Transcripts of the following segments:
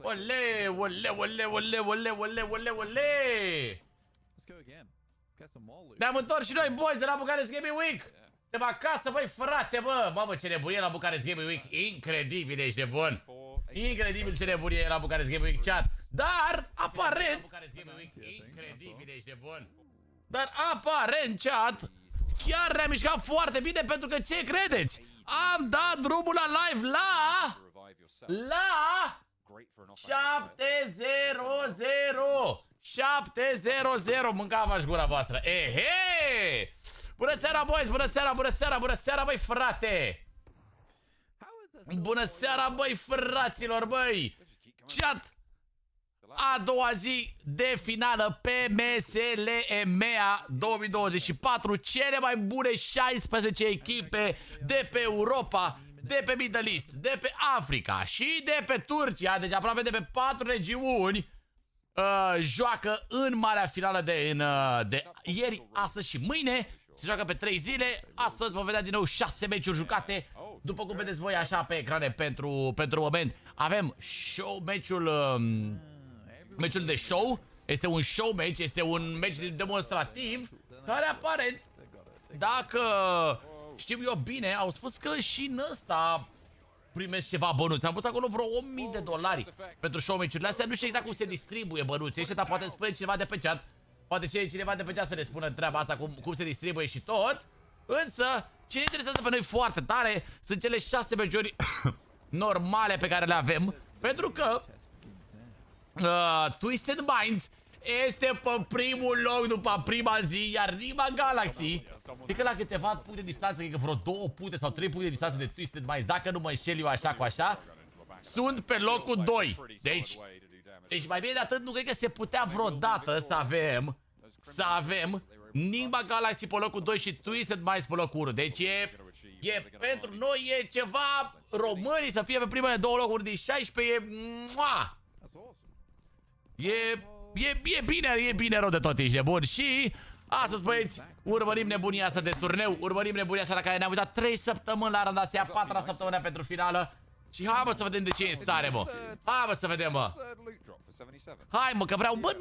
Ole, ole, ole, ole, ole, ole, ole, ole. Ne-am întors și noi, boys, de la Bucuresti Gaming Week. Suntem acasă, băi, frate, bă. Mamă, ce nebunie la Bucuresti Gaming Week. Incredibil, ești de bun. Incredibil ce nebunie e la Bucuresti Gaming Week, chat. Dar, aparent... Incredibil, ești de bun. Dar, aparent, chat, chiar ne-am mișcat foarte bine, pentru că, ce credeți? Am dat drumul la live la 700. Mâncava-și gura voastră. Ehe! Bună seara, boys! Bună seara, bună seara, bună seara, băi, frate! Bună seara, băi, fraților, băi! Chat! A doua zi de finală Pmsl Emea 2024. Cele mai bune 16 echipe de pe Europa, de pe Middle East, de pe Africa și de pe Turcia, deci aproape de pe 4 regiuni, joacă în marea finală de ieri, astăzi și mâine. Se joacă pe 3 zile. Astăzi vom vedea din nou 6 meciuri jucate, după cum vedeți voi așa pe ecrane pentru moment. Avem show, meciul de show. Este un show match, este un match demonstrativ, care aparent, dacă știu eu bine, au spus că și în ăsta primesc ceva bănuți. Am pus acolo vreo $1000 pentru show match-urile astea. Nu știu exact cum se distribuie bănuții, dar poate spune cineva de pe chat. Poate cineva de pe chat să ne spună treaba asta, cum se distribuie și tot. Însă, ce ne interesează pe noi foarte tare sunt cele 6 meciuri normale pe care le avem. Pentru că Twisted Minds este pe primul loc după prima zi, iar Nima Galaxy e că la câteva puncte distanță, cred că vreo 2 puncte sau 3 puncte distanță de Twisted Minds, dacă nu mă înșel eu așa cu așa, sunt pe locul 2. Deci mai bine de atât, nu cred că se putea vreodată să avem Nima Galaxy pe locul 2 și Twisted Minds pe locul 1. Deci pentru noi e ceva, românii să fie pe primele 2 locuri din 16, e bine rău de tot, ești nebun. Și astăzi, băieți, urmărim nebunia asta de turneu, urmărim nebunia asta la care ne-am uitat 3 săptămâni la rând, asta e a 4-a săptămână pentru finală. Și hai, mă, să vedem de ce e în stare, mă. Hai, mă, să vedem, mă. Hai, mă, că vreau, bă,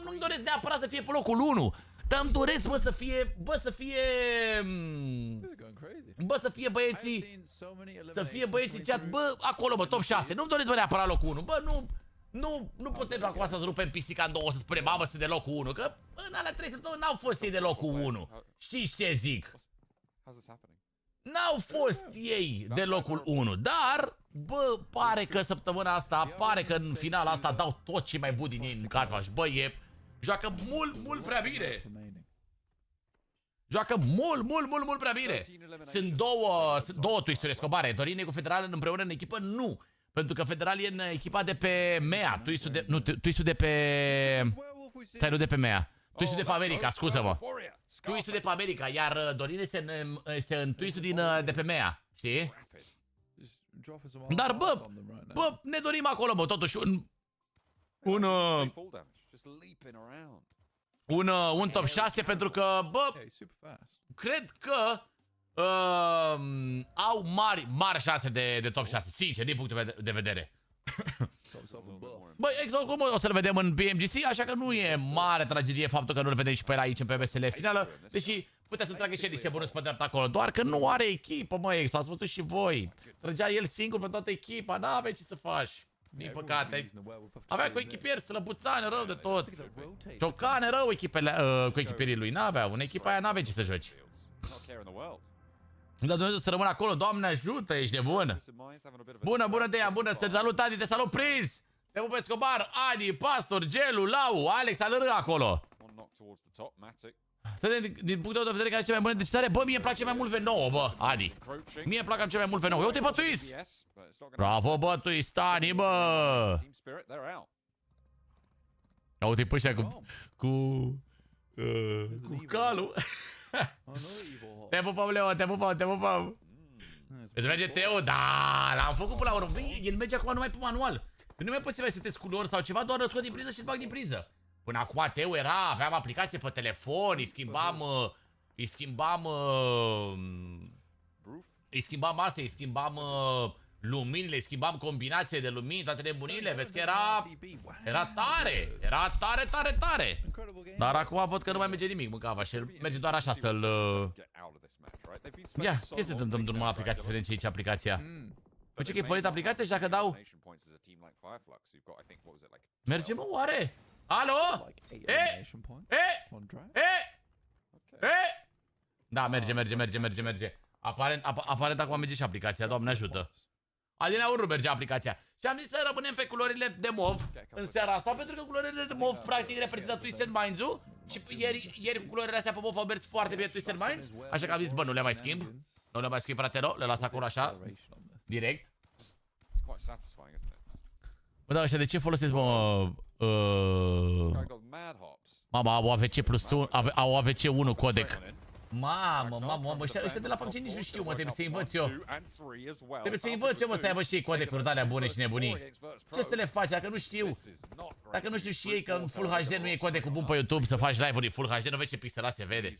nu-mi doresc neapărat să fie pe locul 1. Dar îmi doresc, bă, să fie băieții chat, bă, acolo, bă, top 6. Nu-mi doresc, bă, neapărat locul 1. Bă, nu putem acum să-ți rupem pisica în două, să spunem, mamă, sunt de locul 1. Că în alea 3 săptămâni n-au fost ei de locul 1. Știți ce zic? N-au fost ei de locul 1, dar, bă, pare că săptămâna asta, pare că în finala asta dau tot ce mai bun din ei în cartvaș. Bă, joacă mult prea bine. Joacă mult prea bine. Sunt două twisturi scobare. Dorin e cu Federal împreună în echipă? Nu. Pentru că Federal e în echipa de pe Mea. Twistul de pe... Stai, nu de pe Mea. Twistul de pe America, scuză-mă. Twistul de pe America, iar Dorin este în twistul de pe Mea, știi? Dar, bă, ne dorim acolo, bă, totuși un top 6, pentru că, bă, cred că au mari șanse de top 6, sincer, din punctul de vedere. Băi, exact cum o să-l vedem în PMGC, așa că nu e mare tragedie faptul că nu-l vedem și pe el aici în Pmsl finală, deși putea să tragă și niște bonus pe dreapta acolo, doar că nu are echipă, mă, Ex, ați văzut și voi. Trăgea el singur pe toată echipa, n-aveai ce să faci. Din păcate. Avea coechipieri slăbuțane rău de tot. Ciocane rău coechipierii lui, n-avea, în echipa aia n-avea ce să joci. Dar Dumnezeu să rămână acolo, Doamne ajută, ești nebun. Bună de ea, bună, te salut Adi, te salut Prinz. Te pup pe Scobar, Adi, Pastor, Gelu, Lau, Alex, alărâ acolo. Din punctul de vedere care e cea mai bună decizare, bă, mie îmi place mai mult V9, bă, Adi. Mie îmi place cel mai mult V9. Uite, bă, Twist! Bravo, bă, Twistani, bă! Uite, pe ăștia cu calul. Te pupăm, Leo, te pupăm. Îți merge Teo? Da, l-am făcut până la urmă. El merge acum numai pe manual. Nu mai poți să setezi culori sau ceva, doar îl scot din priză și îl bag din priză. Până acum Teo aveam aplicație pe telefon, îi schimbam luminile, schimbam combinație de lumini, toate nebunile, vezi că era tare, era tare, tare, tare. Dar acum văd că nu mai merge nimic, mâncava, și merge doar așa să-l... Ia, ce să dăm drumul la aplicație, să vedem ce e aplicația. Păi ce că e pornit aplicația și dacă dau... Merge, mă, oare? Alo? E? Da, merge. Aparent acum merge și aplicația, Doamne ajută. Adineauri merge aplicația. Și am zis să rămânem pe culorile de mov în seara asta, pentru că culorile de mov practic reprezintă Twisted Minds-ul. Și ieri cu culorile astea pe mov au mers foarte bine Twisted Minds. Așa că am zis, bă, nu le mai schimb. Nu le mai schimb, fratero, le las acolo așa, direct. Bă, da, ăștia de ce folosesc, mă... Mama, au AVC plus 1, au AVC 1 codec. Mamă, ăștia de la PUBG nici nu știu, mă, trebuie să-i învăț eu. Trebuie să-i învăț eu, mă, să aibă și ei codecuri de-alea bune și nebunii. Ce să le faci dacă nu știu? Dacă nu știu și ei că în Full HD nu e codecul bun pe YouTube să faci live-uri în Full HD, nu vezi ce pixelat se vede.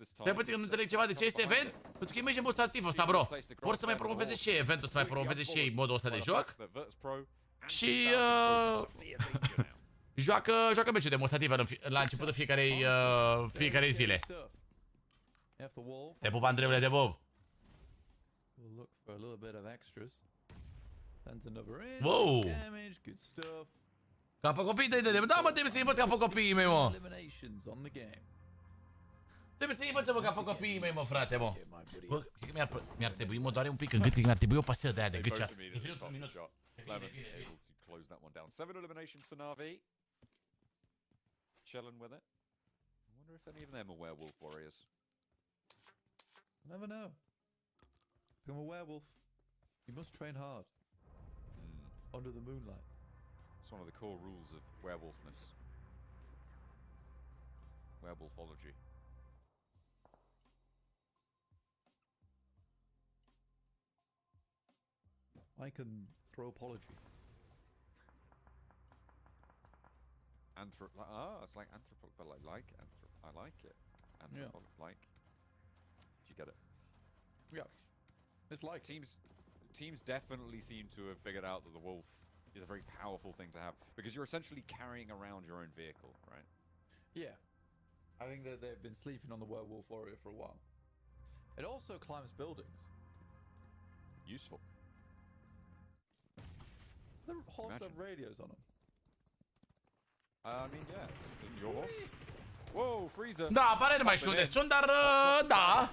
Stai puțin că nu înțeleg ceva de ce este event? Pentru că e mai demonstrativ ăsta, bro. Vor să mai promoveze și eventul, să mai promoveze și ei modul ăsta de joc. Și joacă meciul demonstrativ la începutul fiecarei zile. Te pup, Andreule, de bob. Wow! Ca pe copii, da, mă, trebuie să-i învăț ca pe copiii mei, mă. Trebuie să-i învăț, mă, ca pe copiii mei, mă, frate, mă. Bă, cred că mi-ar trebui, mă, doare un pic în gât, cred că mi-ar trebui o pastilă de aia de gât. Un minut. Close that one down. 7 eliminations for Na'Vi. Chilling with it. I wonder if any of them are werewolf warriors. I never know. Become a werewolf, you must train hard. Under the moonlight. It's one of the core rules of werewolfness. Werewolfology. Anthropology. It's like but I like it. Like. Do you get it? Yeah. It's like teams definitely seem to have figured out that the wolf is a very powerful thing to have because you're essentially carrying around your own vehicle, right? Yeah. I think that they've been sleeping on the werewolf warrior for a while. It also climbs buildings. Useful. The horse have radios on them. I mean, yeah. Your horse? Whoa, freezer! Da, apare nu mai știu unde sunt, dar da.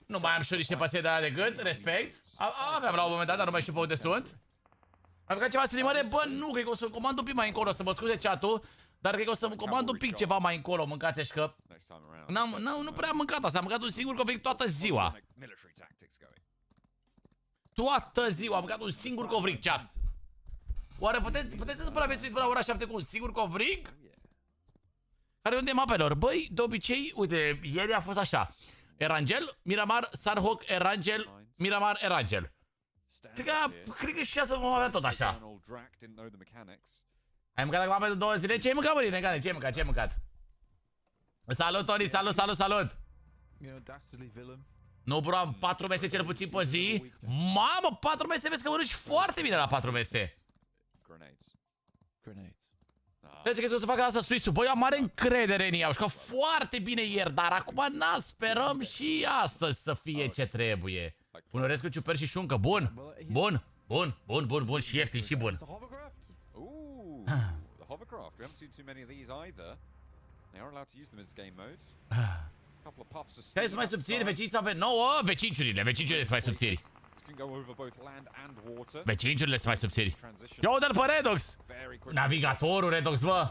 Nu mai am și niște pasii de alea de gât, respect. Aveam la un moment dat, dar nu mai știu pe unde sunt. Am făcut ceva streamare? Bă, nu, cred că o să-mi comand un pic mai încolo, să mă scuze chat-ul. Dar cred că o să-mi comand un pic ceva mai încolo, mâncați și că... Nu prea am mâncat asta, am mâncat un singur covric toată ziua. Toată ziua am mâncat un singur covric, chat. Oare puteți să supraviețuiți până la ora 7 cu un singur covric? Care unde e mapelor? Băi, de obicei, uite, ieri a fost așa. Erangel, Miramar, Sanhok, Erangel, Miramar, Erangel. Cred că și asta vom avea tot așa. Ai mâncat acum pentru 2 zile? Ce ai mâncat, mării, negane? Ce ai mâncat? Salut, Tony, salut! Nu, bro, am 4 mese cel puțin pe zi. Mamă, 4 mese, vezi că mănânci foarte bine la 4 mese. Deci că o să facă asta Suisul. Băi, eu am mare încredere în ea. Au jucat foarte bine ieri, dar acum sperăm și astăzi să fie ce trebuie. Punorescu, ciuper și șuncă. Bun și ieftin și bun. Hovercraft. We haven't seen too many of these either. They are allowed to use them as game mode. Couple of puffs of steam. Care sunt mai subțiri? Vecinii sau nouă? Vecinciurile sunt mai subțiri. Vecinciurile sunt mai subțiri. Ia uite-l pe Redox! Navigatorul Redox, bă!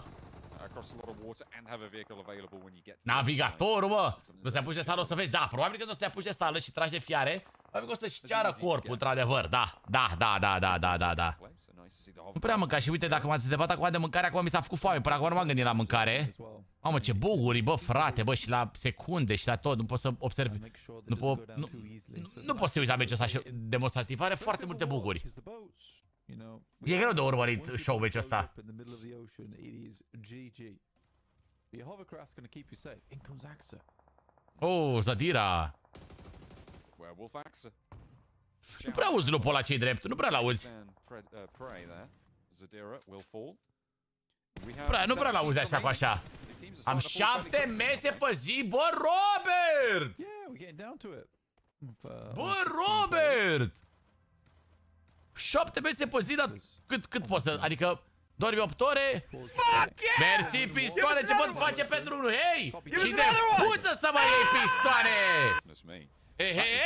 Navigatorul, bă! Nu se apuci de sală, o să vezi. Da, probabil că nu o să te apuci de sală și tragi de fiare. Probabil că o să-și ceară corpul, într-adevăr. Da. Nu prea am mâncat și uite, dacă m-ați întrebat acum de mâncare, acum mi s-a făcut foame. Până acum nu m-am gândit la mâncare. Mamă, ce buguri, bă, frate, bă, și la secunde și la tot. Nu pot să observi. Nu pot să te uiți la meciul ăsta și demonstrativ. Are foarte multe buguri. E greu de urmărit show-ul meciul ăsta. Oh, Zadira. Werewolf Axa. Nu prea auzi lupul ăla ce-i drept, nu prea l-auzi. Nu prea l-auzi așa cu așa. Am 7 mese pe zi, bă, Robert! Bă, Robert! 7 mese pe zi, dar cât poți să... Adică, dormi 8 ore? Mersi, pistoane, ce pot face pentru unul? Hei! Și de puță să mă iei pistoane! Hei!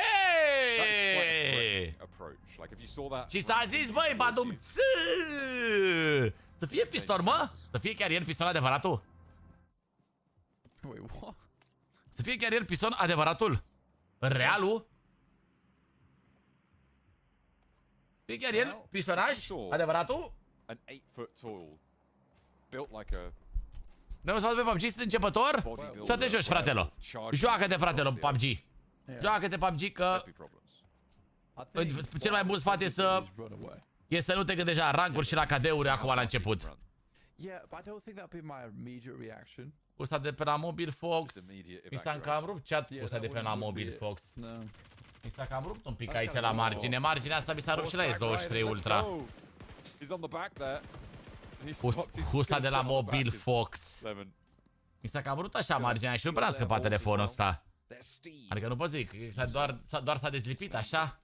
Și s-a zis, băi, badum ță! Să fie piston, mă? Să fie chiar el piston adevăratul? Să fie chiar el piston adevăratul? Realul? Fie chiar el pistonaj adevăratul? Nu să pe PUBG, sunt începător? Să te joci, fratelo. Joacă-te, fratelo, PUBG. Joacă-te PUBG că cel mai bun sfat e să nu te gândești la rankuri și la cadeuri acum la început. Ăsta de pe la Mobil Fox. Mi s-a cam rupt chat ăsta de pe la Mobil Fox. Mi s-a cam rupt un pic aici la margine. Marginea asta mi s-a rupt și la S23 Ultra. Husa de la Mobil Fox. Mi s-a cam rupt așa marginea și nu prea a scăpat telefonul ăsta. Adică nu pot zic, doar s-a dezlipit așa.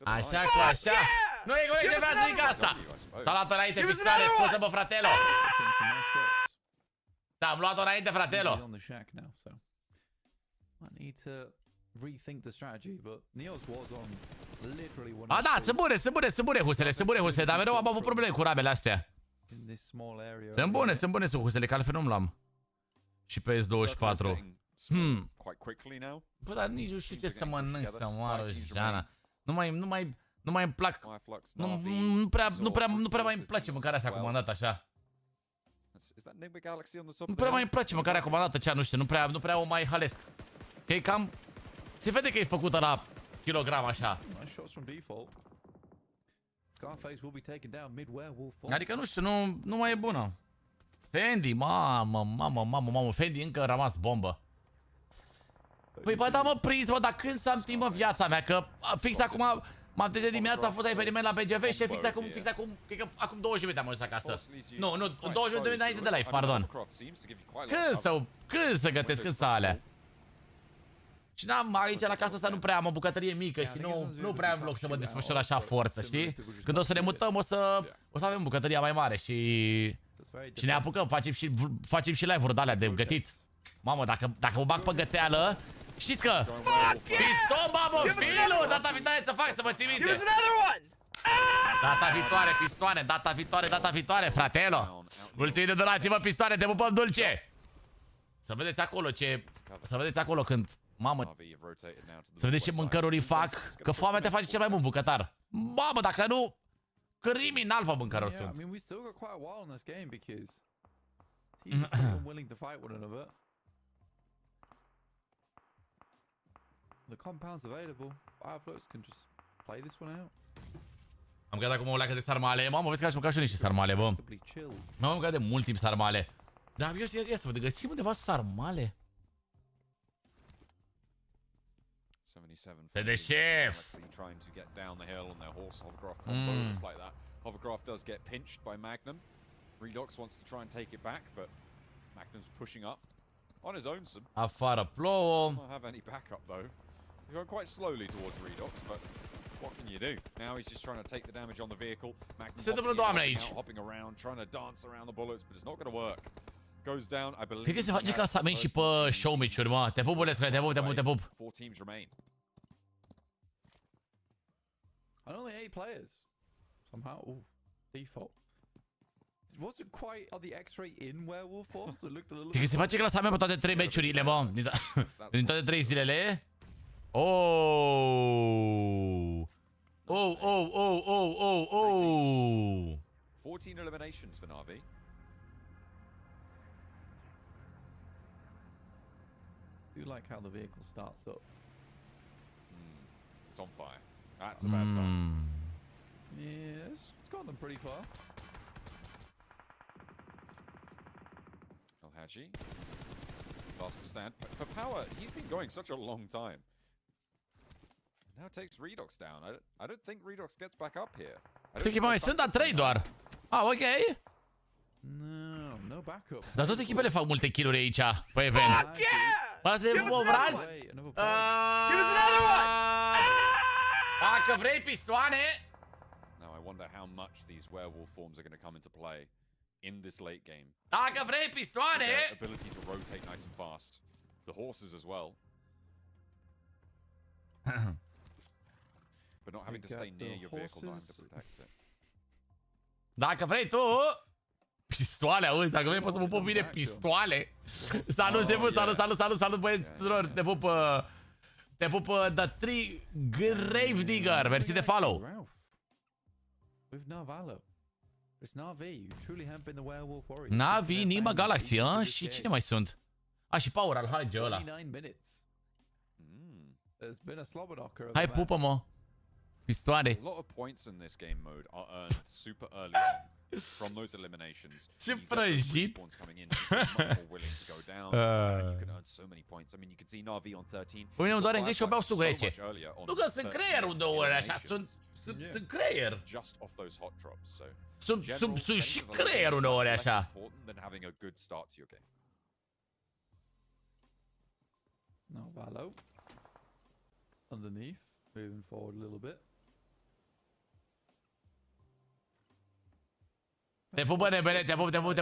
Așa cu așa. Nu e corect de viață din casa. S-a luat-o înainte, pistoare, scuză-mă, fratelo. Da, am luat-o înainte, fratelo. A, da, sunt bune husele, dar mereu am avut probleme cu rabele astea. Sunt bune husele, că altfel nu-mi luam. Și pe S24. Bă, dar nici nu știu ce să mănânc, să moară Jana. Nu mai îmi plac. Nu prea mai îmi place mâncarea asta comandată așa. Nu prea mai îmi place mâncarea comandată cea, nu știu, nu prea o mai halesc. Că e cam... Se vede că e făcută la kilogram așa. Adică nu știu, nu mai e bună. Fendi, mamă, Fendi încă a rămas bombă. Păi bă, da mă prins, bă, dar când să am timp în viața mea? Că fix acum m-am trezit dimineața, a fost eveniment la BGV și fix acum, cred că acum 20 minute am ajuns acasă. Nu, 20 minute înainte de live, pardon. Când să gătesc, când să alea? Și n-am aici la casa asta, nu prea am o bucătărie mică și nu prea am loc să mă desfășor așa forță, știi? Când o să ne mutăm o să avem bucătăria mai mare și ne apucăm, facem și live-uri de alea de gătit. Mamă, dacă mă bag pe găteală, știți că piston, babă, filul, data viitoare să fac, să vă țin minte. Data viitoare, pistoane, data viitoare, fratelo. Mulțumim de donații, mă, pistoane, te pupăm dulce. Să vedeți acolo când, mamă, să vedeți ce mâncăruri fac, că foamea te face cel mai bun bucătar. Mamă, dacă nu, criminal pe mâncăruri sunt. The compound's available. Fireflux can just play this one out. Am gătat acum o leacă de sarmale. Mamă, vezi că aș mânca și niște sarmale, bă. M-am mâncat de mult timp sarmale. Dar ia să văd, găsim undeva sarmale. De șef! Hovercraft does get pinched by Magnum. Redox wants to try and take it back, but Magnum's pushing up on his own. Afară plouă. Don't have any backup though. He's going quite slowly towards Redox, but what can you do? Now he's just trying to take the damage on the vehicle. Magnum hopping around, trying to dance around the bullets, but it's not going to work. Goes down, I believe. Cred că se face clasament și pe showmatch-uri, mă. Te pup, Bulescu, te pup. 4 teams remain. And only 8 players. Somehow, default. Wasn't quite on the X-ray in Werewolf Force. It looked a little. Cred că se face clasament pe toate 3 meciurile, mă. Din toate 3 zilele. Oh! 14 eliminations for Na'Vi. Do like how the vehicle starts up. It's on fire. That's a bad time. Yes, it's got them pretty far. Faster stand. For Power, he's been going such a long time. Now takes Redox down. I don't think Redox gets back up here. Cred că mai sunt, dar 3 doar. Ah, ok. No backup. Dar toate echipele fac multe kill-uri aici, pe event. Fuck yeah! Mă lasă de obraz? Give us another one! Dacă vrei pistoane... Now I wonder how much these werewolf forms are going to come into play in this late game. Dacă vrei pistoane... Their ability to rotate nice and fast. The horses as well. But not having to stay near your vehicle, not having to protect it. Dacă vrei tu... Pistoale, auzi, dacă vrei poți să mă pup bine pistoale. Salut, salut, băieți tuturor. Te pupă The Tree Gravedigger. Mersi de follow. Navi, Nima Galaxy, și cine mai sunt? Și Power al Hage ăla. Hai, pupă-mă. Pistoare. A lot of points in this game mode are earned super early on from those eliminations. Ce prăjit. Spawns coming in, much more willing to go down. You can earn so many points. I mean, you can see Navi on 13. Păi mine doar îngreci și o beau suc rece. Nu că sunt creierul de ori așa, sunt creier. Just off those hot drops, so. Sunt și creierul de ori așa. Than having a good start to your game. No Valo. Underneath, moving forward a little bit. Te pup, bă, nebene, te pup. Drops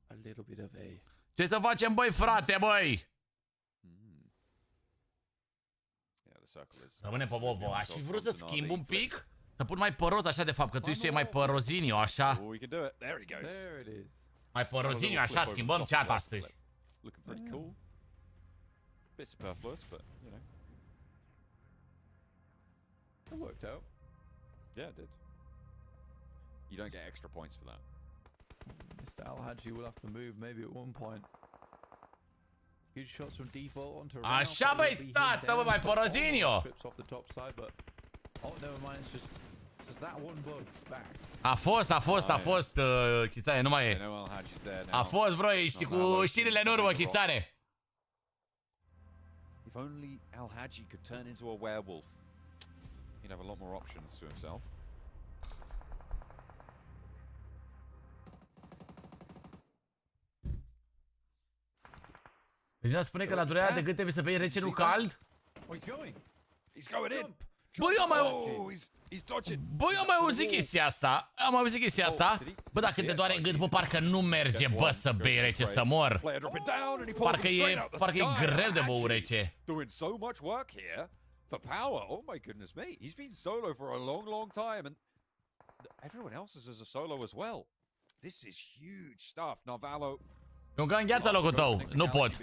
a little bit of A. Ce să facem, băi, frate, băi? Rămâne pe Bobo. Aș fi vrut să schimb un pic, să pun mai păros așa de fapt, că tu ești mai păroziniu, așa. Mai păroziniu, așa, schimbăm chat astăzi. Looking pretty cool. Bit superfluous, but, you know. It worked out. Yeah, it did. You don't get extra points for that. Mr. Al-Haji will have to move maybe at one point. Good shots from default onto Așa, băi, tată, bă, mai păroziniu. Trips off the top side, but oh, never mind, it's just that one bug back. A fost, Chițane, nu mai e. A fost, bro, ești cu știrile în urmă, Chițane. If only Al-Haji could turn into a werewolf, he'd have a lot more options to himself. Deja spune că la durerea de gât trebuie să bei rece, nu cald? He's going in. Băi, eu mai auzit chestia asta. Bă, dacă te doare în gât, bă, parcă nu merge, bă, să bei rece, să mor. Parcă e greu de băut rece. Doing so much work here for Power. Oh my goodness me. He's been solo for a long time, and everyone else is as a solo as well. This is huge stuff. Navalo. Eu încă în gheața locul tău. Nu pot.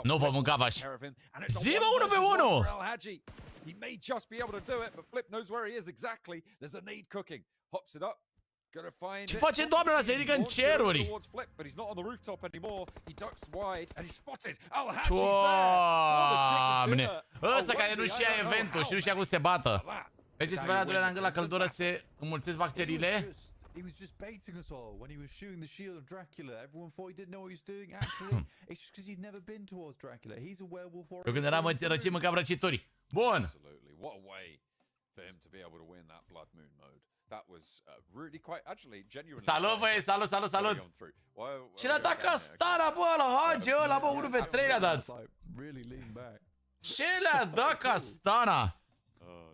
Nu pot mânca vaș. Zi-mă 1 pe 1! He may just be able to do it, but Flip knows where he is exactly. There's a nade cooking. Hops it up. Ce face doamna ăla? Se ridică în ceruri. Doamne! Ăsta care nu știa eventul și nu știa cum se bată. Deci speratul la la căldură se înmulțesc bacteriile. He was just baiting us all when he was shooting the shield of Dracula. Everyone thought he didn't know what he was doing. Actually, it's just because he'd never been towards Dracula. He's a werewolf. Eu când eram răcit, mâncam răcituri. Bun. Absolutely. What a way for him to be able to win that Blood Moon mode. That was really quite, actually, genuinely. Salut, băi, salut. Ce l-a dat Castana, bă, la Hage ăla, bă, 1v3 le-a dat. Ce le-a dat Castana?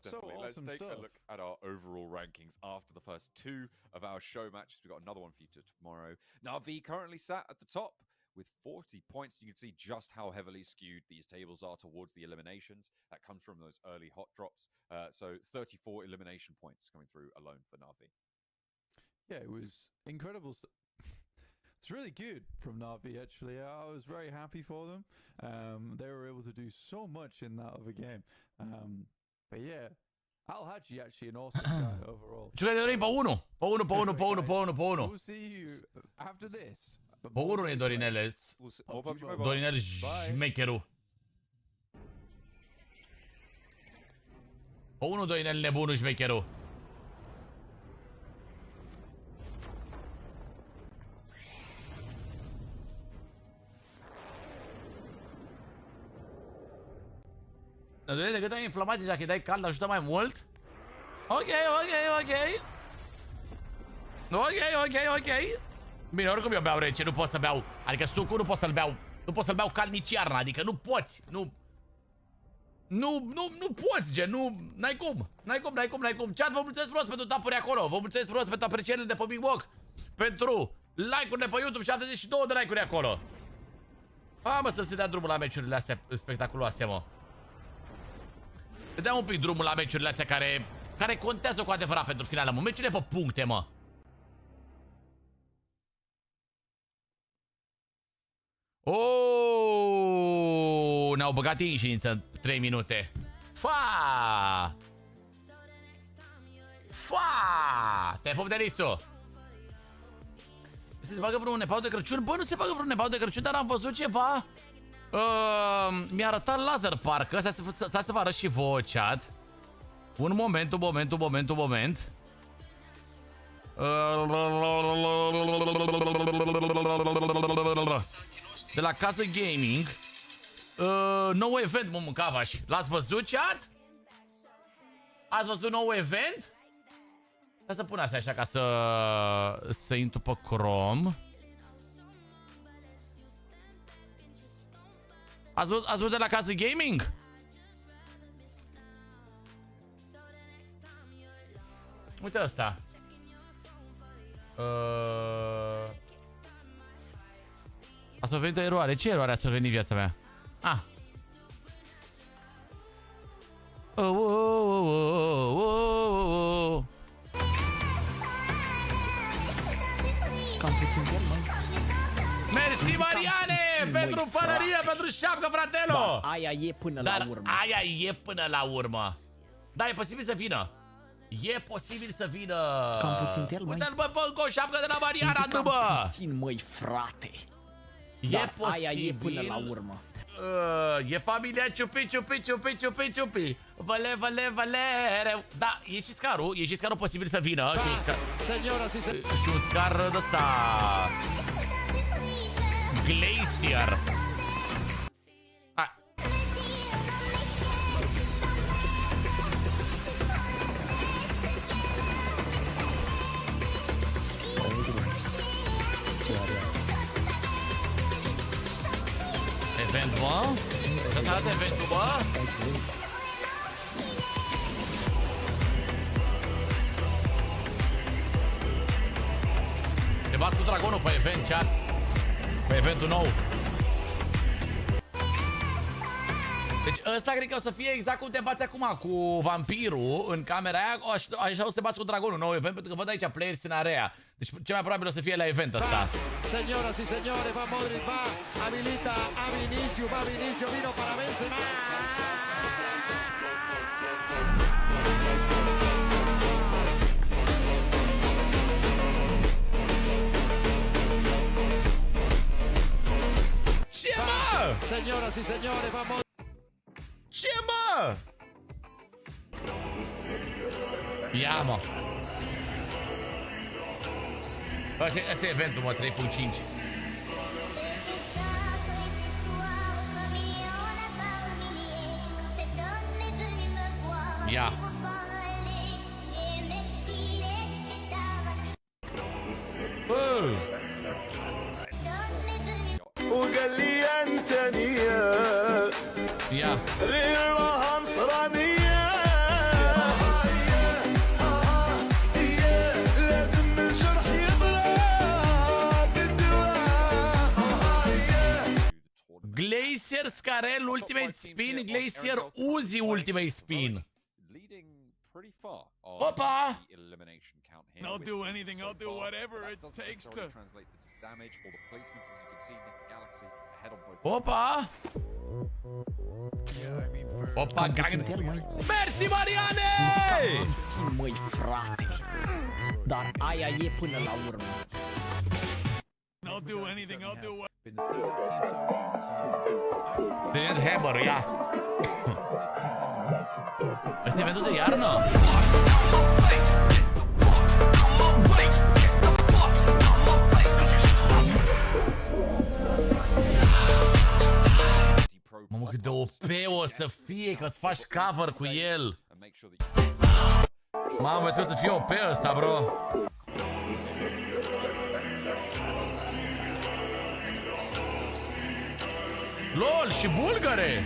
Definitely. Let's take a look at our overall rankings after the first 2 of our show matches. We've got another one for you tomorrow. Navi currently sat at the top with 40 points. You can see just how heavily skewed these tables are towards the eliminations. That comes from those early hot drops. So 34 elimination points coming through alone for Navi. Yeah, it was incredible. It's really good from Navi, actually. I was very happy for them. They were able to do so much in that other game. But yeah, Al-Haji actually an awesome guy overall. Jucătorii pe 1. Pe 1. We'll see you after this. Pe 1 e Dorinele. Dorinel șmecherul. Pe 1 Dorinel nebunul șmecherul. De cât ai inflamație, dacă îi dai cald, ajută mai mult? Ok. Bine, oricum eu beau rece, nu pot să beau. Adică sucul nu pot să-l beau. Nu pot să-l beau cald nici iarna, adică nu poți. Nu poți, gen, n-ai cum. Chat, vă mulțumesc frumos pentru tapuri acolo. Vă mulțumesc frumos pentru aprecierile de pe Big Box. Pentru like-urile pe YouTube, 72 de like-uri acolo. Mă, să se dea drumul la meciurile astea spectaculoase, mă. Să dea un pic drumul la meciurile astea care contează cu adevărat pentru finală, mă. Meciurile pe puncte, mă. Oh, ne-au băgat ei în ședință în 3 minute. Fa! Te pup de Lisu. Se bagă vreun nepau de Crăciun? Bă, nu se bagă vreun nepau de Crăciun, dar am văzut ceva. Mi-a arătat laser parcă. Stai să vă arăt și vouă, chat. Un moment. De la Casă Gaming. Nou event, mă mâncavaș. L-ați văzut, chat? Ați văzut nou event? Hai să pun asta așa ca să intru pe Chrome. Ați văzut de la Casă Gaming? Uite ăsta. A survenit o eroare. Ce eroare a survenit viața mea? Cam puțin pierd, mă. Mersi, Mariane, pentru pălărie, pentru șapcă, fratelo. Aia e până la urmă. Aia e până la urmă. Da, e posibil să vină. Cam puțin pierd, măi. Uite-l, bă, încă o șapcă de la Mariana, nu, bă. Cam puțin, măi, frate. E posibil. Aia e până la urmă. E familia ciupi. Vale. Da, e și scarul posibil să vină. Și un scar de ăsta Glacier. Event, bă? Să-ți arate eventul, bă? Te bați cu dragonul pe event, chat. Pe eventul nou. Deci ăsta cred că o să fie exact cum te bați acum cu vampirul în camera aia. Așa o să te bați cu dragonul, nou event, pentru că văd aici players în area. Deci cel mai probabil o să fie la event ăsta. Señoras y señores, va Modric, va, habilita a Vinicius, vino para Benzema. Ce, mă? Señoras y señores, va Modric. Ce, mă? Ia, mă. Asta e eventul, mă, 3.5. Ia. وقال لي انت نيه Ia. غيرها نصرانيه لازم الجرح يضرب بالدواء Glacier Scarel Ultimate Spin, Glacier Uzi Ultimate Spin. Opa! I'll do anything, I'll do whatever it takes to... Opa! Opa, Cam puțin gang. pierd, măi. Mersi, Mariane! Cam puțin, măi, frate. Dar aia e până la urmă. I'll do anything, I'll do what... Tăiat hammer, ia. Ăsta e eventul de iarnă? Mamă, cât de OP o să fie că-ți faci cover cu el. Mamă, vezi că o să fie OP ăsta, bro. LOL, și bulgare!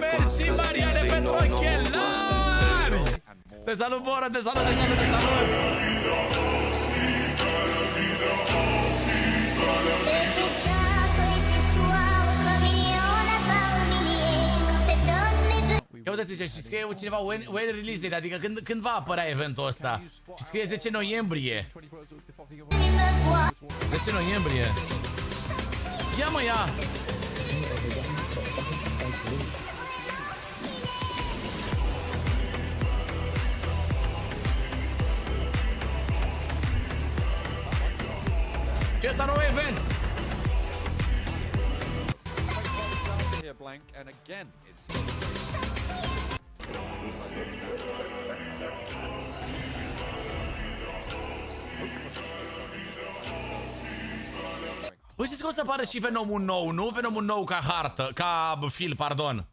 Mersi, Mariane, pentru ochelari! Te salut, Bora, te salut, te salut, te salut! Ia uite, zice, și scrie cineva when release date, adică când va apărea eventul ăsta? Și scrie 10 noiembrie. 10 noiembrie. Ia mă, ia! Ce ăsta nou event? Blank and again it's Băi, știți că o să apară și Venomul nou, nu? Venomul nou ca hartă, ca fil, pardon.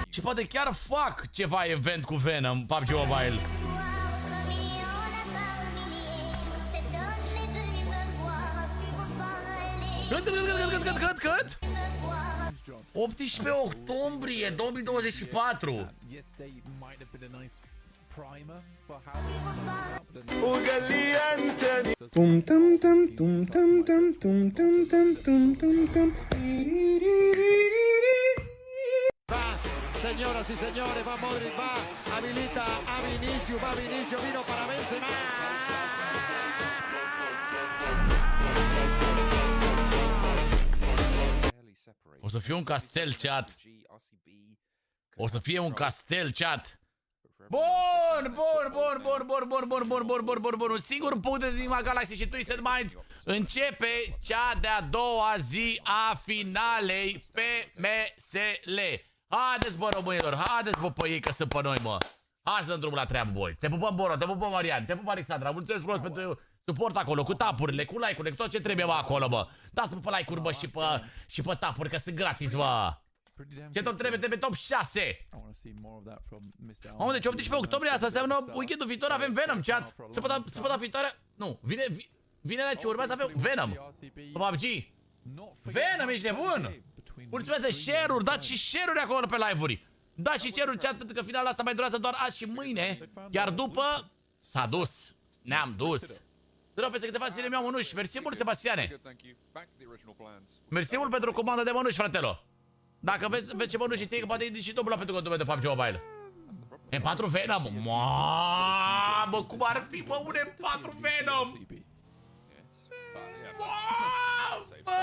Și poate chiar fac ceva event cu Venom, PUBG Mobile. Cât? 18 octombrie 2024. وقال لي انت Tum tum tum tum tum tum tum tum tum tum tum tum. Señoras y señores, va Modric, va, habilita a Vinicius, vino para Benzema. O să fie un castel, chat. O să fie un castel, chat. Bun. Un singur punct de Zima Galaxy și Twisted Minds. Începe cea de-a doua zi a finalei Pmsl. Haideți, bă, românilor, haideți, bă, pe ei că sunt pe noi, mă. Hai să dăm drumul la treabă, boys. Te pupăm, Boro, te pupăm, Marian, te pupăm, Alexandra. Mulțumesc frumos pentru suport acolo, cu tapurile, cu like-urile, cu tot ce trebuie, bă, acolo, bă. Dați-mă pe like-uri, bă, și pe tapuri, că sunt gratis, bă. Ce tot trebuie top 6. Mamă, deci 18 octombrie, asta înseamnă weekendul viitor avem Venom, chat. Săptămâna viitoare, nu, vinerea ce urmează avem Venom. PUBG. Venom, ești nebun? Mulțumesc de share-uri, dați și share-uri acolo pe live-uri. Dați și share-uri, chat, pentru că finala asta mai durează doar azi și mâine. Iar după, s-a dus, ne-am dus. Vreau peste câteva zile mi-au mănuși. Mersi mult, Sebastiane. Mersi mult pentru comanda de mănuși, fratelo. Dacă vezi ce mănuși ții, că poate e și dubla pentru contul meu de PUBG Mobile. M4 Venom. Mamă, cum ar fi, bă, un M4 Venom? Bă,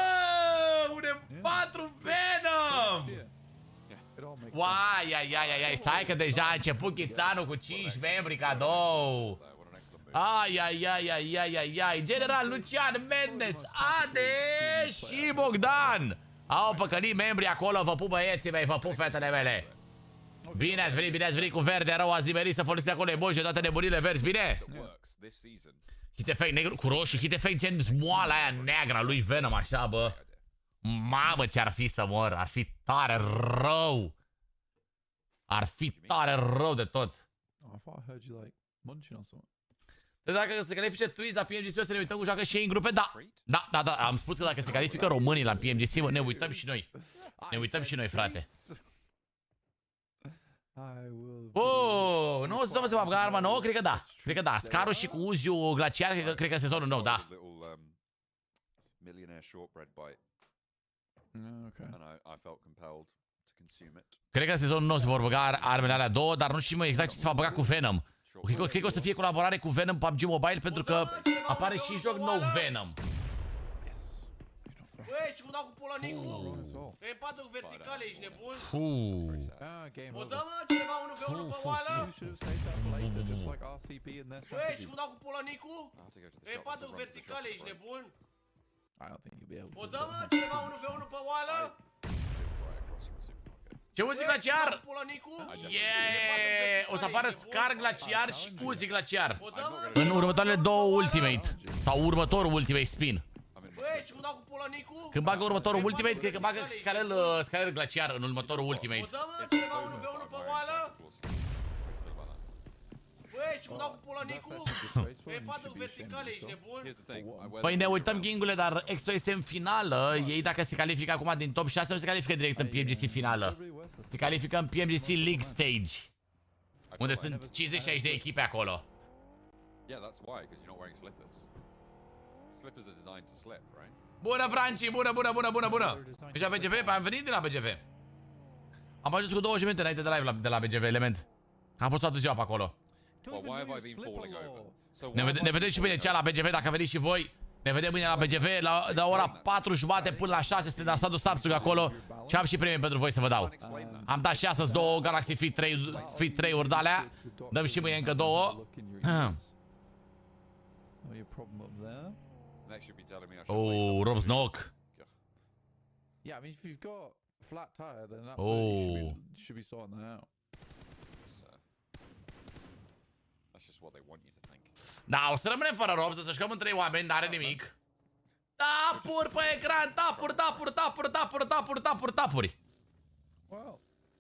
un M4 Venom! Uai, stai că deja a început Chițanul cu 5 membri cadou. Ai, General Lucian Mendes, Ade și Bogdan. Au păcălit membri acolo, vă pup băieții mei, vă pup fetele mele. Bine ați venit cu verde rău, ați nimerit să folosiți acolo emoji, toate nebunile verzi, bine? Hit effect negru cu roșu, hit effect gen smoala aia neagră a lui Venom, așa, bă. Mamă, ce-ar fi să mor, ar fi tare rău. Ar fi tare rău de tot. Dacă se califice Twiz la PMGC, o să ne uităm cu joacă și ei în grupe, da. Da, am spus că dacă se califică românii la PMGC, ne uităm și noi. Ne uităm și noi, frate. Nu o să se va băga arma nouă? Cred că da. Scarul și cu Uziu glaciar, cred că sezonul nou, da. Cred că sezonul nou se vor băga armele alea două, dar nu știm exact ce se va băga cu Venom. Cred că o să fie colaborare cu Venom PUBG Mobile pentru că apare și joc nou Venom. Băi, și cum dau cu polonicul? Pe patru verticale, ești nebun? O dă, mă, cineva 1v1 pe oală? Băi, și cum dau cu polonicul? Pe patru verticale, ești nebun? O dă, mă, cineva 1v1 pe oală? Ce Uzi glaciar? O să apară Scar glaciar și Uzi glaciar în următoarele două ultimate. Sau următorul ultimate spin. Băi, și cum dau cu polonicul? Când bagă următorul ultimate, cred că bagă Scarel glaciar în următorul ultimate. O dă, mă, cineva 1v1 pe oală? Băi, și cum dau cu polonicul? E 4 verticale, ești nebun? Păi ne uităm, gingule, dar EXO este în finală. Ei dacă se califică acum din top 6, nu se califică direct în PMGC finală. Se califică în PMGC League Stage, unde sunt 50-60 de echipe acolo. Bună, Franci, bună, bună, bună, bună, bună. Deci la BGV, am venit de la BGV. Am ajuns cu 20 minute înainte de live de la BGV, element. Am fost toată ziua pe acolo. Ne vedem și mâine cea la BGV, dacă veniți și voi. Ne vedem mâine la BGV, la ora 4:30 până la 6, suntem la statul Samsung acolo. Și am și premii pentru voi să vă dau. Am dat și astăzi 2 Galaxy Fit 3-uri de-alea. Dăm și mâine încă 2. Oh, Rob Snock. Yeah, I mean, if you've got flat tire, then absolutely should be sorting that out. That's just what they want you to think. Da, o să rămânem fără Rob, să jucăm în 3 oameni, n-are nimic. Tapuri pe ecran, tapuri.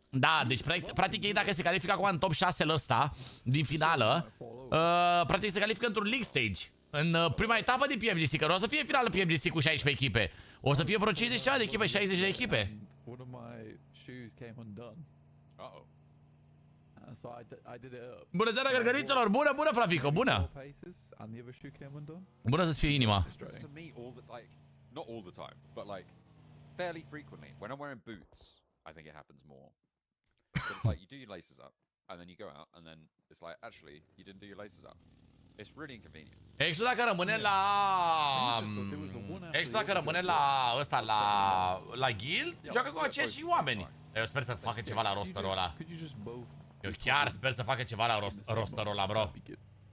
Da, deci practic ei dacă se califică acum în top 6-ul ăsta, din finală, practic se califică într-un League Stage. În prima etapă din PMGC, că nu o să fie finală PMGC cu 16 echipe. O să fie vreo 50 de echipe, 60 de echipe. One of my shoes came undone. Uh-oh. So I did it up. Bună seara, gărgăriților! Bună, bună, Flavico, bună! Bună să-ți fie inima. To me, not all the time, but like fairly frequently. When I'm wearing boots, I think it happens more. But it's like you do your laces up, and then you go out, and then it's like actually you didn't do your laces up. It's really inconvenient. Exo dacă rămâne la... Exo dacă rămâne la ăsta, la guild, joacă cu aceiași oameni. Eu sper să facă ceva la rosterul ăla. Eu chiar sper să facă ceva la rosterul ăla, bro.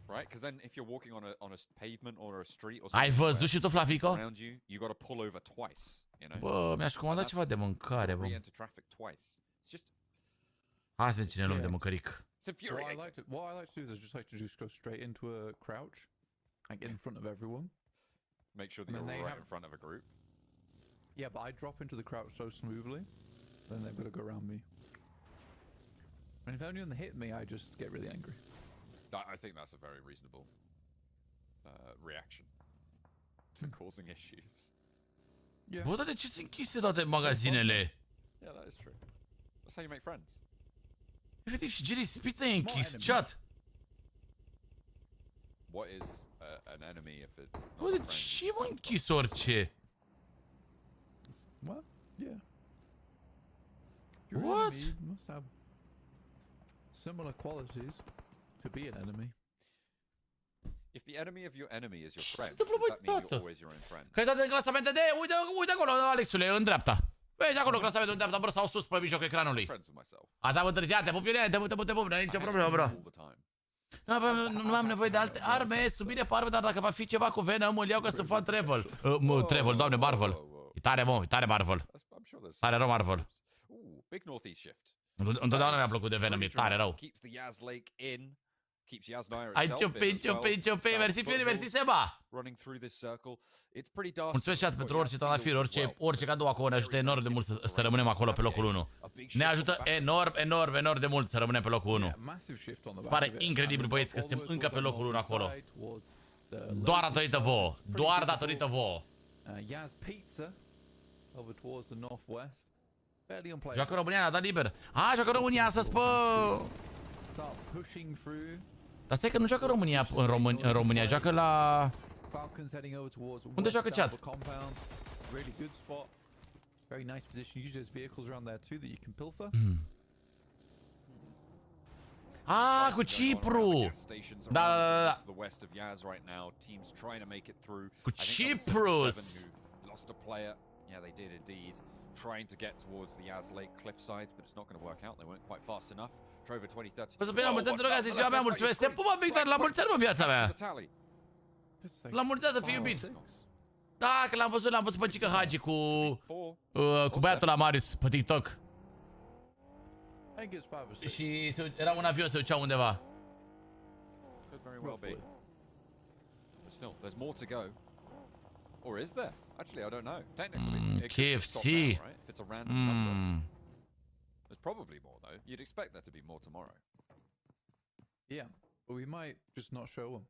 Right, because then if you're walking on a pavement or a street or Ai văzut și tu, Flavico? around you, you got to pull over twice, you know. Bă, mi-aș comanda ceva de mâncare, bă. Re-enter traffic twice. It's just Hai să vedem cine luăm de mâncăric. it's infuriating. What I like to do is I just like to just go straight into a crouch, like in front of everyone. Make sure that And then you're they right have- in front of a group. Yeah, but I drop into the crouch so smoothly, then they've got to go around me. And if anyone hit me, I just get really angry. I think that's a very reasonable reaction to causing issues. Bă, dar de ce se închise toate magazinele? Yeah, that is true. That's how you make friends. Efectiv, și Jerry Spitz e închis, chat. What is an enemy if it's not Bă, a de friend? ce mă închis orice? What? Yeah. Your What? enemy must have similar qualities to be an enemy. If the enemy of your enemy is your Ce friend, se întâmplă, does băi, that mean you're tată? always your own friend? Că stați în clasamente de... Uite acolo, Alexule, în dreapta. Vezi acolo clasamentul în dreapta, bro, sau sus pe mijlocul ecranului. Friends with myself. Azi am întârziat, te pup, Iulian, te pup, n-ai nicio problemă, bro. All the time. Nu am nevoie de alte arme, subire pe arme, dar dacă va fi ceva cu Venom, îl iau ca să fac Travel. Travel, doamne, Marvel. E tare, mă, e tare Marvel. I'm sure there's Tare rău Marvel. Ooh, big northeast shift. Întotdeauna mi-a plăcut de Venom, e tare rău. Keeps the Yaz Lake in. Keeps Yasnaya Ai itself in as well. ciupi, mersi Fiori, mersi Seba. Running through this circle. It's pretty dark. Mulțumesc chat pentru orice trandafiri, orice cadou acolo, ne ajută enorm de mult să rămânem acolo pe locul 1. Ne ajută enorm de mult să rămânem pe locul 1. Massive shift on the Îmi back pare of it. incredibil, băieți, că suntem încă pe locul 1 acolo. Was the Doar datorită vouă. Doar datorită vouă. Yaz Pizza over towards the northwest. Barely unplayable. Joacă România, a dat liber. Joacă România astăzi, pă! Start pushing through. Dar stai că nu joacă România în România, joacă la... Falcons heading over towards Unde joacă west out chat? of the compound. Really good spot. Very nice position. Usually there's vehicles around there too that you can pilfer. Cu Cipru! Da. The west of Yaz right now. Teams trying to make it through. Cu I think that was Ciprus! 7 who lost a player. Yeah, they did indeed. Trying to get towards the Yaz Lake cliff sides, but it's not going to work out. They weren't quite fast enough. Trover 2030. Păi să bine, la mulți ani, dragă, ziua mea, mulțumesc. Te pupă, Victor, la mulți ani, mă, viața mea. La mulți ani să fii iubit. Da, că l-am văzut pe Cica Hagi cu băiatul la Marius pe TikTok. think it's 5 or 6. Și era un avion, se ducea undeva. Could very well be. But still, there's more to go. Or is there? Actually, I don't know. Technically, it could just stop KFC. now, right? If it's a random number. There's probably more, though. You'd expect there to be more tomorrow. Yeah, but we might just not show them.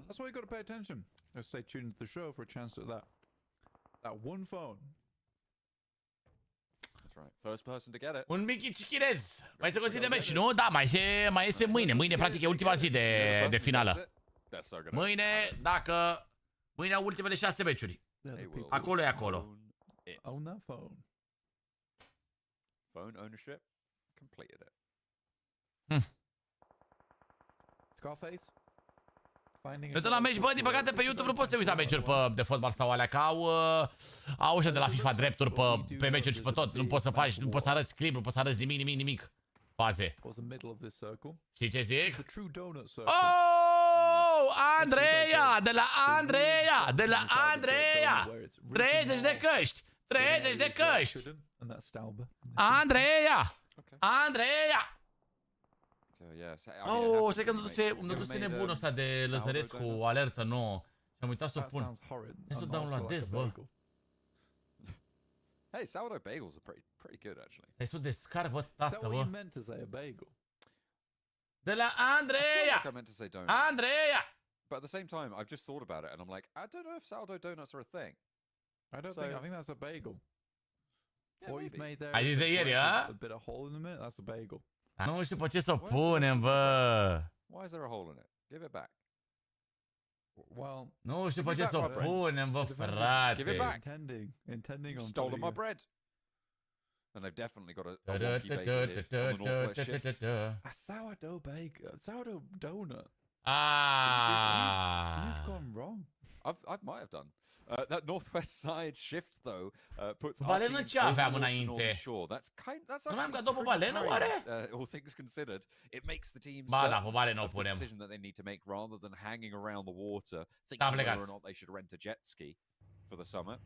That's why you got to pay attention. Let's stay tuned to the show for a chance at that one phone. That's right. First person to get it. Un mic cichinez. Mai se consider meci, nu? Da, mai este mâine. Mâine, practic, e ultima zi de finală. Mâine, mâine au ultimele 6 meciuri. Acolo e acolo. Own that phone. Phone ownership completed it. Scarface. Uite la meci, bă, din păcate pe YouTube nu poți să te uiți la meciuri de fotbal sau alea, că au ăștia de la FIFA drepturi pe meciuri și pe tot. Nu poți să faci, nu poți să arăți clip, nu poți să arăți nimic. Faze. Știi ce zic? Oh, Andreea, de la Andreea. 30 de căști. 30 de căști. Andreea. Oh, stai că nu duse nebunul ăsta de Lăzărescu, o alertă nouă. Am uitat să o pun. Hai să o downloadez, bă. Hey, sourdough bagels are pretty good, actually. Hai să o descarc, bă, tată, bă. De la Andreea! Andreea! But at the same time, I've just thought about it, and I'm like, I don't know if sourdough donuts are a thing. I think that's a bagel. Yeah, What you've made there Ai zis de ieri, a? a bit of hole in the middle, that's a bagel. Nu știu pe ce să o punem, bă. Why is there a hole in it? Give it back. Well, nu știu pe ce să o punem, bă, frate. Give it back. Intending on stolen my bread. And they've definitely got a wonky bagel here on the northwest shift. A sourdough bagel, a sourdough donut. Ah. You've gone wrong. I might have done. That northwest side shift, though, puts balenă ce aveam înainte? That's nu mai am cadou pe balenă, oare? All things considered, it makes the team ba da, pe balenă o the punem. decision that they need to make rather than hanging around the water, thinking whether or not they should rent a jet ski for the summer.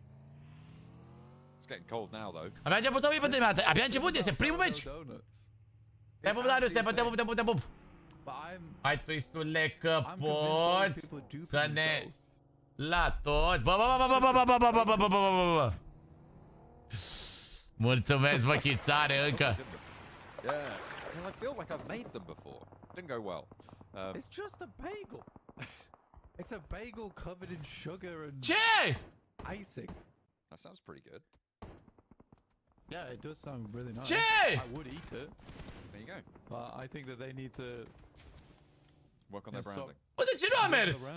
It's getting cold now, though. Abia început să uit pe terminat. Abia început, este primul meci. Te pup, Darius, te pup. Hai, twistule, că poți să ne... La toți. Bă. Mulțumesc, bă, Chițare, încă. Yeah, I feel like I've made them before. Didn't go well. It's just a bagel. It's a bagel covered in sugar and ce? icing. That sounds pretty good. Yeah, it does sound really nice. Ce? I would eat it. There you go. But I think that they need to work on their branding. Bă, de ce nu a mers?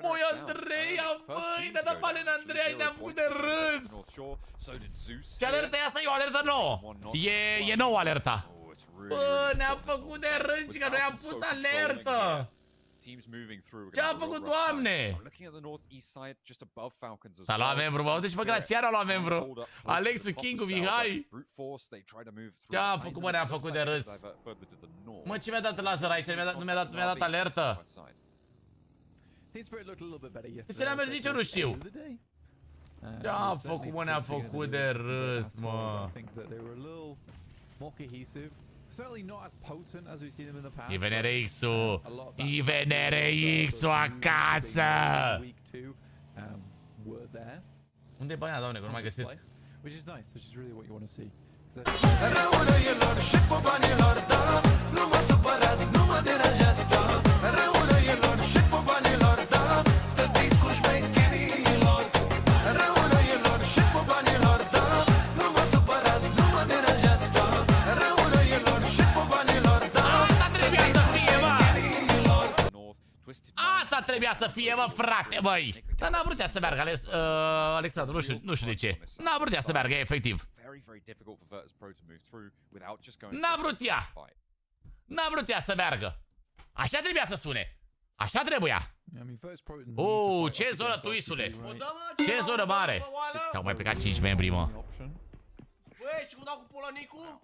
Oi, Andreea, băi, ne-a dat bale în Andreea și ne-am făcut de râs. Ce alertă e asta? E o alertă nouă. E nouă alerta. Bă, ne-am făcut de râs și că noi am pus alertă. Ce a făcut, Doamne? S-a luat membru, bă, uite și pe Grațian a luat membru. Alexu, Kingu, Mihai. Ce a făcut, bă, ne-am făcut de râs. Mă, ce mi-a dat laser aici? Nu mi-a dat alertă. De ce n-a mers nici eu nu știu. Ce-a făcut, mă, ne-a făcut de râs, mă. IVNRX-ul. IVNRX-ul acasă. Unde e banii, doamne, că nu mai găsesc. Răulăielor și cu banilor, da. Nu mă supărați, nu mă deranjează, da. Răulăielor și cu banilor, da. Tătiți cu șmecherilor. Răulăielor și cu banilor, da. Nu mă supărați, nu mă deranjează, da. Răulăielor și cu banilor, da. Asta trebuia să fie, mă. Asta trebuia să fie, mă, frate, băi. Dar n-a vrut ea să meargă, Alexandru, nu știu de ce. N-a vrut ea să meargă, efectiv. N-a vrut ea. N-a vrut ea să meargă. Așa trebuia să sune. Așa trebuia. Ce zonă, tuisule. Ce zonă mare. Au mai plecat 5 membri, mă. Băi, și cum dau cu polănicul?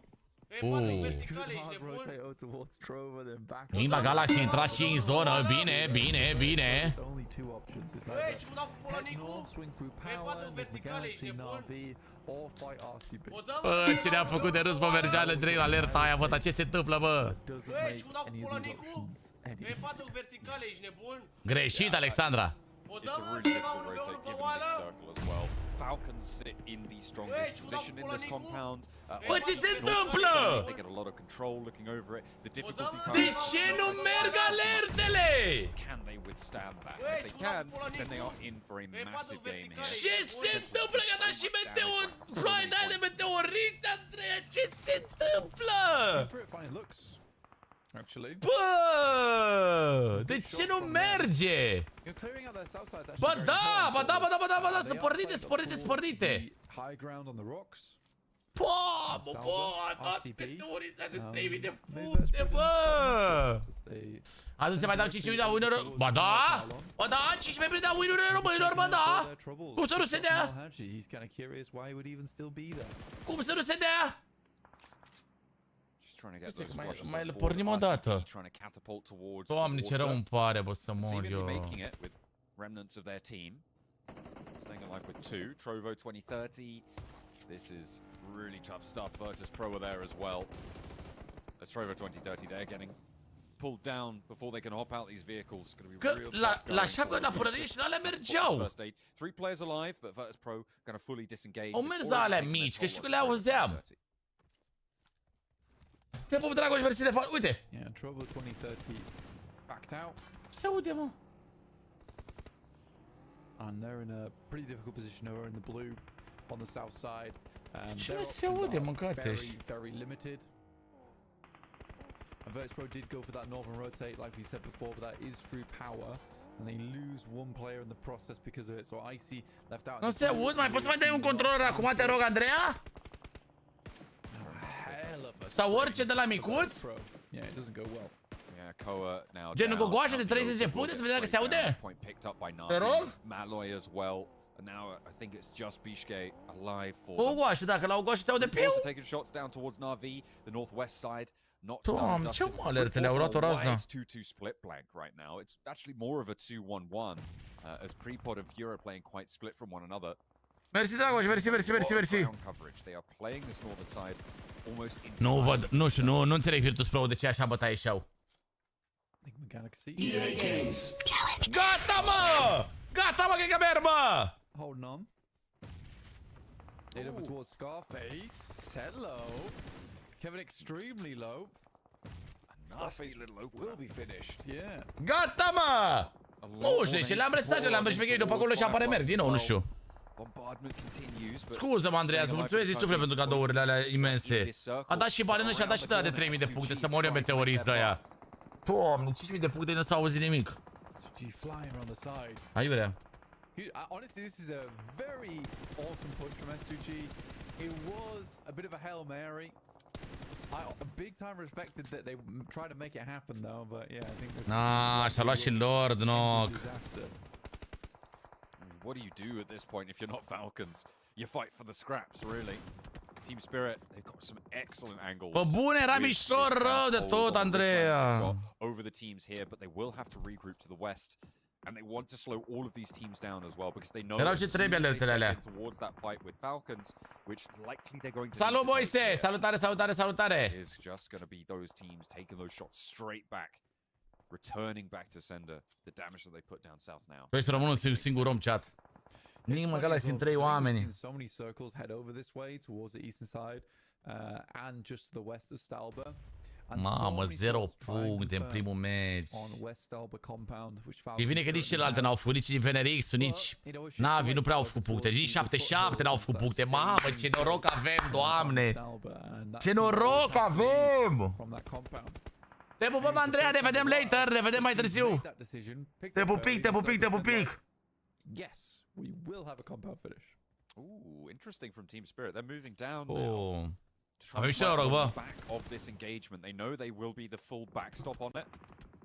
Pe patru verticale, ești nebun? Rotate out towards Trover, then back. Nimba Galaxy intra și în zonă. Bine, bine, bine. There's only two options. It's Băi, either ce cu dau cu head polonicul? north, swing through Pe patru power with the verticale, ești Galaxy nebun? Na'vi, or fight RCB. O dăm? Bă, cine a făcut de râs pe mergeală direct la alerta aia, bă, dar ce se întâmplă, bă? Doesn't Băi, make ce cu dau cu any of these polonicul? options any Pe easier. patru verticale, ești nebun? Greșit, Alexandra. O It's dăm a really undeva difficult unul pe unul rotate pe given oală? this circle as well. Falcons sit in the strongest position in this compound. Bă, ce se întâmplă? They get a lot of control looking over it. The difficulty De comes ce nu merg alertele? can they withstand that? And if they can, then they are in for a massive game here. Ce se întâmplă? Că da și meteor... Ploaie de aia de meteoriți, Andreea, ce se întâmplă? Spirit fine looks, actually. Bă, de ce nu merge? You're clearing out their south side. Bă, da, bă, da, bă, da, bă, da, bă, da, să pornite, să pornite, să pornite. High ground on the rocks. Bă, bă, bă, toate RCB. meteoriți de 3000 de puncte, bă. Azi se mai dau 5.000 de win-uri. Ba da, bă, da, 5.000 de win-uri românilor, bă, da. Cum să nu se dea? He's kind of curious why he would even still be there. Cum să nu se dea? Just trying to get Uite those că mai- rushes mai on le board. pornim o dată. RCB trying to catapult towards the Doamne, ce rău water. îmi pare, bă, să mor Seemingly eu. making it with remnants of their team. Staying alive with two. Trovo 2030. This is really tough stuff. Virtus Pro are there as well. As Trovo 2030, they're getting pulled down before they can hop out these vehicles. It's going to be Că real la tough going șapcă, la forward. părărie și la alea That's mergeau. first aid. 3 players alive, but Virtus Pro going to fully disengage. Au mers la alea mici, că știu că le auzeam. Te pup, Dragoș, mersi de fapt. Uite, Yeah, Trouble 2030 backed out, se aude, mă. and they're in a pretty difficult position over in the blue on the south side. Ce Their se options aude, are mâncați very, ăștia. very limited. And Virtus Pro did go for that northern rotate, like we said before, but that is through power, and they lose one player in the process because of it. So Icy left out. in Nu the se blue. aud, mai poți să mai dai un controller acum, te rog, Andreea? Hell of a Sau orice de la for micuț? Virtus Pro. Yeah, it doesn't go well. Yeah, Koa now Genul down. gogoașă de Out 30 de goes puncte, să Bullet vedem dacă se straight aude. down. Point picked up by Te rog? Navi. Malloy as well. And now I think it's just Bishke alive for O them. goașă, dacă la o goașă se aude piu. Also taking shots down towards Navi, the northwest side. Not Doamne, done ce dusted. mă alertele, au luat o raznă. It's 2-2 split blank right now. It's actually more of a 2-1-1 as Prepod and Fura playing quite split from one another. Mersi, Dragoș, mersi, mersi, mersi, mersi. Ground coverage. They are playing this northern side almost Nu entirely. văd, nu știu, nu înțeleg Virtus Pro de ce așa bătaie și-au. I think Mechanic C. Gata, mă! Gata, mă, că merg, mă! Holding on. Hit over towards Scarface. Hello. Kevin extremely low. Nasty little opener. Will be finished. Yeah. Gata, mă! Nu știu de ce, le-am restat eu, le-am respectat după acolo și apare merg din nou, nu știu. Bombardment continues, but Scuză-mă, Andreea, îți mulțumesc din suflet pentru cadourile alea imense. A dat și balenă și a dat și de la de 3000 de puncte, să mor eu meteorist de aia. Doamne, 5000 de puncte, nu s-a auzit nimic. SG flying around the side. Aiurea. Honestly, this is a very awesome push from S2G. It was a bit of a Hail Mary. I big time respected that they tried to make it happen though, but yeah, I think this Și-a luat și Lord, no. disaster. what do you do at this point if you're not Falcons? You fight for the scraps, really. Team Spirit, they've got some excellent angles. Bă, bun, era with mișor this rău de whole tot, bomb Andreea. they've got over the teams here, but they will have to regroup to the west. And they want to slow all of these teams down as well because they know Erau as ce soon trebuie as they alertele step alea. in towards that fight with Falcons, which likely they're going to Salut, need to take Moise! here, Salutare, salutare, salutare! is just going to be those teams taking those shots straight back, returning back to sender the damage that they put down south now. Păi să rămân un singur om, chat. Nimă că sunt 3 oameni. So many circles head over this way towards the eastern side and just to the west of Stalber. Mamă, 0 puncte în primul meci. On West Stalber compound, which E bine că nici celelalte n-au făcut, nici din VNRX, nici Navi nu prea au făcut puncte, nici 77 n-au făcut puncte. Mamă, ce noroc avem, Doamne! Ce noroc avem! Te pupăm, Andreea, ne vedem later, ne vedem mai târziu. Te pupic, te pupic, te pupic. Yes, we will have a compound finish. Ooh, interesting from Team Spirit. They're moving down now. Oh. To try Avem and și noroc, fight bă. on the back of this engagement. They know they will be the full backstop on it.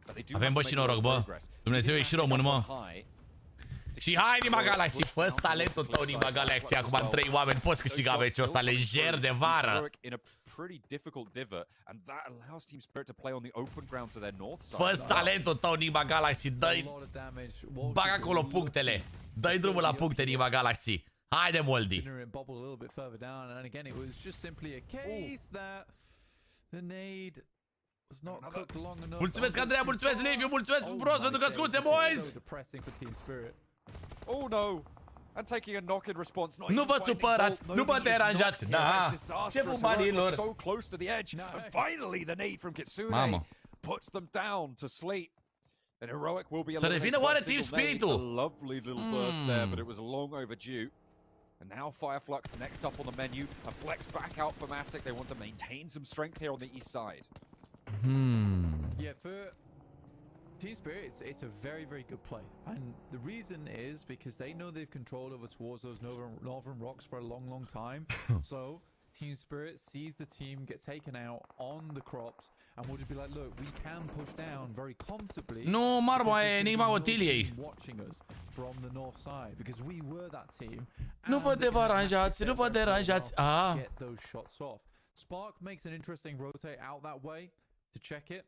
But they do Avem, have bă, to și make a lot noroc, of bă. progress. Dumnezeu e și român, mă. High. Și hai, Nima Galaxy, fă talentul tău, Nima Galaxy. Acum în 3 oameni poți câștiga meciul ăsta lejer de vară. Fă talentul tău, Nima Galaxy. Dă-i, bag acolo punctele. Dă-i drumul la puncte, Nima Galaxy. Haide, Moldi. Mulțumesc, Andreea, mulțumesc, Liviu, mulțumesc frumos pentru căscuțe, boys! Oh no! And taking a knock in response. Nu vă supărați, nu vă deranjați. Da. Șeful banilor. So close to the edge. And finally the nade from Kitsune puts them down to sleep. And Heroic will be Să revină oare Team Spirit-ul? A lovely little burst there, but it was long overdue. And now Fireflux next up on the menu. A flex back out for Matic. They want to maintain some strength here on the east side. Yeah, for Team Spirit, it's a very, very good play. And the reason is because they know they've controlled over towards those northern rocks for a long, long time. So Team Spirit sees the team get taken out on the crops and will just be like, look, we can push down very comfortably. Nu, Marmo, e enigma Otiliei. Watching us from the north side because we were that team. Nu vă deranjați, nu vă deranjați. Get those shots off. Spark makes an interesting rotate out that way to check it.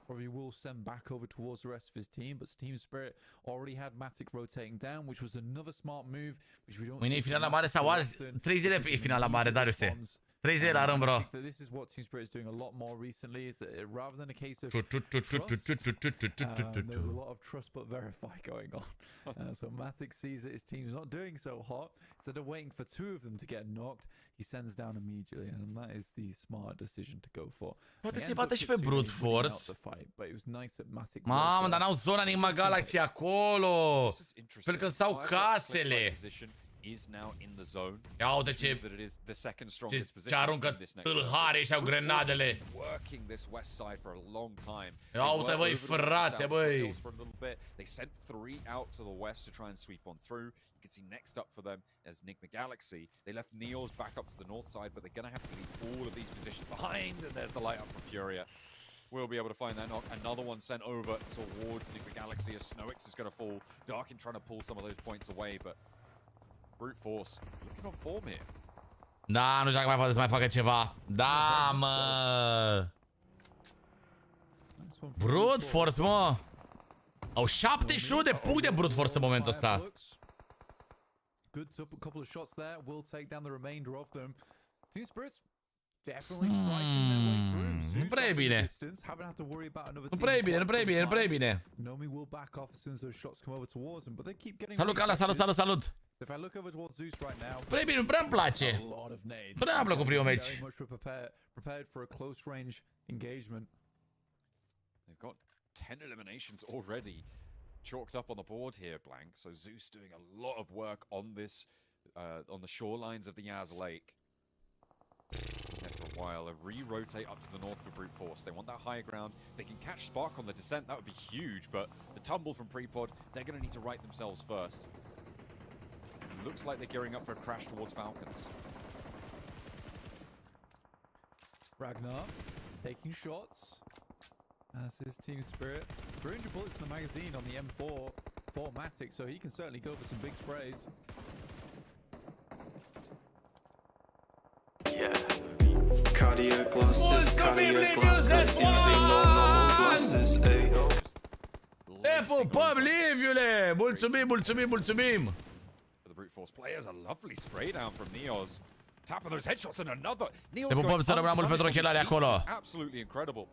Probably will send back over towards the rest of his team, but Team Spirit already had Matic rotating down, which was another smart move, which we don't. Mâine e finala mare sau azi? 3 zile e finala mare, Dariuse. 3 zile la rând, bro. This is what Team Spirit is doing a lot more recently, is that rather than a case of trust, there's a lot of trust but verify going on. So Matic sees that his team's not doing so hot. Instead of waiting for 2 of them to get knocked, he sends down immediately, and that is the smart decision to go for. Poate să-i bată și pe brute force. Mamă, dar n-au zona Nima Galaxy acolo. Pentru că stau casele. Is now in the zone. Ia uite ce aruncă tâlhare și au grenadele. Ia uite, băi, frate, băi. They sent 3 out to the west to try and sweep on through. You can see next up for them as Enigma Galaxy. They left Neos back up to the north side, but they're going to have to leave all of these positions behind. And there's the light up from Furia. We'll be able to find that knock. Another one sent over towards Enigma Galaxy as Snowix is going to fall. Darkin trying to pull some of those points away, but Brute Force looking on form here. Da, nu știu dacă mai poate să mai facă ceva. Da, mă. Brute Force, mă. Au 71 de puncte Brute Force în momentul ăsta. Good couple of shots there. Will take down the remainder of them. Team Spirits definitely striking their way through. Nu prea e bine. Nu prea e bine, nu prea e bine, nu prea e bine. Nomi will back off as soon as those shots come over towards them, but they keep getting. Salut, Cala, salut, salut, salut. If I look over towards Zeus right now, prea bine, nu prea îmi place. Nu prea am plăcut primul meci. Prepared for a close range engagement. They've got 10 eliminations already chalked up on the board here, Blank. So Zeus doing a lot of work on this, on the shorelines of the Yaz Lake. For a while, a re-rotate up to the north for Brute Force. They want that higher ground. They can catch Spark on the descent. That would be huge, but the tumble from Prepod, they're going to need to right themselves first. Looks like they're gearing up for a crash towards Falcons. Ragnar taking shots as his Team Spirit. 300 bullets in the magazine on the M4 Matic, so he can certainly go for some big sprays. Yeah. Cardiac glasses, these ain't no normal glasses, ayy. Te pupăm, Liviule! Mulțumim, mulțumim, mulțumim! Brute Force players, a lovely spray down from Neos. Tap of those headshots and another. Te pupăm să rămână mult pentru ochelari acolo. Absolutely incredible.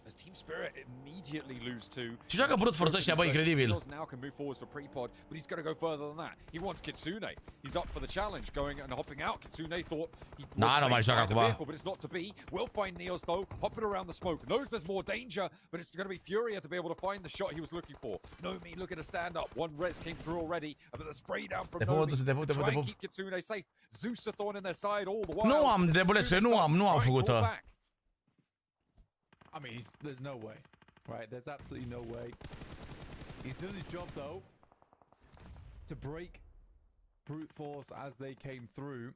As Team Spirit immediately lose 2. Și joacă Brute Force ăștia, bă, incredibil. Now can move forwards for Prepod, but he's going to go further than that. He wants Kitsune. He's up for the challenge, going and hopping out. Kitsune thought he nu mai joacă acum. But it's not to be. We'll find Neos though, hopping around the smoke. Knows there's more danger, but it's going to be Furia to be able to find the shot he was looking for. Nomi looking to stand up. One res came through already, but the spray down from Nomi to try and keep Kitsune safe. Zeus a thorn in their side all the while. Nu am, Debulescu, nu am făcut-o. I mean, there's no way, right? There's absolutely no way. He's doing his job, though, to break Brute Force as they came through.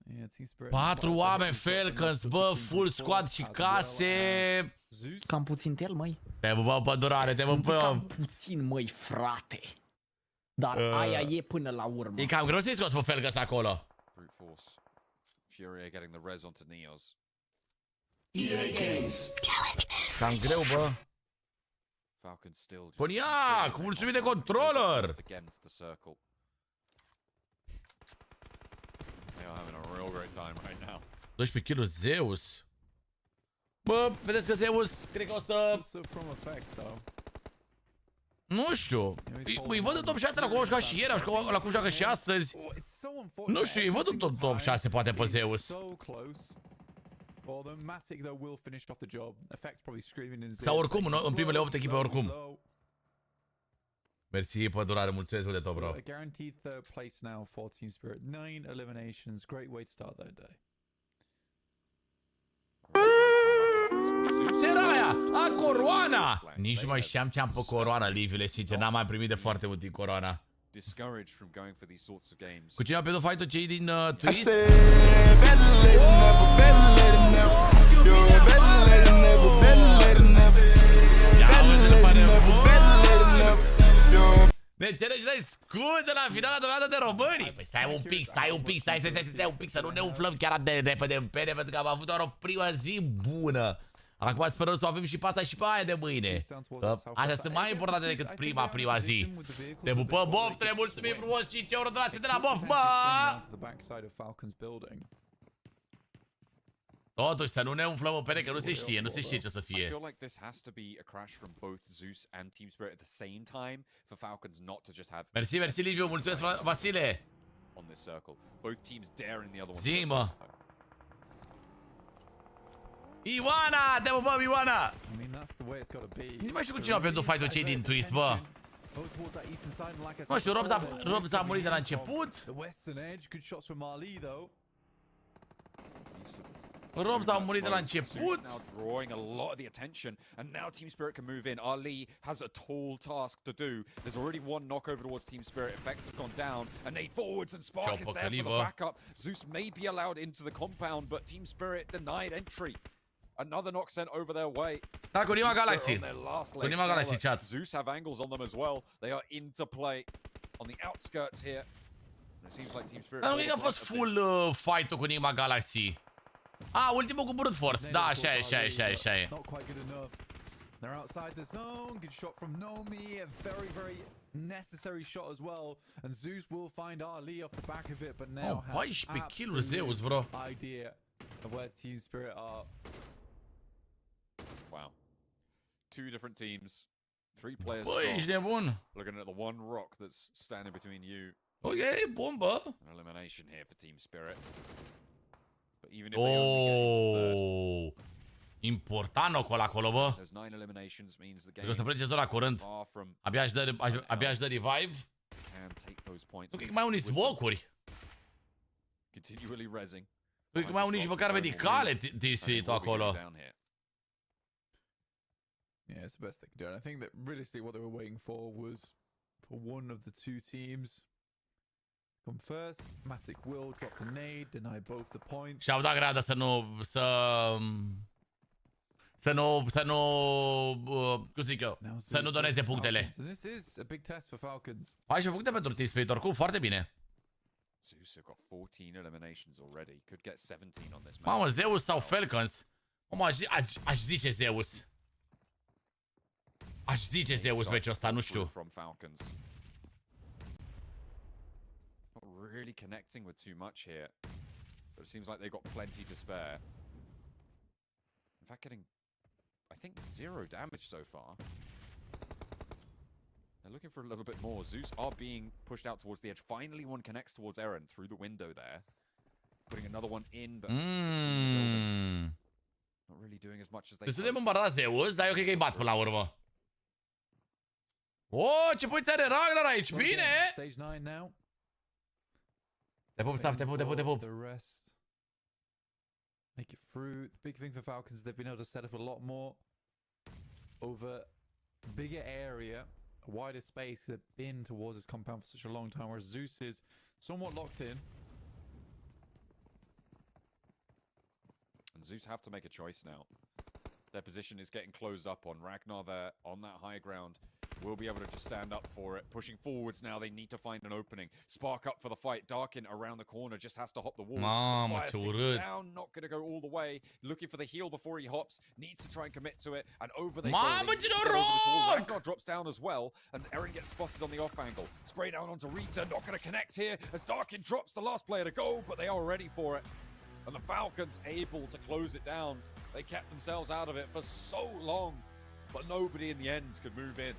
Yeah, Team Spirit. 4 oameni Falcons, bă, full squad și case. Cam puțin tel, măi. Te vă pădurare, te Cam vă puțin, măi, frate. Dar aia e până la urmă. E cam greu să-i scoți pe Falcons acolo. Brute force. Fury getting the res onto Neos. Cam greu, bă. Falcons still just Păi cu mulțumit de controller. again for the circle. They are having a real great time right now. 12 kg Zeus. Bă, vedeți că Zeus, cred că o să... Nu știu. Îi văd în top 6 la cum au jucat și ieri, la cum joacă și astăzi. Nu știu, îi văd în top 6 poate pe Zeus. Sau oricum, în primele 8 echipe oricum. Mersi, pădurare, mulțumesc de tot, bro. Guaranteed third place now for Team Spirit. 9 eliminations. Great way to start their day. Ce era aia? A, coroana! Nici nu mai știam ce am pe coroana, Liviule, sincer, n-am mai primit de foarte mult din coroana. Cu cine a pierdut fight-ul cei din Twist? Ne înțelegi, noi scuze la finala dovedată de români? Păi stai un pic, stai un pic, să nu ne umflăm chiar de repede în pene, pentru că am avut doar o prima zi bună. Acum sperăm să o avem și pe asta și pe aia de mâine. Astea sunt mai importante decât prima zi. Te pupăm, Bof, te mulțumim frumos, 5 euro donație de la Bof, bă! Totuși, să nu ne umflăm în pene, că nu se știe ce o să fie. I feel like this has to be a crash from both Zeus and Team Spirit at the same time for Falcons not to just have. Mersi, Liviu, mulțumesc, Vasile. On this circle, both teams daring the other one. Zi, mă. Ioana, te pupăm, Ioana. Nu mai știu cu cine au pierdut fight-ul cei din Twist, bă. Nu știu, Robs a murit de la început. Robs a murit de la început. Now drawing a lot of the attention, and now Team Spirit can move in. Ali has a tall task to do. There's already one knockover towards Team Spirit. Effect has gone down, and Nate forwards, and Spark is there for the backup. Zeus may be allowed into the compound, but Team Spirit denied entry. Another knock sent over their way. Da, cu Nima Galaxy. Cu Nima Galaxy, chat. Zeus have angles on them as well. They are into play on the outskirts here. It seems like Team Spirit. Dar nu cred că a fost full fight-ul cu Nima Galaxy. Ultimul cu brute force. Da, așa e. Not quite good enough. They're outside the zone. Good shot from Nomi. A very, very necessary shot as well. And Zeus will find Ali off the back of it, but now has 14 kill Zeus, bro. Idea of where Team Spirit are. Wow. 2 different teams. 3 players. Băi, ești nebun. Looking at the one rock that's standing between you. Ok, bun, bă. An elimination here for Team Spirit. But even if they only get important acolo, bă. those 9 eliminations means the game. Trebuie să plece zona curând. Abia își dă revive. Nu cred că mai au nici smoke-uri. Continually resing. Nu cred că mai au nici măcar medicale Team Spirit acolo. Yeah, it's the best they can do. And I think that realistically what they were waiting for was for one of the two teams come first. Matic will drop the nade, deny both the points. Și-au dat grada să nu... cum zic eu? Să nu doneze punctele. This is a big test for Falcons. 14 puncte pentru Team Spirit, oricum foarte bine. Zeus have got 14 eliminations already. Could get 17 on this match. Mamă, Zeus sau Falcons? Mamă, aș zice Zeus. Aș zice Zeus meciul ăsta, nu știu. Not really connecting with too much here. But it seems like they've got plenty to spare. In fact, getting, I think, 0 damage so far. They're looking for a little bit more. Zeus are being pushed out towards the edge. Finally, one connects towards Eren through the window there. Putting another one in, but not really doing as much as they. Destul de bombardat Zeus, dar eu cred că îi bat până la urmă. Oh, ce puiți are Ragnar aici, bine! Stage 9 now. Te pup, Staff, te pup. The rest make it through. The big thing for Falcons is they've been able to set up a lot more over a bigger area, a wider space. They've been towards this compound for such a long time, whereas Zeus is somewhat locked in. and Zeus have to make a choice now. Their position is getting closed up on. Ragnar there on that high ground will be able to just stand up for it. Pushing forwards now, they need to find an opening. Spark up for the fight. Darkin around the corner, just has to hop the wall. Mamă, Fire ce sticking urât. down, not going to go all the way. Looking for the heal before he hops. Needs to try and commit to it. And over they Mamă, go. ce They get over this wall. noroc! Ragnar drops down as well. And Eren gets spotted on the off angle. Spray down onto Rita. Not going to connect here as Darkin drops the last player to go. But they are ready for it. And the Falcons able to close it down. They kept themselves out of it for so long. But nobody in the end could move in.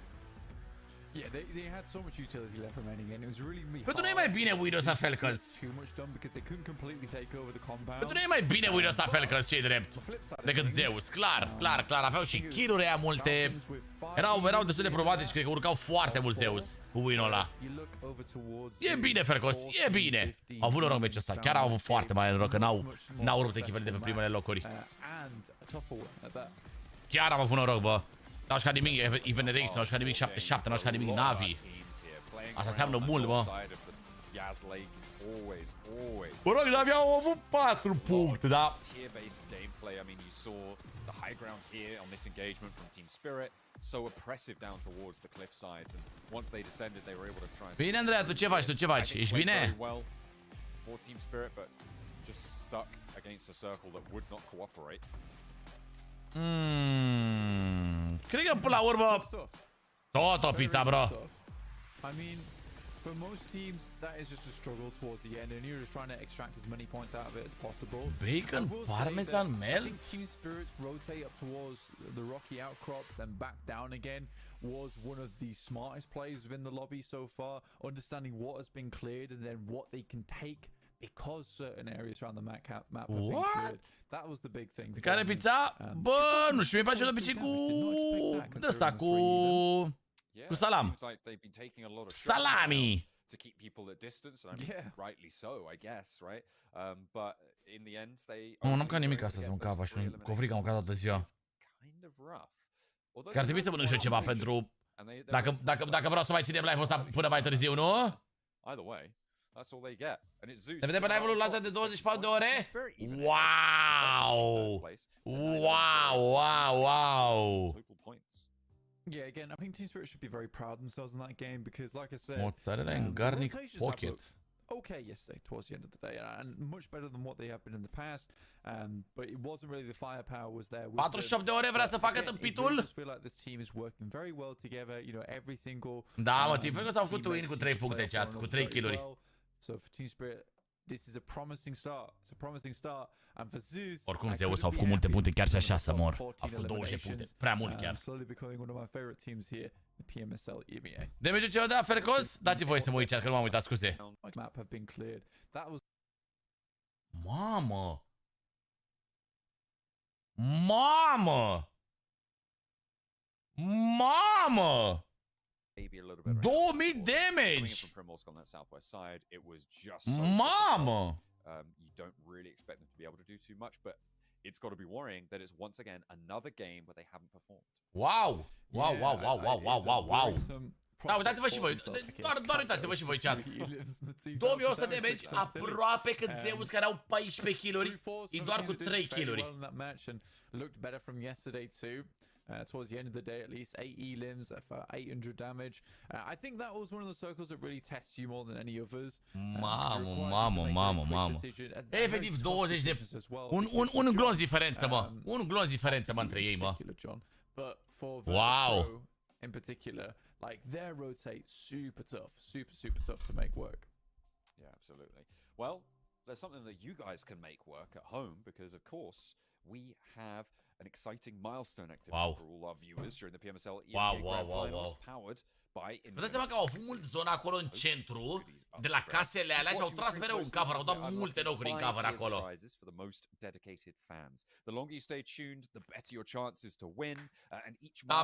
Yeah, they had so much utility left remaining, and it was really Pentru nu e mai bine Widows la Falcons. Too much done because they couldn't completely take over the compound. Pentru nu e mai bine Widows la Falcons, ce-i drept, decât Zeus. Clar. Aveau și kill-uri aia multe. Erau destul de problematici, cred că urcau foarte mult Zeus cu win-ul ăla. E bine, Falcons, e bine. Au avut noroc meciul ăsta, chiar au avut foarte mare noroc că n-au rupt echipele de pe primele locuri. Chiar am avut noroc, bă. N-au jucat nimic Even RX, n-au jucat nimic 7-7, n-au jucat nimic Navi. Asta înseamnă mult, mă. Mă rog, Navi au avut 4 puncte, da. Bine, Andreea, tu ce faci? Ești bine? Cred că până la urmă tot o pizza, bro. I mean, for most teams, that is just a struggle towards the end, and you're just trying to extract as many points out of it as possible. Bacon, parmesan, melt. Team spirits rotate up towards the rocky outcrops, then back down again. Was one of the smartest plays within the lobby so far, understanding what has been cleared and then what they can take. Because certain areas around the map have been cleared. That was the big thing. De care pizza? Bă, nu știu, mi-e place de obicei cu ăsta, cu salam. Salami. To keep people at distance, and I mean, rightly so, I guess, right? But in the end, they. Nu, n-am ca nimic astăzi, mâncava și cu frică am mâncat toată ziua. Că ar trebui să mănânc și eu ceva pentru... Dacă vreau să mai ținem live-ul ăsta până mai târziu, nu? Either way. That's all they get. And it's Zeus. Ne vedem pe live-ul ăsta de 24 de ore? Wow! Yeah, again, I think Team Spirit should be very proud of themselves in that game because, like I said, mozzarella and garlic pocket. Okay yesterday towards the end of the day, and much better than what they have been in the past. But it wasn't really the firepower was there. 48 de ore vrea să facă tâmpitul? I just feel like this team is working very well together. You know, every single. Da, mă, Team Spirit s-au făcut win cu 3 puncte, chat, cu 3 kill-uri. So for Team Spirit, this is a promising start. It's a promising start. And for Zeus, oricum Zeus au făcut multe puncte, chiar și așa să mor. A făcut 20 puncte, prea mult chiar. Slowly becoming one of my favorite teams here, the Pmsl Emea. Damage-ul celor de la Falcons? Dați-mi voie să mă uit, chat, că nu m-am uitat, scuze. Map have been cleared. That was. Mamă! 2000 damage! Mamă! You don't really expect them to be able to do too much, but it's got to be worrying that it's once again another game where they haven't performed. Wow! Da, uitați-vă și voi, doar uitați-vă și voi, chat. 2100 damage, aproape cât Zeus, care au 14 kill-uri, e doar cu 3 kill-uri. Looked better from yesterday too. Towards the end of the day, at least 8 elims for 800 damage. I think that was one of the circles that really tests you more than any others. Mamă. Efectiv 20 de... Un glonț diferență, mă. Un glonț diferență, mă, între ei, mă. Wow. In particular, like their rotate super tough to make work. Yeah, absolutely. Well, there's something that you guys can make work at home because, of course, we have an exciting milestone activity for all our viewers during the Pmsl EMEA Grand Finals, powered by. Vă dați seama că au avut mult zona acolo în centru, de la casele alea și au tras mereu în cover, au dat multe nocuri în cover acolo.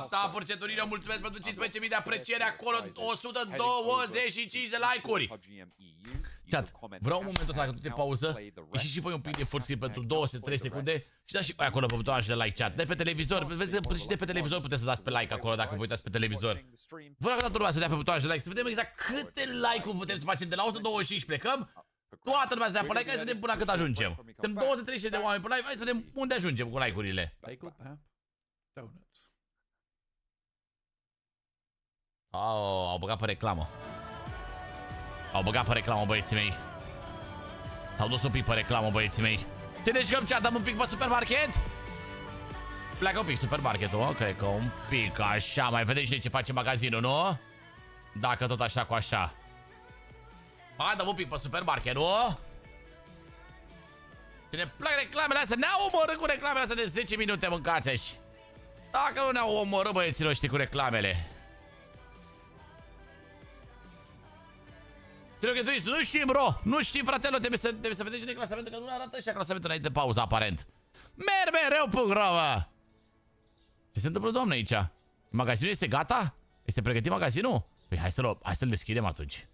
Tap, Centurină, mulțumesc pentru 15.000 de apreciere acolo, 125 de like-uri. Chat, vreau un moment ăsta, dacă tu te pauză, ieși și voi un pic de full screen pentru 2-3 secunde și dați și acolo pe butonul de like, chat. De pe televizor, vedeți că și de pe televizor puteți să dați pe like acolo dacă vă uitați pe televizor. Vă rog toată lumea să dea pe butonul de like, să vedem exact câte like-uri putem să facem. De la 125 plecăm, Toată lumea se dea pe like, hai să vedem până cât ajungem. Suntem 230 de oameni pe live, hai să vedem unde ajungem cu like-urile. Au băgat pe reclamă. Au băgat pe reclamă, băieții mei. S-au dus un pic pe reclamă, băieții mei. Țineți că chat, dăm un pic pe supermarket. Pleacă un pic supermarketul, cred că un pic așa. Mai vedem și ce face magazinul, nu? Dacă tot așa cu așa. Hai, dăm un pic pe supermarket, nu? Și ne plac reclamele astea. Ne-au omorât cu reclamele astea de 10 minute, mâncați-și. Dacă nu ne-au omorât băieții noștri cu reclamele. Nu știm, bro. Nu știm, fratelor. Trebuie să vedem cine clasamentul, că nu arată așa clasamentul înainte de pauză, aparent. Mereu, bă. Ce se întâmplă, doamne, aici? Magazinul este gata? Este pregătit magazinul? Păi hai să-l deschidem atunci.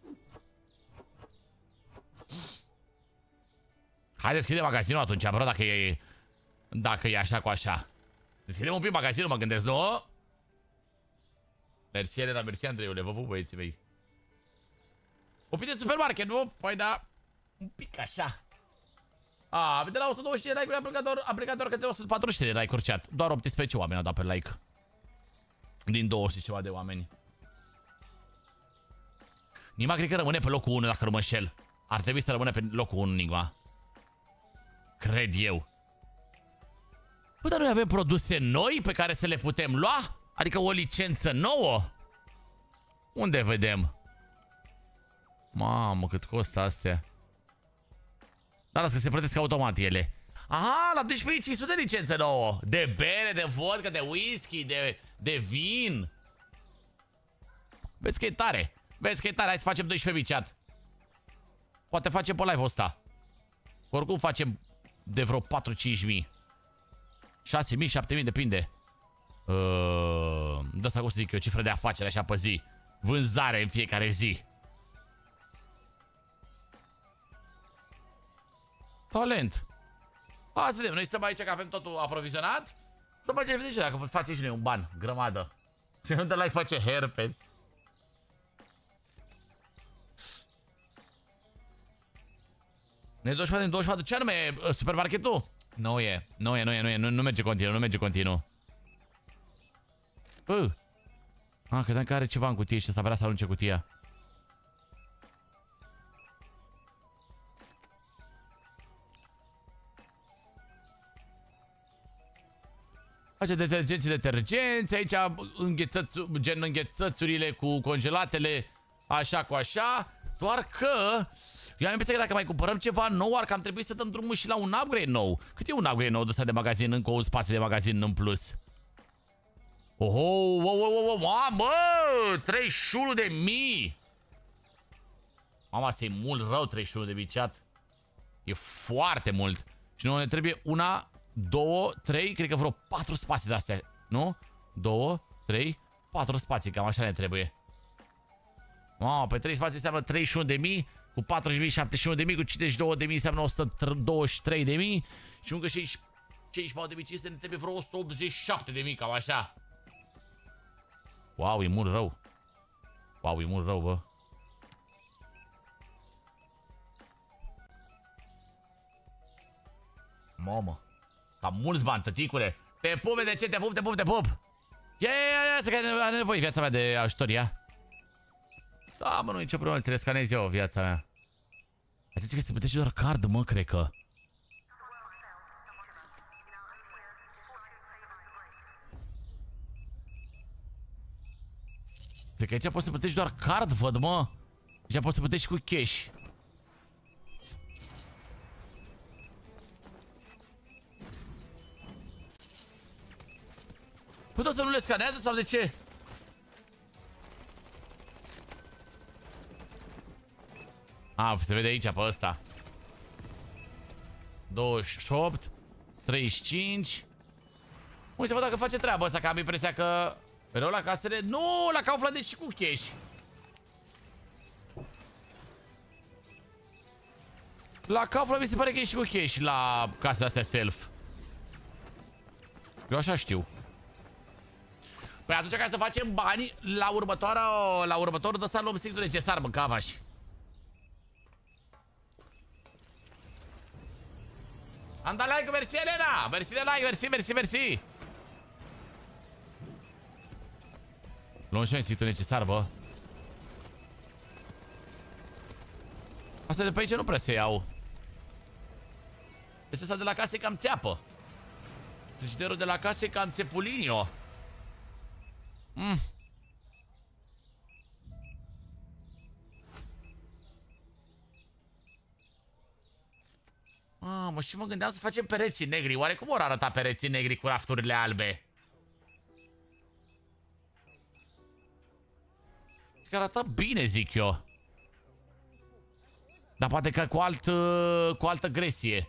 Hai deschidem magazinul atunci, bro, dacă e așa cu așa. Deschidem un pic magazinul, mă gândesc, nu? Mersi, Elena, mersi, Andreiule, vă pup, băieții mei. Un pic de supermarket, nu? Păi da, un pic așa. De la 120 de like-uri am plecat doar către 140 de like-uri chat. Doar 18 oameni au dat pe like. Din 200 ceva de oameni. Nima cred că rămâne pe locul 1 dacă nu mă înșel. Ar trebui să rămâne pe locul 1 Nima. Cred eu. Bă, dar noi avem produse noi pe care să le putem lua? Adică o licență nouă? Unde vedem? Mamă, cât costă astea. Da, las că se plătesc automat ele. Aha, la 12.500 de licență nouă. De bere, de vodka, de whisky, de vin. Vezi că e tare. Vezi că e tare, hai să facem 12.000 chat. Poate facem pe live-ul ăsta. Oricum facem de vreo 4-5.000. 6.000, 7.000, depinde. De asta cum să zic eu, cifră de afacere așa pe zi. Vânzare în fiecare zi. Talent. Hai să vedem, noi stăm aici că avem totul aprovizionat. Să facem vedem dacă face și noi un ban, grămadă. Și nu de like face herpes. Ne 24 din 24, ce anume e supermarketul? Nu merge continuu. Credeam că are ceva în cutie și ăsta vrea să arunce cutia. Face detergenți, aici gen înghețățurile cu congelatele, așa cu așa. Doar că eu am impresia că dacă mai cumpărăm ceva nou, ar cam trebui să dăm drumul și la un upgrade nou. Cât e un upgrade nou de ăsta de magazin, încă un spațiu de magazin în plus? Mamă, 31.000! Mama, asta e mult rău, 31.000 chat. E foarte mult. Și nu ne trebuie una, 2, 3, cred că vreo 4 spații de-astea, nu? 2, 3, 4 spații, cam așa ne trebuie. Mamă, pe 3 spații înseamnă 31.000, cu 40.000, 71.000, cu 52.000 înseamnă 123.000 și încă 64.500 ne trebuie vreo 187.000, cam așa. Wow, e mult rău. Wow, e mult rău, bă. Mamă. Cam mulți bani, tăticule. Te pup, de ce? Te pup. Ia, să că are nevoie viața mea de ajutor, ia. Da, mă, nu e nicio problemă, ți le scanez eu viața mea. Atunci că se plătește doar card, mă, cred că. Cred că aici poți să plătești doar card, văd, mă. Aici poți să plătești cu cash. Păi tot să nu le scanează sau de ce? Se vede aici pe ăsta. 28, 35. Uite, văd dacă face treaba asta, că am impresia că mereu la casele... Nu, la Kaufland și cu cash. La Kaufland mi se pare că e și cu cash la casele astea self. Eu așa știu. Păi atunci ca să facem bani, la următorul de ăsta luăm strictul necesar, mâncavași. Am dat like, mersi Elena! Mersi de like, mersi, mersi, mersi! Luăm și noi situl necesar, bă. Asta de pe aici nu prea se iau. Deci ăsta de la casă e cam țeapă. Frigiderul de la casă e cam țepulinio. Mă, și mă gândeam să facem pereții negri. Oare cum vor arăta pereții negri cu rafturile albe? Că arată bine, zic eu. Dar poate că cu altă gresie.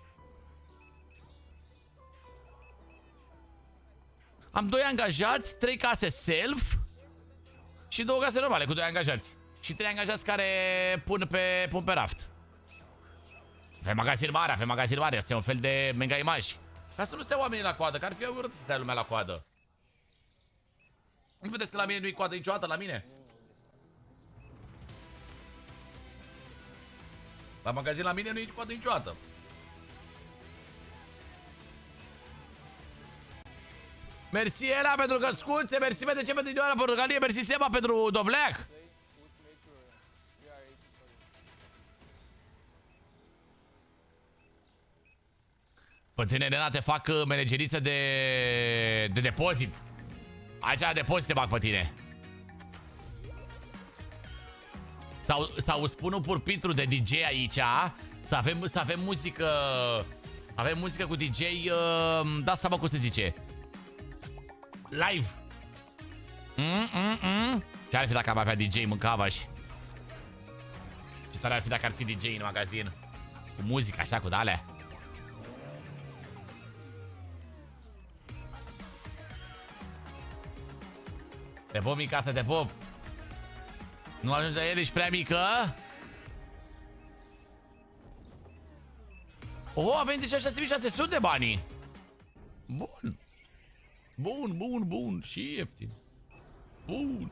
Am 2 angajați, 3 case self și 2 case normale cu 2 angajați. Și 3 angajați care pun pe raft. Avem magazin mare, asta e un fel de mega imaj. Ca să nu stea oamenii la coadă, că ar fi urât să stea lumea la coadă. Nu vedeți că la mine nu-i coadă niciodată, la mine? La magazin la mine nu-i coadă niciodată. Mersi Ela pentru căscuțe, mersi pentru ce pentru idioara portocalie, mersi Seba pentru dovleac. Pe tine, Nena, te fac manageriță de depozit. Aici la depozit te bag pe tine. Sau spun un purpitru de DJ aici. Să avem muzică. Avem muzică cu DJ. Da, să mă, cum se zice, live. Ce ar fi dacă am avea DJ, mâncava și ce tare ar fi dacă ar fi DJ în magazin. Cu muzică așa, cu de-alea. Te pup, mica, să te pup. Nu ajungi la el, ești prea mică. Avem deja 6600 de bani. Bun. Și ieftin. Bun.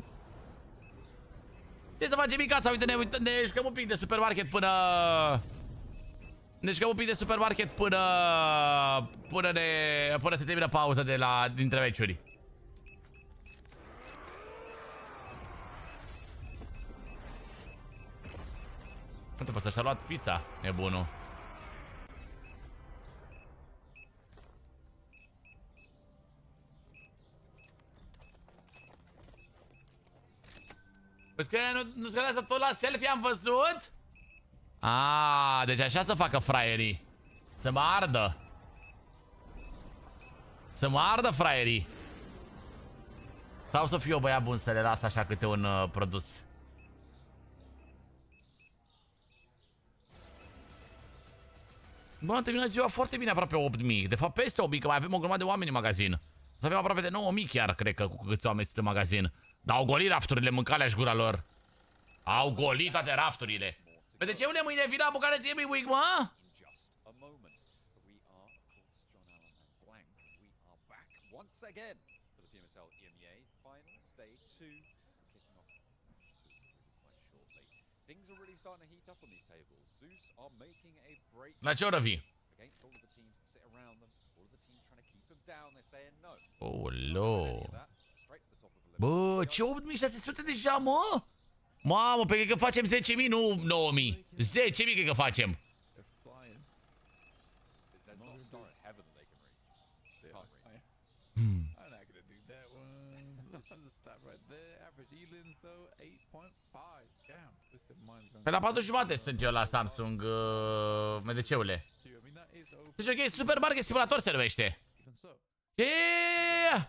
Ce să facem, micața? Uite, ne jucăm un pic de supermarket până... Ne jucăm un pic de supermarket până se termină pauza dintre meciuri. Uite, pe și-a luat pizza, nebunul. Păi că nu scădează tot la selfie, am văzut? Deci așa să facă fraierii. Să mă ardă. Să mă ardă fraierii. Sau să fiu eu băiat bun să le las așa câte un produs. Bă, am terminat ziua foarte bine, aproape 8000. De fapt peste 8000, că mai avem o grămadă de oameni în magazin. Să avem aproape de 9000 chiar, cred că, cu câți oameni sunt în magazin. Dar au golit rafturile, mâncalea-și gura lor. Au golit toate rafturile. Pe de ce une mâine vin la Bucuresti Gaming Week, mă? La ce oră vii? Oleo. Bă, ce 8600 deja, mă? Mamă, pe că facem 10.000, nu 9.000. 10.000 cred că facem. Pe la 4 jumate sunt eu la Samsung, MDC-ule. Deci ok, Supermarket Simulator se numește. Yeah!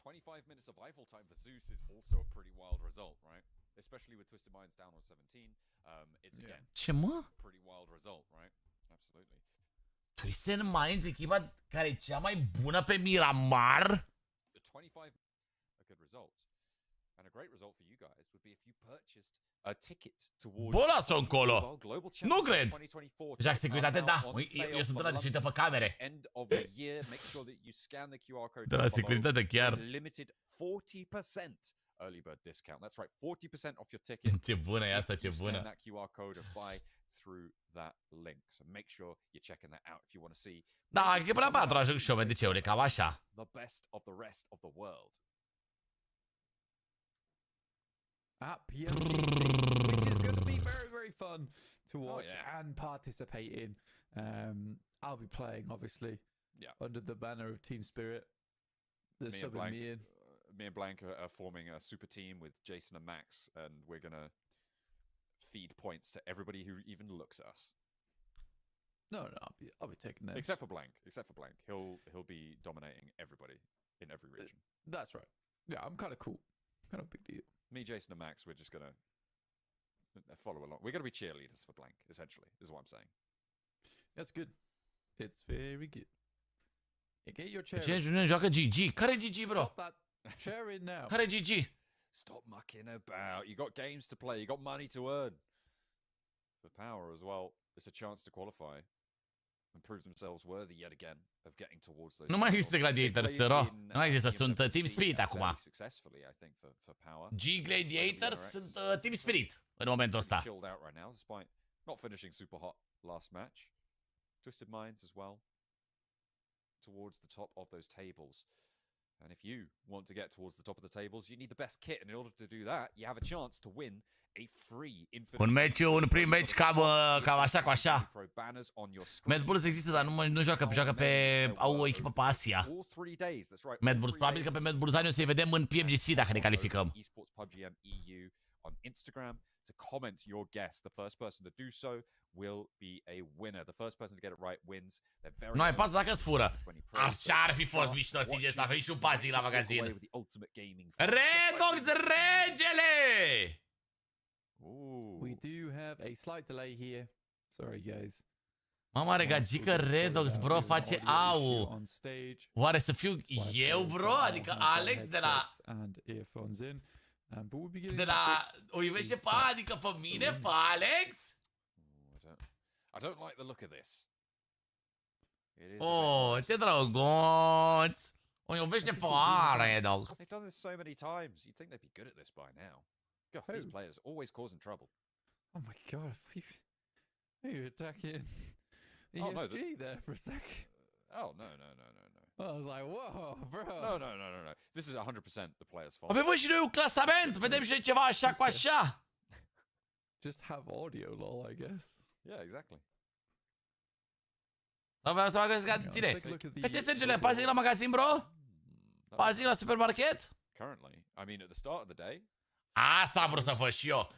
25 minutes of rifle time for Zeus is also a pretty wild result, right? Especially with Twisted Minds down on 17. It's again Ce, mă? pretty wild result, right? Absolutely. Twisted Minds, echipa care e cea mai bună pe Miramar? 25, a good result. And a great result for you guys would be if you purchased a ticket towards... Bă, lasă-o încolo! Nu cred! Deja securitate, da. Eu sunt ăla de se uită pe camere. De la securitate chiar. Limited 40% early bird discount. That's right, 40% off your ticket. Ce bună e asta, ce Scan bună. that QR code and buy through that link. So make sure you're checking that out if you want to see. Da, că e până la 4 ajung și eu, de ce, cam așa. The best of the rest of the world. At Pmsl, which is going to be very, very fun to watch and participate in. I'll be playing, obviously, under the banner of Team Spirit. There's subbing me in. Me and Blank are forming a super team with Jason and Max, and we're gonna feed points to everybody who even looks at us. No, I'll be taking names. Except for Blank. He'll be dominating everybody in every region. That's right. Yeah, I'm kind of cool. Kind of big deal. Me, Jason, and Max, we're just gonna follow along. We're gonna be cheerleaders for Blank, essentially, is what I'm saying. That's good. It's very good. Get your chair. Ce nu joacă GG? Care GG, bro? Stop that chair in now. Care GG? Stop mucking about. You got games to play. You got money to earn. For power as well, it's a chance to qualify and prove themselves worthy yet again of getting towards those. Nu mai există Gladiators, ro. Nu mai există, sunt Team Spirit acum. Successfully, I think, for power. G Gladiators sunt Team Spirit în momentul ăsta. Chilled out right now, despite not finishing super hot last match. Twisted Minds as well. Towards the top of those tables. And if you want to get towards the top of the tables, you need the best kit. And in order to do that, you have a chance to win a free infinite. Un prim meci cam așa cu așa. Mad Bulls există, dar nu joacă pe... Au o echipă pe Asia. Mad Bulls, probabil că pe Mad Bulls o să-i vedem în PMGC dacă ne calificăm. Esports PUBG EU on Instagram to comment your guess. The first person to do so will be a winner. The first person to get it right wins. Nu ai pas dacă îți fură. Așa ar fi fost mișto, sincer, să avem și un pasic la magazin. Redox regele! We do have a slight delay here. Sorry, guys. Mama, regagică Redox, bro, face au. Oare să fiu eu, bro? Adică Alex de la... De la... O iubește pe adică pe mine, pe Alex? I don't like the look of this. Oh, ce drăguț! O iubește pe Redox. They've done this so many times. You'd think they'd be good at this by now. God, these players always causing trouble. Oh my god, you're attacking EFG there for a sec. Oh, no. I was like, whoa, bro. No. This is 100% the player's fault. Avem și noi un clasament, vedem și ceva așa cu așa. Just have audio, lol, I guess. Yeah, exactly. Vreau să mă găsesc ca tine. Pe ce Sergiule, pazi la magazin, bro? Pazi la supermarket? Currently, I mean at the start of the day. Asta am vrut să fac și eu.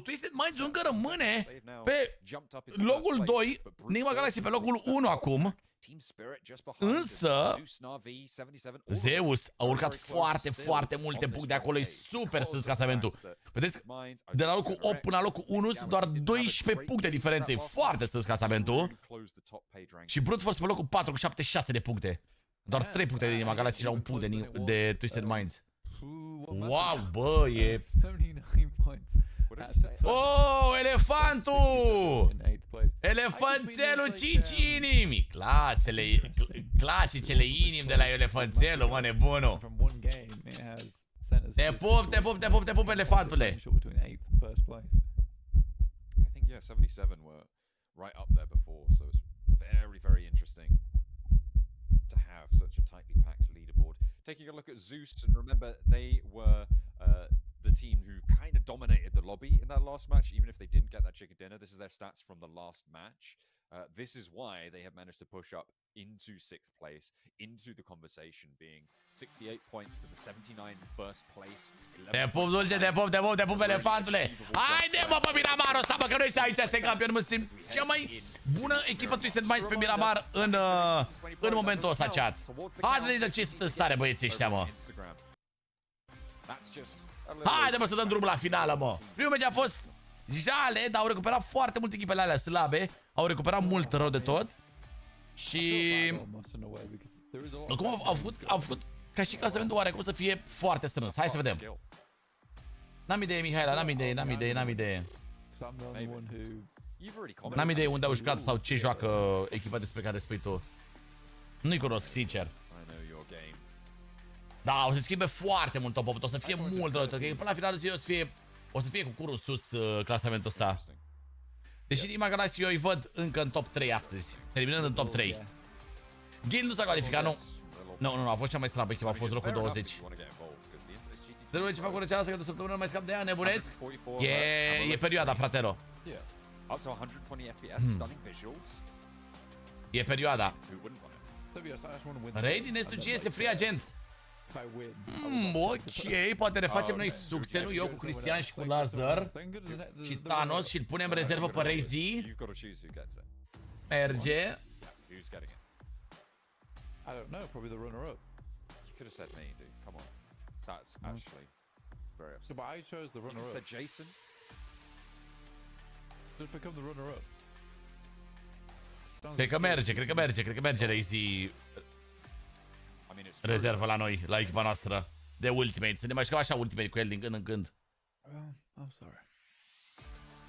Twisted Minds încă rămâne pe locul 2, Nima Galaxy pe locul 1 acum. Însă Zeus a urcat foarte multe puncte acolo, e super strâns clasamentul. Vedeți, de la locul 8 până la locul 1 sunt doar 12 puncte diferențe, e foarte strâns clasamentul. Și Brute Force pe locul 4 cu 76 de puncte. Doar 3 puncte de Nima Galaxy și la un punct de Twisted Minds. Wow, bă, e... Oh, elefantul! Elefanțelul 5 inimi! Clasicele inimi de la elefanțelul, mă, nebunul! Te pup, elefantule! I think, yeah, 77 were right up there before, so it's very interesting to have such a tightly packed leaderboard. Taking a look at Zeus, and remember, they were the team who kind of dominated the lobby in that last match, even if they didn't get that chicken dinner. This is their stats from the last match. This is why they have managed to push up into 6th place, into the conversation, being 68 points to the 79 first place. Te pup, dulce, te pup, elefantule! Haide, mă, pe Miramarul ăsta, mă, că noi aici, este campion, mă simt cea mai bună echipă Twisted Minds pe Miramar în momentul ăsta, chat. Hai să vedem ce sunt în stare băieții ăștia, mă. Haide, mă, să dăm drumul la finală, mă. Primul meci a fost jale, dar au recuperat foarte multe echipele alea slabe. Au recuperat mult rău de tot. Și... Acum au făcut ca și clasamentul oarecum să fie foarte strâns. Hai să vedem. N-am idee, Mihaela, n-am idee. N-am idee unde au jucat sau ce joacă echipa despre care spui tu. Nu-i cunosc, sincer. Da, o să schimbe foarte mult top 8, o să fie mult rău, că până la finalul zilei o să fie cu curul sus clasamentul ăsta. Deși Dima Galaxy eu îi văd încă în top 3 astăzi, terminând în top 3. Guild nu s-a calificat, nu. Nu, a fost cea mai slabă echipă, a fost locul 20. Trebuie ce fac urăceala asta că de săptămână nu mai scap de ea, nebunesc? E perioada, fratero. E perioada. Raid din SUG este free agent. Ok, poate ne facem noi succenul, eu cu Cristian și cu Lazar și Thanos și îl punem rezervă pe Ray-Z. Merge. I don't know, probably the runner-up. You could have said me, dude. Come on. That's actually very upsetting. So, but I chose the You runner-up. said Jason. Just become the runner-up. Cred că merge Ray-Z rezervă la noi, la echipa noastră de Ultimate. Să ne mai jucăm așa Ultimate cu el din când în când. I'm sorry.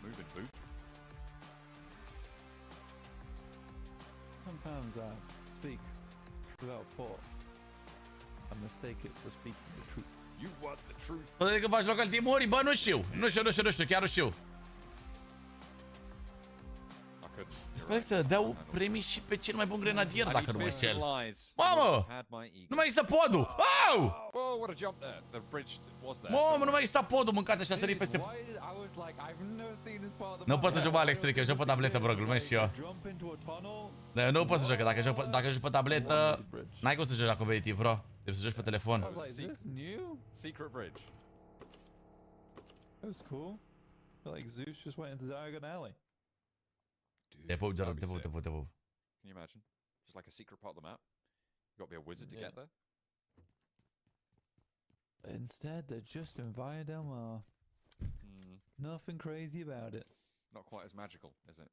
Moving boot. Sometimes I speak without thought. I mistake it for speaking the truth. You want the truth. Poate că faci local timuri? Bă, nu știu, chiar nu știu. Sper să dau premii și pe cel mai bun grenadier, dacă nu mă înșel. Mamă! Nu mai există podul! Au! Mamă, nu mai există podul, mâncați așa, sărit peste... Nu pot să joc, Alex, că joc pe tabletă, bro, glumesc și eu. Dar eu nu pot să joc, că dacă joc pe tabletă, n-ai cum să joci la competitiv, bro. Trebuie să joci pe telefon. Secret bridge. That was cool. I feel like Zeus just went into Diagon Alley. Te pup, Jordan, te pup. Can you imagine? Just like a secret part of the map. You got to be a wizard to get there. Instead, they're just in Via Del Mar. Nothing crazy about it. Not quite as magical, is it?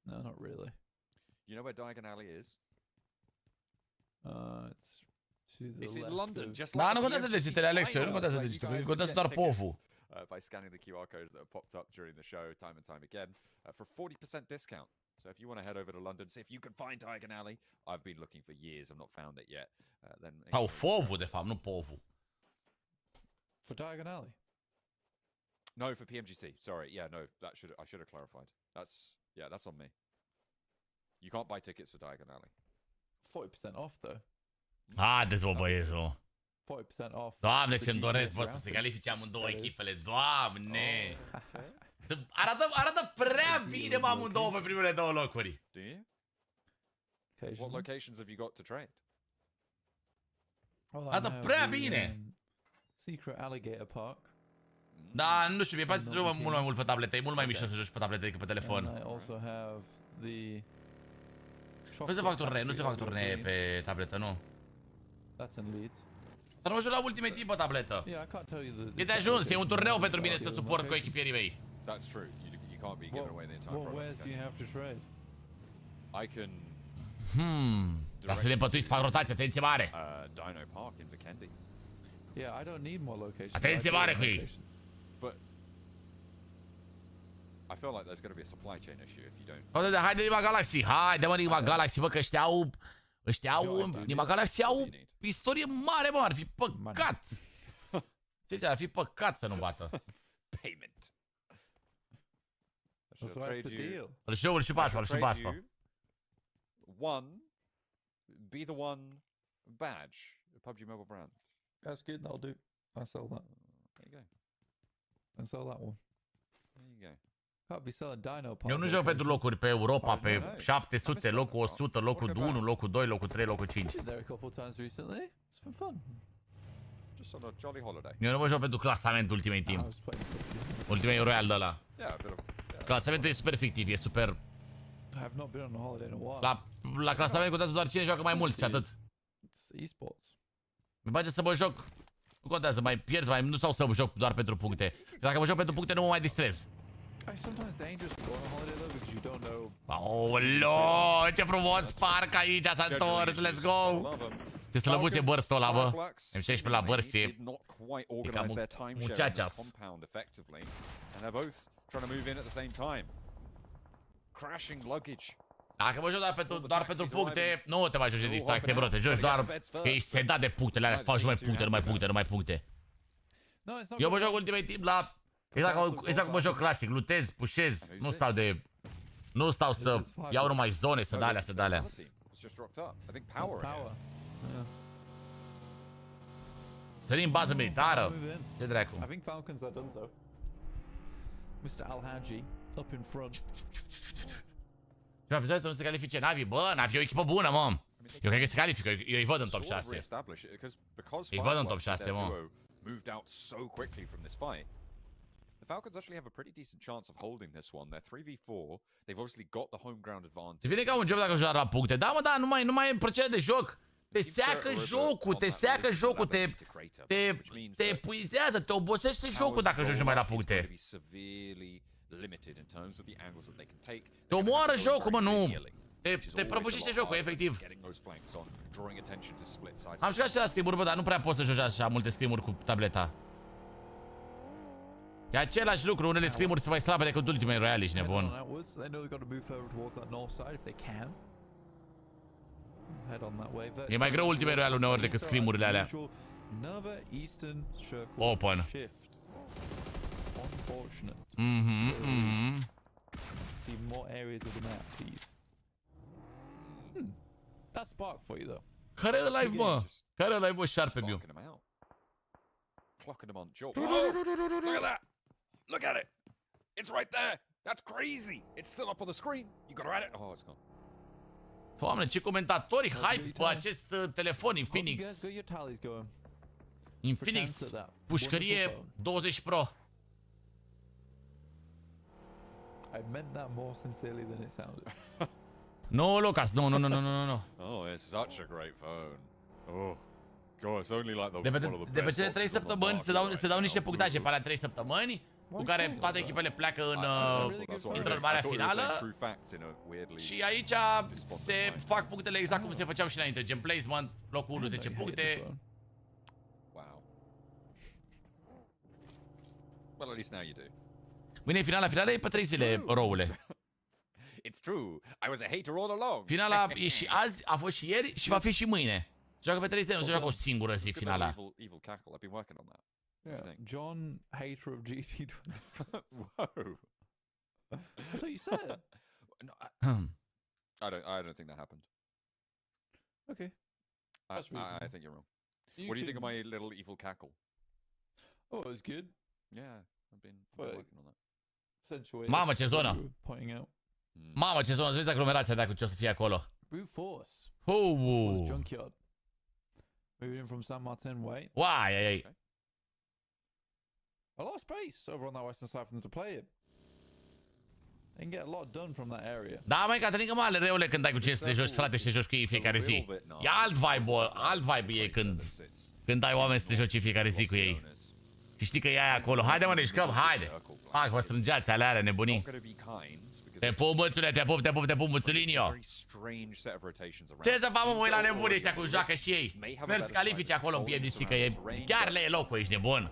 No, not really. You know where Diagon Alley is? It's to the It's left in London, of... just Da, like nu the contează PMGC degetele, Alex, nu finals. contează Like, degetele, guys contează can doar get tickets, poful. by scanning the QR codes that have popped up during the show time and time again for 40% discount. So if you want to head over to London, see if you can find Diagon Alley. I've been looking for years, I've not found it yet. Then Sau fovul, de fapt, nu povul. For Diagon Alley? No, for PMGC. Sorry, yeah, no, I should have clarified. That's on me. You can't buy tickets for Diagon Alley. 40% off, though. Haideți, bă, băiețul. 40% off. Doamne, ce-mi doresc, bă, să se califice amândouă echipele. Doamne! Arată prea bine, mă, amândouă pe primele două locuri. Do you? What locations have you got to trade? Arată prea bine. Secret Alligator Park. Da, nu știu, mi-e place să joc mult mai mult pe tabletă. E mult mai mișto să joci pe tabletă decât pe telefon. Nu se fac turnee pe tabletă, nu. Dar nu mă joc la Ultimate Team pe tabletă. E de ajuns, e un turneu pentru mine să suport cu echipierii mei. That's true. You can't be giving away the entire product. Where do you have to trade? I can. Dar să le împătui să fac rotație, atenție mare. Dino Park in Vikendi. Yeah, I don't need more locations. Atenție mare cu ei. But I feel like there's going to be a supply chain issue if you don't. Haide Nima Galaxy, haide mă Nima Galaxy, bă, că Nima Galaxy au istorie mare, mă, ar fi păcat. Ce ar fi păcat să nu bată. Payment. That's why it's a deal. Îl și paspa. One, be the one badge, a PUBG Mobile brand. That's good, that'll do. I'll sell that. There you go. I'll sell that one. There you go. Can't be selling Dino Park. Eu nu joc pentru locuri pe Europa, pe 700, locul 100, locul 1, locul 2, locul 3, locul 5. There a couple times recently. It's been fun. Just on a jolly holiday. Eu nu mă joc pentru clasament Ultimate Team. Ultimate Royal de ăla. Clasamentul e super fictiv, e super... I have not been on a holiday in a while. La clasament contează doar cine joacă mai mult și atât. E-sports. Mi place să mă joc. Nu contează, mai pierzi, mai nu stau să mă joc doar pentru puncte. Dacă mă joc pentru puncte nu mă mai distrez. Aoleo, ce frumos parc aici, s-a întors, let's go! Ce slăbuț e bărstul ăla, bă. M16 la bărst e ca muchachas. Crashing luggage. Dacă mă joc doar pentru puncte, nu te mai joci de distracție, bro. Te joci doar că ești sedat de punctele alea, să faci numai puncte, numai puncte. Eu mă joc Ultimate Team la... Exact cum mă joc clasic, lutez, pușez, nu stau să iau numai zone, să dă alea. Sărim bază militară? Ce dracu? I think Falcons are done so. Mr. Al-Haji up in front. Ceva pe să nu se califice Navi. Bă, Navi e o echipă bună, mă. Eu cred că se califică, eu îi văd în top 6. Îi văd în top 6, mă. Moved out so quickly from this fight. The Falcons actually have a pretty decent chance of holding this one. They're 3v4. They've obviously got the home ground advantage. Te vine ca un job dacă joci la puncte. Da, mă, da, nu mai e procedere de joc. Te seacă jocul, te epuizează, te obosește jocul dacă joci numai la puncte. Te omoară jocul, mă, nu. Te prăbușește jocul, efectiv. Am jucat și la scrimuri, bă, dar nu prea poți să joci așa multe scrimuri cu tableta. E același lucru, unele scrimuri sunt mai slabe decât Ultimate Royale, ești nebun. E mai greu Ultimate Royale uneori decât scrimurile alea. Open. See more areas of the map, please. That's spark for you, though. Care e live, mă? Care e live, mă, șarpe-miu? Clocking him on jaw. Look at that! Look at it! It's right there! That's crazy! It's still up on the screen. You gotta add it. Oh, it's gone. Doamne, ce comentatori hype pe acest telefon în Phoenix. În Phoenix, pușcărie 20 Pro. I meant that more sincerely than it sounded. No, Lucas, no. Oh, it's such a great phone. Oh, God, it's only like the de pe cele 3 săptămâni se dau niște punctaje pe alea 3 săptămâni, cu care toate echipele pleacă intră în marea finală. Și aici se fac punctele exact cum se făceau și înainte, gen placement, locul 1 10 puncte. Wow. Well, at least now you do. Mâine e finala e pe 3 zile, roule. It's true. I was a hater all along. Finala e și azi, a fost și ieri și va fi și mâine. Joacă pe 3 zile, nu se joacă o singură zi finala. Evil cackle. I've been working on that. Yeah, John, hater of GT20. Whoa. That's what you said. No, I don't think that happened. Okay. I think you're wrong. What do you think of my little evil cackle? Oh, it was good. Yeah, I've been working on that. Mamă, ce zonă! Mamă, ce zonă! Să vezi aglomerația dacă ce o să fie acolo. Brute force. Oh. Junkyard. Moving in from San Martin way. Uai. A lot of space over on that western side for them to play in. They can get a lot done from that area. Da, mai Caterinca, mă, ale reule când ai cu ce să te joci, frate, și te joci cu ei fiecare zi. E alt vibe e când ai oameni să te joci fiecare zi cu ei. Și știi că e aia acolo. Haide, mă, ne jucăm, haide. Hai, vă strângeați alea, nebunii. Te pup, mățule, te pup, mățulinio. Ce să fac, mă, voi la nebuni ăștia cum joacă și ei? Sper să califice acolo în Pmsl, că e chiar le e locul, ești nebun.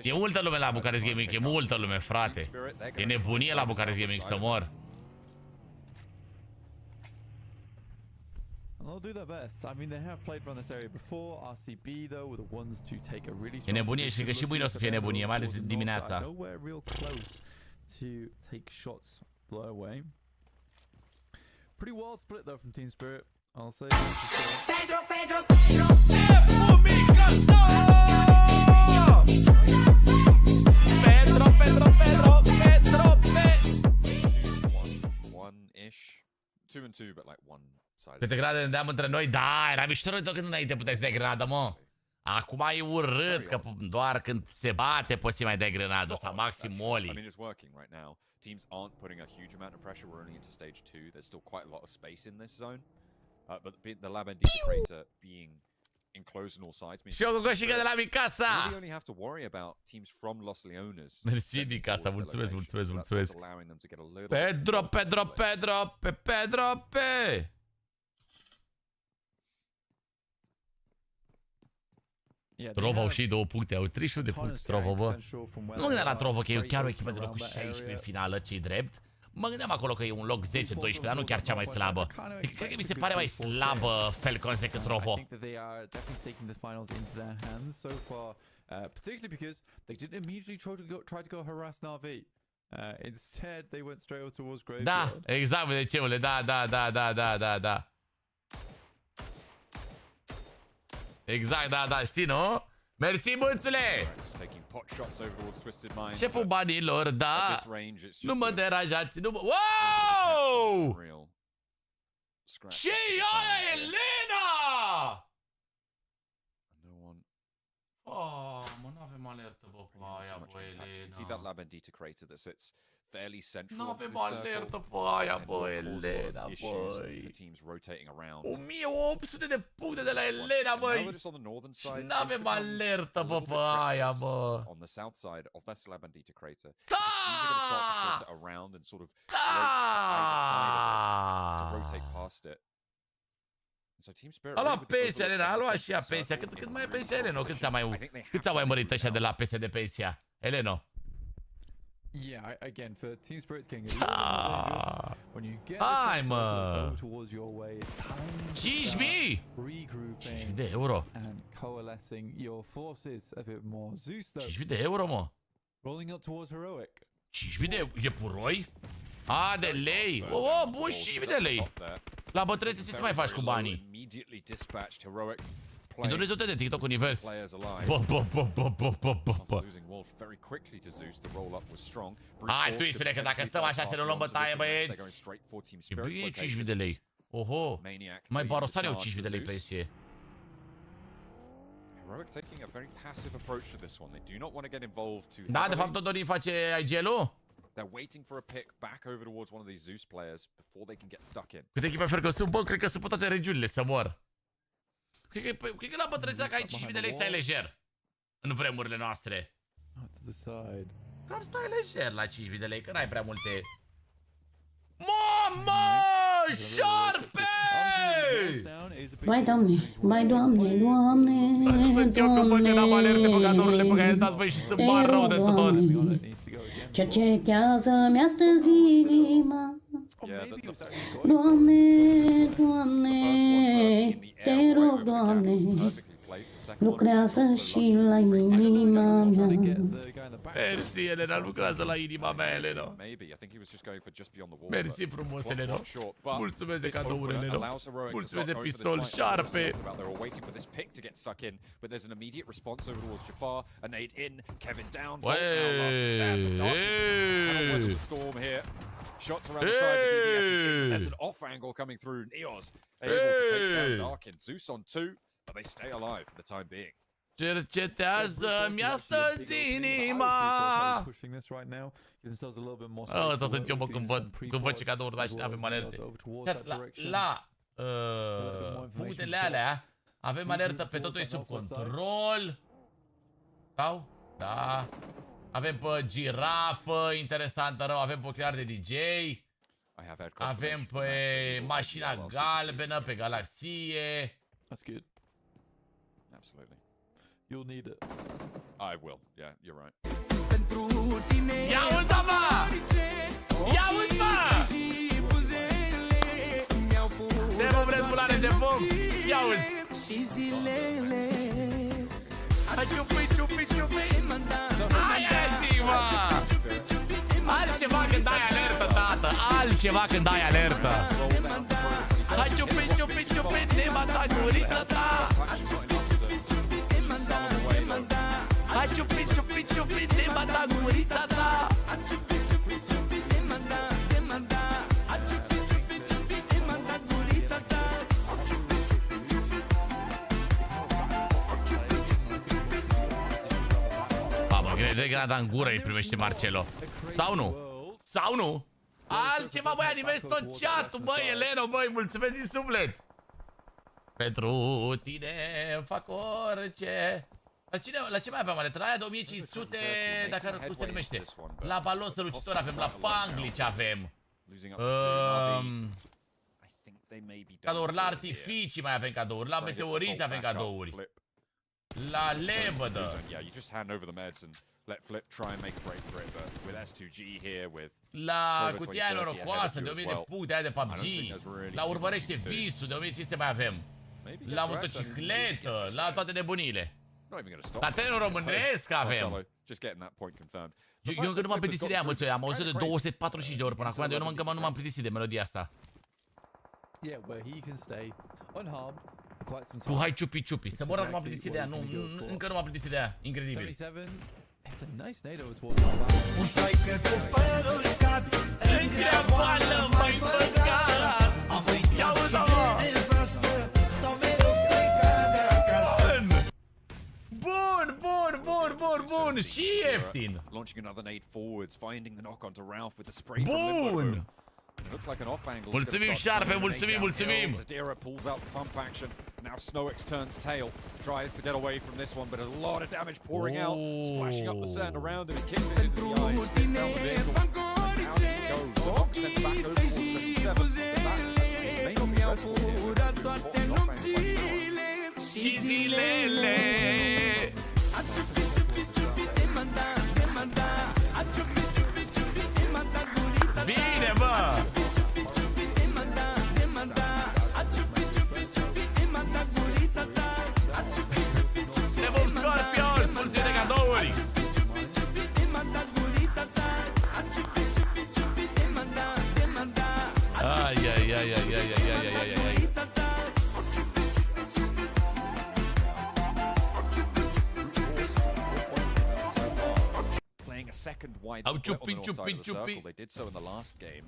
E multă lume la Bucuresti Gaming, e multă lume, frate. E nebunie la Bucuresti Gaming să mor. They'll do their best. I mean, they have played around this area before. RCB, though, were the ones to take a really strong. E nebunie și cred că și mâine o să fie nebunie, mai ales dimineața. Nowhere real close to take shots their way. Pretty wild split though from Team Spirit. I'll say. Pedro. One-ish. 2 and 2, but like one. Câte grade ne deam între noi? Da, era mișto tot când înainte puteai să dai grenadă, mă. Acum e urât, că doar când se bate poți să mai dai grenadă, sau maxim molly. I mean, it's working right now. Teams aren't putting a huge amount of pressure. We're only into stage 2. There's still quite a lot of space in this zone. But the lab and crater being enclosed on all sides means și eu cu coșică de la Micasa. you only have to worry about teams from Los Leones. Mersi, Micasa, mulțumesc. Allowing them to get a little Pedro. Trovo au și 2 puncte, au 31 de puncte Trovo, bă. Nu mă gândeam la Trovo, că e chiar o echipă de locul 16 în finală, ce-i drept. Mă gândeam acolo că e un loc 10-12, dar nu chiar cea mai slabă. Cred că mi se pare mai slabă Falcons decât Rovo. Particularly because they didn't immediately try to go harass Na'Vi. Instead, they went straight towards Graveyard. Da, exact, vedeți, da. Exact, da, știi, nu? Mersi, bățule! Șeful banilor, da. Nu mă deranjați, nu mă... Wow! Ce e aia, Elena? Oh, mă, n-avem alertă, bă, pe aia, bă, Elena. N-avem alertă pe aia, bă, Elena, băi. 1800 de puncte de la Elena, băi. N-avem alertă, bă, pe aia, bă. A luat pensia, Elena, a luat și ea pensia. Cât mai e pensia, Elena? Cât s-a mai mărit ăștia de la pensia de pensia? Elena? Yeah, again, for Team Spirit's King, when you get towards your way, 5.000! 5.000 de euro. And coalescing your forces a bit more. Zeus, though, 5.000 de euro, mă. rolling up towards heroic. 5.000 de epuroi? A, de lei! Bun, 5.000 de lei! La bătrânețe ce să mai faci cu banii? Îi Dumnezeu de TikTok Univers. Hai, tu ești că dacă stăm așa să ne luăm bătaie, băieți. E bine 5.000 de lei. Oho, mai barosare au 5.000 de lei pensie. Da, de fapt tot Dorin face IGL-ul? Câte echipe fer că sunt, bă, cred că sunt pe toate regiunile să mor. Cred că la bătrânețea că ai 5.000 de lei stai lejer. În vremurile noastre. Cam stai lejer la 5.000 de lei, că n-ai prea multe. Mamă! Șarpe! Vai, Doamne, Doamne, Sunt eu că văd că n-am alerte pe cadourile pe care dați voi și sunt bar rău de tot. cercetează-mi astăzi inima. Doamne, te rog, Doamne, lucrează și la inima mea. Mersi, Elena, lucrează la inima mea, Elena. Mersi frumos, Elena. Mulțumesc de cadouri, Elena. Mulțumesc de pistol, șarpe. Shots around the side of the DDS. There's an off angle coming through. Neos able to take down Darkin. Zeus on 2, but they stay alive for the time being. Cercetează-mi astăzi inima. Ăsta sunt eu, bă, când văd ce cadouri da și avem alerte. La punctele alea avem alertă pe totul e sub control. Sau? Da. Avem pe girafă, interesantă rău, avem pe ochelari de DJ. Avem pe mașina galbenă, pe galaxie. That's good. Absolutely. You'll need it. I will. Yeah, you're right. Ia uita, mă! Ia uita! Demo brezbulare de foc! Ia uzi! Aia zi, mă! Altceva când ai alertă, tată! Altceva când ai alertă! Hai ciupi, nema ta, gurița ta! Hai ciupi, nema ta, gurița ta! De granada în gură îi primește Marcelo. Sau nu? Sau nu? Altceva, băi, animezi tot chat-ul, băi, Elena, băi, mulțumesc din suflet. Pentru tine fac orice. La ce mai aveam alertă? La aia de 1500, dacă cum se numește? La balon strălucitor avem, la Panglici avem. Cadouri la artificii mai avem cadouri, la meteoriți avem cadouri. La lebădă. Yeah, you just hand over the meds and let Flip try and make a break for it, but with S2G here, with La cutia aia norocoasă de 1000 de puncte aia de PUBG. La urmărește visul de 1500 mai avem. La motocicletă, la toate nebunile. La trenul românesc avem. Eu încă nu m-am plictisit de ea, mățoi, am auzit de 245 de ori până acum, de eu nu m-am plictisit de melodia asta. Cu hai ciupi ciupi, să mor, nu m-am plictisit de ea, încă nu m-am plictisit de ea, incredibil. Un striker cu părul cat întreabă-l mai băgat. Am uitat de nevastă, stau mereu plecat de acasă. Bun, și ieftin. Bun! Mulțumim, Șarpe, mulțumim! TEDEREU pulls out the pump action. Now Snowix turns tail, tries to get away from this one, but a lot of damage pouring out, splashing up the sand around him. He kicks it into the ice. Down the vehicle. Out he goes. Sanhok sent back over to 77. That may not be possible here. Și zilele. Bine, bă! Ne vom Scorpions, mulțumim de cadouri! Ai. Playing a second wide split on the north side of the circle. They did so in the last game.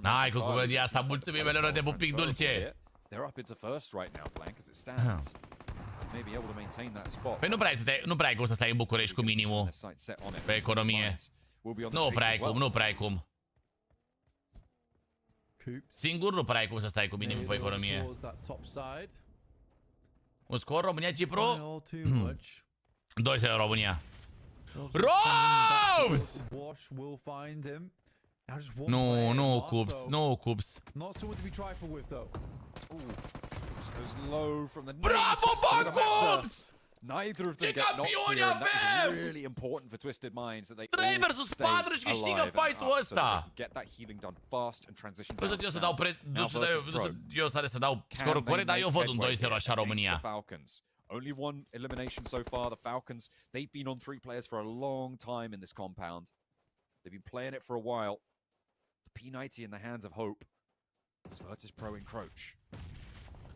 N-ai cu cuvântia asta, mulțumim, Elero, de pupic dulce! They're up into first right now, Blank, as it stands. Maybe able to maintain that spot. Păi nu prea ai cum să stai în București cu minimul pe economie. Nu prea ai cum. Singur nu prea ai cum să stai cu minimul pe economie. Un scor România-Cipru? 2-0 România. Robs! Nu, Cubs. Bravo, bă, Cubs! Neither of them get knocked here, and that is really important for Twisted Minds that they 3 versus 4 și câștigă fight-ul ăsta. Get that healing done fast and transition down. Eu să dau scorul corect, dar eu văd un 2-0 așa România. Only one elimination so far. The Falcons, they've been on 3 players for a long time in this compound. They've been playing it for a while. The P90 in the hands of Hope. As Virtus Pro encroach.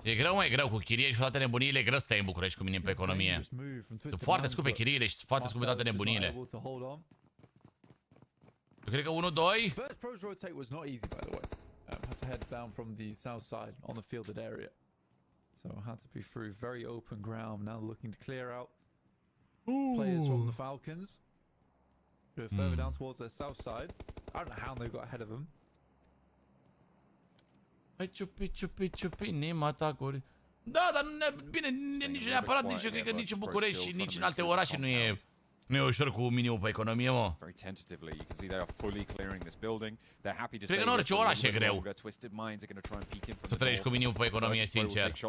E greu, mai greu, cu chirie și toate nebuniile, e greu să stai în București cu mine pe economie. Sunt foarte scumpe chiriile și foarte scumpe toate nebuniile. Eu cred că 1-2. First Pro's rotate was not easy, by the way. Had to head down from the south side on the fielded area. So had to be through very open ground. Now looking to clear out players from the Falcons. Go further down towards their south side. I don't know how they got ahead of them. Hai ciupi, nim atacuri. Da, dar bine, nici neapărat, nici eu cred că nici în București și nici în alte orașe nu e ușor cu minimul pe economie, mă. Cred că în orice oraș e greu. Să trăiești cu minimul pe economie, sincer. 3-0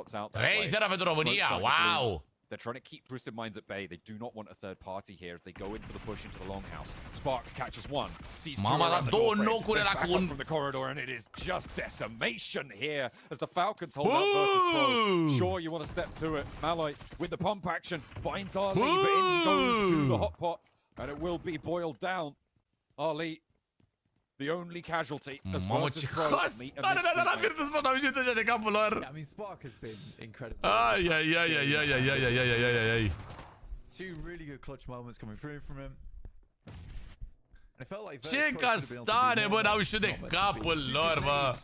pentru România, wow! They're trying to keep Twisted Minds at bay. They do not want a third party here as they go in for the push into the longhouse. Spark catches one. Sees two around the doorframe. Back up from the corridor, and it is just decimation here as the Falcons hold out Virtus Pro. Sure, you want to step to it. Malloy with the pump action finds Ali, but in goes to the hot pot, and it will be boiled down. Ali, the only casualty as Virtus Pro meet a I mean, Spark has been incredible. Ai. Two really good clutch moments coming through from him. Ce castane, bă, n-au știut de capul lor, bă.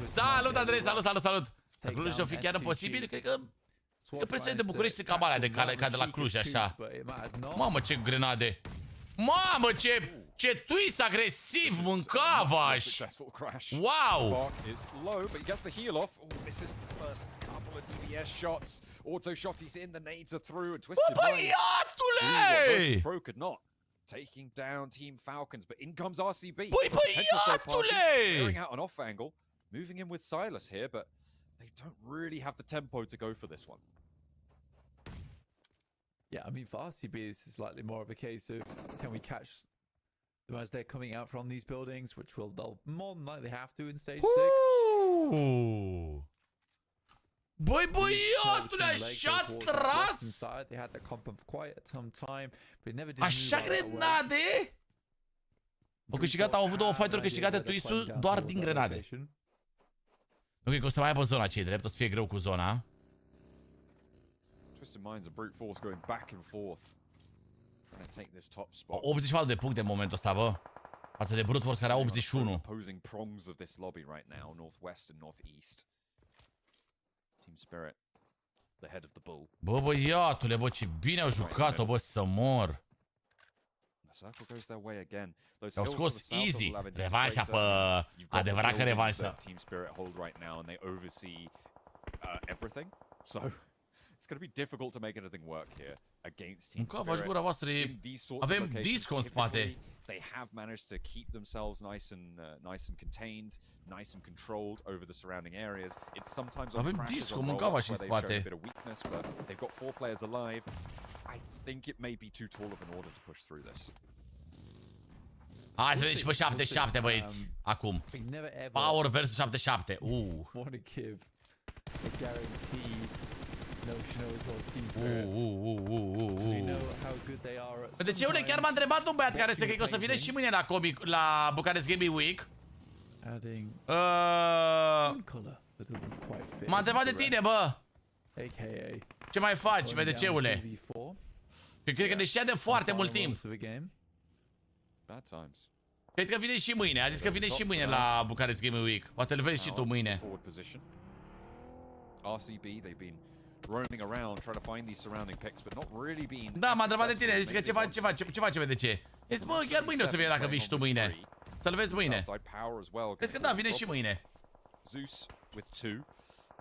Salut, Andrei, salut. Dacă Cluj o fi chiar imposibil, cred că prețurile de București sunt cam alea ca de la Cluj, așa. Mamă, ce grenade. Mamă, ce twist agresiv mâncavaș! Wow! Băiatule! Taking down Team Falcons, but in comes RCB. Băiatule! Clearing out an off angle, moving in with Silas here, but they don't really have the tempo to go for this one. Yeah, I mean, for RCB, this is likely more of a case of can we catch them as they're coming out from these buildings, which they'll more than likely have to in stage 6. Băi, băiatule, așa tras! They had that comp for quite some time, but it never did. Așa grenade? Au câștigat, au avut 2 fight-uri câștigate Twisul doar din grenade. Ok, că o să mai aibă zona cei drept, o să fie greu cu zona. Twisted Minds and Brute Force going back and forth. Trying to take this top spot. 84 de puncte în momentul ăsta, bă. Față de Brute Force care are 81. Opposing prongs of this lobby right now, northwest and northeast. Team Spirit, the head of the bull. Bă, băiatule, bă, ce bine au jucat-o, bă, să mor. The circle goes their way again. Au scos easy. Revanșa pe adevărat că revanșa. Team Spirit hold right now and they oversee everything. So it's going to be difficult to make anything work here against Team Spirit. Gura voastră, avem disco în spate. They have managed to keep themselves nice and contained, nice and controlled over the surrounding areas. It's sometimes on crashes or roll-ups where they've shown a bit of weakness, but they've got 4 players alive. I think it may be too tall of an order to push through this. Hai să vedem și pe 7-7, băieți. Acum. Power versus 7-7. Want to give a guaranteed notion as well as Team Spirit. We know how good they are at. De ce chiar m-a întrebat un băiat care se cred că o să vină și mâine la Bucuresti Gaming Week. M-a întrebat de tine, bă. Ce mai faci, BDC-ule? Că cred că ne știa de foarte mult timp. Bad times. Crezi că vine și mâine, a zis că vine și mâine la Bucuresti Gaming Week. Poate îl vezi și tu mâine. RCB, they've been roaming around trying to find these surrounding picks, but not really been. Da, m-a întrebat de tine, a zis că ce face BDC? Zis, bă, chiar mâine o să vină dacă vii și tu mâine. Să-l vezi mâine. Crezi că da, vine și mâine. Zeus with 2.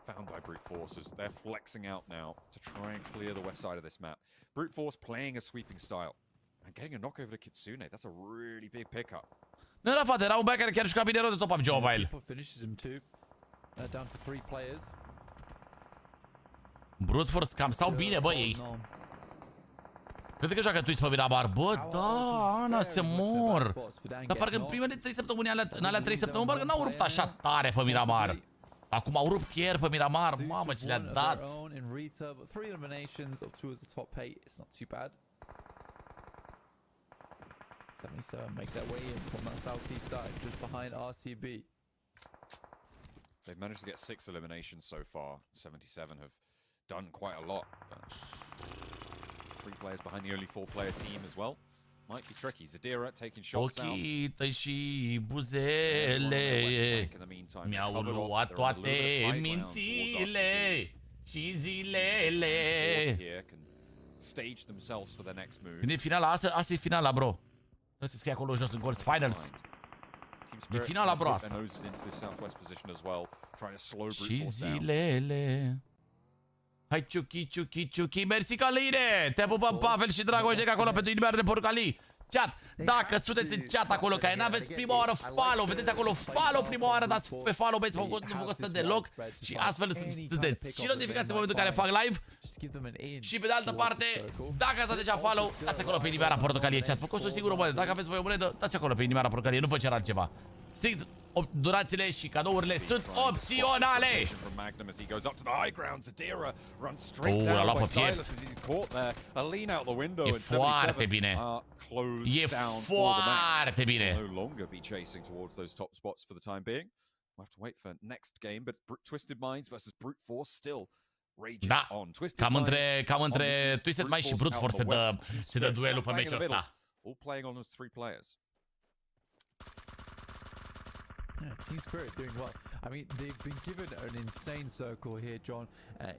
Found by Brute Force as they're flexing out now to try and clear the west side of this map. Brute Force playing a sweeping style. And getting a knock over to Kitsune, that's a really big pickup. Nu era fată, era un băiat care chiar juca bine rău de top PUBG Mobile. Brute Force cam stau bine, bă, ei. Cred că joacă Twitch pe Miramar. Bă, da, Ana, se mor. Dar parcă în primele 3 săptămâni, în alea 3 săptămâni, parcă n-au rupt așa tare pe Miramar. Acum au rupt ieri pe Miramar, mamă ce le-a dat. 77 make their way in from that southeast side, just behind RCB. They've managed to get 6 eliminations so far. 77 have done quite a lot. 3 players behind the only 4-player team as well. Might be tricky. TEDEREU taking shots out. Ochii tăi și buzele mi-au luat toate mințile și zilele. Stage themselves for their next move. Când e finala, asta e finala, bro. Asta scrie acolo jos în colț, finals. E finala, bro, asta. Și zilele. Hai, ciuchi, mersi, Caline! Te pupăm, Pavel și Dragoș, de acolo pentru inimioară de porcalii. Chat, dacă sunteți în chat acolo, care n-aveți prima oară follow, vedeți acolo follow prima oară, dați pe follow, băieți, nu vă costă deloc și astfel sunteți și notificați în momentul în care fac live. Și pe de altă parte, dacă ați dat deja follow, dați acolo pe inimioara portocalie, chat. Vă costă sigur o monedă, dacă aveți voi o monedă, dați acolo pe inimioara portocalie, nu vă cer altceva. Strict durațiile și cadourile sunt opționale. L-a luat pe piept. E foarte bine. E foarte bine. No longer be chasing towards those top spots for the time being. We'll have to wait for next game, but Twisted Minds versus Brute Force still raging on. Cam între Twisted Minds și Brute Force se dă duelul pe meciul ăsta. All playing on those 3 players. Yeah, Team Spirit doing well. I mean, they've been given an insane circle here, John.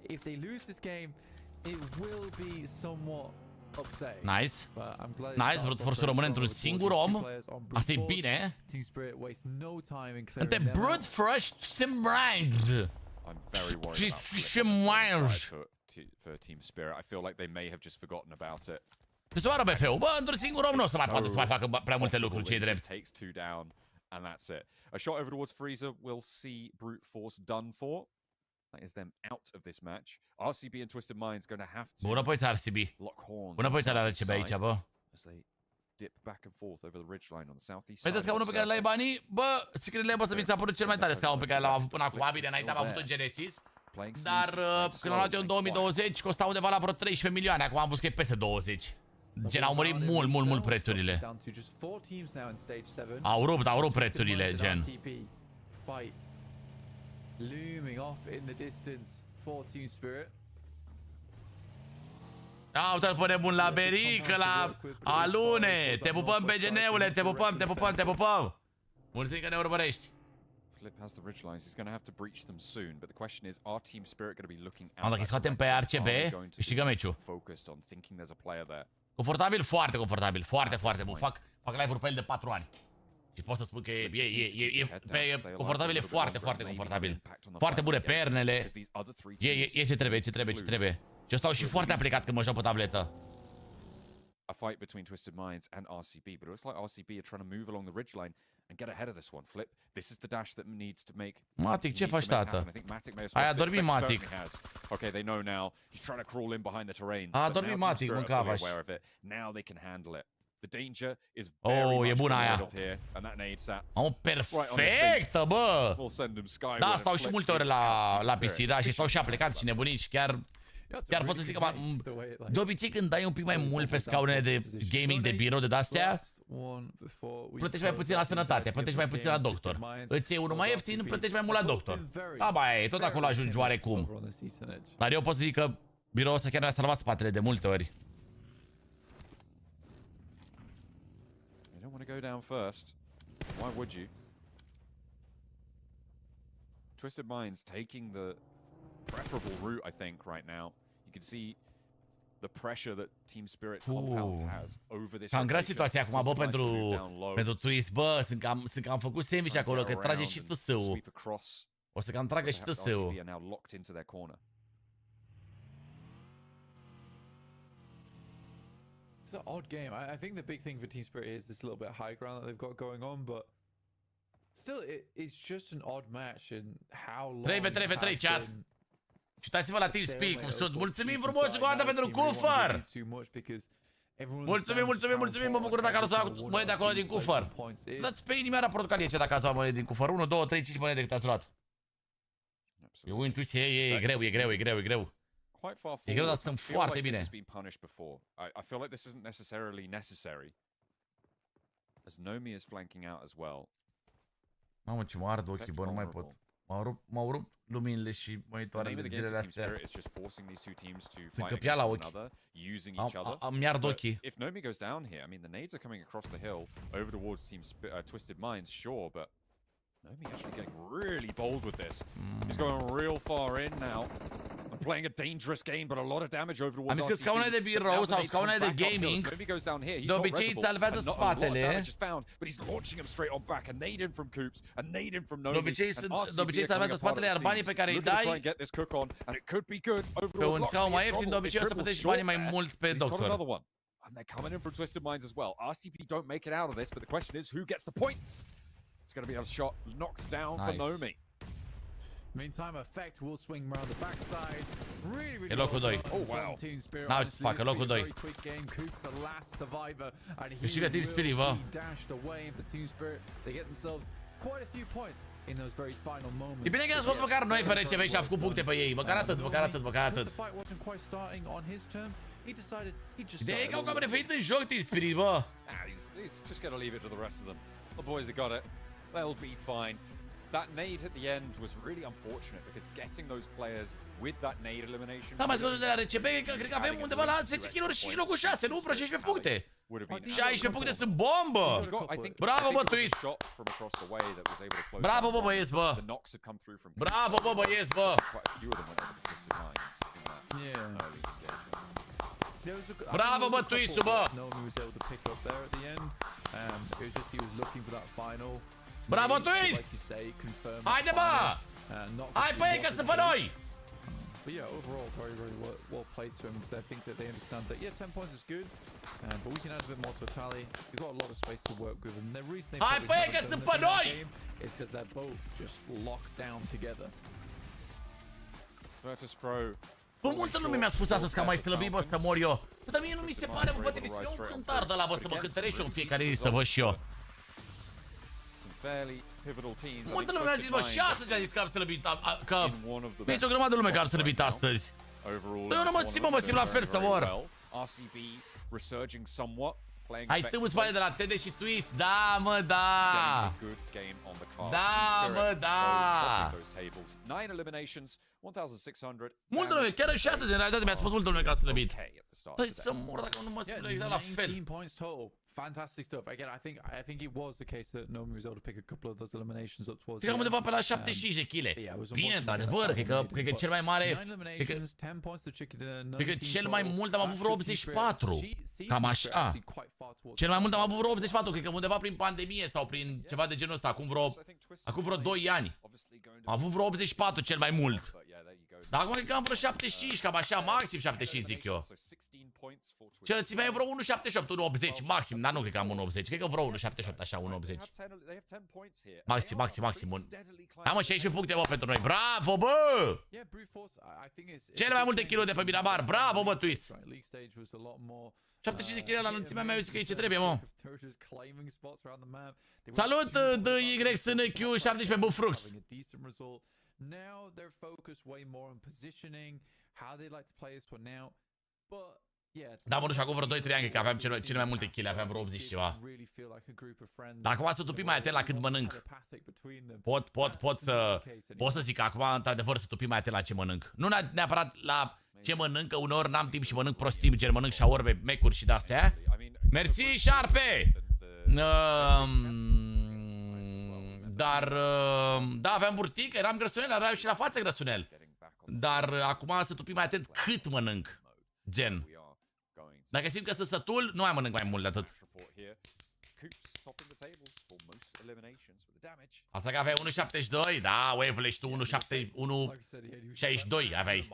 If they lose this game, it will be somewhat upsetting. Nice. Nice, Brute Force rămâne într-un singur om. Asta e bine. Team Spirit wastes no time in clearing them out. Brute Force Team Minds. I'm very worried about for Team Spirit. I feel like they may have just forgotten about it. Se soară BF-ul. Bă, într-un singur om nu o să mai poată să mai facă prea multe lucruri, ce-i drept. Takes 2 down. And that's it. A shot over towards Freezer will see Brute Force done for. That is them out of this match. RCB and Twisted Minds going to have to Bună poziția RCB. lock horns. Bună poziția RCB aici, bă. As they dip back and forth over the ridge line on the southeast Vedeți side. scaunul pe care l-ai banii? Bă, secret bă, să mi s-a părut cel mai tare scaun pe care l-am avut până acum. Bine, înainte am avut un Genesis. Dar când am luat eu în 2020, costa undeva la vreo 13 milioane. Acum am văzut că e peste 20. Gen, au mărit mult prețurile. Au rupt prețurile, gen. Uite-l pe nebun la Berică, la Alune. Te pupăm pe GN-ule, te pupăm. Mulțumim că ne urmărești. Flip has the ridge lines. He's going to have to breach them soon, but the question is, are Team Spirit going to be looking out? Dacă îi scoatem pe RCB, câștigăm meciul. Focused on thinking there's a player there. Confortabil, foarte confortabil, foarte bun. Fac live-uri pe el de 4 ani. Și pot să spun că confortabil, e foarte confortabil. Foarte bune pernele. E ce trebuie. Și eu stau și foarte aplicat când mă joc pe tabletă. A fight between Twisted Minds and RCB, but it looks like RCB are trying to move along the ridge line and get ahead of this one. Flip, this is the dash that needs to make. Matic, ce faci, tată? Ai adormit, Matic. Okay, they know now. He's trying to crawl in behind the terrain. A adormit, Matic, mâncavaș. Now they can handle it. The danger is very e bună aia. And that nade sat. Perfectă, bă! We'll send him skyward. Da, stau și multe ore la PC, da, și stau și aplicat și nebunit și chiar pot să zic că de obicei când dai un pic mai mult pe scaunele de gaming de birou de astea, plătești mai puțin la sănătate, plătești mai puțin la doctor. Îți iei unul mai ieftin, plătești mai mult la doctor. E, tot acolo ajungi oarecum. Dar eu pot să zic că biroul ăsta chiar mi-a salvat spatele de multe ori. You don't want to go down first. Why would you? Twisted Minds taking the preferable route, I think, right now. You can see the pressure that Team Spirit's compound has over this. Cam grea situația acum, bă, pentru Twist, bă, sunt cam făcut sandwich acolo, că trage și TSU. O să cam tragă și TSU. It's an odd game. I think the big thing for Team Spirit is this little bit of high ground that they've got going on, but still, it's just an odd match and how long. 3v3, chat. Și uitați-vă la TeamSpeak cum sunt. Mulțumim frumos încă o dată pentru cufăr! Mulțumim, mă bucur dacă ați luat monede acolo din cufăr. Dați pe inimioara portocalie ce dacă ați luat monede din cufăr. 1, 2, 3, 5 monede cât ați luat. E win twist, e greu. E greu, dar sunt foarte bine. I feel like this isn't necessarily necessary. As Nomi is flanking out as well. Mamă, ce mă ard ochii, bă, nu mai pot. M-au rupt luminile și monitoarele de zilele astea. Sunt căpia la ochi. Mi-ard ochii. If Nomi goes down here, I mean the nades are coming across the hill over towards Team Twisted Minds, sure, but Nomi actually getting really bold with this. He's going real far in now. Playing a dangerous game, but a lot of damage over towards RCB. Am zis că scaunele de birou sau scaunele de gaming de obicei îți salvează spatele. De obicei salvează spatele, iar banii pe care îi dai pe un scaun mai ieftin, de obicei o să plătești banii mai mult pe doctor. And they're coming in from Twisted Minds as well. RCB don't make it out of this, but the question is who gets the points? It's going to be a shot knocked down for Nomi. Meantime, Effect will swing around the backside. Really E locul 2. Oh, wow. N-au ce să facă, locul 2. Câștigă Team Spirit, bă. E bine că ne-am scos măcar noi pe RCB și am făcut puncte pe ei. Măcar atât. Ideea e că au cam revenit în joc Team Spirit, bă. He's just going to leave it to the rest of them. The boys have got it. They'll be fine. That nade at the end was really unfortunate because getting those players with that nade elimination. Da, mai scos de la RCB, cred că avem undeva la 10 kg și locul 6, nu? Vreo 16 puncte. 16 puncte sunt bombă! Bravo, bă, Twist! Bravo, bă, băieți, bă! Bravo, bă, băieți, bă! Bravo, bă, Twist, bă! Bravo, Twist! Haide, bă! Hai pe ei, că sunt pe noi! But yeah, overall, very, very well played to him because I think that they understand that, yeah, 10 points is good, but we can add a bit more to a tally. We've got a lot of space to work with, and the reason they probably haven't done the game is because they're both just locked down together. Virtus Pro. Bă, multă lume mi-a spus astăzi că am mai slăbit, bă, să mor eu. Bă, dar mie nu mi se pare, bă, poate mi se un cântar de la, bă, să mă cântărești eu în fiecare zi să văd și eu. Multă lume mi-a zis, bă, și astăzi mi-a zis că am slăbit, că mi-a o grămadă de lume că am slăbit astăzi. Bă, eu nu mă simt, mă simt la fel să mor. Hai tâmbu spate de la TEDE și Twist, da, mă, da! Da, mă, da! Multă lume, chiar și astăzi, în realitate, mi-a spus multă lume că a slăbit. Păi să mor dacă nu mă simt exact la fel. Fantastic stuff. Again, I think it was the case that Nomi was able to pick a couple of those eliminations up towards. Cred că am undeva pe la 75 de kg. Bine, într-adevăr, cred că cel mai mare, cred că cel mai mult am avut vreo 84. Cam așa. Cel mai mult am avut vreo 84, cred că undeva prin pandemie sau prin ceva de genul ăsta, acum vreo 2 ani. Am avut vreo 84 cel mai mult. Dar acum cred că am vreo 75, cam așa, maxim 75 zic eu. Cel ți mai vreo 1,78, 1,80 maxim, dar nu cred că am 1,80, cred că vreo 1,78 așa, 1,80. Maxim. Am 16 puncte, bă, pentru noi, bravo, bă! Cele mai multe kill-uri de pe Miramar, bravo, bă, Twist! 75 de kg la înălțimea mea, eu zic că e ce trebuie, mă. Salut, DY, sunt Q, 17 Bufrux. Now they're focused way more on positioning, how they like to play this one now. But yeah. Da, mă, nu știu, acum vreo 2-3 ani că aveam cele mai multe kill, aveam vreo 80 ceva. Dar acum să tupim mai atent la cât mănânc. Pot să zic că acum, într-adevăr, să tupim mai atent la ce mănânc. Nu neapărat la ce mănânc, că uneori n-am timp și mănânc prostii, gen mănânc șaorbe, mecuri și de-astea. Mersi, șarpe! Dar, da, aveam burtică, eram grăsunel, aveam și la față grăsunel. Dar acum să tupim mai atent cât mănânc. Gen. Dacă simt că sunt sătul, nu mai mănânc mai mult de atât. Asta că aveai 1,72? Da, Werewolf, ești tu 1,62 aveai.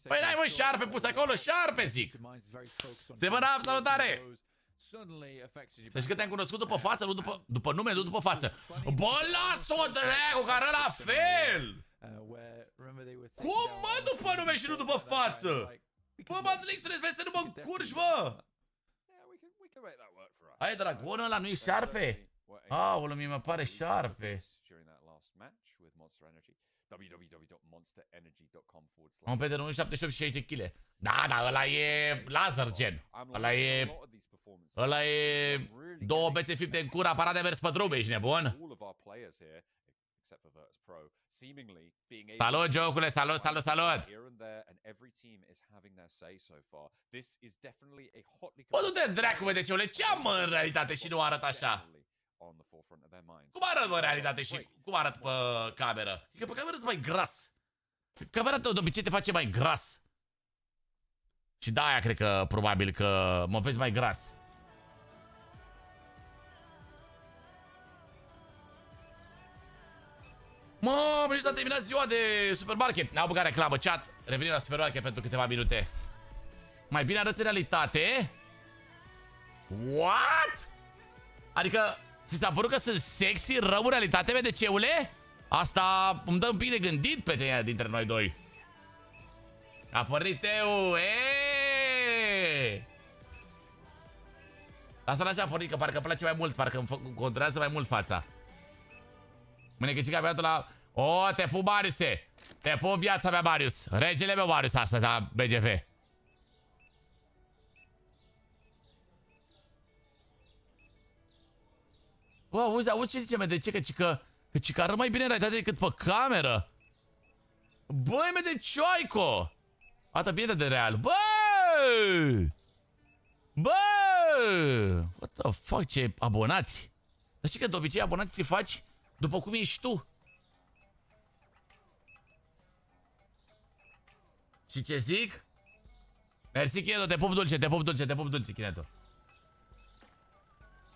Păi n-ai, mă, șarpe pus acolo, șarpe, zic. Se văd, salutare! Să știi că te-am cunoscut după față, nu după nume, nu după față. Bă, las-o, dracu, care la fel! Cum, mă, după nume și nu după față? Bă, mă, Lixunes, vezi să nu mă încurci, bă! Hai, dragonul ăla, nu-i șarpe? Aoleu, mie mă pare șarpe. Am pe de 1,78 și 60 de kg. Da, da, ăla e laser, gen. Ăla e două bețe fipte în cur, aparat de mers pe drum, ești nebun? Salut, jocule, salut! Bă, du-te dracu, bă, DCule, ce am în realitate și nu arăt așa? Cum arăt, bă, în realitate și cum arăt pe cameră? E că pe cameră-s mai gras. Camera de obicei te face mai gras. Și de-aia cred că, probabil, că mă vezi mai gras. Mă, s-a terminat ziua de supermarket. Ne-au băgat reclamă, chat. Revenim la supermarket pentru câteva minute. Mai bine arăți în realitate? What? Adică, ți s-a părut că sunt sexy rău în realitate, BDC-ule? Asta îmi dă un pic de gândit pe tine dintre noi doi. A pornit eu, Lasă-l așa, pornit, că parcă îmi place mai mult, parcă îmi controlează mai mult fața. Mâine că Cica a la... O, te pup, Mariuse! Te pup, viața mea, Marius! Regele meu, Marius, astăzi, la BGF. Bă, auzi ce zice MDC, că Cica arată mai bine în realitate decât pe cameră. Băi, MDC-oico! Arată bine de real. Bă! What the fuck, ce abonați? Dar știi că de obicei abonații ți faci după cum ești tu. Și ce zic? Mersi, Chineto, te pup dulce, Chineto.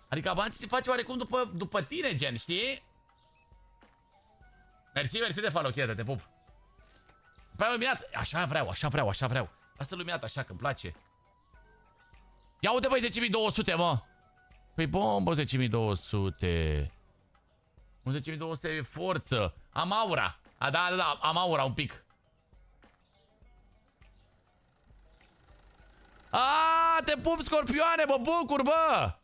Adică abonații ți faci oarecum după tine, gen, știi? Mersi de follow, Chineto, te pup. Păi, luminat, așa vreau. Lasă luminat așa, că-mi place. Ia uite, băi, 10.200, mă. Păi, bombă, 10.200. 11.200 forță. Am aura. Da, am aura un pic. Te pup, scorpioane, mă bucur, bă!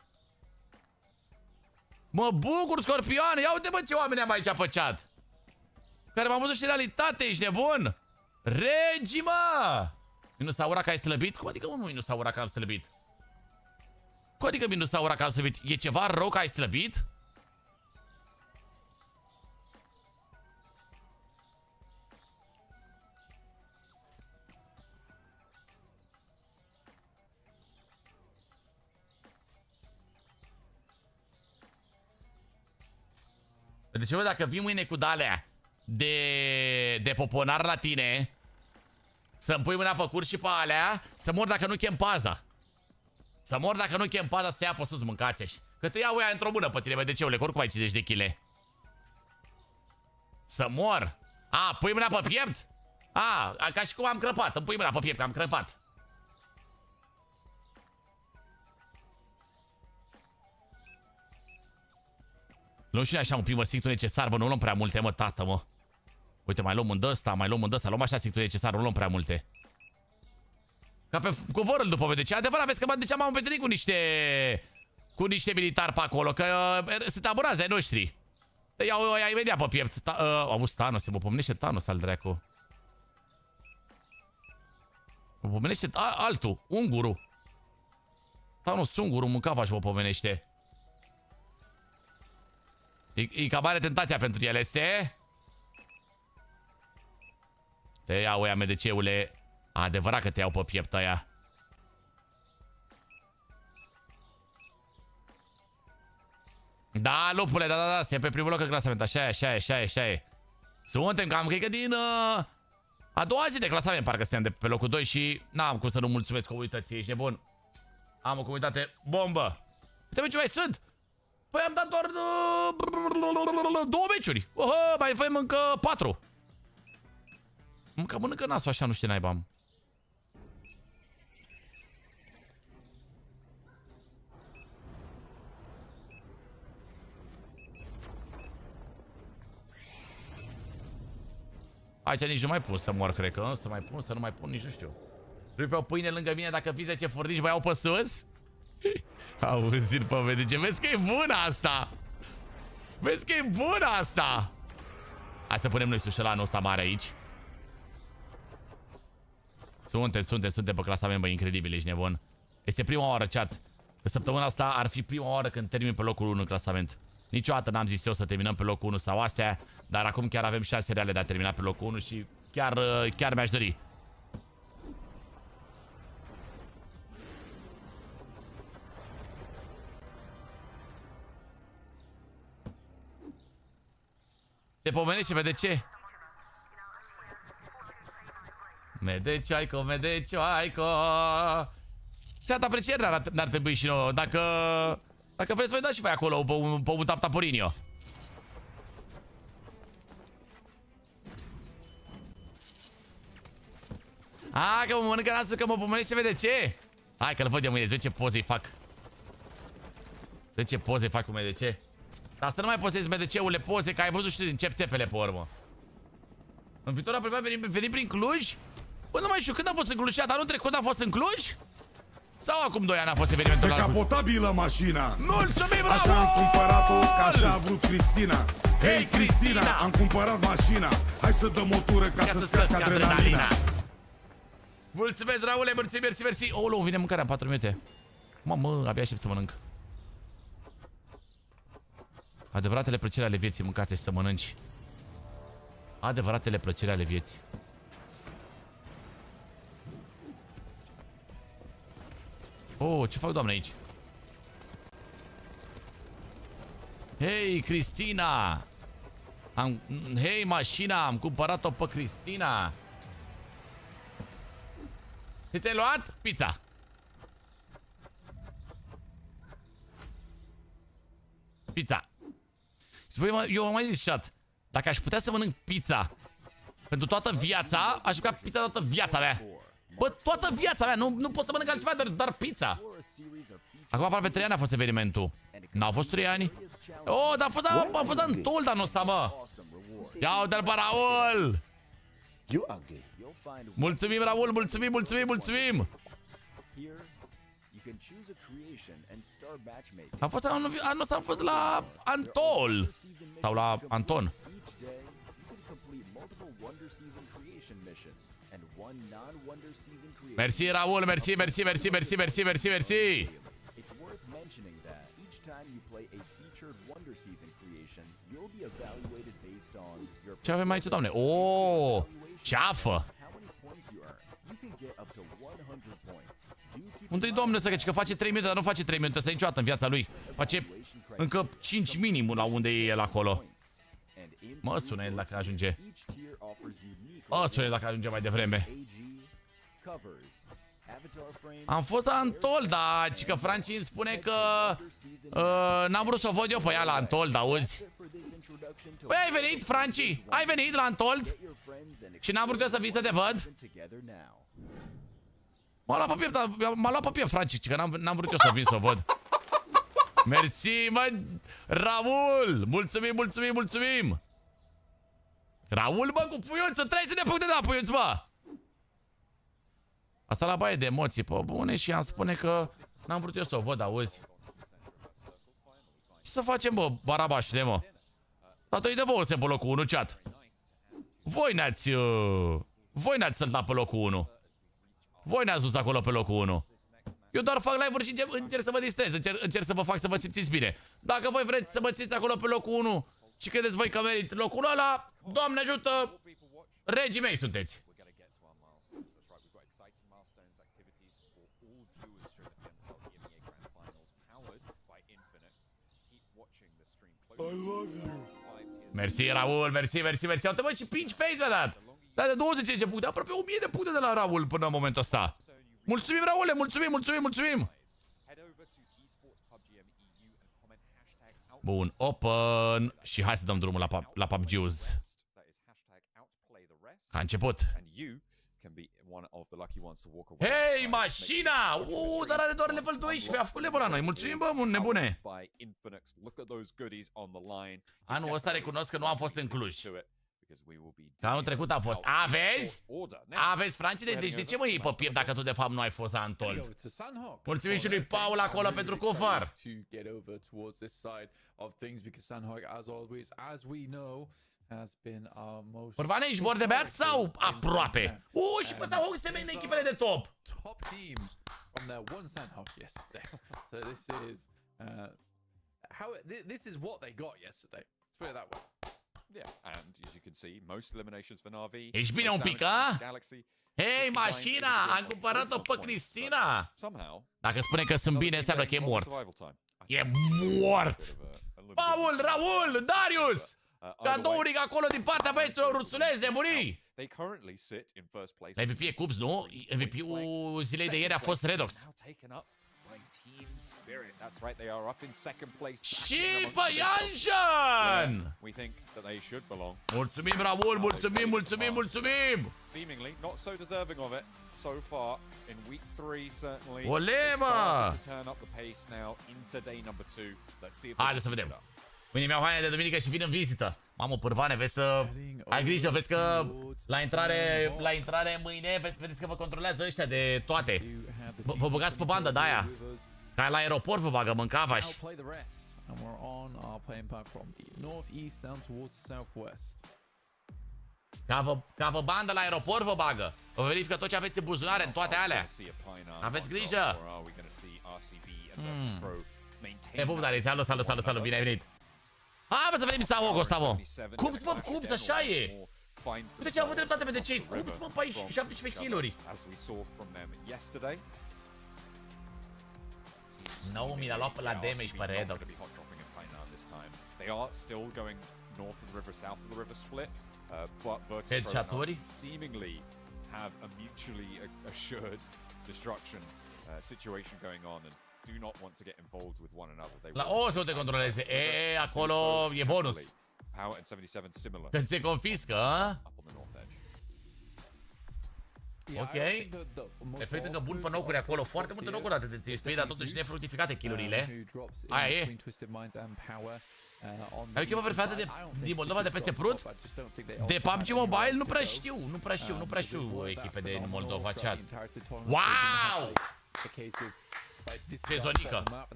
Mă bucur, scorpioane! Ia uite, bă, ce oameni am aici pe chat! Care m-am văzut și în realitate, ești nebun? Regi, mă! Minusaura că ai slăbit? Cum adică, mă, Minusaura că am slăbit? Cum adică Minusaura că am slăbit? E ceva rău că ai slăbit? Deci, bă, dacă vin mâine cu dalea de poponar la tine, să-mi pui mâna pe curs și pe alea, să mor dacă nu chem paza. Să mor dacă nu chem paza, să ia pe sus, mâncați-și. Că te iau ea într-o mână pe tine, bă, de ceule, că oricum ai 50 de chile. Să mor. Pui mâna pe piept? Ca și cum am crăpat, îmi pui mâna pe piept, că am crăpat. Luăm și așa un primul stictul necesar, bă, nu luăm prea multe, mă, tată, mă. Uite, mai luăm în ăsta, luăm așa stictul necesar, nu luăm prea multe. Ca pe covorul după VDC. Adevărat, vezi că de ce m-am împrietenit cu niște militari pe acolo, că sunt abonați ai noștri. Iau imediat pe piept. Auzi, Thanos, se mă pomenește Thanos al dracu. Mă pomenește altul, unguru. Thanos, unguru, mâncava și mă pomenește. E cam mare tentația pentru ele, este? Te iau ăia, MDC-ule. Adevărat că te iau pe piept aia. Da, lupule, da, suntem pe primul loc în clasament. Așa e. Suntem cam, cred că din a doua zi de clasament, parcă suntem de pe locul 2 și n-am cum să nu mulțumesc comunității, ești nebun. Am o comunitate bombă. Uite, ce mai sunt? Păi am dat doar 2 meciuri. Mai avem încă 4. Mănâncă nasul așa, nu știu naiba am. Aici nici nu mai pun să mor, cred că. Să mai pun, să nu mai pun, nici nu știu. Rui pe o pâine lângă mine, dacă fiți 10 furnici, mai iau pe sus? Auzi, pe VDC, vezi că e bună asta! Vezi că e bună asta! Hai să punem noi sușelanul ăsta mare aici. Suntem pe clasament, bă, incredibil, ești nebun. Este prima oară, chat. Că săptămâna asta ar fi prima oară când termin pe locul 1 în clasament. Niciodată n-am zis eu să terminăm pe locul 1 sau astea, dar acum chiar avem șanse reale de a termina pe locul 1 și chiar mi-aș dori. Te pomenește, MDC? Medecioaico. Chat, aprecieri n-ar trebui și nouă. Dacă vreți să vă dați și voi acolo pe un taptaporinio. Că mă mănâncă nasul, că mă pomenește MDC. Hai că-l văd eu mâine, ce poze-i fac. Ce poze fac cu MDC. Dar să nu mai postezi MDC-urile poze, că ai văzut și tu din țepele pe urmă. În viitor aproape venim prin Cluj? Bă, nu mai știu, când a fost în Cluj? Dar anul trecut a fost în Cluj? Sau acum 2 ani a fost evenimentul ăla? Decapotabilă mașina. Mulțumim, bravo! Așa am cumpărat-o, ca așa a vrut Cristina. Hei, Cristina, am cumpărat mașina. Hai să dăm o tură ca să scați adrenalina. Mulțumesc, Raule, mersi. Olo, vine mâncarea în 4 minute. Mamă, abia aștept să mănânc. Adevăratele plăceri ale vieții, mâncați și să mănânci. Adevăratele plăceri ale vieții. Oh, ce fac, doamne, aici? Hei, Cristina! Hei, mașina! Am cumpărat-o pe Cristina! Ce ți-ai luat? Pizza! Pizza! Eu v-am mai zis, chat, dacă aș putea să mănânc pizza pentru toată viața, aș mânca pizza toată viața mea. Bă, toată viața mea, nu pot să mănânc altceva, doar pizza. Acum aproape 3 ani a fost evenimentul. N-au fost 3 ani? Oh, dar a fost în Tolda anul ăsta, mă. Ia uite-l pe Raul! Mulțumim, Raul, mulțumim! A fost anul ăsta, am fost la Antol. Sau la Anton. Mersi, Raul, mersi. Ce avem aici, doamne? Oh, ceafă! Unde-i domne să că face 3 minute, dar nu face 3 minute să niciodată în viața lui. Face încă 5 minimum la unde e el acolo. Mă sună el dacă ajunge. Mai devreme. Am fost la Antol, dar cică Franci îmi spune că n-am vrut să o văd eu pe ea la Antol, auzi? Păi ai venit, Franci? Ai venit la Antol? Și n-am vrut eu să vii să te văd? M-a luat pe piept, Franci, că n-am vrut eu să vin să o văd. Mersi, mă, Raul! Mulțumim! Raul, mă, cu puiunță, 30 de puncte de la puiunță, mă! Asta la baie de emoții, pe bune, și am spune că n-am vrut eu să o văd, auzi? Ce să facem, bă, barabașule, mă? Dator-i de vouă suntem pe locul 1, chat. Voi ne-ați săltat pe locul 1. Voi ne-ați dus acolo pe locul 1. Eu doar fac live-uri și încerc să vă distrez, încerc să vă fac să vă simțiți bine. Dacă voi vreți să vă țineți acolo pe locul 1 și credeți voi că merit locul ăla, Doamne ajută, regii mei sunteți. Mersi, Raul, mersi. Uite, bă, ce pinch face mi-a dat. Da, de 20 de puncte, aproape 1000 de puncte de la Raul până în momentul ăsta. Mulțumim, Raule, mulțumim. Bun, open. Și hai să dăm drumul la PUBG-uz. A început. Hei, mașina! Dar are doar level 12, a făcut level la noi. Mulțumim, bă, nebune. Anul ăsta recunosc că nu am fost în Cluj. Anul trecut am fost. Aveți, Franci? Deci de ce mă iei pe piept dacă tu de fapt nu ai fost la Antol? Mulțumim și lui Paul acolo pentru cufăr. Urvane, ești bord de beat sau aproape? Și pe Sanhok suntem în echipele de top. Top teams from their one Sanhok yesterday. So this is what they got yesterday. Let's put it that way. Yeah, and as you can see, most eliminations for Na'Vi. Ești bine un pic, a? Hei, mașina! Am cumpărat-o pe Cristina! Dacă spune că sunt bine, înseamnă că e mort. E mort! Paul, Raul, Darius! Cadouric acolo din partea băieților ruțulezi, nebunii! MVP e Cups, nu? MVP-ul zilei de ieri a fost Redox. Și pe Ianjan! Mulțumim, Raul, mulțumim! Ole, mă! Haide să vedem. Mâine mi-au haine de duminică și vin în vizită. Mamă, Pârvane, vezi să... Ai grijă, vezi că la intrare mâine, vedeți că vă controlează ăștia de toate. Vă băgați pe bandă de aia. Ca la aeroport vă bagă, mâncavaș. Ca vă bandă la aeroport vă bagă. Vă verifică tot ce aveți în buzunare, în toate alea. Aveți grijă. E bun, dar salut, bine ai venit. Hai, bă, să vedem Sanhok ăsta, mă. Cum, așa e. Uite ce am avut dreptate pe de cei. Cum, mă, pe aici, 17 kill-uri. 9.000 l-a luat la damage pe Redox. Headshot-uri? La o să te controleze. Acolo e bonus. Când se confiscă, a? Ok. Efect încă bun pe nocuri acolo. Foarte multe nocuri date de Team Spirit, dar totuși nefructificate kill-urile. Aia e. Ai o echipă preferată din Moldova de peste Prut? De PUBG Mobile? Nu prea știu echipe din Moldova, chat. Wow!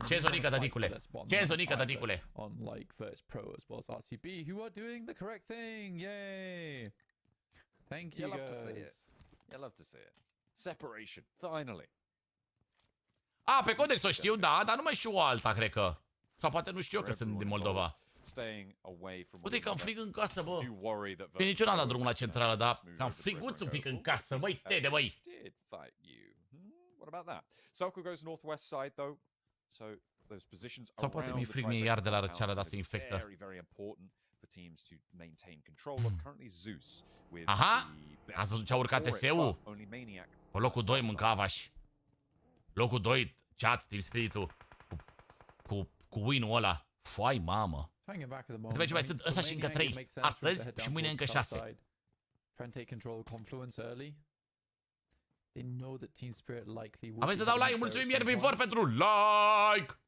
Ce zonică, tăticule. Ce zonică, tăticule. Thank you, love to see it. You love to see it. Separation, finally. A, pe Codex o știu, da, dar nu mai știu o alta, cred că. Sau poate nu știu eu că sunt din Moldova. Uite că am frig în casă, bă. Eu nici eu n-am dat drumul la centrală, dar am friguț un pic în casă, băi, Tede, băi. Sau poate mi-e frig mie iar de la răceală, dar se infectă. Aha! Ați văzut ce-a urcat TS-ul? Pe locul 2 mânca avași. Locul 2, chat, Team Spirit-ul. Cu win-ul ăla. Foai, mamă. Trebuie ce mai sunt ăsta și încă 3. Astăzi și mâine încă 6. Aveți să dau like, mulțumim ieri Bivor pentru like!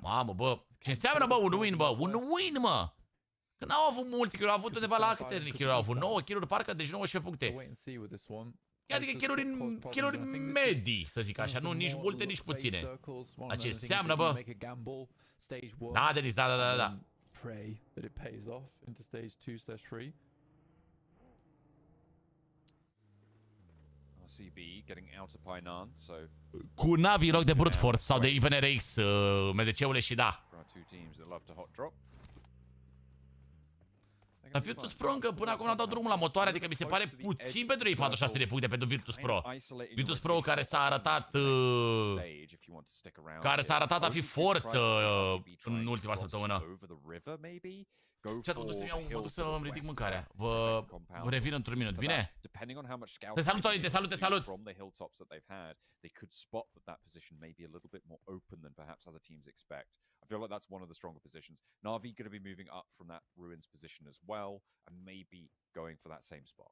Mamă, bă, ce înseamnă, bă, un win, bă? Un win, mă! Că n-au avut multe kill-uri, au avut undeva la câte kill-uri au avut? 9 kill-uri, parcă, deci 19 puncte. Adică kill-uri medii, să zic așa, nu nici multe, nici puține. Dar ce înseamnă, bă? Da, Denis, da. Cu Navi în loc de Brute Force sau de Even RX, MDC-ule și da. Dar Virtus Pro încă până acum n-au dat drumul la motoare, adică mi se pare puțin pentru ei 46 de puncte pentru Virtus Pro. Virtus Pro care s-a arătat a fi forță în ultima săptămână. Și atunci mă duc să îmi ridic mâncarea. Vă revin într-un minut, bine? Te salut, Oli, te salut! I feel like that's one of the stronger positions. Na'Vi going to be moving up from that ruins position as well, and maybe going for that same spot.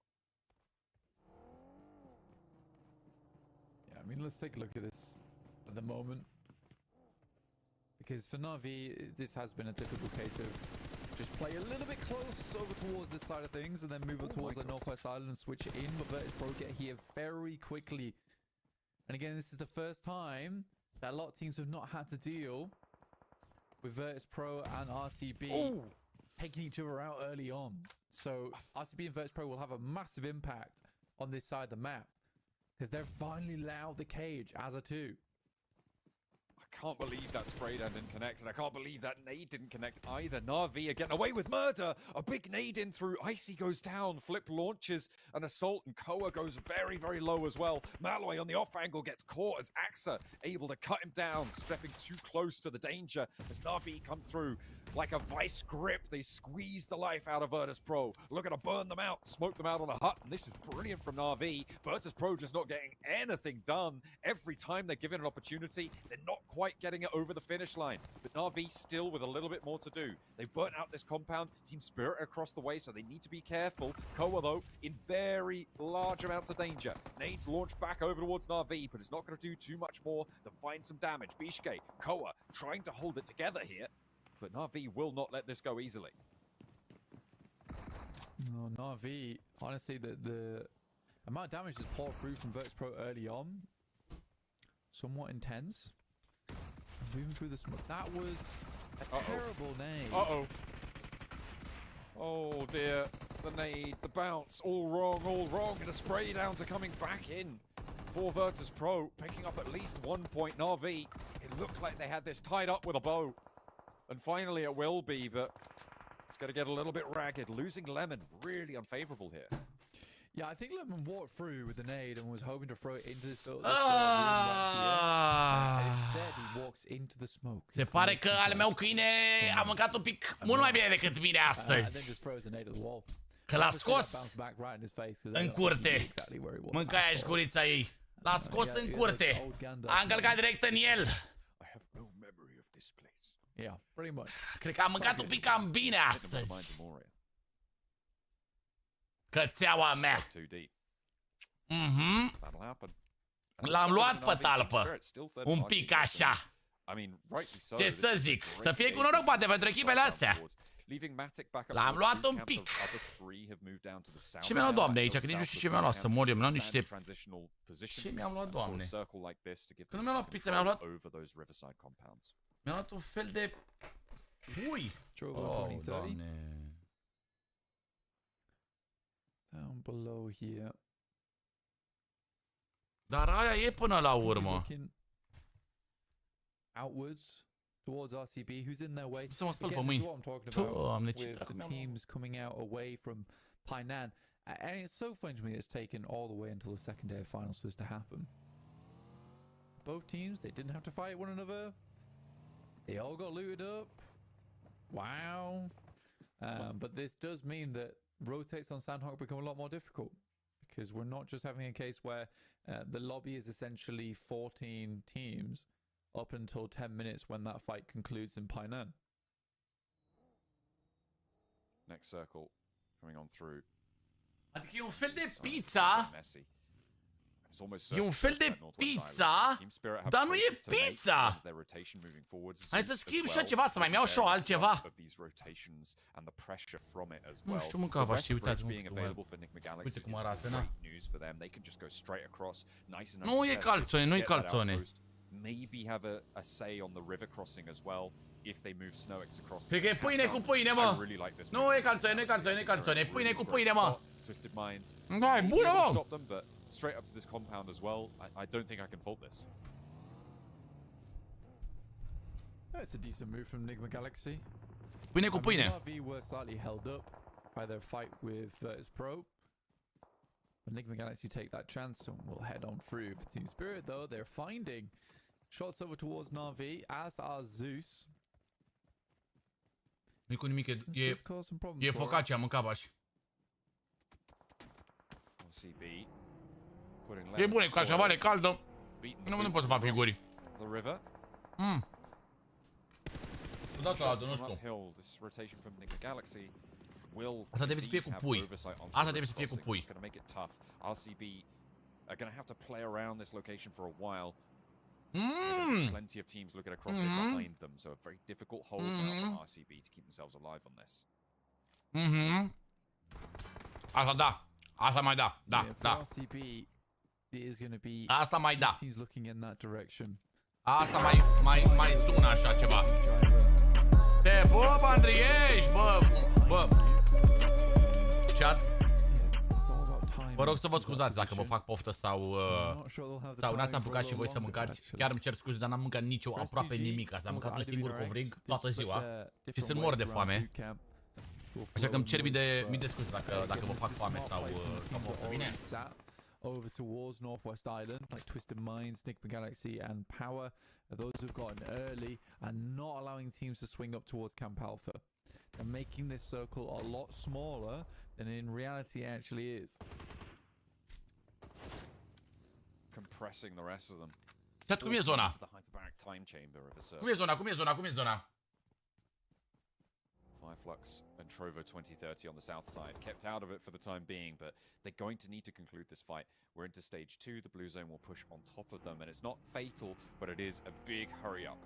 Yeah, I mean, let's take a look at this at the moment. Because for Na'Vi, this has been a typical case of just play a little bit close over towards this side of things and then move it towards the northwest island and switch it in, but Virtus Pro get here very quickly. And again, this is the first time that a lot of teams have not had to deal with Virtus Pro and RCB taking each other out early on. So RCB and Virtus Pro will have a massive impact on this side of the map because they've finally allowed the cage as a 2. I can't believe that spray down didn't connect, and I can't believe that nade didn't connect either. Na'Vi are getting away with murder. A big nade in through. Icy goes down. Flip launches an assault, and Koa goes very, very low as well. Malloy on the off angle gets caught as Axa able to cut him down, stepping too close to the danger as Na'Vi come through like a vice grip. They squeeze the life out of Virtus Pro. Looking to burn them out, smoke them out on the hut, and this is brilliant from Na'Vi. Virtus Pro just not getting anything done. Every time they're given an opportunity, they're not quite getting it over the finish line. But Na'Vi still with a little bit more to do. They've burnt out this compound. Team Spirit across the way, so they need to be careful. Koa, though, in very large amounts of danger. Nades launch back over towards Na'Vi, but it's not going to do too much more than find some damage. Bishke, Koa trying to hold it together here, but Na'Vi will not let this go easily. No, Na'Vi, honestly, the amount of damage that's poured through from Virtus Pro early on, somewhat intense. Moving through the smoke. That was a terrible nade. Oh dear. The nade, the bounce, all wrong. And a spray down to coming back in for Virtus Pro, picking up at least 1 point. Na'Vi, it looked like they had this tied up with a bow. And finally it will be, but it's going to get a little bit ragged. Losing Lemon, really unfavorable here. Yeah, I think Lemon walked through with the nade and was hoping to throw it into this room instead he walks into the smoke. Se pare că al meu câine a mâncat un pic mult mai bine decât mine astăzi. Că l-a scos în curte. Mâncaia și gurița ei. L-a scos în curte. A încălcat direct în el. Yeah, pretty much. Cred că am mâncat un pic cam bine astăzi. Cățeaua mea. L-am luat pe talpă. Un pic așa. Ce să zic? Să fie cu noroc poate pentru echipele astea. L-am luat un pic. Ce mi-a luat, Doamne, aici? Că nici nu știu ce mi-a luat. Să mor eu, mi-a luat niște... Ce mi-am luat, Doamne? Că nu mi-a luat pizza, mi-a luat... Mi-a luat un fel de... Ui! Oh, Doamne. Down below here. Dar aia e până la urmă. Outwards towards RCB, who's in their way. Să mă spăl pe mâini. Doamne, ce with dracu the mi-am luat? teams coming out away from Painan. And it's so funny to me it's taken all the way until the second day of finals for this to happen. Both teams, they didn't have to fight one another. They all got looted up. Wow. But this does mean that rotates on Sanhok become a lot more difficult. Because we're not just having a case where the lobby is essentially 14 teams up until 10 minutes when that fight concludes in Painan. Next circle coming on through. Adică e un fel de pizza. E un fel de pizza, dar nu e pizza. Hai să schimb și ceva, să mai iau și eu altceva. Nu știu, mâncava, știi, uitați, uite cum arată, na. Nu e calzone, nu e calzone. Cred că e pâine cu pâine, mă. Nu e calzone, nu e calzone, nu e calzone, e pâine cu pâine, mă. Da, e bună, mă. Straight up to this compound as well. I don't think I can fault this. That's a decent move from Enigma Galaxy. Pâine cu pâine. RV were slightly held up by their fight with Pro. Enigma Galaxy take that chance and will head on through. For Team Spirit though, they're finding shots over towards Na'Vi, as are Zeus. Nu-i cu nimic, e focaccia, mâncava-și. E bună, e cu cașavale caldă. Nu pot să fac figuri. Odată altă, nu știu. Asta trebuie să fie cu pui. Asta trebuie să fie cu pui. RCB are going to have to play around this location for a while. Plenty of teams looking across it behind them, so a very difficult hold now for RCB to keep themselves alive on this. Asta da. Asta mai da. Da, da. Asta mai da. Asta mai sună așa ceva. Te pup, Andriești, bă. Chat. Vă rog să vă scuzați dacă vă fac poftă sau n-ați apucat și voi să mâncați. Chiar îmi cer scuze, dar n-am mâncat aproape nimic. Am mâncat un singur covrig toată ziua și sunt mor de foame. Așa că îmi cer mii de scuze dacă vă fac foame sau poftă, bine? Over towards Northwest Island, like Twisted Minds, Enigma Galaxy and Power. Those who've gotten early and not allowing teams to swing up towards Camp Alpha. And making this circle a lot smaller than in reality it actually is. Compressing the rest of them. Chat, cum e zona? Cum e zona? Fireflux and Trovo 2030 on the south side. Kept out of it for the time being, but they're going to need to conclude this fight. We're into stage 2. The blue zone will push on top of them, and it's not fatal, but it is a big hurry up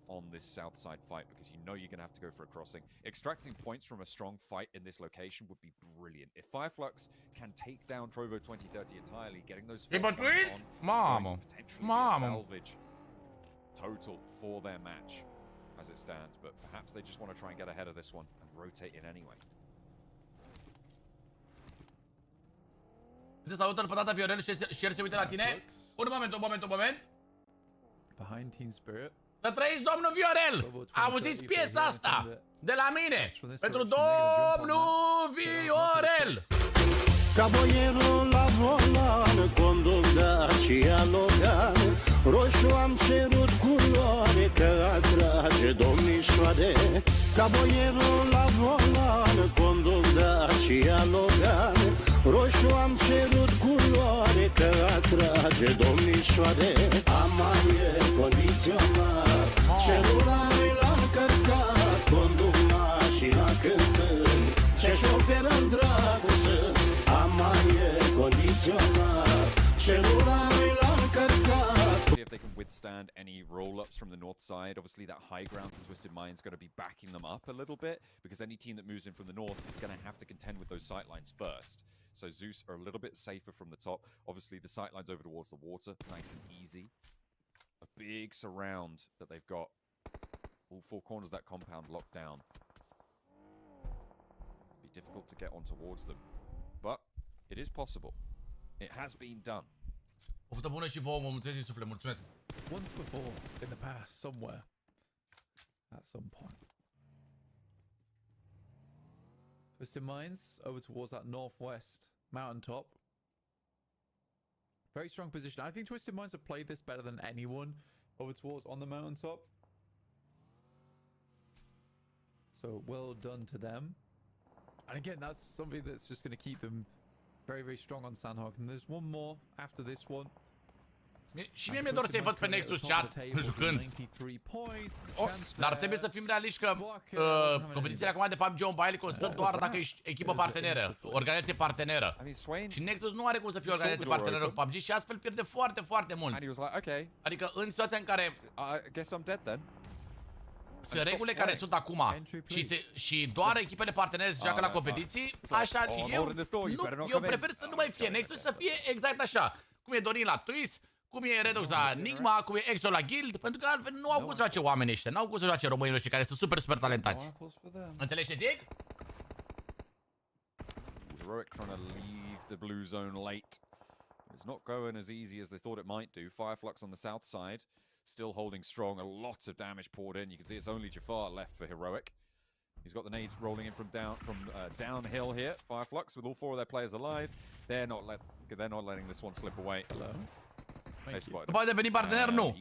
on this south side fight because you know you're going to have to go for a crossing. Extracting points from a strong fight in this location would be brilliant. If Fireflux can take down Trovo 2030 entirely, getting those 4 points on is potentially a salvage total for their match as it stands, but perhaps they just want to try and get ahead of this one and rotate in anyway. Uite, salută-l pe tata Viorel și el se uită la tine. Un moment. Behind Team Spirit. Să trăiți, domnul Viorel! Auziți piesa asta de la mine pentru domnul Viorel! Caboierul la volan, conduc Dacia Logan. Roșu am cerut culoare, că atrage domnișoare. Caboierul la volan, conduc Dacia Logan. Roșu am cerut culoare, că atrage domnișoare. Am aer condiționat, celularii l-am încărcat. Conduc mașina cântând, ce șofer în dragă sunt. menționat, celularul l-a încărcat. If they can withstand any roll-ups from the north side, obviously that high ground from Twisted Mind's going to be backing them up a little bit, because any team that moves in from the north is going to have to contend with those sightlines first. So Zeus are a little bit safer from the top. Obviously the sightlines over towards the water, nice and easy. A big surround that they've got. All four corners of that compound locked down. Be difficult to get on towards them, but it is possible. It has been done. Poftă bună și vouă, mă mulțumesc din suflet, mulțumesc. Once before, in the past, somewhere, at some point. Twisted Minds over towards that northwest mountaintop. Very strong position. I think Twisted Minds have played this better than anyone over towards on the mountaintop. So well done to them. And again, that's something that's just going to keep them very, very strong on Sanhok. And there's one more after this one. Și mie mi-e dor să-i văd pe Nexus chat jucând. Dar trebuie să fim realiști că competițiile acum de PUBG Mobile constă doar dacă ești echipă parteneră, organizație parteneră. Și Nexus nu are cum să fie organizație parteneră cu PUBG și astfel pierde foarte, foarte mult. Adică în situația în care sunt regulile care sunt acum și doar echipele partenere se joacă la competiții, așa eu prefer să nu mai fie Nexus, să fie exact așa. Cum e Dorin la Twist, cum e Redox la Enigma, cum e Exo la Guild, pentru că altfel nu au cum să joace oamenii ăștia, n-au cum să joace românii ăștia care sunt super, super talentați. Înțelegi ce zic? Heroic trying to leave the blue zone late. It's not going as easy as they thought it might do. Fireflux on the south side, still holding strong. A lot of damage poured in. You can see it's only Jafar left for Heroic. He's got the nades rolling in from downhill here. Fireflux with all four of their players alive. They're not letting this one slip away. Poate deveni partener, nu.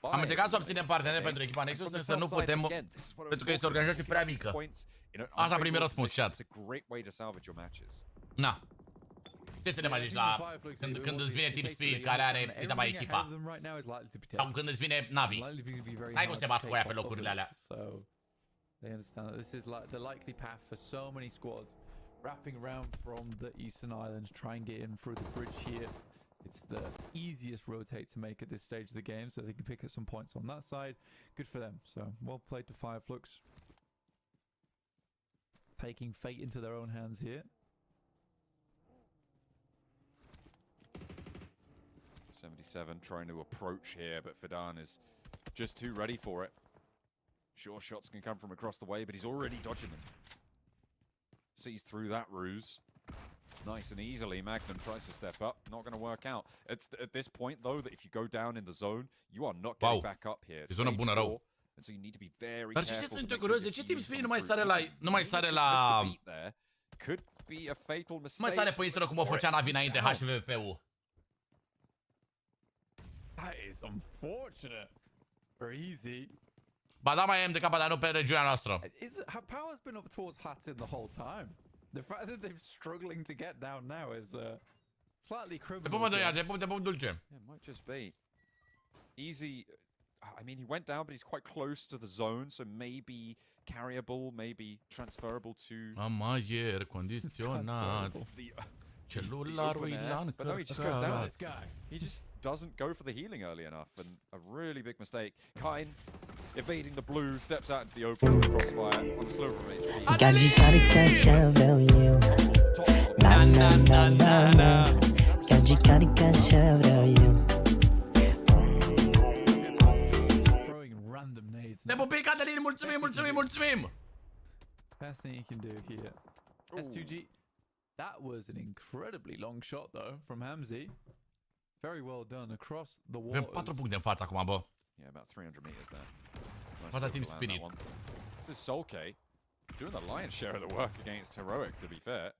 Am încercat să obținem partener pentru echipa Nexus, însă nu putem, pentru că este o organizație prea mică. Asta a primit răspuns, chat. Na. Ce să ne mai zici la când îți vine Team Speed care are uita mai echipa? Sau când îți vine Navi? Hai cum să te bați cu aia pe locurile alea. They understand that this is like the likely path for so many squads wrapping around from the eastern islands, try and get in through the bridge here. It's the easiest rotate to make at this stage of the game, so they can pick up some points on that side. Good for them. So well played to Fireflux, taking fate into their own hands here. 77 trying to approach here, but Fidan is just too ready for it. Sure shots can come from across the way, but he's already dodging them. Sees through that ruse. Nice and easily, Magnum tries to step up. Not going to work out. It's at this point, though, that if you go down in the zone, you are not getting back up here. E zonă bună rău. And so you need to be very Dar ce careful. sunt curios? De ce Team Speed nu mai sare la Could be a fatal mistake. Nu mai sare pe insulă cum o făcea Navi înainte HVP-ul. That is unfortunate. Very easy. Ba da, mai am de capa, dar nu pe regiunea noastră. Power's been up towards Hats in the whole time. The fact that they're struggling to get down now is slightly criminal. Te pun dulce. Yeah, might just be easy. I mean, he went down, but he's quite close to the zone, so maybe carryable, maybe transferable to. Am aer condiționat. Celularul l-a But no, he just goes down. This guy. He just doesn't go for the healing early enough, and a really big mistake. Kain evading the blue, steps out into the open with crossfire on a slow range. Gaji carica așa vreau eu. Na na na na na. Gaji carica așa vreau eu. Ne pupi, Caterin, mulțumim! Best thing you can do here. S2G. That was an incredibly long shot, though, from Hamzy. Very well done across the waters. Avem 4 puncte în față acum, bă. Yeah, about 300 meters there. Fața Team Spirit. This is Solke doing the lion's share of the work against Heroic, to be fair.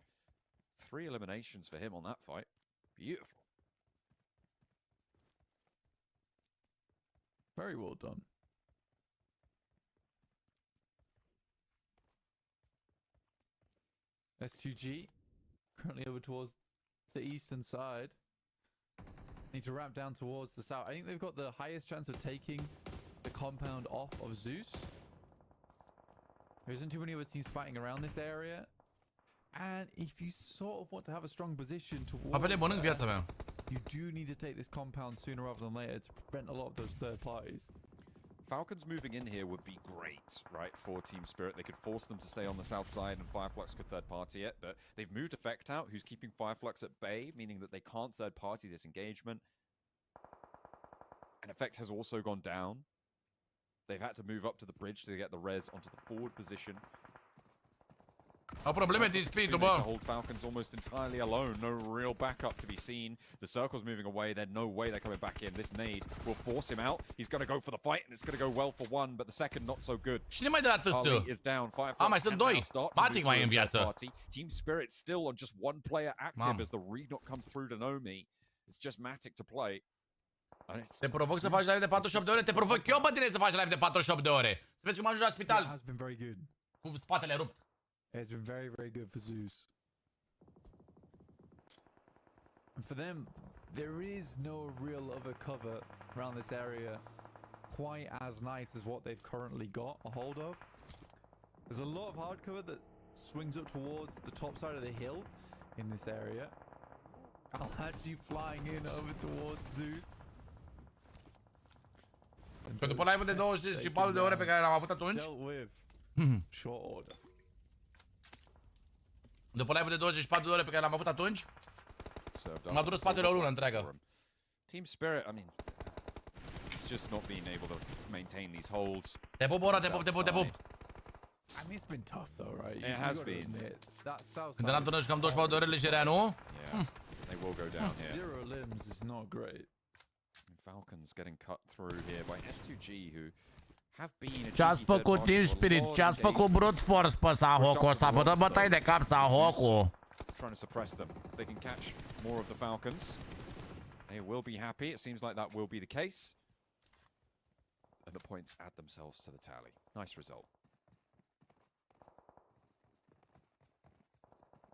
3 eliminations for him on that fight. Beautiful. Very well done. S2G currently over towards the eastern side. Need to ramp down towards the south. I think they've got the highest chance of taking the compound off of Zeus. There isn't too many other teams fighting around this area. And if you sort of want to have a strong position towards A venit mănânc viața mea. you do need to take this compound sooner rather than later to prevent a lot of those third parties. Falcons moving in here would be great, right, for Team Spirit. They could force them to stay on the south side and Fireflux could third party it, but they've moved Effect out, who's keeping Fireflux at bay, meaning that they can't third party this engagement. And Effect has also gone down. They've had to move up to the bridge to get the res onto the forward position. Au probleme din speed-ul, To bă. hold Falcons almost entirely alone, no real backup to be seen. The circle's moving away, there's no way they're coming back in. This nade will force him out. He's going to go for the fight, and it's going to go well for one, but the second not so good. Cine mai de la TS? Ali is down. Ah, mai sunt doi. Matic mai e în viață. Team Spirit still on just one player active as the read comes through to Nomi. It's just Matic to play. Te provoc să faci live de 48 de ore? Te provoc eu, bă, tine, să faci live de 48 de ore. Să vezi cum ajungi la It spital has been very good. cu spatele rupt. It's been very, very good for Zeus. And for them, there is no real other cover around this area quite as nice as what they've currently got a hold of. There's a lot of hard cover that swings up towards the top side of the hill in this area. I'll have you flying in over towards Zeus. Că după live-ul de 24 de ore pe care l-am avut atunci, Dealt with short order. după live-ul de 24 de ore pe care l-am avut atunci, m-a durut spatele o lună întreagă. Team Spirit, I mean, it's just not being able to maintain these holds. Te pup, ora, te pup, te pup, te pup. I mean, it's been tough though, right? It has been. That south Când eram tânăr și cam 24 de ore legerea, nu? Yeah, they will go down here. Zero limbs is not great. Falcons getting cut through here by S2G, who have been. Ce-ați făcut Team Spirit? Ce-ați făcut brute force pe Sanhok? O să vă dă bătaie de cap Sanhok-ul. Trying to suppress them. They can catch more of the Falcons. They will be happy. It seems like that will be the case. And the points add themselves to the tally. Nice result.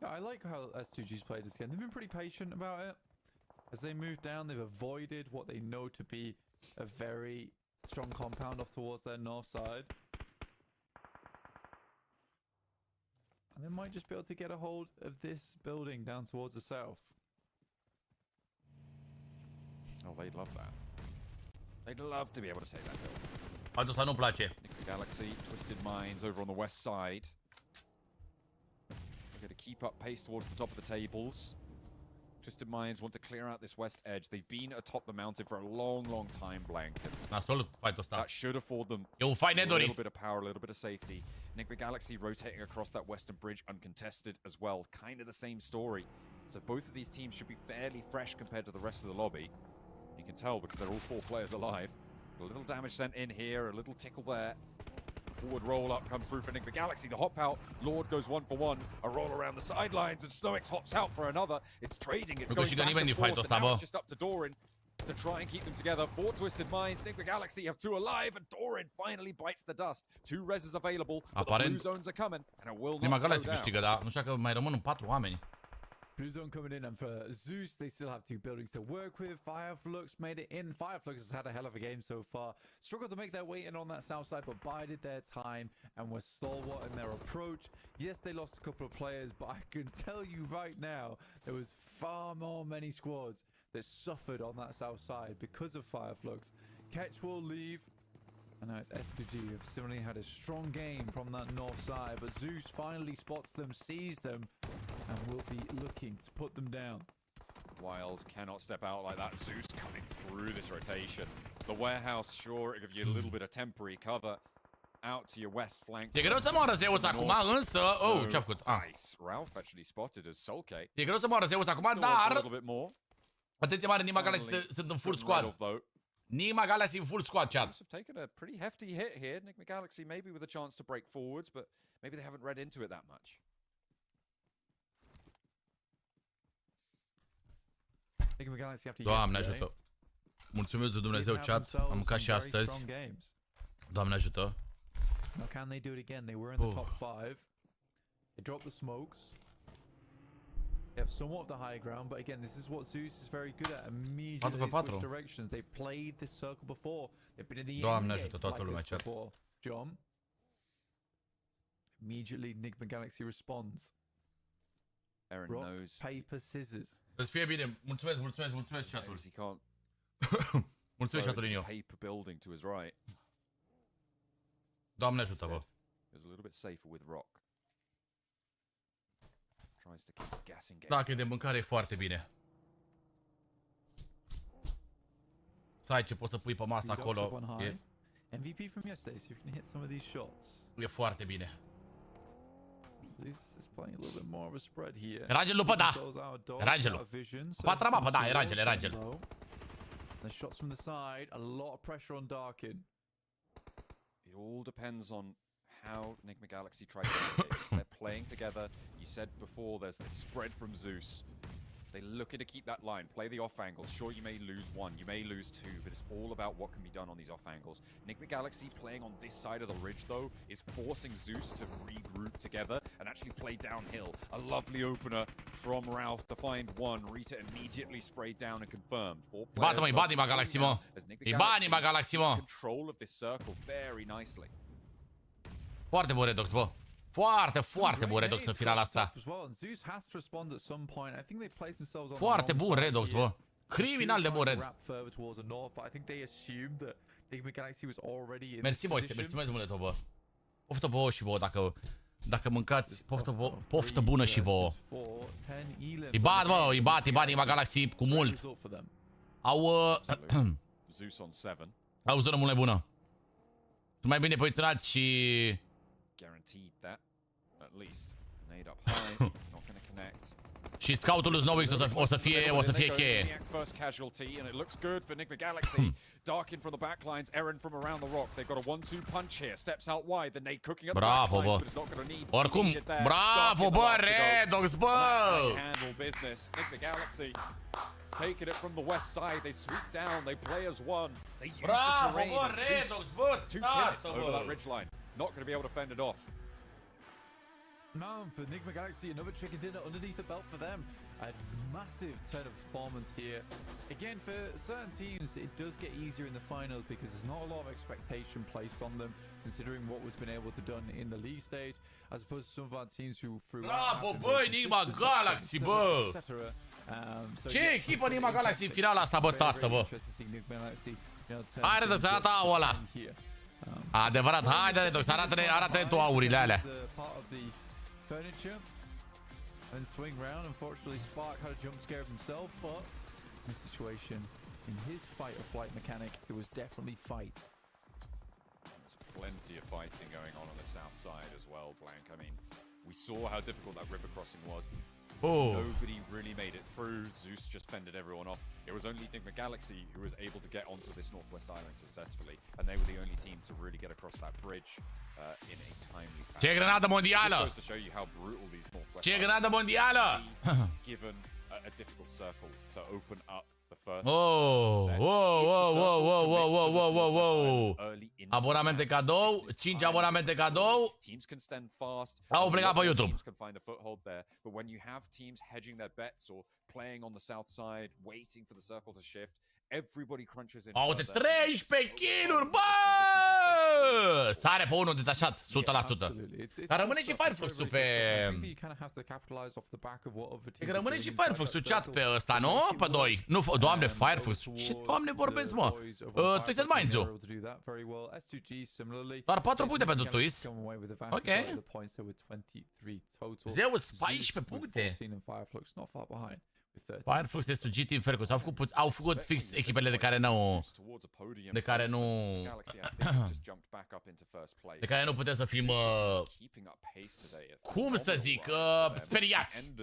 Yeah, I like how S2G's played this game. They've been pretty patient about it. As they move down, they've avoided what they know to be a very strong compound off towards their north side. And they might just be able to get a hold of this building down towards the south. Oh, they'd love that. They'd love to be able to take that building. Asta nu-mi place. Galaxy, Twisted Minds over on the west side. They're going to keep up pace towards the top of the tables. Twisted Minds want to clear out this west edge. They've been atop the mountain for a long, long time, Blank. Nasol fight-ul ăsta. That should afford them E un fight a little nedorit. bit of power, a little bit of safety. Enigma Galaxy rotating across that western bridge uncontested as well. Kind of the same story. So both of these teams should be fairly fresh compared to the rest of the lobby. You can tell because they're all 4 players alive. A little damage sent in here, a little tickle there. Forward roll up comes through for Enigma Galaxy. The hop out. Lord goes 1 for 1. A roll around the sidelines and Snowix hops out for another. It's trading. It's going back and forth. And now it's just up to Doran to try and keep them together. 4 Twisted Minds. Enigma Galaxy have 2 alive and Doran finally bites the dust. 2 reses available. But the blue zones are coming and it will not slow down. Câștigă, dar nu știu că mai rămân 4 oameni. Blue zone coming in, and for Zeus, they still have 2 buildings to work with. Fireflux made it in. Fireflux has had a hell of a game so far. Struggled to make their way in on that south side, but bided their time and were stalwart in their approach. Yes, they lost a couple of players, but I can tell you right now, there was far more many squads that suffered on that south side because of Fireflux. Ketch will leave. And now it's S2G who have similarly had a strong game from that north side, but Zeus finally spots them, sees them, and will be looking to put them down. Wild cannot step out like that. Zeus coming through this rotation. The warehouse, sure, it gives you a little bit of temporary cover out to your west flank. E greu să moară Zeus acum, însă... Oh, ce-a făcut? Nice. Ralph actually spotted as Sulke. E greu să moară Zeus acum, dar... Atenție mare, Nima Galaxy sunt în full squad. Nima Galaxy in full squad, chat. Have taken a pretty hefty hit here. Enigma Galaxy maybe with a chance to break forwards, but maybe they haven't read into it that much. Enigma Galaxy after Doamne ajută. Mulțumesc Dumnezeu, chat. Am mâncat și astăzi. Doamne ajută. Now can they do it again? They were in the top 5. They dropped the smokes. They have somewhat of the high ground, but again, this is what Zeus is very good at. Immediately they switch directions. They've played this circle before. They've been in the Doamne ajută toată lumea, chat. John. Immediately, Enigma Galaxy responds. Eren rock, knows. paper, scissors. Să fie bine. Mulțumesc, mulțumesc, mulțumesc, chat-ul. He can't Mulțumesc, chat-ul Linio. paper building to his right. Doamne ajută-vă. It was a little bit safer with rock. Tries to keep gassing. Dacă e de mâncare, e foarte bine. Să ai ce poți să pui pe masă acolo. MVP from yesterday, so you can hit some of these shots. E foarte bine. This is playing a little bit more of a spread here. Rangel lupă, da. Rangel. Patra mapă, da, e Rangel, e Rangel. The shots from the side, a lot of pressure on Darkin. It all depends on how Enigma Galaxy tries to play this. They're playing together. You said before there's this spread from Zeus. They're looking to keep that line, play the off angles. Sure, you may lose one, you may lose two, but it's all about what can be done on these off angles. Enigma Galaxy playing on this side of the ridge, though, is forcing Zeus to regroup together and actually play downhill. A lovely opener from Ralph to find one. Rita immediately sprayed down and confirmed. Bate-mă, îi bat Enigma Galaxy, mă. Îi bat Enigma Galaxy, mă. Control of this circle very nicely. Foarte bun Redox, bă. Foarte, foarte bun Redox în finala asta. Foarte bun Redox, bă. Criminal de bun Red. Mersi, boys, mersi mult, bă. Poftă bouă și vouă, dacă mâncați, poftă bună și vouă. Îi bat, bă, îi bat Enigma Galaxy cu mult. Au zonă mult mai bună. Sunt mai bine poziționați și... Guaranteed that, at least. Nade up high, not going to connect. Și scoutul lui Snowix o să fie cheie. First casualty, and it looks good for Enigma Galaxy. Darkin from the backlines, Eren from around the rock. They've got a 1-2 punch here. Steps out wide, the nade cooking up the backlines, but it's not going to need. Oricum, bravo, bă, Redox, bă! Handle business. Enigma Galaxy taking it from the west side. They sweep down. They play as one. They use the terrain. Bravo, bă, Redox, bă! To kill it over that ridge line. Not going to be able to fend it off. No, for Enigma Galaxy, another chicken dinner underneath the belt for them. A massive turn of performance here. Again, for certain teams, it does get easier in the finals because there's not a lot of expectation placed on them, considering what was been able to done in the league stage, as opposed to some of our teams who through. Bravo, bă, Enigma Galaxy, bă! Ce echipă Enigma Galaxy în finala asta, bă, tată, bă! Hai, Redox, arată aul ăla! Adevărat, haide, Redox, arată-ne tu aurile alea! And swing round. Unfortunately, Spark had a jump scare of himself, but in this situation, in his fight or flight mechanic, it was definitely fight. There's plenty of fighting going on the south side as well, Blank. I mean, we saw how difficult that river crossing was. Nobody really made it through. Zeus just fended everyone off. It was only Enigma Galaxy who was able to get onto this northwest island successfully, and they were the only team to really get across that bridge in a timely fashion. Ce grenadă mondială! Just goes to show you how brutal these northwest. Ce grenadă mondială! Given a difficult circle to open up the first. Abonamente cadou, 5 abonamente cadou. Teams can stand fast. Au plecat pe YouTube. Can find a foothold there, but when you have teams hedging their bets or playing on the south side, waiting for the circle to shift, everybody crunches in. Au de 13 kill-uri, bă! Sare pe unul detașat, 100%. Dar rămâne și Firefox-ul pe... Că rămâne și Firefox-ul chat pe ăsta, nu? Pe 2. Nu, doamne, Firefox. Ce doamne vorbesc, mă? Twisted Minds-ul. Doar 4 puncte pentru Twist. Ok. Zeus, 14 puncte. Firefox este GT în Fergus. Au făcut fix echipele de care nu... De care nu putem să fim... cum să zic? Speriați.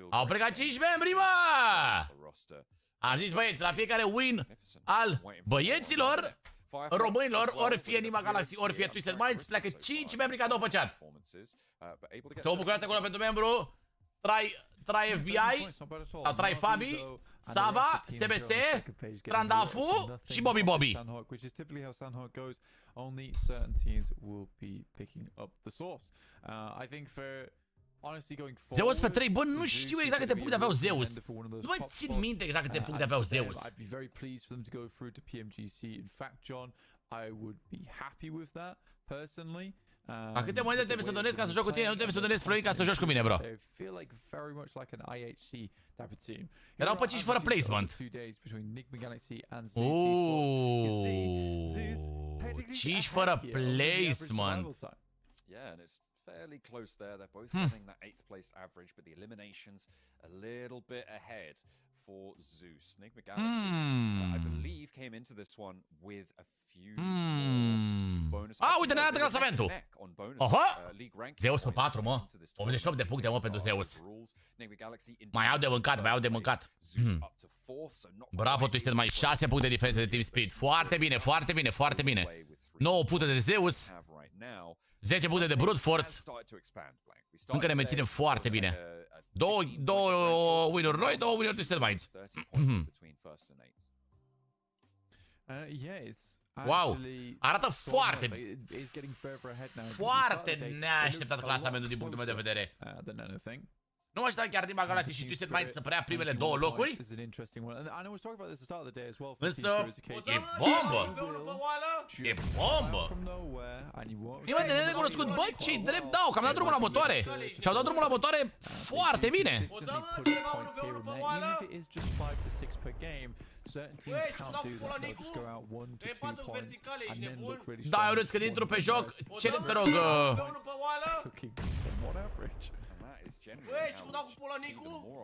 Au plecat 5 membri, mă! Am zis, băieți, la fiecare win al băieților, românilor, ori fie Enigma Galaxy, ori fie Twisted Minds, pleacă 5 membri cadou pe chat. Să o bucurați acolo pentru membru. Trai FBI, sau Trai Fabi, Sava, SBS, Randafu și Bobby Bobby. Which is typically how Sanhok goes. Only certain teams will be picking up the source. I think for honestly going forward. Zeus pe 3, bă, nu știu exact câte puncte aveau Zeus. Nu mai țin minte exact câte puncte aveau Zeus. I'd be very pleased for them to go through to PMGC. In fact, John, I would be happy with that personally. La câte monede trebuie să donezi ca să joc cu tine? Nu trebuie să donezi Florin ca să joci cu mine, bro. Erau pe 5 fără placement. 5 fără placement. Yeah, and it's fairly close there. They're both having that 8th place average, but the eliminations a little bit ahead for Zeus. Enigma Galaxy, I believe, came into this one with a few bonus. Ah, uite, ne arată clasamentul. Oho! Zeus pe 4, mă. 88 de puncte, mă, pentru Zeus. Mai au de mâncat, mai au de mâncat. Bravo, Twisted, mai 6 puncte diferență de Team Spirit. Foarte bine, foarte bine, foarte bine. 9 puncte de Zeus. 10 puncte de Brute Force. Încă ne menținem foarte bine. 2 win-uri noi, 2 win-uri Twisted Minds. Wow, arată foarte, foarte neașteptat clasamentul din punctul meu de vedere. Nu mă așteptam chiar din Galaxy și Twisted Minds să preia primele 2 locuri. Însă, e bombă! E bombă! Nimeni de nerecunoscut, bă, ce-i drept dau, că am dat drumul la motoare. Și-au dat drumul la motoare foarte bine. Da, eu râs când intru pe joc, ce te rog...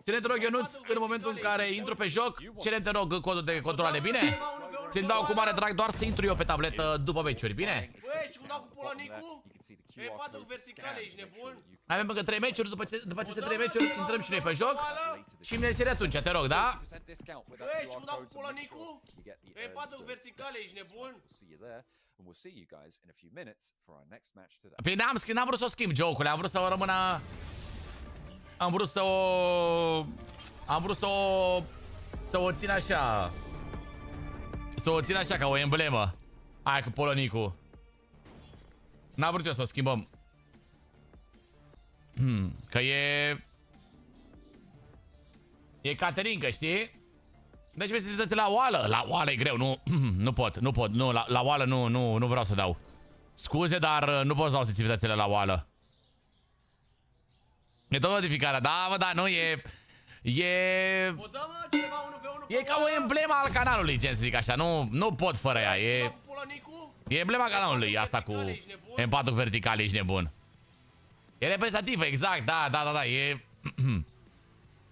Ține te rog, Ionuț, în momentul în care intru pe joc, cere te rog codul de controlare, bine? Ți-l dau cu mare drag, doar să intru eu pe tabletă după meciuri, bine? Avem încă 3 meciuri, după aceste 3 meciuri intrăm și noi pe joc și mi le cere atunci, te rog, da? Păi n-am vrut să o schimb joke-ule, am vrut să o rămână... Am vrut să o... Să o țin așa... Să o țin așa ca o emblemă. Aia cu Polonicu. N-am vrut eu să o schimbăm. Că e... E Caterinca, știi? Deci specificități la oală. La oală e greu, nu... Nu pot, nu, la oală nu vreau să dau. Scuze, dar nu pot să dau specificitățile la oală. E tot notificarea, da, mă, da, nu, e ca o emblemă al canalului, gen să zic așa, nu pot fără ea, e emblema canalului asta cu M4 vertical, ești nebun. E reprezentativă, exact, da, e...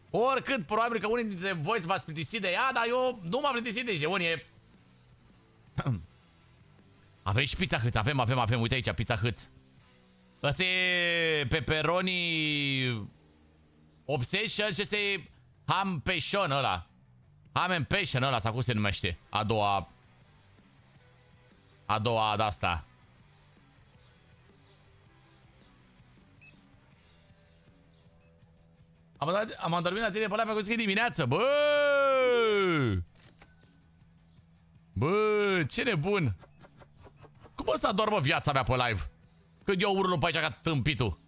Oricât, probabil că unii dintre voi v-ați plictisit de ea, dar eu nu m-am plictisit de ea, e... Avem și pizza hâț, avem, uite aici, pizza hâț. Ăsta e pepperoni obsession și ăsta e ham passion ăla. Ham and passion ăla, sau cum se numește? A doua de-asta. Am adormit la tine pe live, că e dimineață, bă, ce nebun. Cum o să adormă viața mea pe live? Când eu urlu pe aici ca tâmpitul.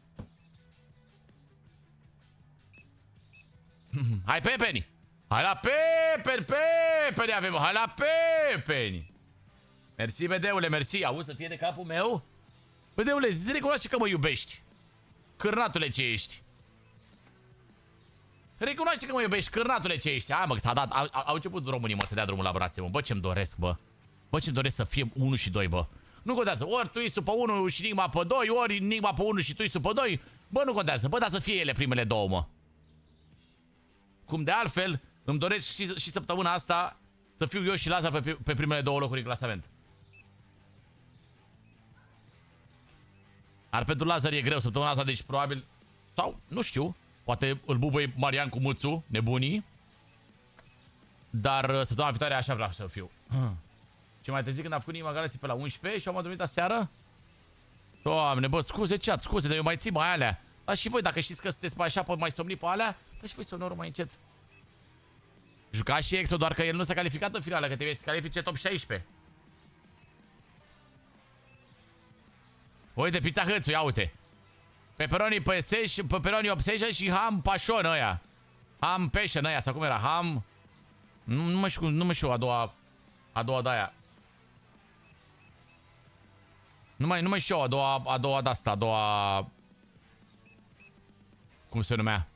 Hai pepeni! Hai la pepeni avem! Hai la pepeni! Mersi, vedeule, mersi! Auzi să fie de capul meu? Vedeule, zi recunoaște că mă iubești! Cârnatule ce ești! Recunoaște că mă iubești, cârnatule ce ești! Hai mă, că s-a dat, au început românii mă să dea drumul la brațe, mă. Bă, ce-mi doresc, bă! Bă, ce-mi doresc să fie 1 și 2, bă! Nu contează, ori Twisu pe 1 și Enigma pe 2, ori Enigma pe 1 și Twisu pe 2. Bă, nu contează, bă, dar să fie ele primele 2, mă. Cum de altfel, îmi doresc și săptămâna asta să fiu eu și Lazar pe primele 2 locuri în clasament. Ar pentru Lazar e greu săptămâna asta, deci probabil, sau, nu știu, poate îl bubăi Marian cu Muțu, nebunii. Dar săptămâna viitoare așa vreau să fiu. Și mai târziu când am făcut Enigma Galaxy pe la 11 și am adormit aseară. Doamne, bă, scuze, chat, scuze, dar eu mai țin mai alea. Dar și voi, dacă știți că sunteți pe așa, mai somni pe alea, dar și voi sonorul mai încet. Jucați și Exo, doar că el nu s-a calificat în finală, că trebuie să califice top 16. Uite, pizza hâțu, ia uite. Pepperoni obsession și ham passion ăia. Ham passion ăia, sau cum era, ham... Nu mă știu a doua de-aia. Numai show, a doua de-asta, a doua... Cum se numea?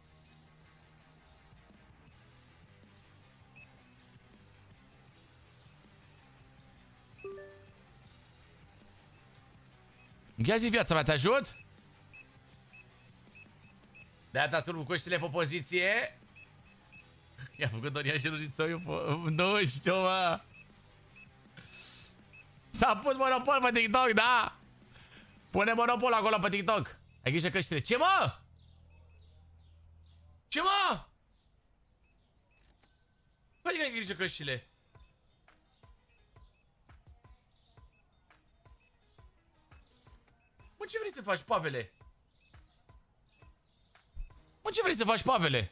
Ia zi viața mea, te ajut? De-aia te-a spus Bucureștile pe poziție. I-a făcut Donia și Lurițoiu. Nu știu, mă. S-a pus monopol pe TikTok, da? Pune monopol acolo pe TikTok. Ai grijă căștile. Ce, mă? Ce, mă? Adică ai grijă căștile. Mă, ce vrei să faci, Pavele? Mă, ce vrei să faci, Pavele?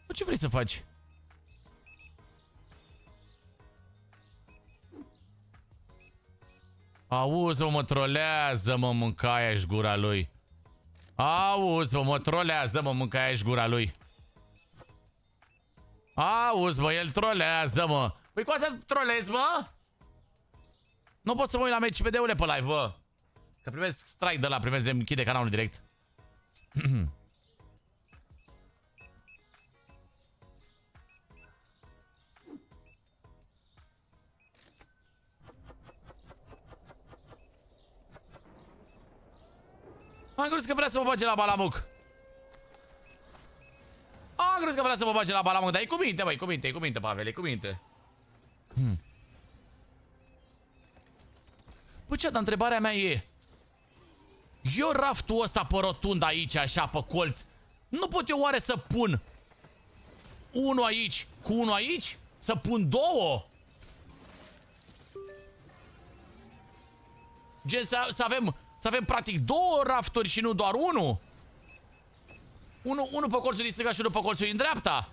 Mă, ce vrei să faci? Auzi, mă trolează, mă, mâncaia-și gura lui. Auzi, mă trolează, mă, mâncaia-și gura lui. Auzi, mă, el trolează, mă. Păi cu asta trolezi, mă? Nu pot să mă uit la meci TEDEREU pe live, bă. Că primesc strike de la, primesc de închide canalul direct. Am crezut că vrea să mă bage la balamuc. Am crezut că vrea să mă bage la balamuc. Dar e cu minte, băi, cu minte, Pavel, e cu minte. Păi ce, dar întrebarea mea e... Eu raftul ăsta pe rotund aici, așa, pe colț, nu pot eu oare să pun unul aici cu unul aici? Să pun două? Gen să avem practic două rafturi și nu doar unul? Unul pe colțul din stânga și unul pe colțul din dreapta?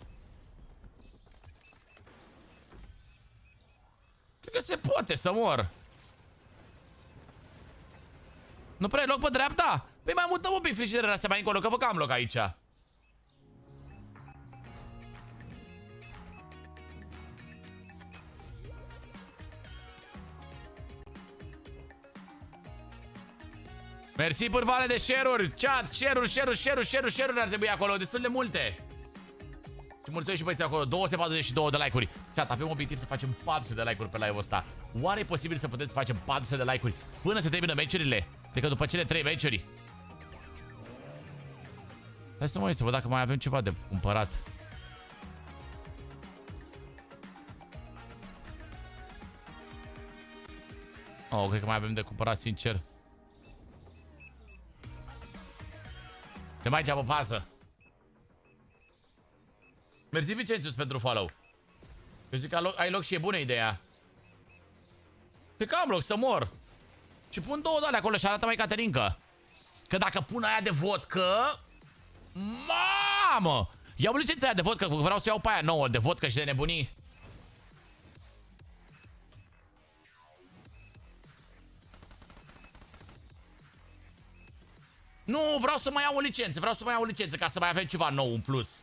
Cred că se poate să mor. Nu prea ai loc pe dreapta? Păi mai mutăm un pic frigiderele astea mai încolo, că vă că am loc aici. Mersi pârvale de share-uri. Chat, share-uri ar trebui acolo, destul de multe. Și mulțumesc și băieții acolo, 242 de like-uri. Chat, avem obiectiv să facem 400 de like-uri pe live-ul ăsta. Oare e posibil să putem să facem 400 de like-uri până se termină meciurile? Decât după cele 3 meciuri. Hai să mă uit să văd dacă mai avem ceva de cumpărat. Oh, cred că mai avem de cumpărat, sincer. Te mai ceapă pasă. Mersi, Vicențius, pentru follow. Eu zic că ai loc și e bună ideea. Cred că am loc să mor. Și pun două de acolo și arată mai Caterinca. Că dacă pun aia de vodcă... Mamă! Iau licența aia de vodcă, că vreau să iau pe aia nouă de vodcă și de nebunii. Nu, vreau să mai iau o licență, ca să mai avem ceva nou în plus.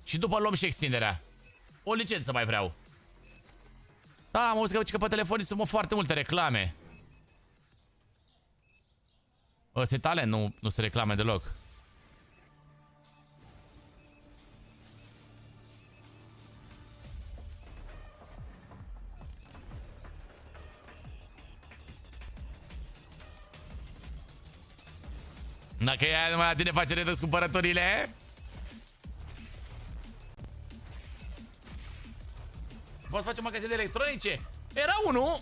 Și după luăm și extinderea. O licență mai vreau. Da, am auzit că pe telefonii sunt foarte multe reclame. Ăsta e talent, nu se reclame deloc. Dacă ea numai la tine face redus cumpărăturile. Poți face un magazin de electronice? Era unul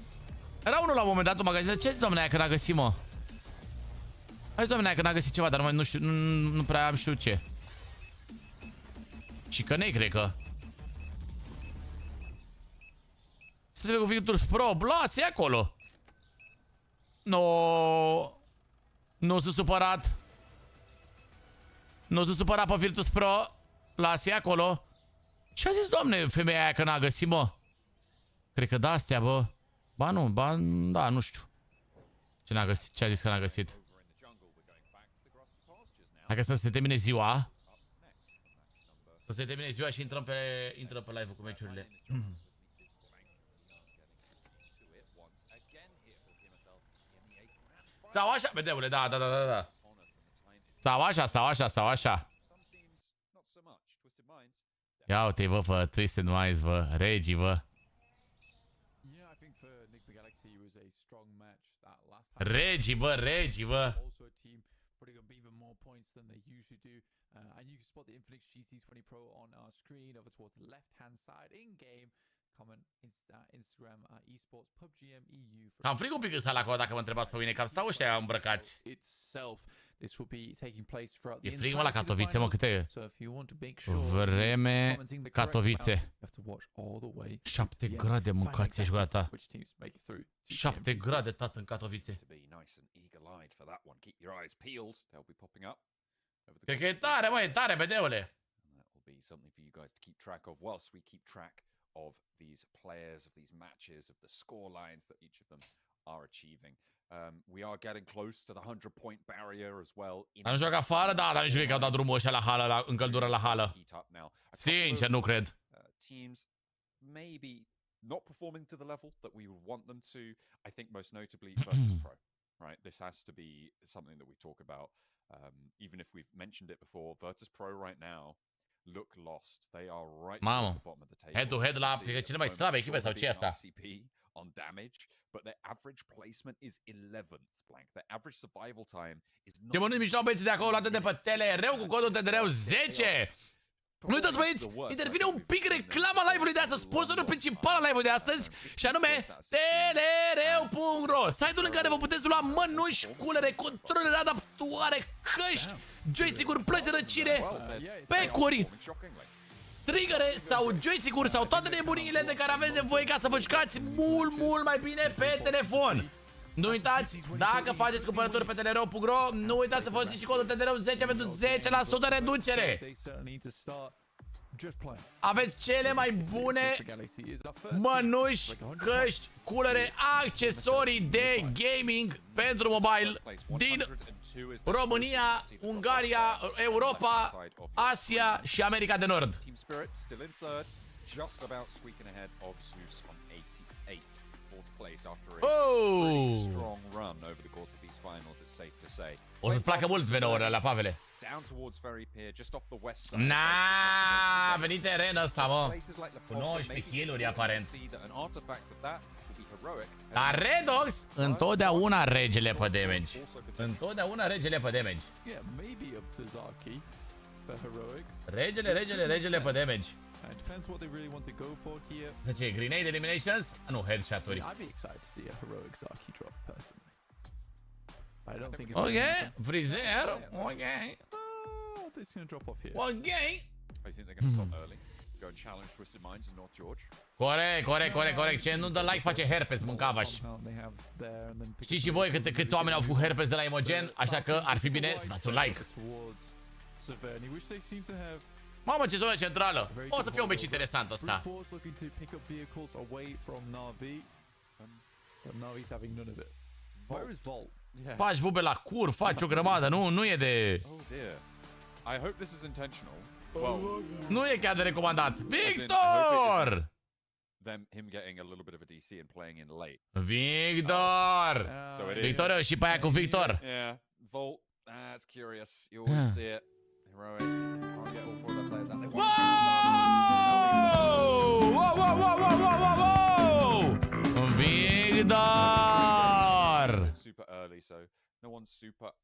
la un moment dat un magazin. Ce zici, doamne, aia că n-a găsit, mă? Hai zi, doamne, aia că n-a găsit ceva, dar nu știu, nu prea am știu ce. Și că ne-i, cred că. Să trebuie cu filturi pro, lasă-i acolo. Nu s-a supărat. Nu s-a supărat pe Virtus Pro. Lasă-i acolo. Ce a zis, doamne, femeia aia că n-a găsit, mă? Cred că de-astea, bă. Ba nu, da, nu știu. Ce n-a găsit? Ce a zis că n-a găsit? Dacă să se termine ziua. Că se termine ziua și intrăm pe live-ul cu meciurile. Sau așa, vedeule, da. Sau așa. Ia uite-i, bă, fă, Twisted Minds, bă, Regii, bă. Regii, bă. And you can spot the Infinix GC20 Pro on our screen over towards the left-hand side in-game. Comment Instagram esports PUBGM EU. Cam frig un pic ăsta la acolo dacă mă întrebați pe mine, cam stau ăștia îmbrăcați. This will be taking place throughout E the frig, mă, la Katowice, mă, câte e? So if you want to make sure Vreme Katowice. you have to watch all the way 7 grade, mâncați ești gura ta. 7 grade, tată, în Katowice. Cred că e tare, mă, e tare, vedeule. That will be something for you guys to keep track of whilst we keep track of these players, of these matches, of the score lines that each of them are achieving. We are getting close to the 100-point barrier as well. Am jucat afară, da, dar nici nu cred că au dat drumul ăștia la hală, la încăldură la hală. Sincer, nu cred. Teams maybe not performing to the level that we would want them to. I think most notably Virtus Pro, right? This has to be something that we talk about. Even if we've mentioned it before, Virtus Pro right now look lost. They are right at the bottom of the table. Head to head la, cred că cele mai slabe echipe sau ce asta? On damage, but their average placement is 11th, blank. Their average survival time is not. Ce mănânci mișto, băieții de acolo, luate de pe TEDEREU cu codul TEDEREU 10. Nu uitați, băieți, intervine un pic reclama live-ului de astăzi, sponsorul principal al live-ului de astăzi, și anume tedereu.ro, site-ul în care vă puteți lua mănuși, culere, controlere adaptoare, căști, joystick-uri, plăci de răcire, pecuri, triggere sau joystick-uri sau toate nebuniile de care aveți nevoie ca să vă jucați mult mai bine pe telefon. Nu uitați, dacă faceți cumpărături pe tedereu.ro, nu uitați să folosiți și codul TEDEREU 10 pentru 10% reducere. Aveți cele mai bune mănuși, căști, culere, accesorii de gaming pentru mobile din România, Ungaria, Europa, Asia și America de Nord. O să-ți placă mult venourile la Pavele. N-a venit teren ăsta, mă. Cu 19 kill-uri, aparent. Dar Redox, întotdeauna regele pe damage. Întotdeauna regele pe damage. Regele pe damage. De ce? Grenade eliminations? Nu, headshot-uri. Ok, frizer. Ok. Ok. Corect. Ce nu dă like face herpes, mâncavaș. Știți și voi câți oameni au făcut herpes de la Imogen, așa că ar fi bine să dați un like. Mamă, ce zonă centrală! O să fie un meci interesant ăsta. Faci bube la cur, faci o grămadă, nu e de... Nu e chiar de recomandat. Victor! Victor! Victor și pe aia cu Victor. Volt, that's curious. You always see it. Heroic. Can't get all four of their players out. They want Wow! Victor! Super early, so no one's super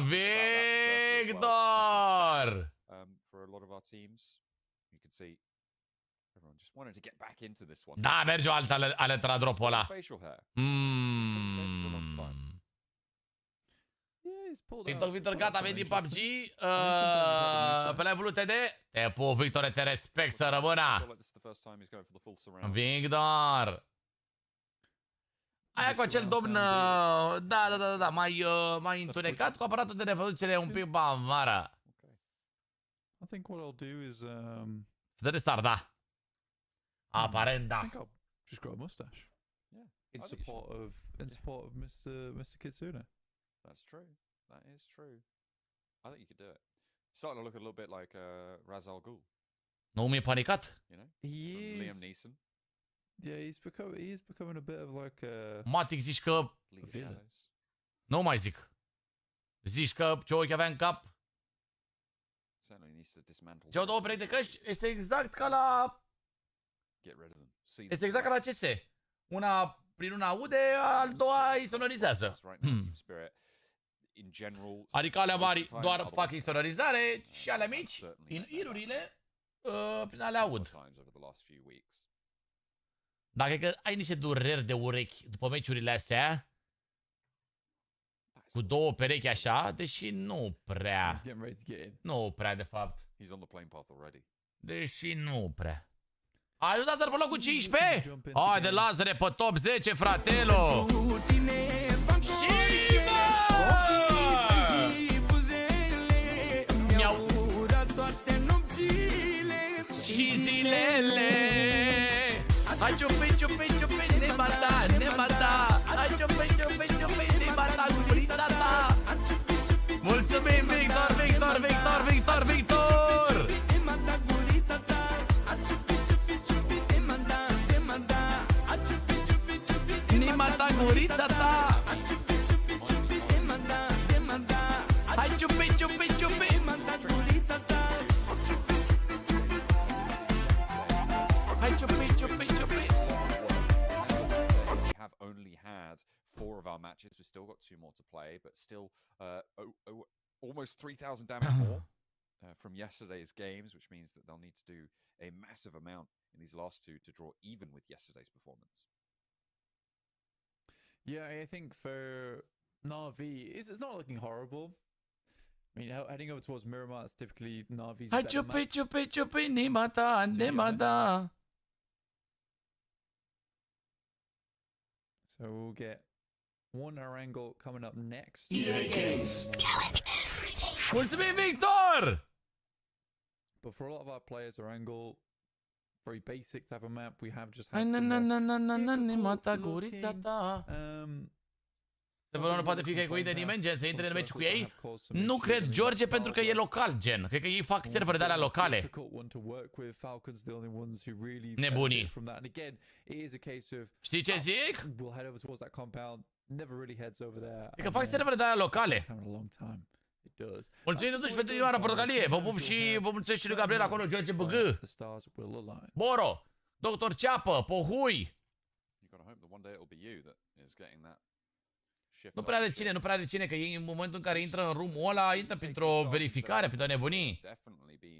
Victor! For a lot of our teams, you can see everyone just wanted to get back into this one. Da, merge o altă alătă la drop-ul ăla. TikTok Victor, gata, a venit din PUBG. Pe live-ul TD. Te pup, Victor, te respect, să rămână. Victor! Aia cu acel domn, da, mai întunecat cu aparatul de reproducere un pic bavară. I think what I'll do is Să dă restart, da. Aparent, da. Just grow a mustache. Yeah. In support of Mr. Kitsune. That's true. That is true. I think you could do it. Starting to look a little bit like Ra's al Ghul, Nu mi-e panicat? you know? He From Liam is. Neeson, Yeah, he's becoming a bit of like a. Matic, zici că... League of Villain. Shadows. Nu mai zic. Zici că ce ochi avea în cap? Certainly needs to dismantle. Ce-au două perechi de căști? Este exact ca la... Get rid of them. See Este exact ca la CS. Una prin una aude, al doua îi sonorizează. In general, Adică alea mari doar fac insonorizare și alea mici, în irurile, prin alea aud. Dacă că ai niște dureri de urechi după meciurile astea, cu două perechi așa, deși nu prea. Nu prea, de fapt. Deși nu prea. Ai ajutat să-l pe locul 15? Haide, lasă-ne pe top 10, fratelo! Și mi-au urat toate nopțile și zilele. Hai ciupi, ciupi, ciupi, ne mata, ne mata. Hai ciupi, ciupi, ciupi, ne mata cu gurița ta. Mulțumim, Victor, Victor, Victor, Victor, Victor! Ne mata gurița ta. Hai ciupi, ciupi, ciupi. Hai ciupi, ciupi, ciupi. We have only had 4 of our matches. We've still got 2 more to play, but still almost 3,000 damage more from yesterday's games, which means that they'll need to do a massive amount in these last 2 to draw even with yesterday's performance. Yeah, I think for Na'Vi, it's not looking horrible. I mean, heading over towards Miramar, it's typically Na'Vi's Hai better ciupi, match. ciupi, ciupi, nimata, nimata. So we'll get one Arangle coming up next. Mulțumim, Victor! But for a lot of our players, Arangle, very basic type of map. We have just Hai had na some na more na na na na, difficult nimata gurița looking, ta. Serverul nu poate fi hackuit de nimeni, gen, să intre în meci cu ei? Nu cred, George, pentru că e local, gen. Cred că ei fac servere de alea locale. Nebunii. Știi ce zic? E că fac servere de alea locale. Mulțumim totuși pentru inima portocalie. Vă pup și vă mulțumesc și lui Gabriel acolo, George BG. Boro, Doctor Ceapă, Pohui. Nu prea are cine, nu prea are cine, că ei în momentul în care intră în room-ul ăla, intră printr-o verificare, printr-o nebunii.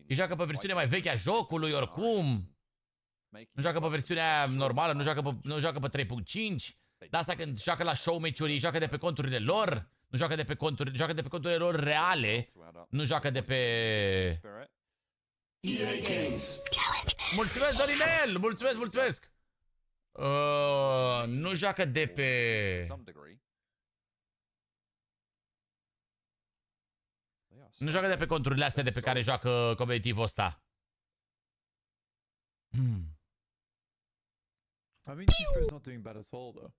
Ei joacă pe versiunea mai veche a jocului, oricum. Nu joacă pe versiunea normală, nu joacă pe 3.5. De asta când joacă la show meciuri, joacă de pe conturile lor. Nu joacă de pe conturi, joacă de pe conturile lor reale. Nu joacă de pe... Mulțumesc, Dorinel! Mulțumesc, mulțumesc! Nu joacă de pe... Nu joacă de pe conturile astea de pe care joacă competitivul ăsta.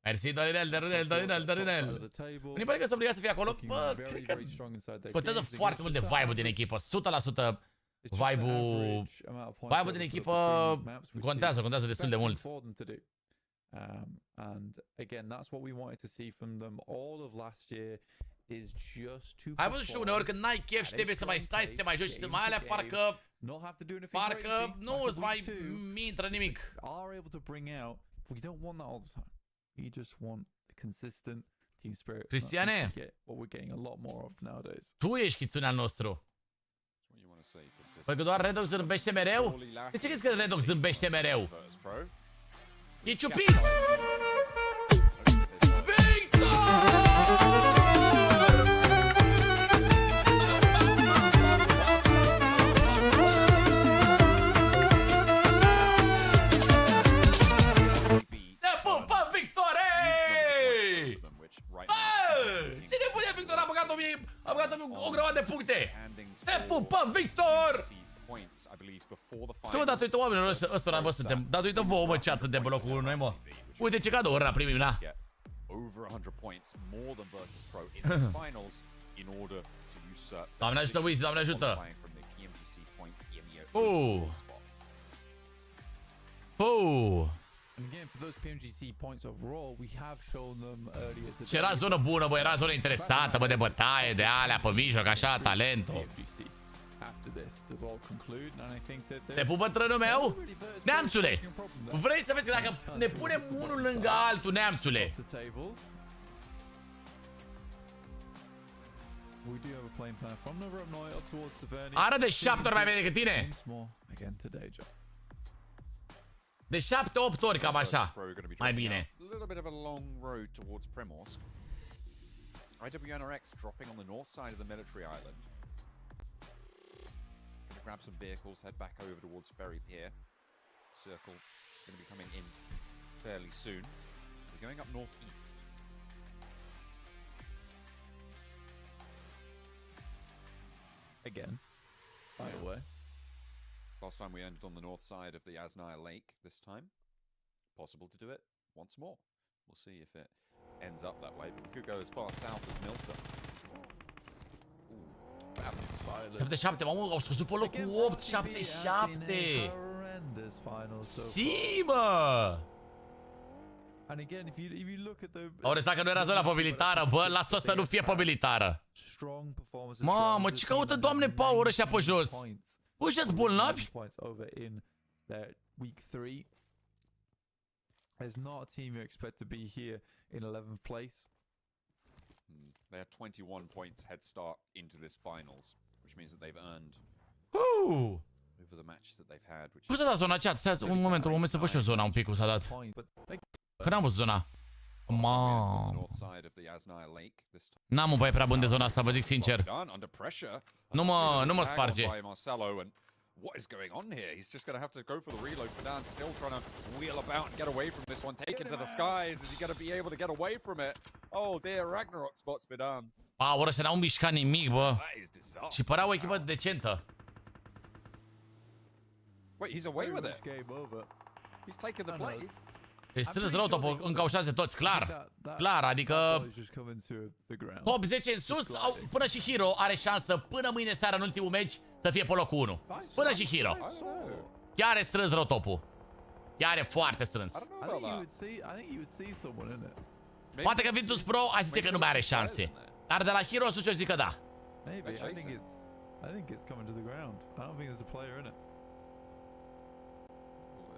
Mersi, Dorinel. Nu-i pare că s-a obligat să fie acolo? Bă, cred că contează foarte mult de vibe-ul din echipă. 100% vibe-ul din echipă contează destul de mult. And again, that's what we wanted to see from them all of last year. Ai văzut și uneori când n-ai chef și trebuie să mai stai, să te mai joci și să mai alea, parcă nu îți mai intră nimic. Cristiane, tu ești chițune al nostru. Păi că doar Redox zâmbește mereu? De ce crezi că Redox zâmbește mereu? E ciupit! Victor! Ce nebunie, Victor! A băgat o grămadă de puncte! Te pupăm, Victor! Ce mă, datorită oamenilor ăstora, bă, suntem... Datorită vouă, mă, chat, suntem pe locul 1 noi, mă. Uite ce cadouri a primit, na! Doamne ajută, Wiz, Doamne ajută. And again, for those PMGC points overall, we have shown them earlier today. Și era zonă bună, bă, era zonă interesantă, bă, de bătaie, de alea pe mijloc, așa, talentul. Te pup, bătrânul meu? Neamțule, vrei să vezi că dacă ne punem unul lângă altul, neamțule? Ară de 7 ori mai bine decât tine. De 7-8 ori, cam așa. Mai bine. IWNRX dropping on the north side of the military island. Gonna grab some vehicles, head back over towards Ferry Pier. Circle gonna be coming in fairly soon. We're going up northeast. Again, by the way. Last time we ended on the north side of the Asnaya Lake. This time, possible to do it once more. We'll see if it ends up that way, but we could go as far south as Milton. 7-7, mamă, au scăzut pe locul 8, 7-7. Si, bă! Au rezat că nu era zona mobilitară, bă, lasă-o să nu fie mobilitară. Mamă, ce caută, Doamne, power ăștia pe jos? Bă, ăștia-s bolnavi? There's not a team you expect to be here in 11th place. They had 21 points head start into this finals, which means that they've earned over the matches that they've had. Cum s-a dat zona chat? Un moment să văd și eu zona un pic cum s-a dat. Că n-am văzut zona. Mamă. N-am un vai prea bun de zona asta, vă zic sincer. Nu mă sparge. What is going on here? He's just going to have to go for the reload. Fidan still trying to wheel about and get away from this one. Taken to the skies. Is he going to be able to get away from it? Oh dear, Ragnarok spots Fidan. Ora să n-au mișcat nimic, bă. Și părea o echipă decentă. Wait, he's away with it. He's taken the place. E strâns rău, încaușează toți, clar. Clar, adică top 10 în sus, până și Hero are șansă până mâine seara în ultimul meci să fie pe locul 1. Până și Hero. Chiar e strâns rău topul. Chiar e foarte strâns. Poate că Virtus Pro a zice că nu mai are șanse. Dar de la Hero sus eu zic că da.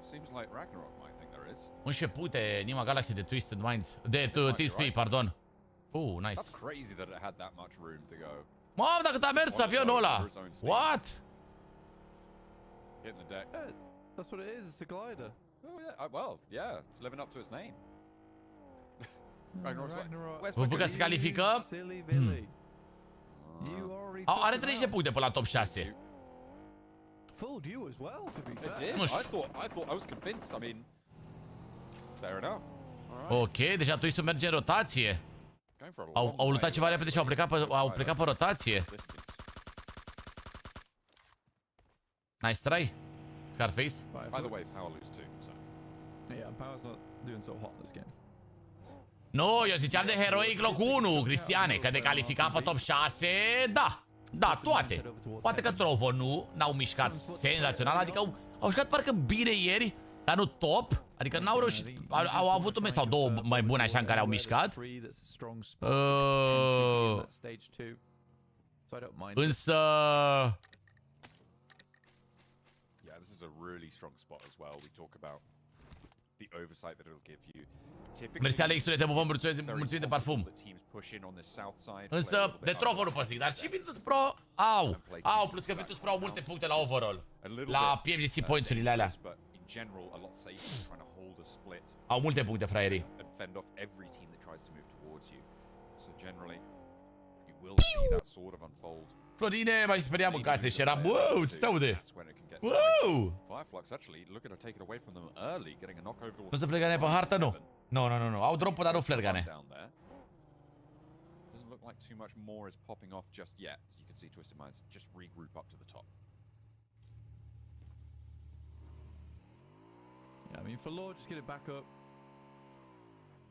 Seems like Ragnarok, I think there is. 11 puncte, Nima Galaxy de Twisted Minds. De TSP, pardon. Nice. That's crazy that it had that much room to go. Mamă, dacă t-a mers avionul ăla. What? Hitting the deck. Yeah, that's what it is. It's a glider. Oh yeah. Well, yeah. It's living up to its name. Ragnarok. Vă că se califică? Are 30 de puncte pe la top 6. Fooled you as well, to be fair. It did. I thought I was convinced. I mean, fair enough. Ok, deja Twisted merge în rotație. Au luptat ceva repede și au plecat pe rotație. Nice try, Scarface. By the way, Power lose too. So. Yeah, Power's not doing so hot this game. Nu, eu ziceam de Heroic locul 1, Cristiane, că de calificat pe top 6, da. Da, toate. Poate că Trovo nu, n-au mișcat senzațional, adică au jucat parcă bine ieri, dar nu top. Adică n-au reușit, au avut un meci sau două mai bune așa în care au mișcat. Însă... Yeah, this is a really strong spot as well. We talk about the oversight that it'll give you. Mersi Alexule, te pupăm, mulțumim de parfum. Însă, de Trovo nu pot zic, dar și Virtus Pro au, plus că Virtus Pro au multe puncte la overall. La PMGC points-urile alea. Au multe puncte, fraierii. Florine, mai speriam mâncați și era, wow, ce se aude? Wow! Nu se flergane pe hartă, nu. Nu, au drop-ul, dar nu flergane. Too much more is popping off just yet. As you can see, Twisted Minds just regroup up to the top. Yeah, I mean, for Lord, just get it back up.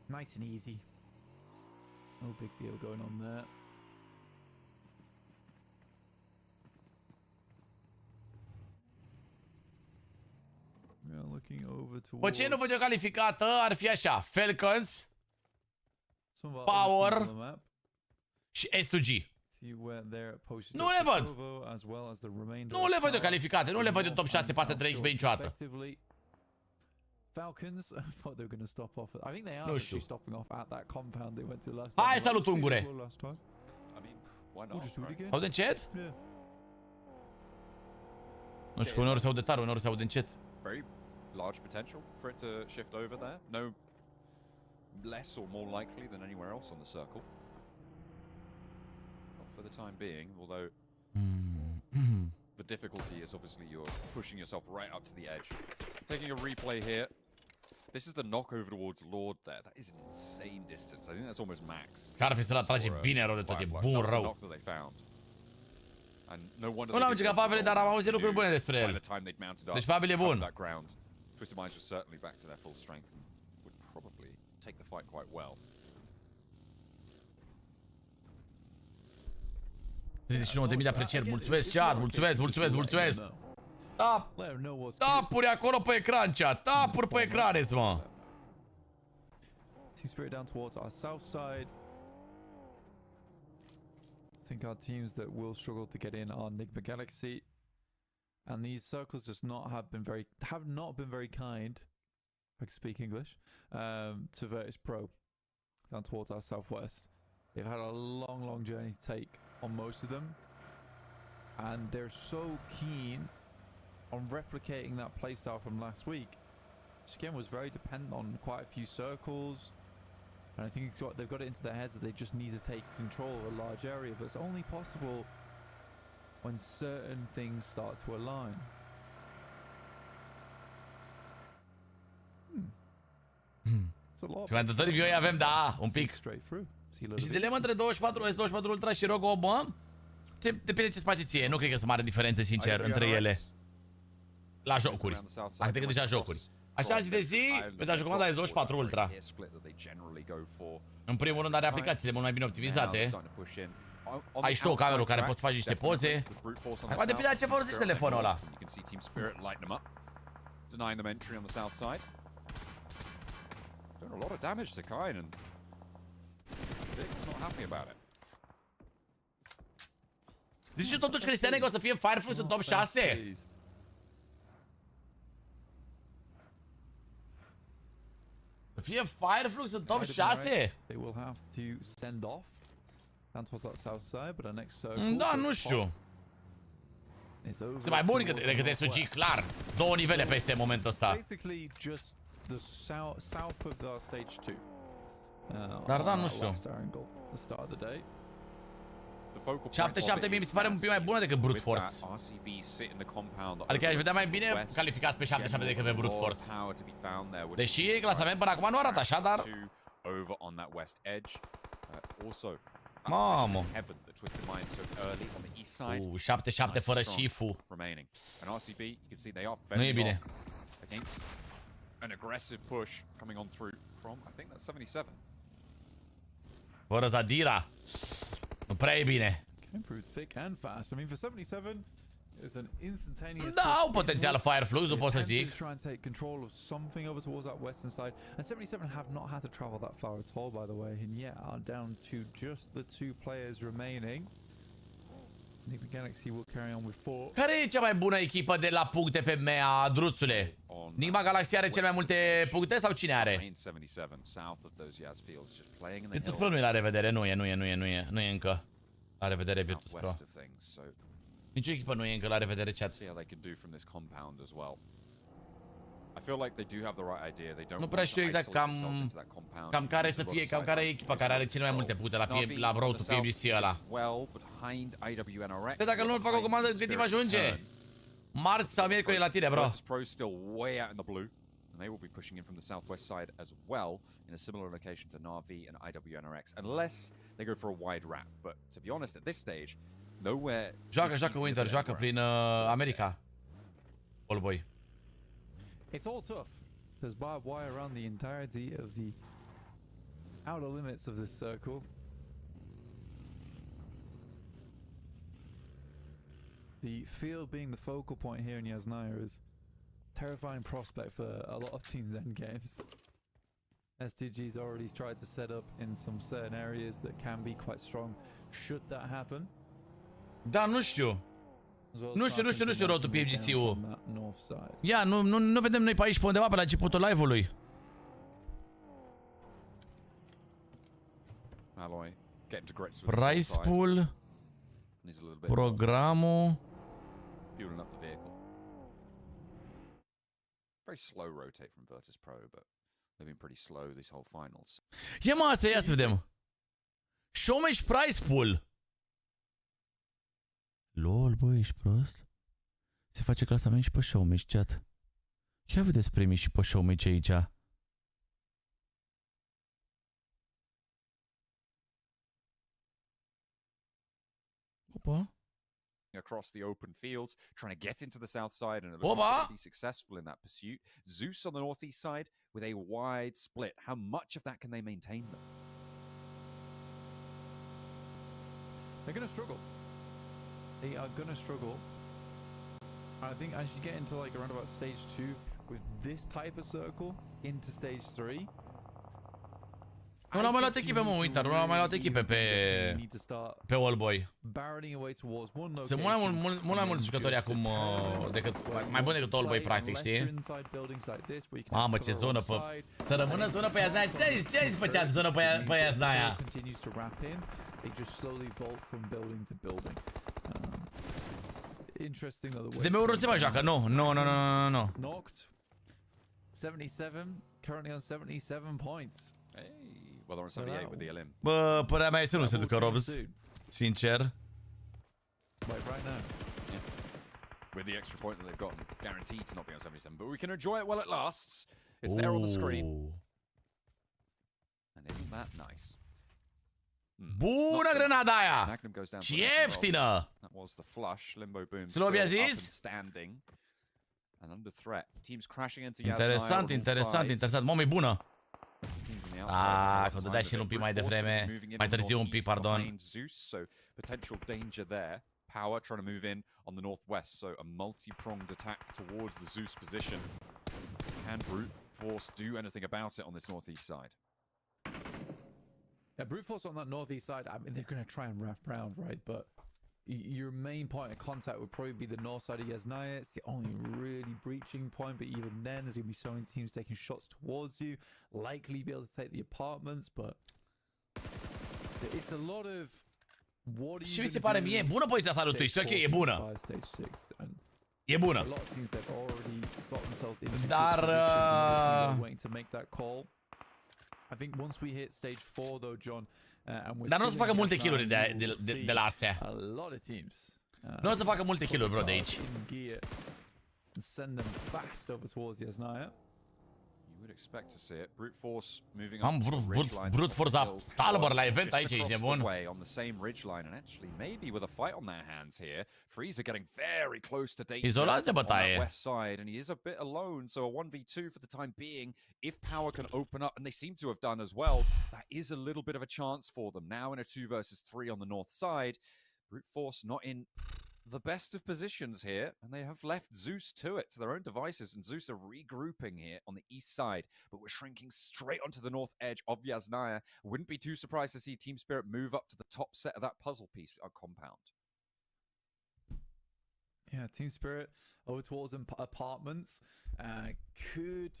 Nice and easy. No big deal going on there. looking over Pe ce nu văd eu calificată ar fi așa. Falcons some of our Power. other teams on the map. și S2G. See where they're posted Nu up le to văd. Kosovo, as well as the remainder Nu of le văd eu Power, calificate. Nu le văd eu top North 6 and pasă South 13 pe Shores, niciodată. respectively. Falcons, I thought they were going to stop off. I think they are Nu actually știu. stopping off at that compound they went to last Hai, time. salut, ungure. Last time. I mean, why We'll not? just do it right? again. Aude încet? Yeah. Nu știu, uneori se aude tare, uneori se aude încet. Very large potential for it to shift over there. No less or more likely than anywhere else on the circle. Not for the time being, although the difficulty is obviously you're pushing yourself right up to the edge. Taking a replay here. This is the knock over towards Lord there. That is an insane distance. I think that's almost max. Care fi să-l atrage bine rău de tot, e bun rău. Nu l-am încercat pe Avele, dar am auzit lucruri bune despre el. Deci Pavel e bun. Twisted Minds was certainly back to their full strength and would probably take the fight quite well. 39.000 de aprecieri. Mulțumesc, chat, mulțumesc, mulțumesc, mulțumesc. Da, tapuri acolo pe ecran, chat. Tapuri pe ecran, mă. Team Spirit down towards our south side. I think our teams that will struggle to get in are Enigma Galaxy, and these circles just have not been very kind, if I can speak English, to Virtus Pro down towards our southwest. They've had a long journey to take on most of them, and they're so keen on replicating that playstyle from last week, which again was very dependent on quite a few circles. And I think they've got it into their heads that they just need to take control of a large area, but it's only possible when certain things start to align. Și mai dătări vioi avem, da, un pic. Și dilema între 24 S24 Ultra și Rogue 8, mă? Depinde ce-ți place ție, nu cred că sunt mare diferențe, sincer, între ele. La jocuri. Adică că deja jocuri. Așa zi de zi, pentru a juca comanda S24 Ultra. În primul rând are aplicațiile mult mai bine optimizate. Ai și tu o cameră care poți face niște poze. Acum depinde de ce folosești telefonul ăla. Zici totuși, Cristiane, că o să fie Fireflux în top 6? Să fie Fireflux în top 6? Da, nu știu. Sunt mai buni decât SUG, clar. 2 nivele peste în momentul ăsta. Dar da, nu știu. 7-7 mie mi se pare un pic mai bună decât Brute Force. Adică aș vedea mai bine calificați pe 7-7 decât pe Brute Force. Deși clasament până acum nu arată așa, dar... Mamă! 7-7 fără Shifu. Nu e bine. Fără Zadira. Nu prea e bine. Da, au potențial Fireflux, nu pot să zic. Care e cea mai bună echipă de la puncte pe Mea, Druțule? Nigma Galaxy are cele mai multe puncte sau cine are? Virtus Pro nu e la revedere, nu e încă la revedere Virtus Pro. Nici o echipă nu e încă la revedere, chat. Nu prea știu exact cam care să fie, cam care e echipa care are cele mai multe puncte la road to Pmsl ăla. Că dacă nu fac o comandă, cât timp ajunge? Marți sau miercuri la tine, bro. They will be pushing in from the southwest side as well, in a similar location to Na'Vi and IWNRX, unless they go for a wide wrap. But to be honest, at this stage, nowhere. Joacă Winter, joacă prin America. All boy. It's all tough. There's barbed wire around the entirety of the outer limits of this circle. The field being the focal point here in Yasnaya is terrifying prospect for a lot of teams' end games. STG's already tried to set up in some certain areas that can be quite strong. Should that happen? Da, nu știu. Nu știu rotul PMGC-ul. Ia, nu vedem noi pe aici pe undeva pe la începutul live-ului. Price pool. Programul. Very slow rotate from Virtus Pro, but they've been pretty slow this whole finals. Ia mă, ia să vedem. Showmatch price pool. LOL, băi, ești prost? Se face clasament și pe showmatch, chat. Ia vedeți premii și pe showmatch aici. Opa. Across the open fields, trying to get into the south side, and it looks like they'll be successful in that pursuit. Zeus on the northeast side with a wide split. How much of that can they maintain them? They're going to struggle. They are going to struggle. I think as you get into like around about stage 2 with this type of circle into stage 3. Nu l-am mai luat echipe, mă, uita, nu l-am mai luat echipe pe Wallboy. Sunt mult mai mulți jucători acum mai buni decât Wallboy, practic, știi? Mamă, ce zonă pe... Să rămână zonă pe Iaznaia. Ce ai zis pe chat, zonă pe Iaznaia? DMU-ul nu se mai joacă, nu. 77, currently on 77 points. Well, they're on 78 with the elim. Bă, părerea mea e să nu se ducă Robs. Sincer. Like right now. Yeah. With the extra point that they've gotten, guaranteed to not be on 77, but we can enjoy it while it lasts. It's there on the screen. And isn't that nice? Bună grenada aia! Ce ieftină! That was the flush. Limbo Boom still up and standing and under threat. Teams crashing into Interesant. Mă, e bună. Ah, că o dădea și el un pic mai devreme. Mai târziu un pic, pardon. So potential danger there. Power trying to move in on the northwest, so a multi-pronged attack towards the Zeus position. Can Brute Force do anything about it on this northeast side? Yeah, Brute Force on that northeast side, I mean, they're going to try and wrap around, right? But your main point of contact would probably be the north side of Yasnaya. It's the only really breaching point, but even then there's going to be so many teams taking shots towards you, likely be able to take the apartments, but it's a lot of what are you. Și mi se pare mie e bună poziția Salutului, știu că e bună. E bună. Dar I think once we hit stage 4 though, John, dar nu o să facă multe kill-uri de la astea. Nu o să facă multe kill-uri, bro, de aici. Send them fast over towards Yasnaya. You would expect to see it. Brute Force moving am Brute Force up Stalber la event aici, ești nebun. On the same ridge line, and actually maybe with a fight on their hands here, Freezer getting very close to danger Izolați de on bătaie. the west side, and he is a bit alone, so a 1v2 for the time being. If Power can open up, and they seem to have done as well, that is a little bit of a chance for them. Now in a 2 versus 3 on the north side, Brute Force not in the best of positions here, and they have left Zeus to it, to their own devices, and Zeus are regrouping here on the east side, but we're shrinking straight onto the north edge of Yasnaya. Wouldn't be too surprised to see Team Spirit move up to the top set of that puzzle piece compound. Yeah, Team Spirit over towards apartments could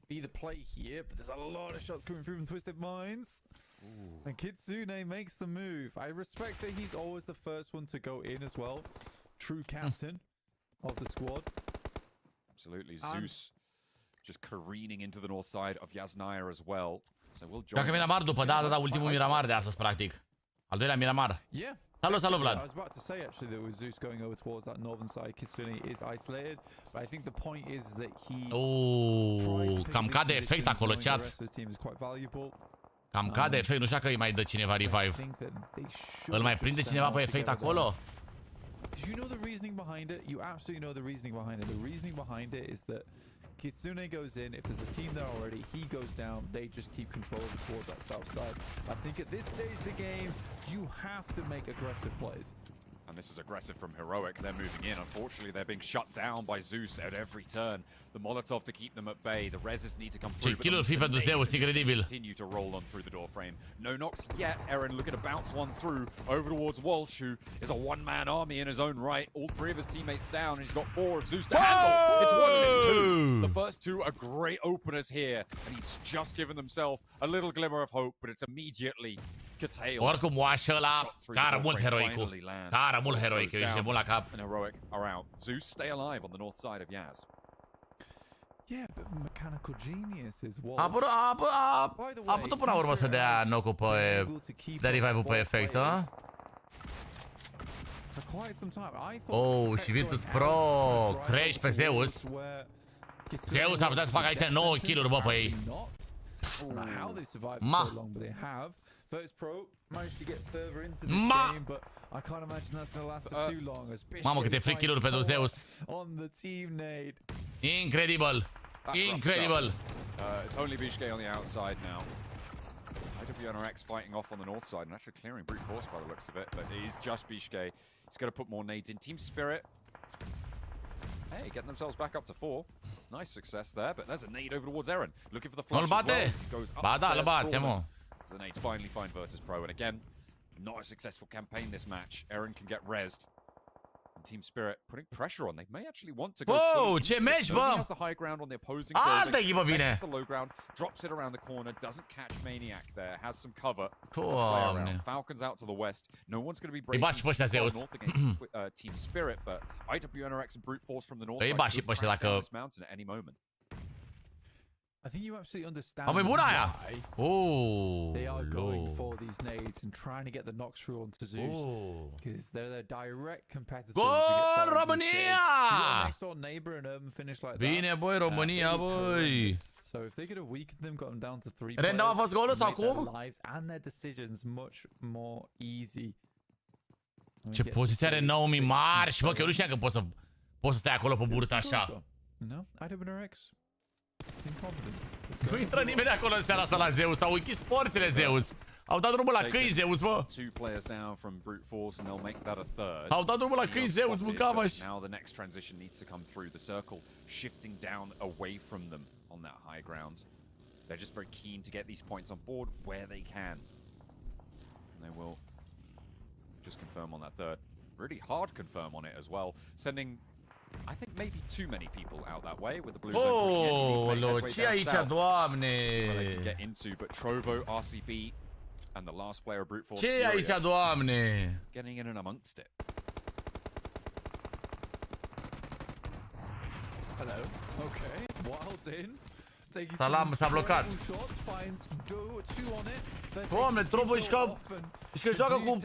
be the play here, but there's a lot of shots coming through from Twisted Minds. Ooh. And Kitsune makes the move. I respect that he's always the first one to go in as well. True captain of the squad. Absolutely. Zeus just careening into the north side of Yasnaya as well. So we'll join. Dacă Miramar după, da, ultimul Miramar de astăzi, practic. Al doilea Miramar. Yeah. Salut, Vlad. I was about to say actually that with Zeus going over towards that northern side, Kitsune is isolated, but I think the point is that he cam cade efect acolo, chat. Cam cade efect, nu știu că îi mai dă cineva revive. Îl mai prinde cineva pe efect acolo? Do you know the reasoning behind it? You absolutely know the reasoning behind it. The reasoning behind it is that Kitsune goes in, if there's a team there already, he goes down, they just keep control towards that south side. I think at this stage of the game, you have to make aggressive plays. And this is aggressive from Heroic. They're moving in. Unfortunately, they're being shut down by Zeus at every turn. The Molotov to keep them at bay. The Reses need to come through. Ce kill-uri fi pentru Zeus, incredibil. Continue to roll on through the door frame. No knocks yet. Eren looking to bounce one through over towards Walsh, who is a one-man army in his own right. All three of his teammates down. He's got 4 of Zeus to handle. It's 1 and it's 2. The first 2 are great openers here, and he's just given himself a little glimmer of hope, but it's immediately curtailed. Oricum oașă ăla, cară mult heroicul. Cară mult heroicul, ești bun la cap. And Heroic are out. Zeus stay alive on the north side of Yaz. Yeah, a bit of mechanical genius as well. A putut până la urmă să dea knock-ul pe de revive-ul pe efect, a? Oh, și Virtus Pro crash pe Zeus. Zeus ar putea să facă aici 9 kill-uri, bă, pe ei. Ma! Virtus Pro managed to get further into this game, but I can't imagine that's going to last for too long. Mamă, câte free kill-uri pentru Zeus. On the team nade. Incredibil. Incredibil. It's only Bishke on the outside now. IWNRX fighting off on the north side and actually clearing brute force by the looks of it, but it is just Bishke. He's going to put more nades in. Team Spirit. Hey, getting themselves back up to 4. Nice success there, but there's a nade over towards Eren. Looking for the flash as well. Goes Ba da, îl bate, mă. The nades finally find Virtus Pro, and again, not a successful campaign this match. Eren can get rezzed. And Team Spirit putting pressure on. They may actually want to go. Whoa, ce meci, bă! Has the high ground on the opposing Altă echipă vine. the low ground, drops it around the corner, doesn't catch Maniac there, has some cover. Doamne. Falcons out to the west. No one's going to be Îi bași pe ăștia Zeus. north against Team Spirit, but IWNRX and brute force from the north Îi bași și pe ăștia dacă... mountain at any moment. I think you absolutely understand Mamă, e bună aia! They are going for these nades and trying to get the knocks through onto Zeus because they're their direct competitors. Gol, România! Next door neighbor and urban finish like that. Bine, băi, România, băi! So if they could have weakened them, got them down to 3 Random a fost golul sau cum? Lives and their decisions much more easy. Ce poziție are Naomi Marș, bă, că eu nu știam că poți să stai acolo pe burtă așa. No, IWNRX. Nu intră nimeni acolo în seara asta la Zeus, au închis porțile Zeus. Au dat drumul la câini Zeus, mă. 2 players down from brute force and they'll make that a third. Au dat drumul la câini Zeus, mâncava-și. Now the next transition needs to come through the circle, shifting down away from them on that high ground. They're just very keen to get these points on board where they can. And they will just confirm on that third. Really hard confirm on it as well, sending I think maybe too many people out that way with the blue zone pushing in. Ce aici, doamne? See where they can get into, but Trovo, RCB, and the last player of brute force. Ce aici, doamne? Getting in and amongst it. Hello. Okay. Wild's in. Salam, s-a blocat. Doamne, Trovo își că joacă cu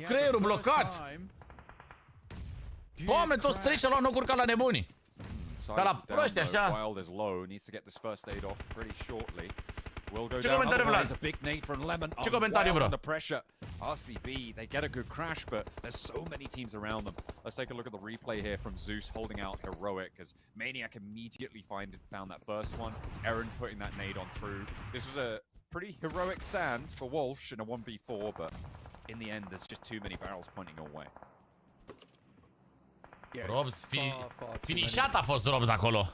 creierul blocat. Doamne, toți trei și-au luat nocuri ca la nebuni. Ca la proști, așa. Wild is low, needs to get this first aid off pretty shortly. Will go Ce down. comentariu, Vlad? A big nade from Lemon. Ce comentariu, bro? Under pressure. RCB, they get a good crash, but there's so many teams around them. Let's take a look at the replay here from Zeus holding out Heroic as Maniac immediately found that first one. Eren putting that nade on through. This was a pretty heroic stand for Walsh in a 1v4, but in the end, there's just too many barrels pointing away. Robs, finișat a fost Robs acolo.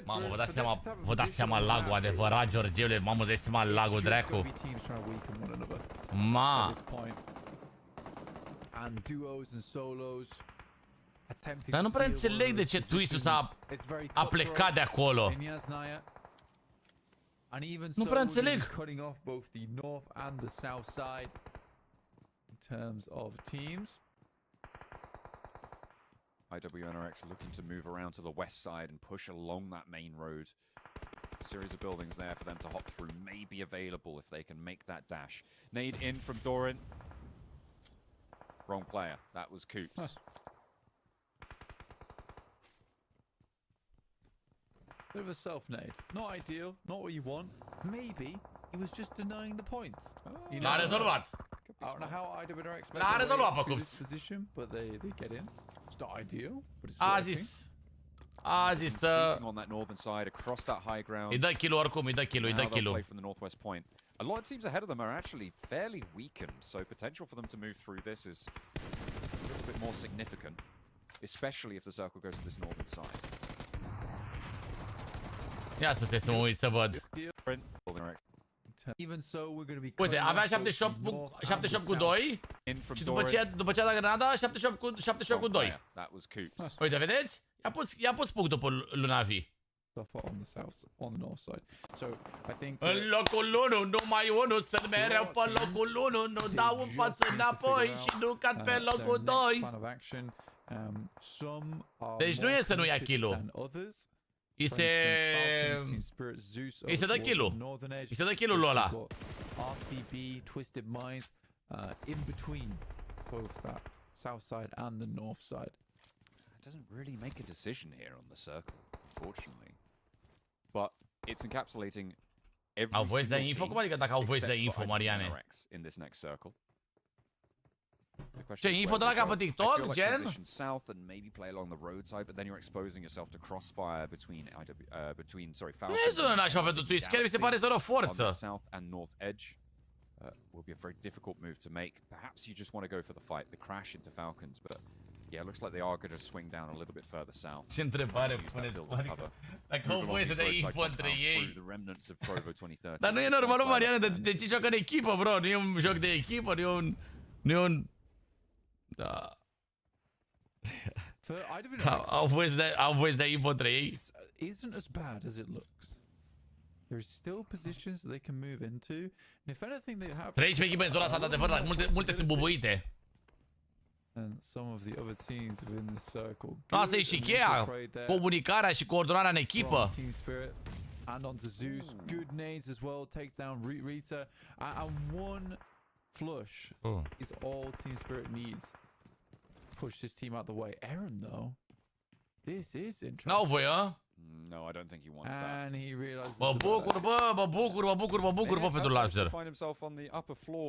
Mamă, vă dați seama lagul adevărat, Georgiule. Mamă, dai seama lagul dracu. Ma. Dar nu prea înțeleg de ce Twistus a plecat de acolo. Nu prea înțeleg. IWNRX looking to move around to the west side and push along that main road. A series of buildings there for them to hop through may be available if they can make that dash. Nade in from Doran. Wrong player. That was Coops. Bit of a self-nade. Not ideal, not what you want. Maybe he was just denying the points. L-a rezolvat. I don't know how IWNRX L-a rezolvat pe Coops. position, but they get in. It's not ideal, but it's A zis. A zis să... On that northern side, across that high ground. Îi dă kill oricum, îi dă kill, îi dă Now they'll kill. play from the northwest point. A lot of teams ahead of them are actually fairly weakened, so potential for them to move through this is a little bit more significant, especially if the circle goes to this northern side. Ia să stai să mă uit să văd. Even so, we're going to be Uite, avea 78 cu 2 și după ce a dat granada, 78 cu 2. That was Coops. Uite, vedeți? I-a pus punctul pe Lunavi. On the south, on the north side. So I think În locul 1, numai unul, sunt mereu pe locul 1, nu dau un pas înapoi și nu cad pe locul 2. Deci nu e să nu ia kill-ul. I se dă kill-ul. I se dă kill-ul ăla. RTB, Twisted Minds, in between both that south side and the north side. It doesn't really make a decision here on the circle, unfortunately. But it's encapsulating every Au voie să dea single info? team Cum adică dacă au voie să dea except for info, Mariane? in this next circle. Ce, info de la ca pe TikTok, gen? South and maybe play along the roadside, but then you're exposing yourself to crossfire between Nu e zonă nașpa pentru Twitch, chiar mi se pare să o forță. South and north edge will be a very difficult move to make. Perhaps you just want to go for the fight, the crash into Falcons, but yeah, it looks like they are going to swing down a little bit further south. Ce întrebare puneți, dacă au voie să dea info între ei. Dar nu e normal, Mariane, de ce joacă în echipă, bro? Nu e un joc de echipă, nu e un... Da. Au voie să dea info între ei. Isn't as bad as it looks. There's still positions that they can move into, and if anything they have 13 echipe în zona asta, adevăr, dar multe sunt bubuite. And some of the other teams within the circle. Asta e și cheia, comunicarea și coordonarea în echipă. Team spirit and onto Zeus, good nades as well, takes down Rita, and one flush is all Team Spirit needs. Push this team out the way. Aaron though, this is interesting. N-au voie, a? No, I don't think he wants that. And he realizes. Mă bucur, bă, pentru laser.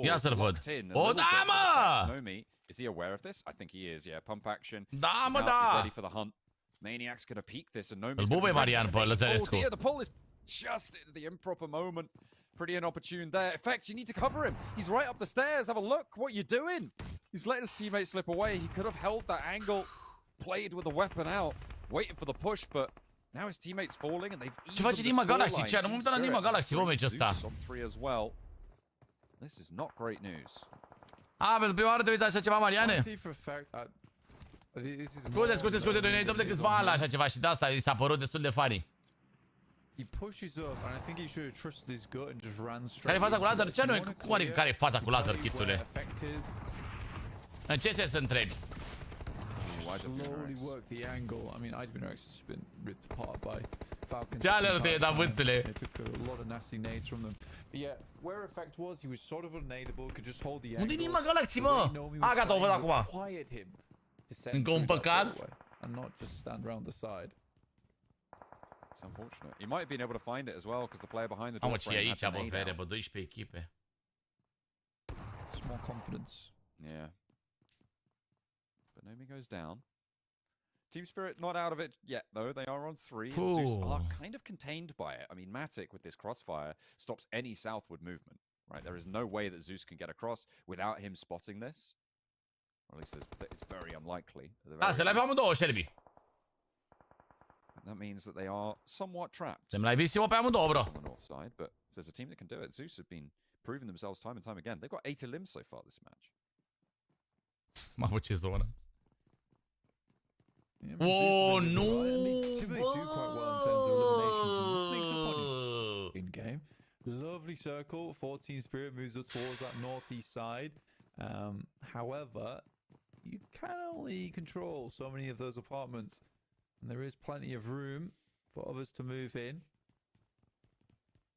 Ia să-l văd. O, da, mă! Is he aware of this? I think he is, yeah. Pump action. Da, mă, He's da! ready for the hunt. Maniac's gonna peek this and Nomi's Îl bubuie Marian pe Lăzărescu. Oh dear, the pull is just at the improper moment. Pretty inopportune there. Effect, you need to cover him. He's right up the stairs. Have a look. What you doing? He's letting his teammate slip away. He could have held that angle, played with the weapon out, waiting for the push, but now his teammate's falling and they've Ce face Nima Galaxy? Ce? Nu mă uitat la Nima Galaxy, bă, meciul ăsta. On 3 as well. This is not great news. Pentru prima oară te uiți așa ceva, Mariane? Scuze, noi ne dăm de câțiva ani la așa ceva și de asta i s-a părut destul de funny. He pushes up and I think he should have trusted his gut and just ran straight. Care e faza cu laser? Ce nu? Cum adică care e faza cu laser, chitsule? În ce sens întrebi? Slowly work the angle. I mean, Idvinrex has been ripped apart by Falcons. Ce alertă e, da, vânțele? They took a lot of nasty nades from them. But yeah, where effect was, he was sort of unnadeable, could just hold the angle. Unde-i Nima Galaxy, mă? A, gata, o văd acum. Încă un păcat? And not just stand around the side. It's unfortunate. He might have been able to find it as well because the player behind the door Mamă, ce e frame aici, had bă, the nade vere, out. bă, 12 echipe. Just more confidence. Yeah. But Nomi goes down. Team Spirit not out of it yet, though. They are on 3. And Zeus are kind of contained by it. I mean, Matic with this crossfire stops any southward movement, right? There is no way that Zeus can get across without him spotting this. Or at least it's very unlikely. Da, se le-aveam amândouă, Shelby. That means that they are somewhat trapped. Suntem live-isimo pe amândouă, bro. On the north side, but if there's a team that can do it, Zeus have been proving themselves time and time again. They've got 8 elims so far this match. Mamă, ce zonă. Oh, nu! In game, lovely circle. 14 Spirit moves up towards that northeast side. However, you can only control so many of those apartments, and there is plenty of room for others to move in.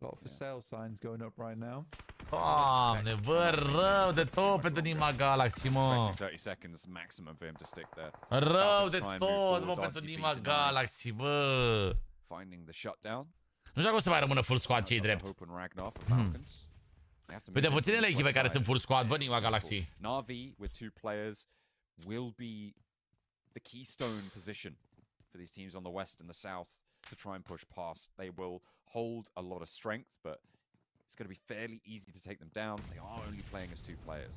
A lot of for sale signs going up right now. Doamne, bă, rău de tot pentru Nima Galaxy, mă. 30 seconds maximum for him to stick there. Rău de tot, mă, pentru Nima Galaxy, bă. Finding the shutdown. Nu știu cum să mai rămână full squad, ce-i drept. Uite, puținele echipe care sunt full squad, bă, Nima Galaxy. Na'Vi with 2 players will be the keystone position for these teams on the west and the south to try and push past. They will hold a lot of strength, but it's going to be fairly easy to take them down. They are only playing as 2 players.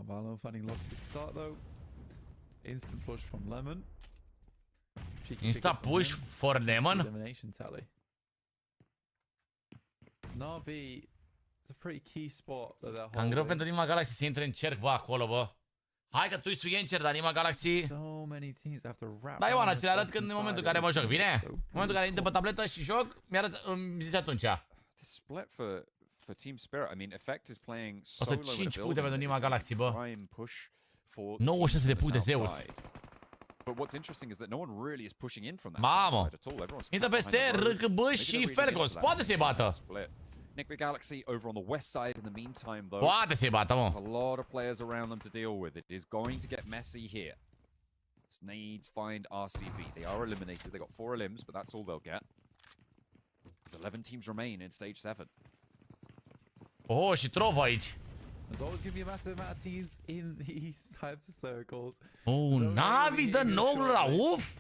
Valo finding locks to start though. Instant push from Lemon. Insta push for Lemon. Elimination tally. Na'Vi, it's a pretty key spot that they're Cam greu holding. pentru Anima Galaxy să intre în cerc, bă, acolo, bă. Hai că tu ești encer, dar Anima Galaxy... So many teams have to wrap. Da, Ioana, ți le arăt când în momentul în care mă joc, bine? În momentul în care intră pe tabletă și joc, îmi zice atunci. The split for Team Spirit. I mean, Effect is playing solo 105 with a puncte pentru building Anima that is Galaxy, bă. try and push for 96 de teams on puncte, the south Zeus. side. But what's interesting is that no one really is pushing in from that Mamă! side at all. Everyone's Intră camped peste behind the road. RKB Maybe și they're reading Falcons. into that Poate să-i bată. split. Nick Galaxy over on the west side in the meantime, though. Poate să-i bată, mă. A lot of players around them to deal with. It is going to get messy here. Needs find RCB. They are eliminated. They got 4 elims, but that's all they'll get. There's 11 teams remain in stage 7. Oh, și Trovo aici. There's always going to be a massive amount of teams in these types of circles. Oh, Navi dă noul la uf.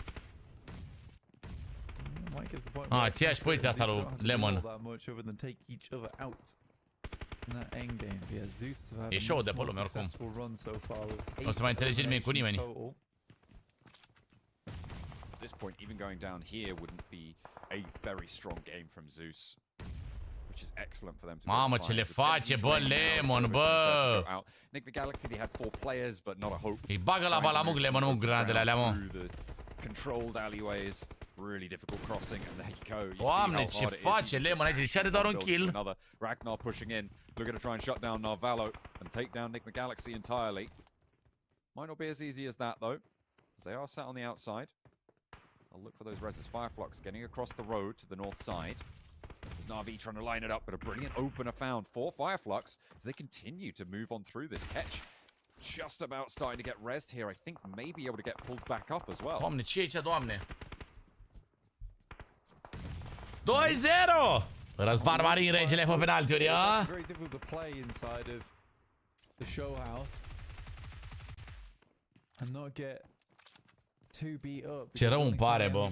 Aceeași poziție asta lui Lemon. E show de pe lume oricum. Nu o să mai înțelege nimeni cu nimeni. At this point, even going down here wouldn't be a very strong game from Zeus, which is excellent for them to Mamă, ce le face, bă, Lemon, bă! Nick Galaxy, they had 4 players, but not a hope. Îi bagă la balamug Lemon, nu granadele alea, mă. Controlled alleyways, really difficult crossing, and there you go. Doamne, ce face Lemon aici? Deși are doar un kill. Ragnar pushing in, looking to try and shut down Narvalo and take down Nick Galaxy entirely. Might not be as easy as that though, as they are sat on the outside. I'll look for those Reses Fireflux getting across the road to the north side. There's Na'Vi trying to line it up, but a brilliant opener found for Fireflux as they continue to move on through this catch. Just about starting to get rezzed here. I think may be able to get pulled back up as well. Doamne, ce e aici, doamne? 2-0! Răzvan Marin, regele pe penaltiuri, a? Very difficult to play inside of the show house and not get too beat up. Ce rău îmi pare, bă.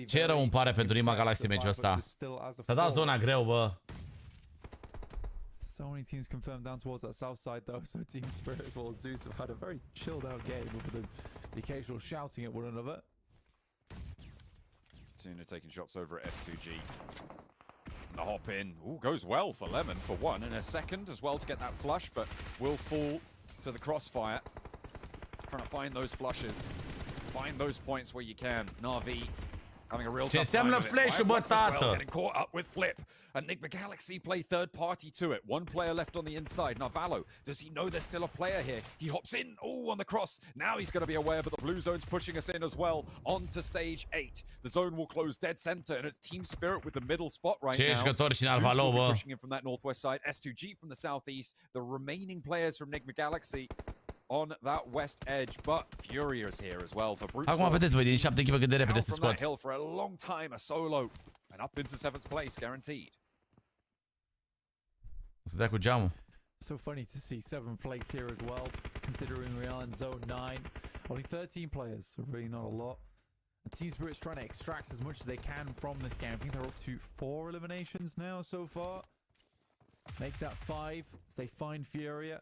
Ce rău îmi pare pentru Anima Galaxy meciul ăsta. S-a dat zona greu, bă. So many teams confirmed down towards that south side though, so Team Spirit as well as Zeus have had a very chilled out game with the occasional shouting at one another. Sooner taking shots over at S2G. The hop in. Ooh, goes well for Lemon for 1 and a second as well to get that flush, but will fall to the crossfire. Trying to find those flushes. Find those points where you can. Na'Vi having a real tough time with it. Fireflux as well, getting caught up with Flip. And Nick Galaxy play third party to it. 1 player left on the inside. Narvalo, does he know there's still a player here? He hops in. Oh, on the cross. Now he's going to be aware, but the blue zone's pushing us in as well. On to stage 8. The zone will close dead center, and it's Team Spirit with the middle spot right now. Pushing in from that northwest side. S2G from the southeast. The remaining players from Nick Galaxy on that west edge, but Furia is here as well for brute. Acum vedeți voi din 7 echipe cât de repede se scot. Hill for a long time, a solo, and up into 7th place, guaranteed. O să dea cu geamul. So funny to see 7th place here as well, considering we are in zone 9. Only 13 players, so really not a lot. And Team Spirit's trying to extract as much as they can from this game. I think they're up to 4 eliminations now so far. Make that 5 as they find Furia.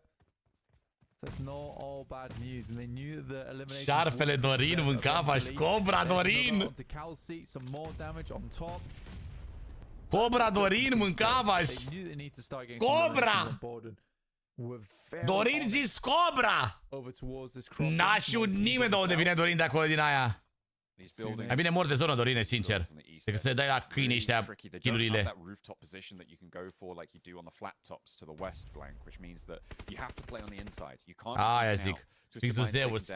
That's not all bad news, and they knew that the elimination. Șarfele Dorin mâncava și Cobra Dorin. Some more damage on top. Cobra Dorin mâncava și Cobra. Dorin zis Cobra. N-a știut nimeni de unde vine Dorin de acolo din aia. Mai bine mor de zonă, Dorine, sincer, decât să le dai la câinii ăștia kill-urile. Aia zic, fixul Zeus.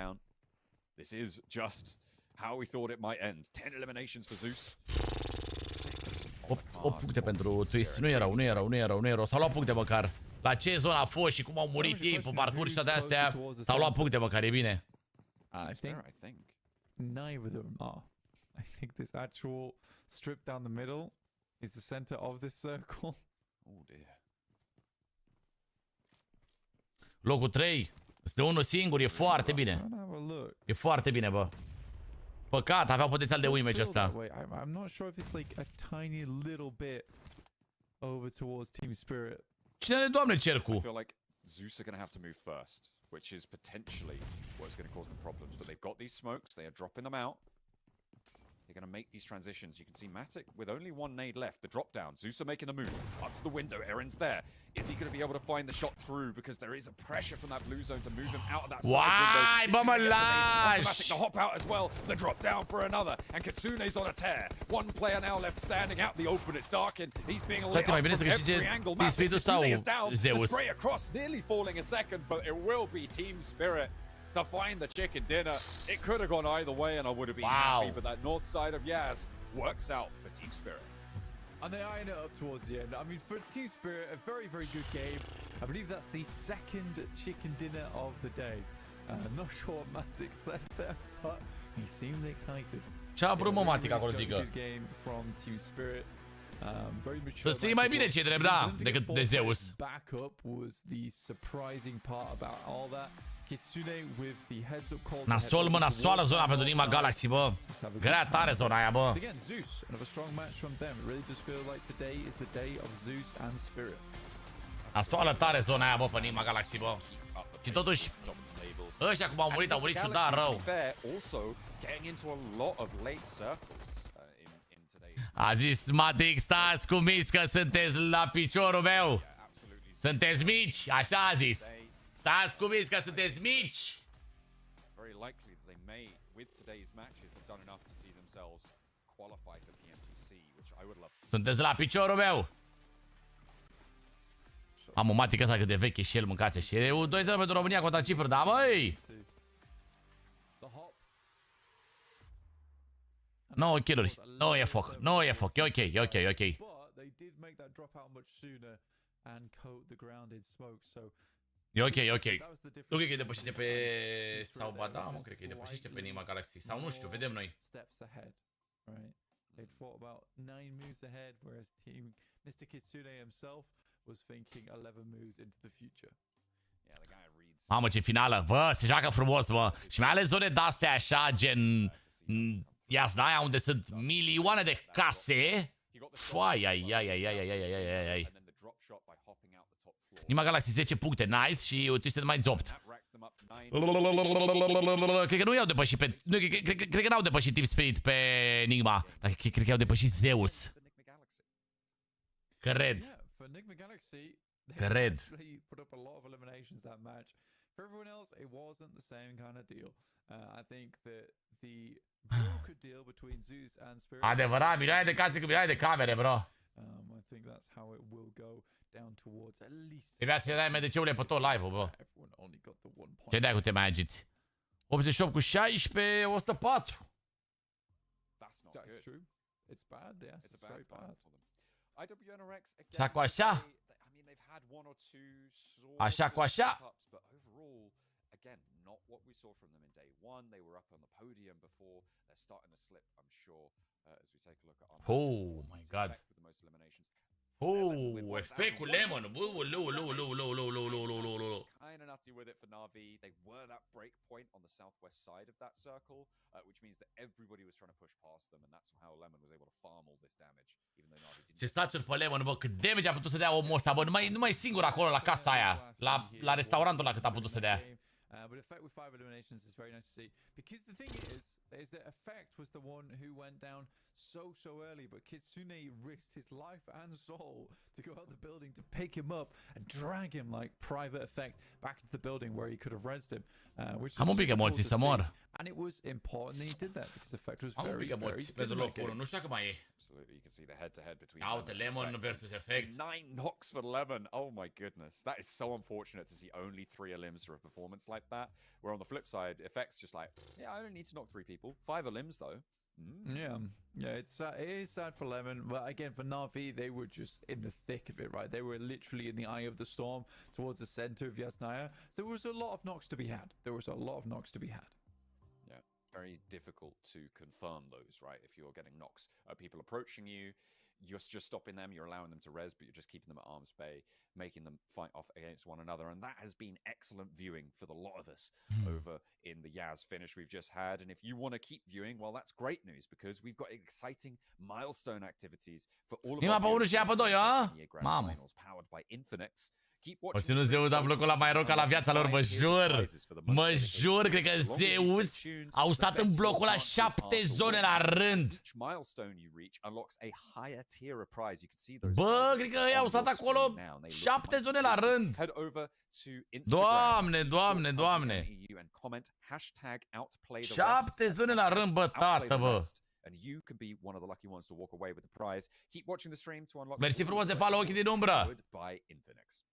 This is just how we thought it might end. 10 eliminations for Zeus. 8 puncte pentru Twist. Nu erau. S-au luat puncte măcar. La ce zonă a fost și cum au murit ei pe parcurs și toate astea, s-au luat puncte măcar, e bine. I think neither of them are. I think this actual strip down the middle is the center of this circle. Oh dear. Locul 3. Este unul singur, e foarte bine. Try and have a look. E foarte bine, bă. Păcat, avea potențial de win match Feel ăsta. that way. I'm not sure if it's like a tiny little bit over towards Team Spirit. Cine de doamne I cercu? feel like Zeus are going to have to move first, which is potentially what's going to cause them problems. But they've got these smokes, they are dropping them out. They're going to make these transitions. You can see Matic with only one nade left. The drop down. Zeus are making the move. Up to the window. Aaron's there. Is he going to be able to find the shot through? Because there is a pressure from that blue zone to move him out of that side Why, window. Mama Kitsune gets a nade. Lash? Automatic to hop out as well. The drop down for another. And Kitsune's on a tear. One player now left standing out in the open. It's darkened. He's being lit Frate, mai up bine să from câștige every angle. Distritul sau Kitsune is down. The Zeus? spray across. Nearly falling a second. But it will be Team Spirit to find the chicken dinner. It could have gone either way and I would have been happy. But that north side of Yaz works out for Team Spirit. And they iron it up towards the end. I mean, for Team Spirit, a very, very good game. I believe that's the second chicken dinner of the day. Not sure what Matic said there, but he seemed excited. Ce a vrut mă Matic acolo, Good Cica? game from Team Spirit. Very mature. Să se mai bine ce drept, da, decât de Zeus. Backup was the surprising part about all that. Kitsune with the heads up call. Nasol, mă, nasoală zona pentru Nima Galaxy, bă. Grea tare zona aia, bă. Again, Zeus, another strong match from them. It really does feel like today is the day of Zeus and Spirit. Nasoală tare zona aia, bă, pe Nima Galaxy, bă. Și totuși, ăștia cum au murit ciudat rău. A zis Matic, stați cu miscă, sunteți la piciorul meu. Sunteți mici, așa a zis. Stați cu miscă, sunteți mici. It's very likely that they may, with today's matches, have done enough to see themselves qualify for PMGC, which I would love to see. Sunteți la piciorul meu. Am o Matic ăsta cât de veche și el, mâncați și e 2-0 pentru România contra Cipru, da, măi! 9 kill-uri. Nu e foc. Nu e foc. E ok, e ok, e ok. E ok, e ok. Nu cred că e depășit pe... Sau ba da, mă, cred că e depășit pe Nima Galaxy. Sau nu știu, vedem noi. They'd fought about 9 moves ahead, whereas team Mr. Kitsune himself was thinking 11 moves into the future. Yeah, the guy reads. Mamă, ce finală. Bă, se joacă frumos, bă. Și mai ales zone de-astea așa, gen... Iasna aia unde sunt milioane de case. Foai, ai, ai, ai, ai, ai, ai, ai, ai, ai. Nima Galaxy 10 puncte, nice. Și Twisted Minds 8. Cred că nu i-au depășit pe... Cred că n-au depășit Team Spirit pe Enigma. Dar cred că i-au depășit Zeus. Cred. Cred. For everyone else, it wasn't the same kind of deal. I think that the could deal between Zeus and Spirit. Adevărat, milioane de case cu milioane de camere, bro. I think that's how it will go down towards at least. Trebuia să dai MDC-urile pe tot live-ul, bro. Ce dai cu te mai agiți? 88 cu 16, 104. That's not good. True. It's bad, yes. It's very bad. IWNRX again. Așa cu așa. I mean, they've had one or two Așa cu așa. but overall, again, not what we saw from them in day one. They were up on the podium before. They're starting to slip, I'm sure, as we take a look at. Oh my god. With the most eliminations. Oh, efect cu Lemon. Kind of nutty with it for Na'Vi. They were that break point on the southwest side of that circle, which means that everybody was trying to push past them, and that's how Lemon was able to farm all this damage, even though Na'Vi didn't. Ce stațiuri pe Lemon, bă, cât damage a putut să dea omul ăsta, bă, numai singur acolo la casa aia, la restaurantul ăla cât a putut să dea. But Effect with 5 eliminations is very nice to see. Because the thing is that Effect was the one who went down so early, but Kitsune risked his life and soul to go out the building to pick him up and drag him like Private Effect back into the building where he could have rezzed him. Which Am un pic emoții să mor. And it was important that he did that because Effect was Am un pic emoții pentru locul 1, nu știu dacă mai e. Absolutely, you can see the head-to-head between. Out Lemon versus Effect. 9 knocks for Lemon. Oh my goodness, that is so unfortunate to see only 3 elims for a performance like that. Where on the flip side, Effect's just like, yeah, I only need to knock 3 people. 5 elims though. Yeah, it is sad for Lemon, but again for Na'Vi, they were just in the thick of it, right? They were literally in the eye of the storm towards the center of Yasnaya. There was a lot of knocks to be had. Very difficult to confirm those, right? If you're getting knocks, people approaching you, you're just stopping them, you're allowing them to res, but you're just keeping them at arm's bay, making them fight off against one another. And that has been excellent viewing for the lot of us over in the Yaz finish we've just had. And if you want to keep viewing, well, that's great news, because we've got exciting milestone activities for all of our viewers finals powered by Infinix. O ținut Zeus a plăcut la mai rău ca la viața lor, mă jur. Mă jur, cred că Zeus au stat în blocul la 7 zone la rând. Bă, cred că ei au stat acolo 7 zone la rând. Doamne, doamne, doamne. 7 zone la rând, bă, tată, bă. And you can be one of the lucky ones to walk away with the prize. Keep watching the stream to unlock. Mersi frumos de follow, ochii din umbră. By Infinix.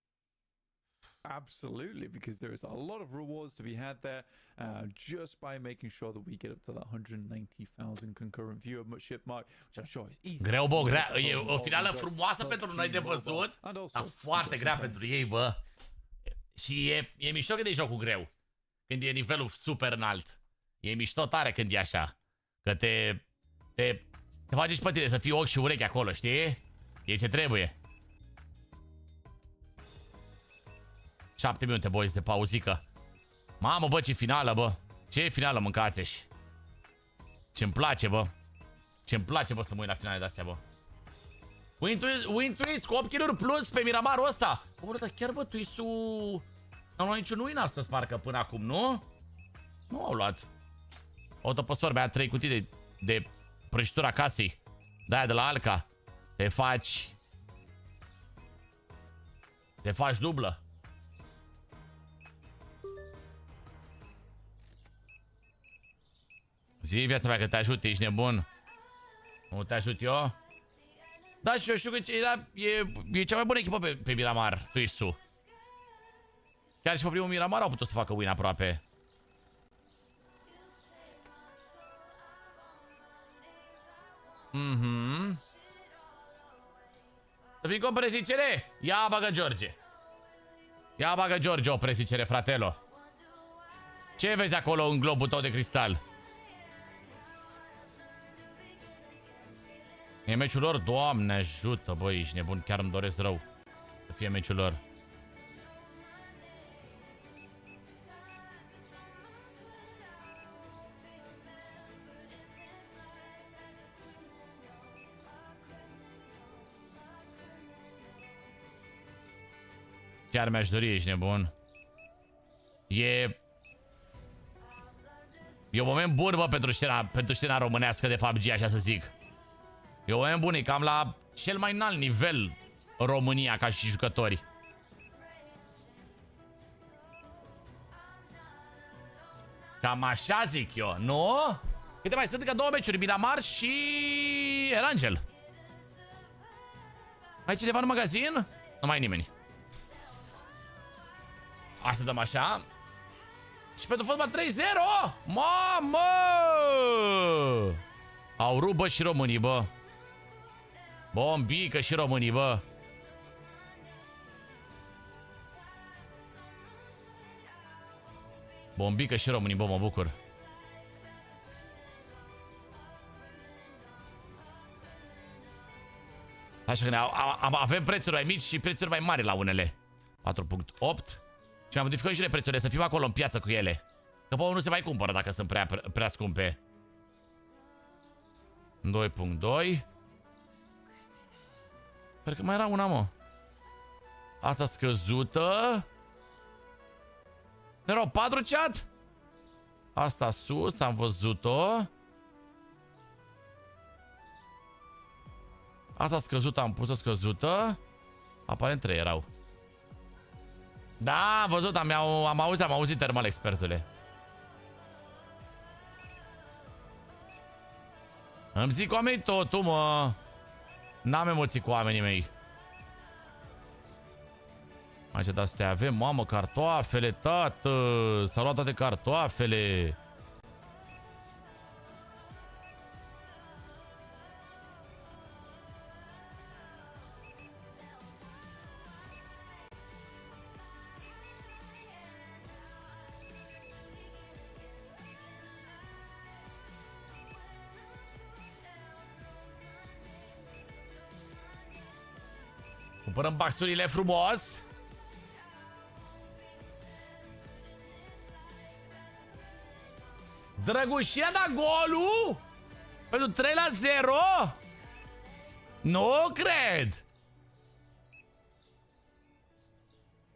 Absolutely, because there's a lot of rewards to be had there, just by making sure that we get up to that 190,000 concurrent viewership mark, which I'm sure is easy. Greu, bă, grea. E o finală frumoasă pentru noi de văzut, dar foarte grea pentru ei, bă. Și e mișto când e jocul greu, când e nivelul super înalt. E mișto tare când e așa, că te face și pe tine să fii ochi și urechi acolo, știi? E ce trebuie. 7 minute, boys, de pauzică. Mamă, bă, ce finală, bă. Ce finală mâncați-și. Ce-mi place, bă. Ce-mi place, bă, să mă uit la finale de-astea, bă. Win twist cu 8 kill-uri plus pe Miramarul ăsta. Bă, dar chiar, bă, twist-ul... N-au luat niciun win astăzi, parcă, până acum, nu? Nu au luat. Autopăstor, bea 3 cutii de prăjitura casei. De-aia de la Alca. Te faci dublă. Zi, viața mea, că te ajut, ești nebun. Nu te ajut eu? Da, și eu știu că e cea mai bună echipă pe Miramar, Twist-ul. Chiar și pe primul Miramar au putut să facă win aproape. Să fii cu o presicere? Ia bagă George. Ia bagă George o presicere, fratelo. Ce vezi acolo în globul tău de cristal? E meciul lor? Doamne ajută, băi, ești nebun, chiar îmi doresc rău să fie meciul lor. Chiar mi-aș dori, ești nebun. E un moment bun, bă, pentru scena românească de PUBG, așa să zic. E un moment bun, e cam la cel mai înalt nivel România ca și jucători. Cam așa zic eu, nu? Câte mai sunt? Încă 2 meciuri, Miramar și Erangel. Mai cineva în magazin? Nu mai e nimeni. Hai să dăm așa. Și pentru fotbal 3-0. Mamă! Au rupt, bă, și românii, bă. Bombică și românii, bă. Bombică și românii, bă, mă bucur. Așa că avem prețuri mai mici și prețuri mai mari la unele. 4.8. Și am modificat și prețurile, să fim acolo în piață cu ele. Că pe nu se mai cumpără dacă sunt prea scumpe. 2.2. Sper că mai era una, mă. Asta scăzută. Erau 4 chat. Asta sus, am văzut-o. Asta scăzută, am pus-o scăzută. Aparent 3 erau. Da, am văzut, am auzit termal, expertule. Îmi zic oamenii totul, mă. N-am emoții cu oamenii mei. Mai ce de-astea avem, mamă, cartoafele, tată. S-au luat toate cartoafele. Cumpărăm baxurile frumos. Drăgușia da golul pentru 3-0? Nu cred.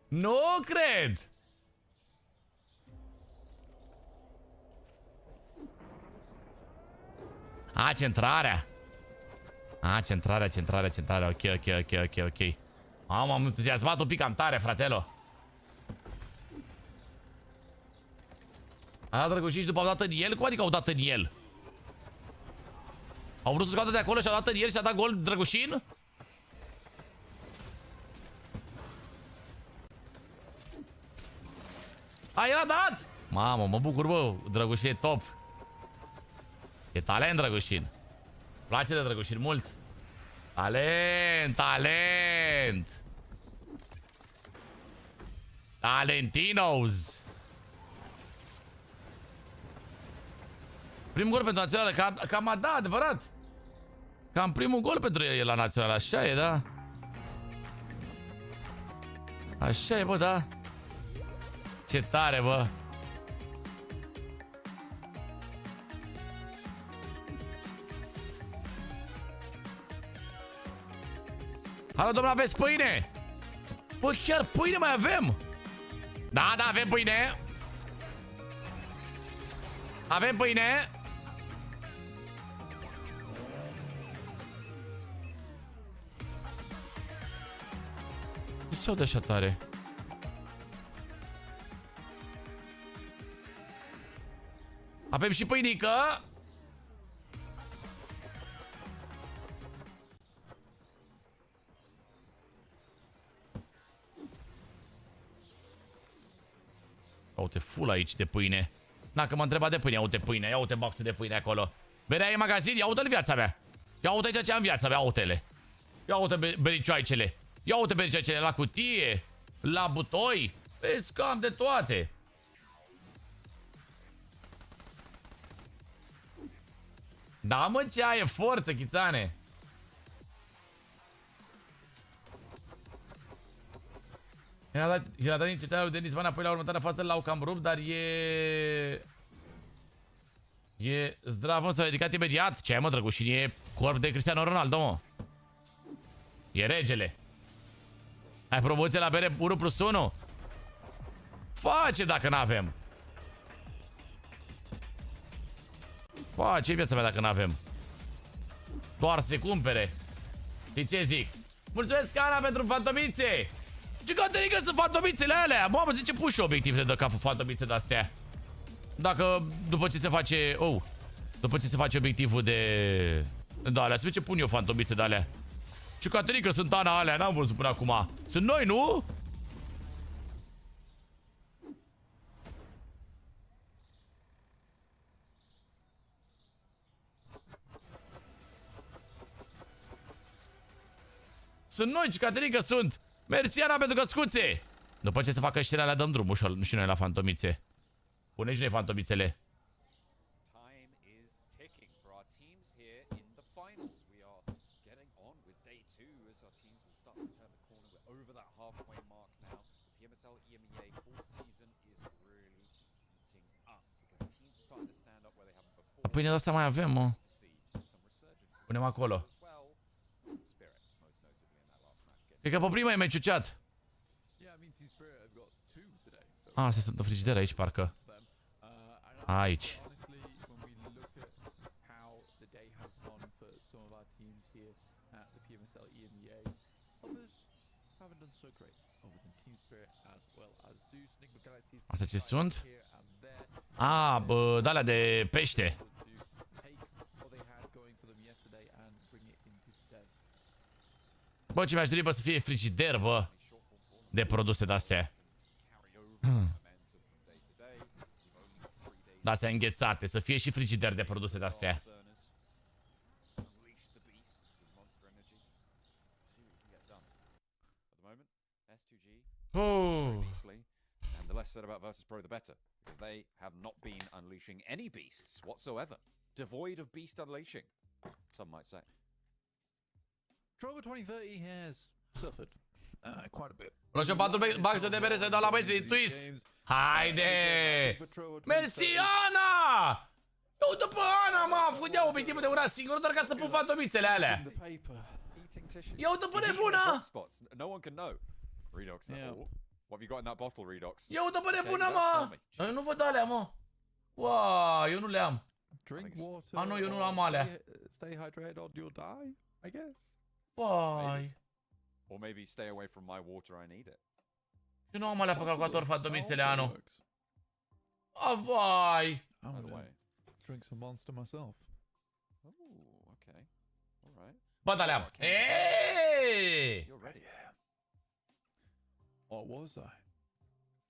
Nu cred. A, centrarea. A, centrarea. Ok. M-am entuziasmat un pic cam tare, fratelo. A dat Drăgușin și după au dat în el? Cum adică au dat în el? Au vrut să scoată de acolo și au dat în el și a dat gol Drăgușin? A, el a dat! Mamă, mă bucur, bă, Drăgușin e top. E talent, Drăgușin. Place de Drăgușin mult. Talent. Talentinos. Primul gol pentru națională, cam da, adevărat. Cam primul gol pentru el la națională, așa e, da. Așa e, bă, da. Ce tare, bă. Alo, domnule, aveți pâine? Bă, chiar pâine mai avem? Da, avem pâine. Avem pâine. Ce-au de așa tare? Avem și pâinică. Uite, full aici de pâine. Na, că m-a întrebat de pâine. Ia uite pâine, ia uite boxul de pâine acolo. Berea e magazin, ia uite-l viața mea. Ia uite aici ce am viața mea, uite-le. Ia uite bericioaicele. Ia uite bericioaicele la cutie, la butoi. Vezi, cam de toate. Da, mă, ce ai, e forță, chițane. I-a dat din cetarea lui Denis Van apoi la următoarea fază l-au cam rupt, dar e zdravă, s-a ridicat imediat. Ce ai, mă, Drăgușin? E corp de Cristiano Ronaldo, mă. E regele. Ai promoție la bere 1+1? Face dacă n-avem. Face viața mea dacă n-avem. Doar se cumpere. Și ce zic? Mulțumesc, Ana, pentru fantomițe. Ce caterică sunt fantomițele alea? Mamă, zice puși obiectiv de dă capul fantomițe de-astea. Dacă, după ce se face... după ce se face obiectivul de... Da, alea, să vezi ce pun eu fantomițe de alea. Ce caterică sunt Ana alea, n-am văzut până acum. Sunt noi, nu? Sunt noi, ce caterică sunt. Mersi, Ana, pentru căscuțe. După ce se facă știrea alea, dăm drumul și noi la fantomițe. Pune și noi fantomițele. Dar pâine de asta mai avem, mă. Punem acolo. Cred că pe prima e meciuceat. Se sunt în frigider aici, parcă. Aici. Asta ce sunt? Bă, d-alea de pește. Bă, ce mi-aș dori, bă, să fie frigider, bă, de produse de-astea. De-astea înghețate, să fie și frigider de produse de-astea. And the less said about Virtus.pro, the better, because they have not been unleashing any beasts whatsoever, devoid of beast unleashing, some might say. Trover 2030 has suffered quite a bit. Roșu 4 baxuri de bere să dau la băieții din Twist. Haide! Mersi, Ana! Eu după Ana, mă, am făcut obiectivul de una singură doar ca să pun fantomițele alea. Eu după nebună! No one can know. Redox. What have you got in that bottle, Redox? Eu după nebună, mă! Dar eu nu văd alea, mă. Wow, eu nu le am. Drink water. Ah, nu, eu nu am alea. Stay hydrated or you'll die, I guess. Vai. Or maybe stay away from my water, I need it. Eu nu am alea pe calculator, fantomițele, Anu. Ah, vai. I'm gonna drink some Monster myself. Oh, okay. All right. Bă, dar le-am. Eeeeee! You're ready. Or was I?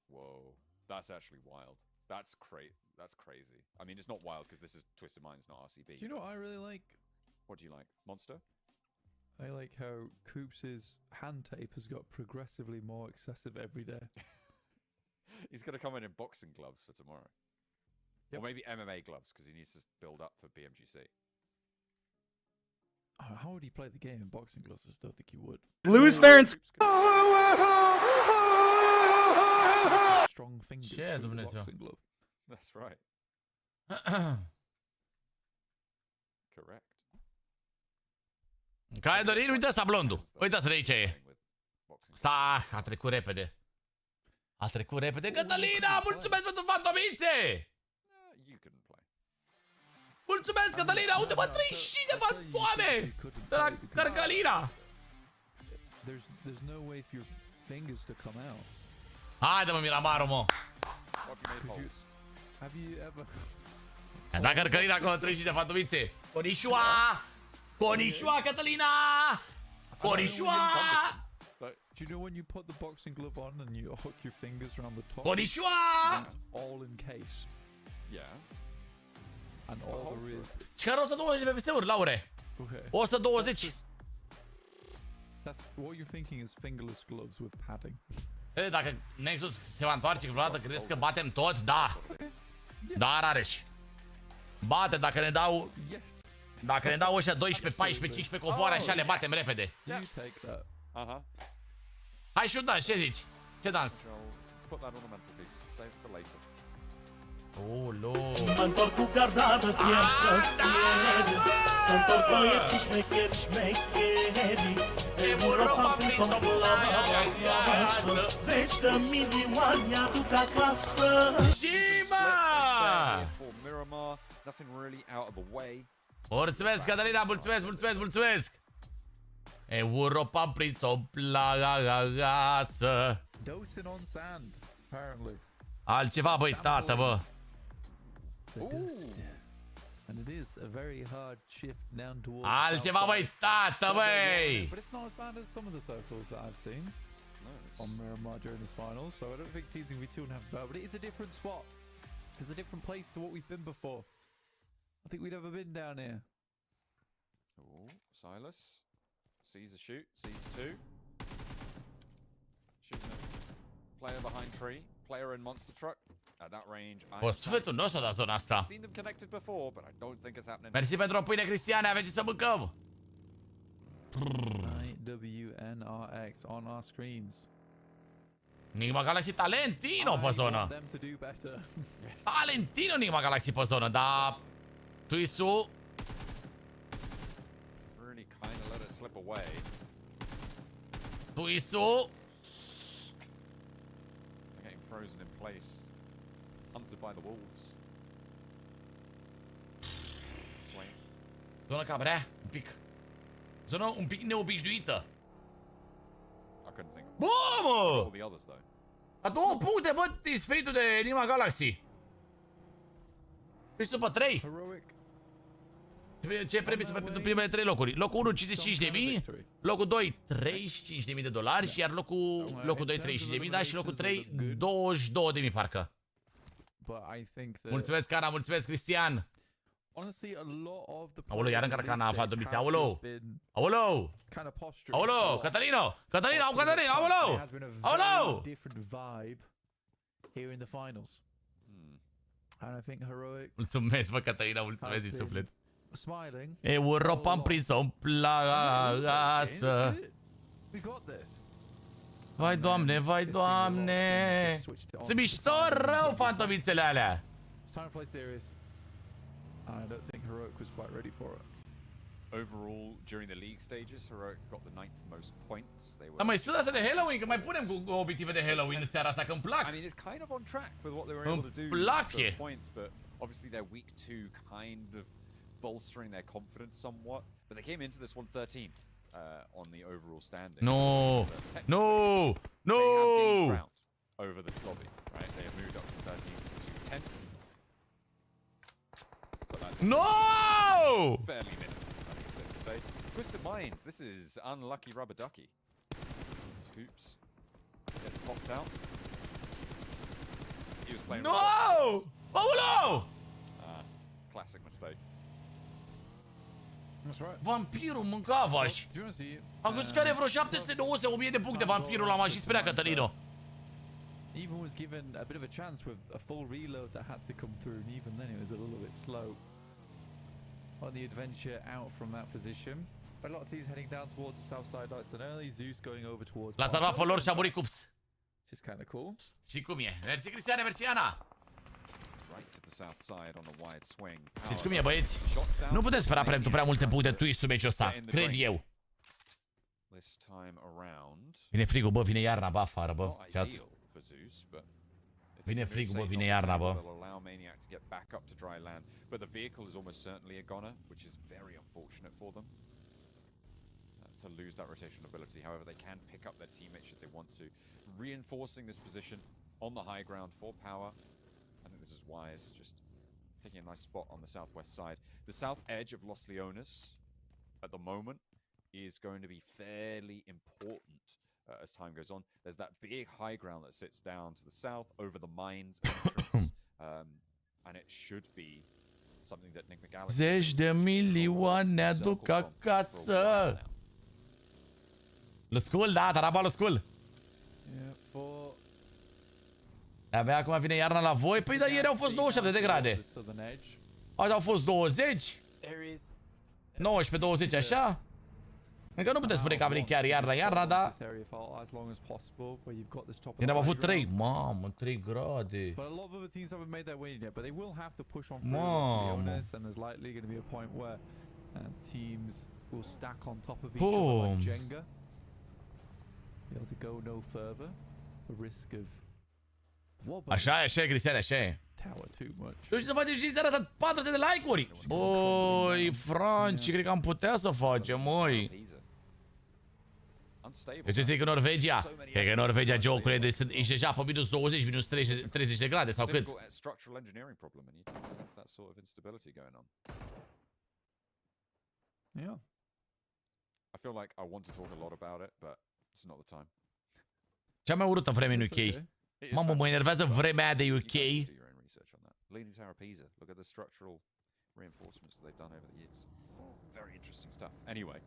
Whoa. That's actually wild. That's crazy. I mean, it's not wild because this is Twisted Minds, not RCB. Do you know what I really like? What do you like? Monster? I like how Coops' hand tape has got progressively more excessive every day. He's going to come in boxing gloves for tomorrow. Yep. Or maybe MMA gloves because he needs to build up for BMGC. Oh, how would he play the game in boxing gloves? I still think he would. Lose fair and Strong fingers Ce, through the Dumnezeu? boxing glove. That's right. Correct. Care Dorin? Uite ăsta blondul. Uite ăsta de aici e. Sta, a trecut repede. A trecut repede. Cătălina, mulțumesc pentru fantomițe! You couldn't play. Mulțumesc, Cătălina! Uite, mă, 35 de fantoame! De la Cărcălina! There's no way for your fingers to come out. Haide, mă, Miramaru, mă! Have you ever... I-a dat Cărcălina acolo 35 de fantomițe. Conișoa! Conișoa, Cătălina! Conișoa! Do you know when you put the boxing glove on and you hook your fingers around the top? Conișoa! It's all encased. Yeah. And all there is... Și care 120 de FPS-uri, Laure? Okay. 120. That's what you're thinking is fingerless gloves with padding. Dacă Nexus se va întoarce vreodată, credeți că batem tot? Da. Da, Rareș. Bate, dacă ne dau... Dacă ne dau ăștia 12, 14, 15 covoare, așa le batem repede. You take that. Uh-huh. Hai și un dans, ce zici? Ce dans? Put that on the mantelpiece. Save it for later. Olo. Mă întorc cu gardată fier, să întorc băieții șmecheri, șmecheri. Europa prin somnul acasă, zeci de milioane mi-aduc acasă. Shima! For Miramar, nothing really out of the way. Mulțumesc, Catalina, mulțumesc, mulțumesc, mulțumesc! Europa prin somnul acasă. Dosing on sand, apparently. Altceva, băi, tată, bă. And it is a very hard shift down towards Altceva, băi, tată, băi. But it's not as bad as some of the circles that I've seen on Miramar during this final, so I don't think teasing will be too unhappy about it. But it is a different spot. It's a different place to what we've been before. I think we've never been down here. Oh, Silas sees a shoot, sees two. Shooting a player behind tree, player in monster truck. At that range, O, sufletul nostru da zona asta. seen them connected before, but I don't think it's happening. Mersi pentru o pâine, Cristiane, avem ce să mâncăm. IWNRX on our screens. Enigma Galaxy Talentino pe zonă. Them to do better. Talentino Enigma Galaxy pe zonă, dar... Twisu... Really kind of let it slip away. Twisu... They're getting frozen in place. Hunted by the wolves. Swing. Zonă cam rea, un pic. Zonă un pic neobișnuită. I couldn't think of Bă, all mă! the others though. La 2 puncte, bă, spiritul de Enigma Galaxy. Ești după 3. Heroic. Ce premii sunt pentru primele 3 locuri? Locul 1, 55.000. Locul 2, $35.000. Și iar locul 2, 35.000, da? Și locul 3, 22.000 parcă. Mulțumesc, Ana, mulțumesc, Cristian. Aoleu, iar încă Ana a aflat domnițe. Aoleu! Aoleu! Aoleu! Catalino! Catalino! Au Catalino! Aoleu! Aoleu! Mulțumesc, bă, Catalina, mulțumesc din suflet. Europa am prins-o în plasă. Vai doamne, vai doamne! Sunt mișto rău fantomițele alea! It's time to play serious. I don't think Heroic was quite ready for it. Overall, during the league stages, Heroic got the 9th most points. They were. Dar mai sunt astea de Halloween, că mai punem cu obiective de Halloween în seara asta, că îmi plac. I mean, it's kind of on track with what they were able to do for points, but obviously they're week 2, kind of bolstering their confidence somewhat. But they came into this one 13th on the overall standing. No, no, no. They have gained ground over this lobby, right? They have moved up from 13th to 10th. But that's No! fairly minimum, I think it's safe to say. Twisted Minds, this is unlucky rubber ducky. His hoops gets popped out. He was playing. No! Paulo! Classic mistake. That's right. Vampirul mânca vași. To be honest with you, Am crezut că are vreo 790 de puncte vampirul la mașini, spunea Cătălino. even was given a bit of a chance with a full reload that had to come through, and even then it was a little bit slow on the adventure out from that position. But a lot of teams heading down towards the south side nice and early. Zeus going over towards. L-a salvat pe lor și a murit cups. Which is kind of cool. Și cum e? Mersi Cristiane, mersi Ana. Right to the south sside on a wide swing. Știți cum e, băieți? Nu putem spera prea multe puncte twist-ul meciul ăsta, cred eu. This time around. Vine frigul, bă, vine iarna, bă, afară, bă. Vine frigul, bă, vine iarna, bă. But the vehicle is almost certainly a goner, which is very unfortunate for them. To lose that rotation ability. However, they can pick up their teammates should they want to. Reinforcing this position on the high ground for power. I think this is wise, just taking a nice spot on the southwest side. The south edge of Los Leones at the moment is going to be fairly important as time goes on. There's that big high ground that sits down to the south over the mines entrance, and it should be something that Nick McGallagher. Zeci de milioane aduc acasă. Lăscul, da, taraba lăscul. Abia acum vine iarna la voi. Păi, dar ieri au fost 27 de grade. Azi au fost 20. 19-20, așa? Încă nu puteți spune că a venit chiar iarna, dar... Ieri am avut 3. Mamă, 3 grade. Mamă. Bum. Așa e, așa e, Cristiane, așa e. Nu știu să facem și în seara asta 400 de like-uri. Băi, Franci, cred că am putea să facem, măi. Eu ce zic că Norvegia? Cred că Norvegia jocurile ești deja pe minus 20, minus 30 de grade sau cât? Yeah. I feel like I want to talk a lot about it, but it's not the time. Cea mai urâtă vreme în UK. Mamă, mă enervează vremea aia de UK. Leaning Tower Pisa. Look at the structural reinforcements that they've done over the years. Very interesting stuff. Anyway,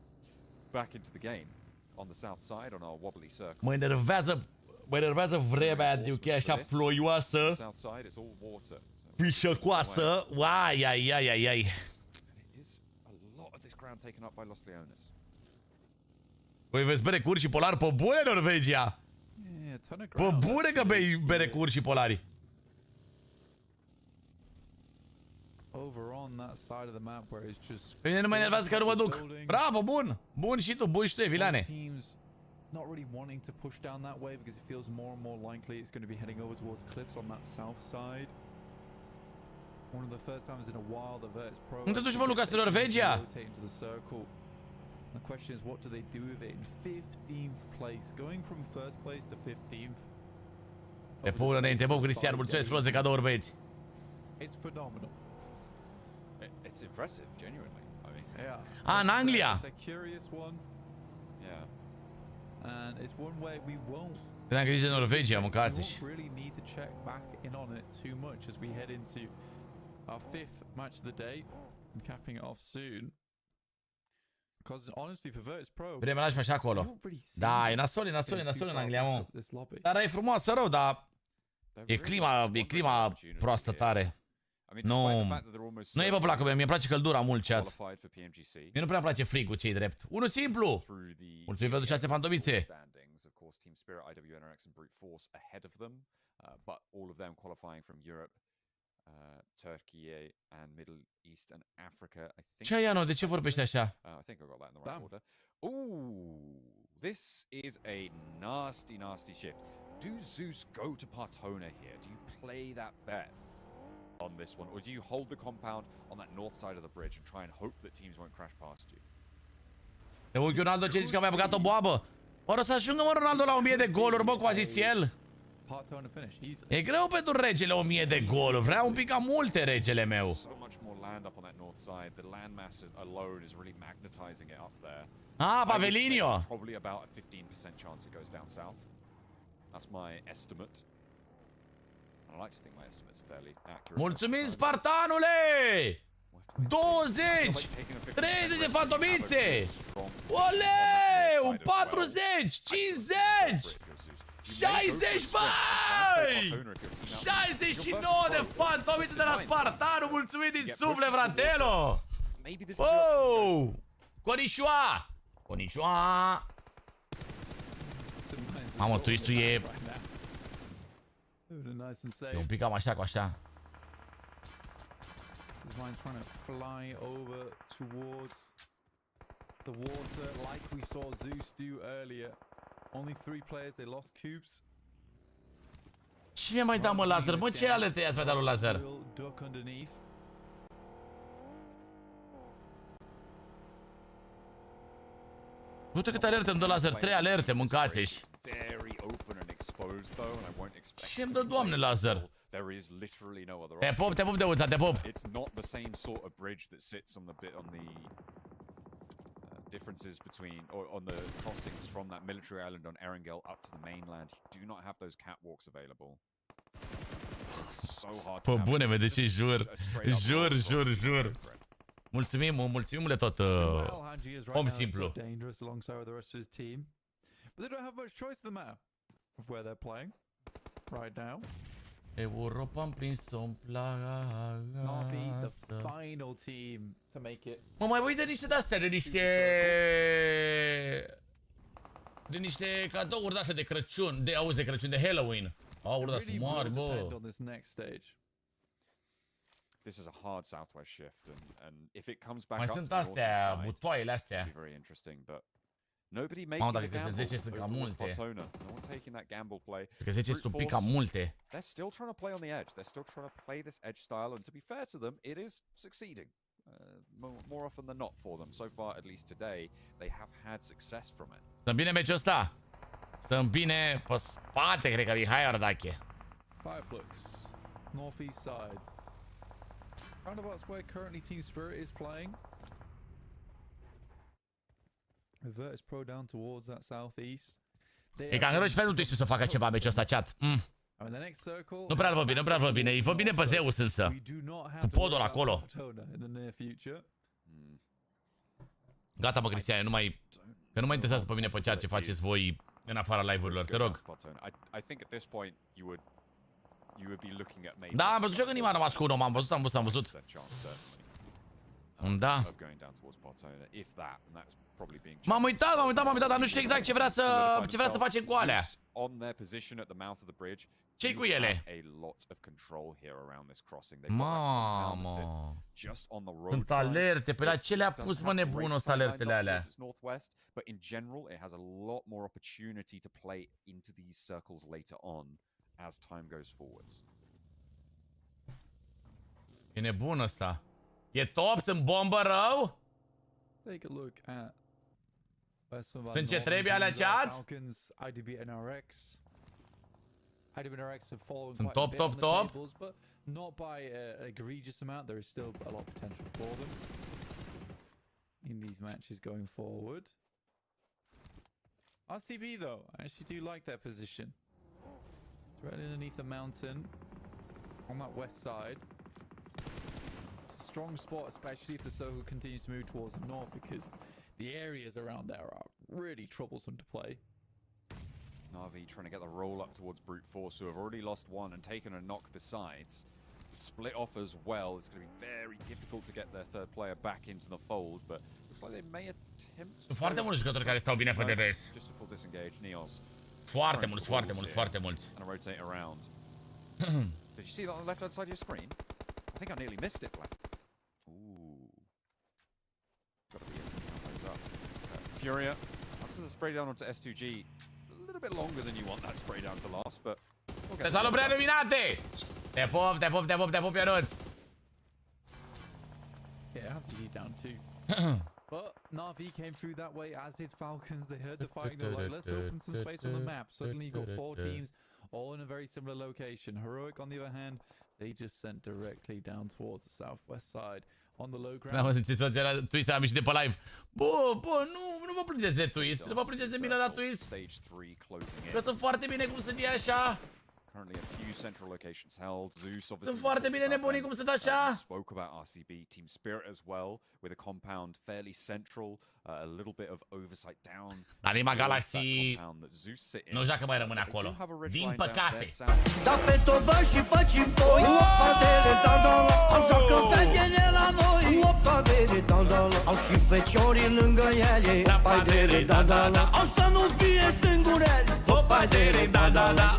back into the game on the south side on our wobbly circle. Mă enervează vremea aia de UK așa ploioasă. South side, it's all water. Pișăcoasă. Uai, ai, ai, ai, ai. Is a lot of this ground taken up by Los Leones. Păi vezi bere curși polari pe bune, Norvegia. Pe bune că bei bere curși polari. Pe mine nu mă enervează că nu mă duc. Bravo, bun. Bun și tu, Evilane. Not really wanting to push down that way because it feels more and more likely it's going to be heading over towards the cliffs on that south side. One of the first times in a while the Virtus Pro. Nu te duci, mă, Lucas, în Norvegia. The question is, what do they do with it in 15th place? Going from first place to 15th. Pe pula înainte, bă, Cristian, mulțumesc frumos de cadouri, băieți. It's phenomenal. It's impressive, genuinely. I mean, yeah. În Anglia. It's a curious one. Yeah. And it's one where we won't. Credeam că zici de Norvegia, mâncați. We won't really need to check back in on it too much as we head into our 5th match of the day and capping it off soon. Because honestly, for Virtus Pro, Vremea lași așa acolo. Da, e nasol în Anglia, mă. Dar e frumoasă rău, dar e clima proastă tare. Nu, nu e pe placul meu, mie îmi place căldura mult, chat. Mie nu prea îmi place frigul, ce-i drept. Unul simplu! Mulțumim pentru 6 fantomițe. Ce ai, de ce vorbești așa? This is a nasty, nasty shift. Do Zeus go to Partona here? Do you play that bet on this one? Or do you hold the compound on that north side of the bridge and try and hope that teams won't crash past you? De unchi Ronaldo ce zici că a mai băgat o boabă? Ori o să ajungă, mă, Ronaldo la 1000 de goluri, bă, cum a zis el? E greu pentru regele 1000 de goluri. Vreau un pic ca multe, regele meu. Ah, Pavelinho. Mulțumim, Spartanule! 20! 30 de fantomițe! Oleu! 40! 50! 60, băi! 69 de fantomițe de la Spartanu! Mulțumim din suflet, fratelo! Oh! Conișoa! Conișoa! Mamă, twist-ul e... E un pic cam așa cu așa. Mine trying to fly over towards the water like we saw Zeus do earlier. Only 3 players, they lost cubes. Ce mi-a mai dat, mă, laser? Mă, ce alerte i-ați mai dat lui laser? Uite câte alerte îmi dă laser, 3 alerte, mâncați-și. Ce-mi dă, doamne, laser? Te pup, de uța, te pup. Differences between on the crossings from that military island on Erangel up to the mainland. You do not have those catwalks available. It's so hard. Pă bune, mă, deci jur. Mulțumim tot om simplu. But they don't have much choice in the map of where they're playing right now. Europa-n prins-o în plaga. Navi, the final team to make it. Mă mai uit de niște de-astea, de niște cadouri de-astea de Crăciun, de Crăciun, de Halloween. Aur, da, sunt mari, bă. This is a hard southwest shift, and if it comes back mai up sunt to the northern astea, side, butoaiele astea. it'll be very interesting, but nobody making Mamă, a dacă gamble 10 sunt cam over multe. Partona. No one taking that gamble play. Că 10 sunt un pic cam multe. They're still trying to play on the edge. They're still trying to play this edge style, and to be fair to them, it is succeeding. More often than not for them. So far, at least today, they have had success from it. Stăm bine meciul ăsta. Stăm bine pe spate, cred că Mihai Ardache. Fireflux, northeast side. Roundabouts where currently Team Spirit is playing. Virtus Pro down towards that southeast. E cam greu și pentru Twitch să facă ceva meciul ăsta, chat. Nu prea-l văd bine, îi văd bine pe Zeus însă. Cu podul acolo. Gata, mă, Cristiane, nu mai interesează pe mine pe ceea ce faceți voi în afara live-urilor, te rog. Da, am văzut eu că nimeni a rămas cu unul, am văzut. Da. M-am uitat, dar nu știu exact ce vrea să facem cu alea. Ce-i cu ele? Mamă. Sunt alerte, pe la ce le-a pus, mă, nebunul ăsta alertele alea? But in general, it has a lot more opportunity to play into these circles later on as time goes forwards. E nebun ăsta. E top, sunt bombă rău? Take a look at sunt ce trebuie alea, chat? Sunt top. But not by an egregious amount. There is still a lot of potential for them in these matches going forward. RCB though, I actually do like their position. Right underneath the mountain on that west side. It's a strong spot, especially if the circle continues to move towards the north, because the areas around there are really troublesome to play. Na'Vi trying to get the roll up towards Brute Force, who have already lost one and taken a knock besides. split off as well. It's going to be very difficult to get their third player back into the fold, but looks like they may attempt. Sunt foarte mulți jucători care stau bine pe DBS. Just a full disengage, Neos. Foarte mulți, foarte mulți, foarte mulți. And a rotate around. Did you see that on the left-hand side of your screen? I think I nearly missed it, Black. Ooh. Gotta be up. Furia. That's a spray down onto S2G. A little bit longer than you want that spray down to last, but... Te salut, prea luminate! Te pop, te pop, te pop, te pop, Ionuț! Yeah, I have to get down too. But Na'Vi came through that way, as did Falcons. They heard the fighting. They were like, let's open some space on the map. Suddenly you've got 4 teams, all in a very similar location. Heroic, on the other hand, they just sent directly down towards the southwest side. On the low ground. N-am văzut ce s-o cerea Twist, am ieșit de pe live. Bă, nu vă plângeți de Twist. Nu vă plângeți de mine la Twist. Că sunt foarte bine cum sunt ei așa. Currently a few central locations held. Zeus obviously. Sunt foarte bine nebunii cum sunt așa. Spoke about RCB Team Spirit as well, with a compound fairly central, a little bit of oversight down. Anima Galaxy nu joacă mai rămâne acolo. Din păcate. Da pe torbă și pe cimpoi, opadele dandala, așa că fetele la noi, opadele dandala, au și feciorii lângă ele, opadele dandala, au să nu fie singurele, opadele dandala.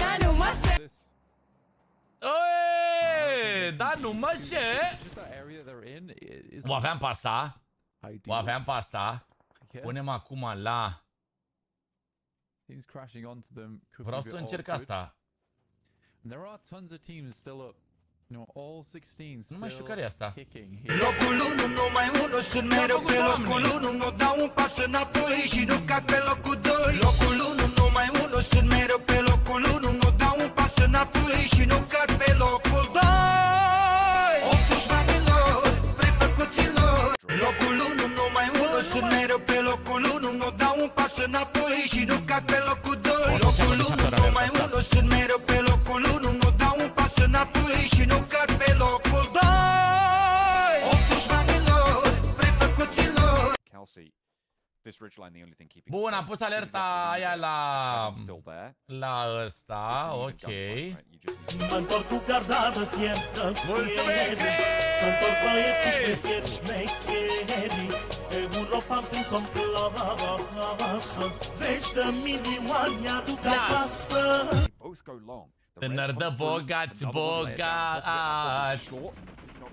Da, nu mă ce? O aveam pe asta. O aveam pe asta. Punem acum la... Vreau să încerc asta. There are tons of teams still up. You know, all 16 Nu mai știu care e asta. Locul 1, numai 1, sunt mereu pe locul 1, nu dau un pas înapoi și nu cad pe locul 2. Locul 1, numai 1, sunt mereu pe locul 1, nu dau un pas înapoi și nu cad pe locul 2. O dușmanilor, prefăcuților. Locul 1, numai 1, sunt mereu pe locul 1, nu dau un pas înapoi și nu cad pe locul 2. Locul 1, numai 1, sunt mereu pe locul 1, nu dau un pas înapoi și nu cad pe locul 2. O dușmanilor, prefăcuților. Kelsey. This ridgeline the only thing keeping. Bun, am pus alerta aia la ăsta, ok. Mă întorc cu garda de fier, să întorc băieții șmecheri, șmecheri. Europa-n prins-o în plasă, zeci de milioane aduc acasă. Both go long. Tânăr de bogați, bogați.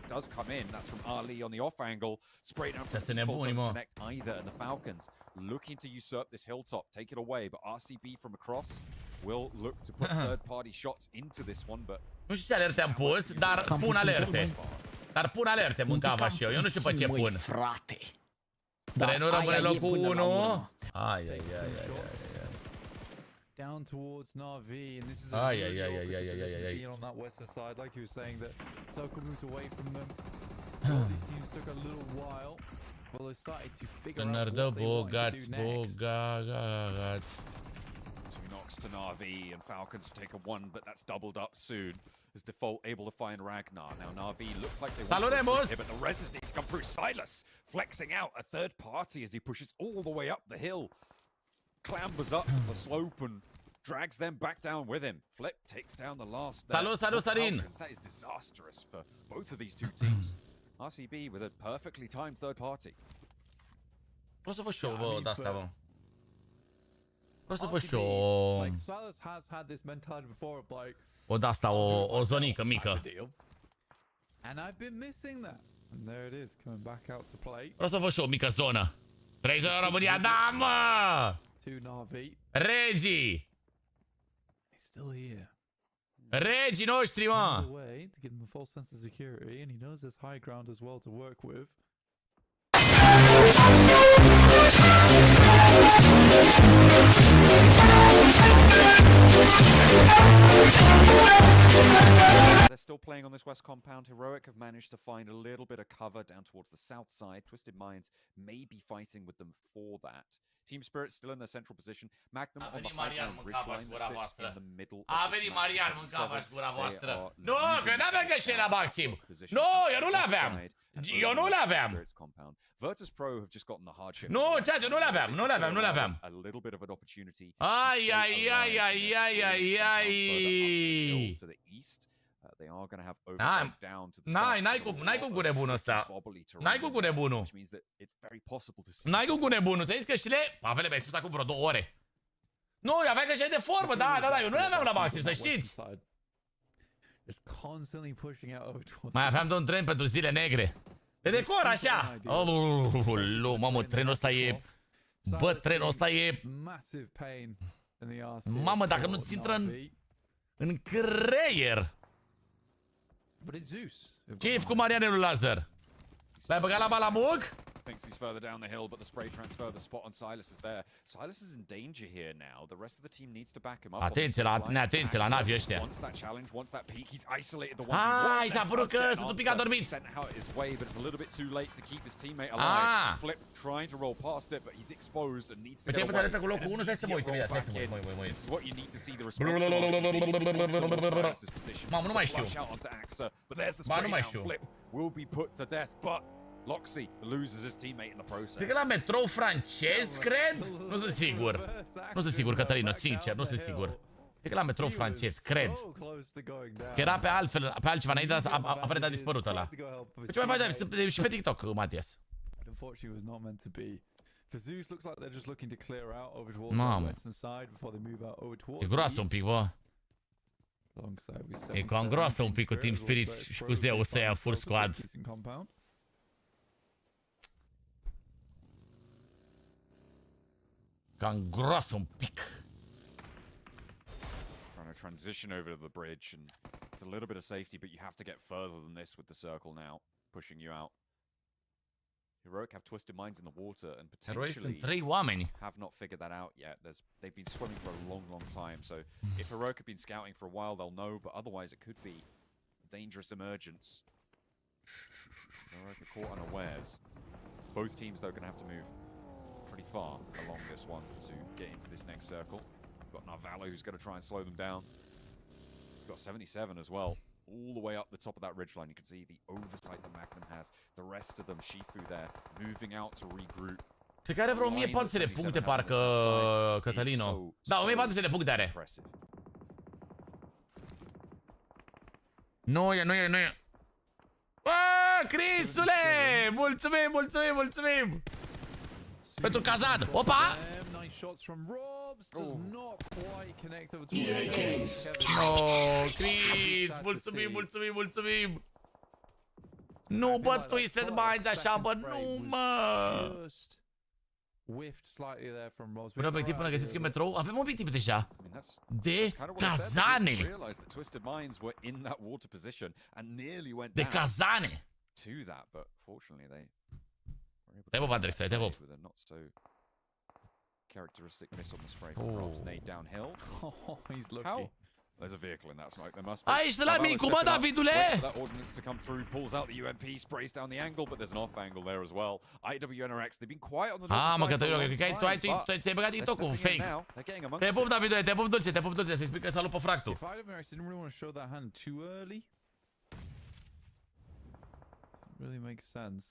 Does come in. That's from Ali on the off angle. Sprayed down from That's an the nebun, doesn't connect either, and the Falcons looking to usurp this hilltop, take it away. But RCB from across will look to put third-party shots into this one. But nu știu ce alerte am pus, dar pun alerte. Dar pun alerte, mâncava și eu. Eu nu știu pe ce pun. Frate. Nu rămâne locul 1. Ai. Down towards Na'Vi, and this is a really awkward position to be on that western side. Like you were saying, that Circle moves away from them. All these teams took a little while. Well, they started to figure out what they wanted to do next. Two knocks to Na'Vi, and Falcons take a 1, but that's doubled up soon. As Default able to find Ragnar. Now Na'Vi look like they want to hit, but the reses need to come through. Silas flexing out a third party as he pushes all the way up the hill. Clambers up the slope and drags them back down with him. Flip takes down the last there. Salut, Sarin! That is disastrous for both of these two teams. RCB with a perfectly timed third party. Vreau să văd și eu, bă, de-asta, bă. Vreau să văd și eu o de-asta, o zonică mică. And I've been missing that. And there it is, coming back out to play. Vreau să văd și o mică zonă. 3-0 România, da, mă! Regii! Still here. Regii noștri, mă! Way to give him a false sense of security, and he knows there's high ground as well to work with. They're still playing on this west compound. Heroic have managed to find a little bit of cover down towards the south side. Twisted Minds may be fighting with them for that. Team Spirit still in their central position. Magnum on the high ground ridgeline that sits in the middle. A venit Marian, mâncava-și gura voastră. Nu, că n-aveam găsit la maxim. Nu, eu nu l-aveam. Eu nu l-aveam. Virtus Pro have just gotten the hardship. Nu, ceea nu l-aveam, nu l-aveam. A little bit of an opportunity. Ai. To the east. they are going to have oversight down to the N-ai cu cu nebunul ăsta. N-ai cu nebunul. N-ai cu nebunul. Ți-ai zis că și le... Pavele, mi-ai spus acum vreo 2 ore. Nu, aveai că și de formă, da, eu nu le aveam la maxim, să știți. Mai aveam de un tren pentru zile negre. De decor, așa. Mamă, trenul ăsta e... Bă, trenul ăsta e... Mamă, dacă nu-ți intră în creier. Ce-i cu Marianelul Lazar? L-ai băgat la balamuc? Thinks he's further down the hill, but the spray transfer, the spot on Silas is there. Silas is in danger here now. The rest of the team needs to back him up. Atenție la navi ăștia. Wants that challenge, wants that peak. He's isolated the I s-a părut că sunt un pic adormit. Sent out his way, but it's a little bit too late to keep his teammate alive. Flip trying to roll past it, but he's exposed and needs to get away. Pe cu locul 1, stai să mă uit, stai să mă uit. This is what you need to see the response. Mamă, nu mai știu. But there's the spray down. Flip will be put to death, but Loxy loses his teammate in the process. Cred că la metrou francez, cred? Nu sunt sigur. Nu sunt sigur, Cătălină, sincer, nu sunt sigur. Cred că la metrou francez, cred. Că era pe altceva înainte, dar aparent a dispărut ăla. Ce mai faci? Sunt și pe TikTok, Matias. Mamă. E groasă un pic, bă. E cam groasă un pic cu Team Spirit și cu Zeus să ia full squad. Cam groasă un pic. Trying to transition over to the bridge, and it's a little bit of safety, but you have to get further than this with the circle now, pushing you out. Heroic have twisted minds in the water and potentially have not figured that out yet. They've been swimming for a long, long time. So if Heroic have been scouting for a while, they'll know. But otherwise, it could be a dangerous emergence. Heroic are caught unawares. Both teams, though, going to have to move pretty far along this one to get into this next circle. We've got Narvalo who's going to try and slow them down. We've got 77 as well. All the way up the top of that ridgeline, you can see the oversight that Magnum has. The rest of them, Shifu there, moving out to regroup. Cred că are vreo 1400 de puncte, parcă, Cătălino. Da, 1400 de puncte are. Nu e. Bă, Crisule! Mulțumim! Pentru Kazan. Opa! No, Chris, mulțumim. Nu, bă, Twisted Minds așa, bă, nu, mă. Un obiectiv până găsiți un metrou? Avem obiectiv deja. De Kazane. De Kazane. Te pup, Andrex, te pup. Characteristic miss on the spray from Rob's nade downhill. He's lucky. How? There's a vehicle in that smoke. There must be. Aici de la micu, mă, Davidule! That ordnance to come through, pulls out the UMP, sprays down the angle, but there's an off angle there as well. IWNRX, they've been quiet on the north side. Mă, Cătălino, că tu ți-ai băgat TikTok-ul fake. Te pup, Davidule, te pup dulce, să-i spui că salut pe fractul. Really makes sense.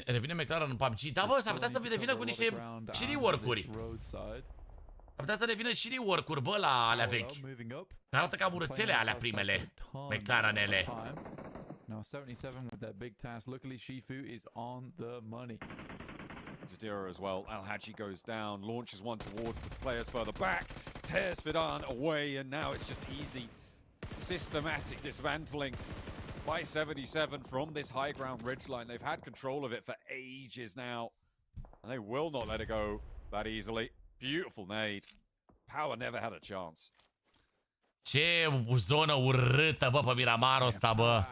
Revine McLaren în PUBG. Da, bă, s-ar putea să revină cu niște și rework-uri. S-ar putea să revină și rework-uri, bă, la alea vechi. Arată ca urățele alea primele McLarenele. Now 77 with their big task. Luckily, Shifu is on the money. TEDEREU as well. Al-Haji goes down, launches one towards the players further back, tears Fidan away, and now it's just easy, systematic dismantling by 77 from this high ground ridgeline. They've had control of it for ages now, and they will not let it go that easily. Beautiful nade. Power never had a chance. Ce zonă urâtă, bă, pe Miramarul ăsta, bă.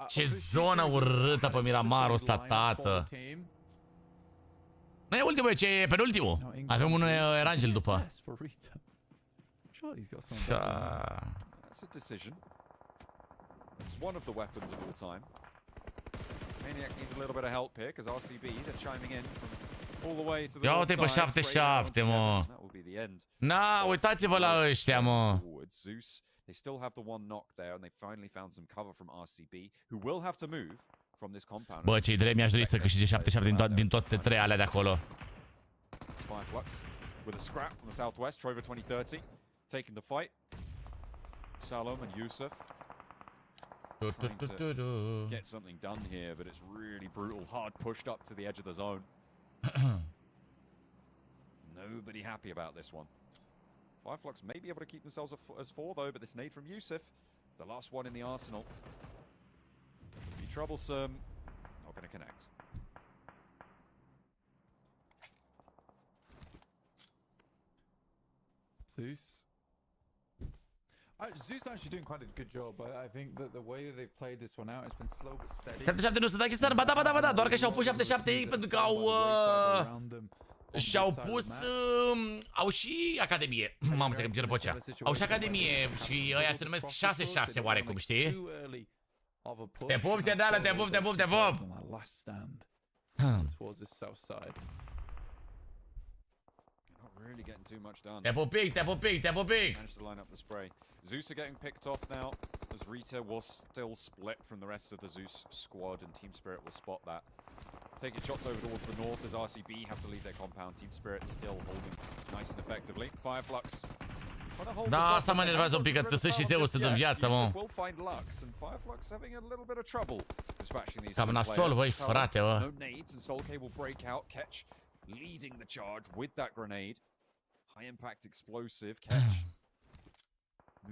Ce zonă urâtă pe Miramarul ăsta, tată. Nu e ultimul, ce e penultimul. Avem un Erangel după. That's a decision. It's one of the weapons of all time. Maniac needs a little bit of help here because RCB they're chiming in from all the way to the. Ia uite pe 77, mă. Na, uitați-vă la ăștia, mă. Zeus, they still have the one knock there and they finally found some cover from RCB who will have to move from this compound. Bă, ce-i drept, mi-aș dori să câștige 77 din toate trei alea de acolo. Fireflux with a scrap from the southwest, Trover 2030 taking the fight. Salom and Yusuf Trying to get something done here, but it's really brutal. Hard pushed up to the edge of the zone. Nobody happy about this one. Fireflux may be able to keep themselves as 4 though, but this nade from Yusuf, the last one in the arsenal. Be troublesome. Not going to connect. Zeus. Zeus actually doing quite a good job. I think that the way that they've played this one out, it's been slow but steady. 77 nu se dă Chisar, ba da, doar că și-au pus 77 pentru că și-au pus, au și academie. Mamă, să că îmi pierd vocea. Au și academie și ăia se numesc 6-6 oarecum, știi? Te pup, Cedală, te pup, te pup, te pup! Really getting too much done. Te pupic, te pupic, te pupic! Managed to line up the spray. Zeus are getting picked off now, as Rita was still split from the rest of the Zeus squad, and Team Spirit will spot that. Taking shots over towards the north as RCB have to leave their compound. Team Spirit still holding nice and effectively. Fireflux. Da, asta mă enervează un pic, că trebuie și Zeus să dă viață, mă. Cam nasol, băi, frate, bă. Leading the charge with that grenade. High impact explosive catch.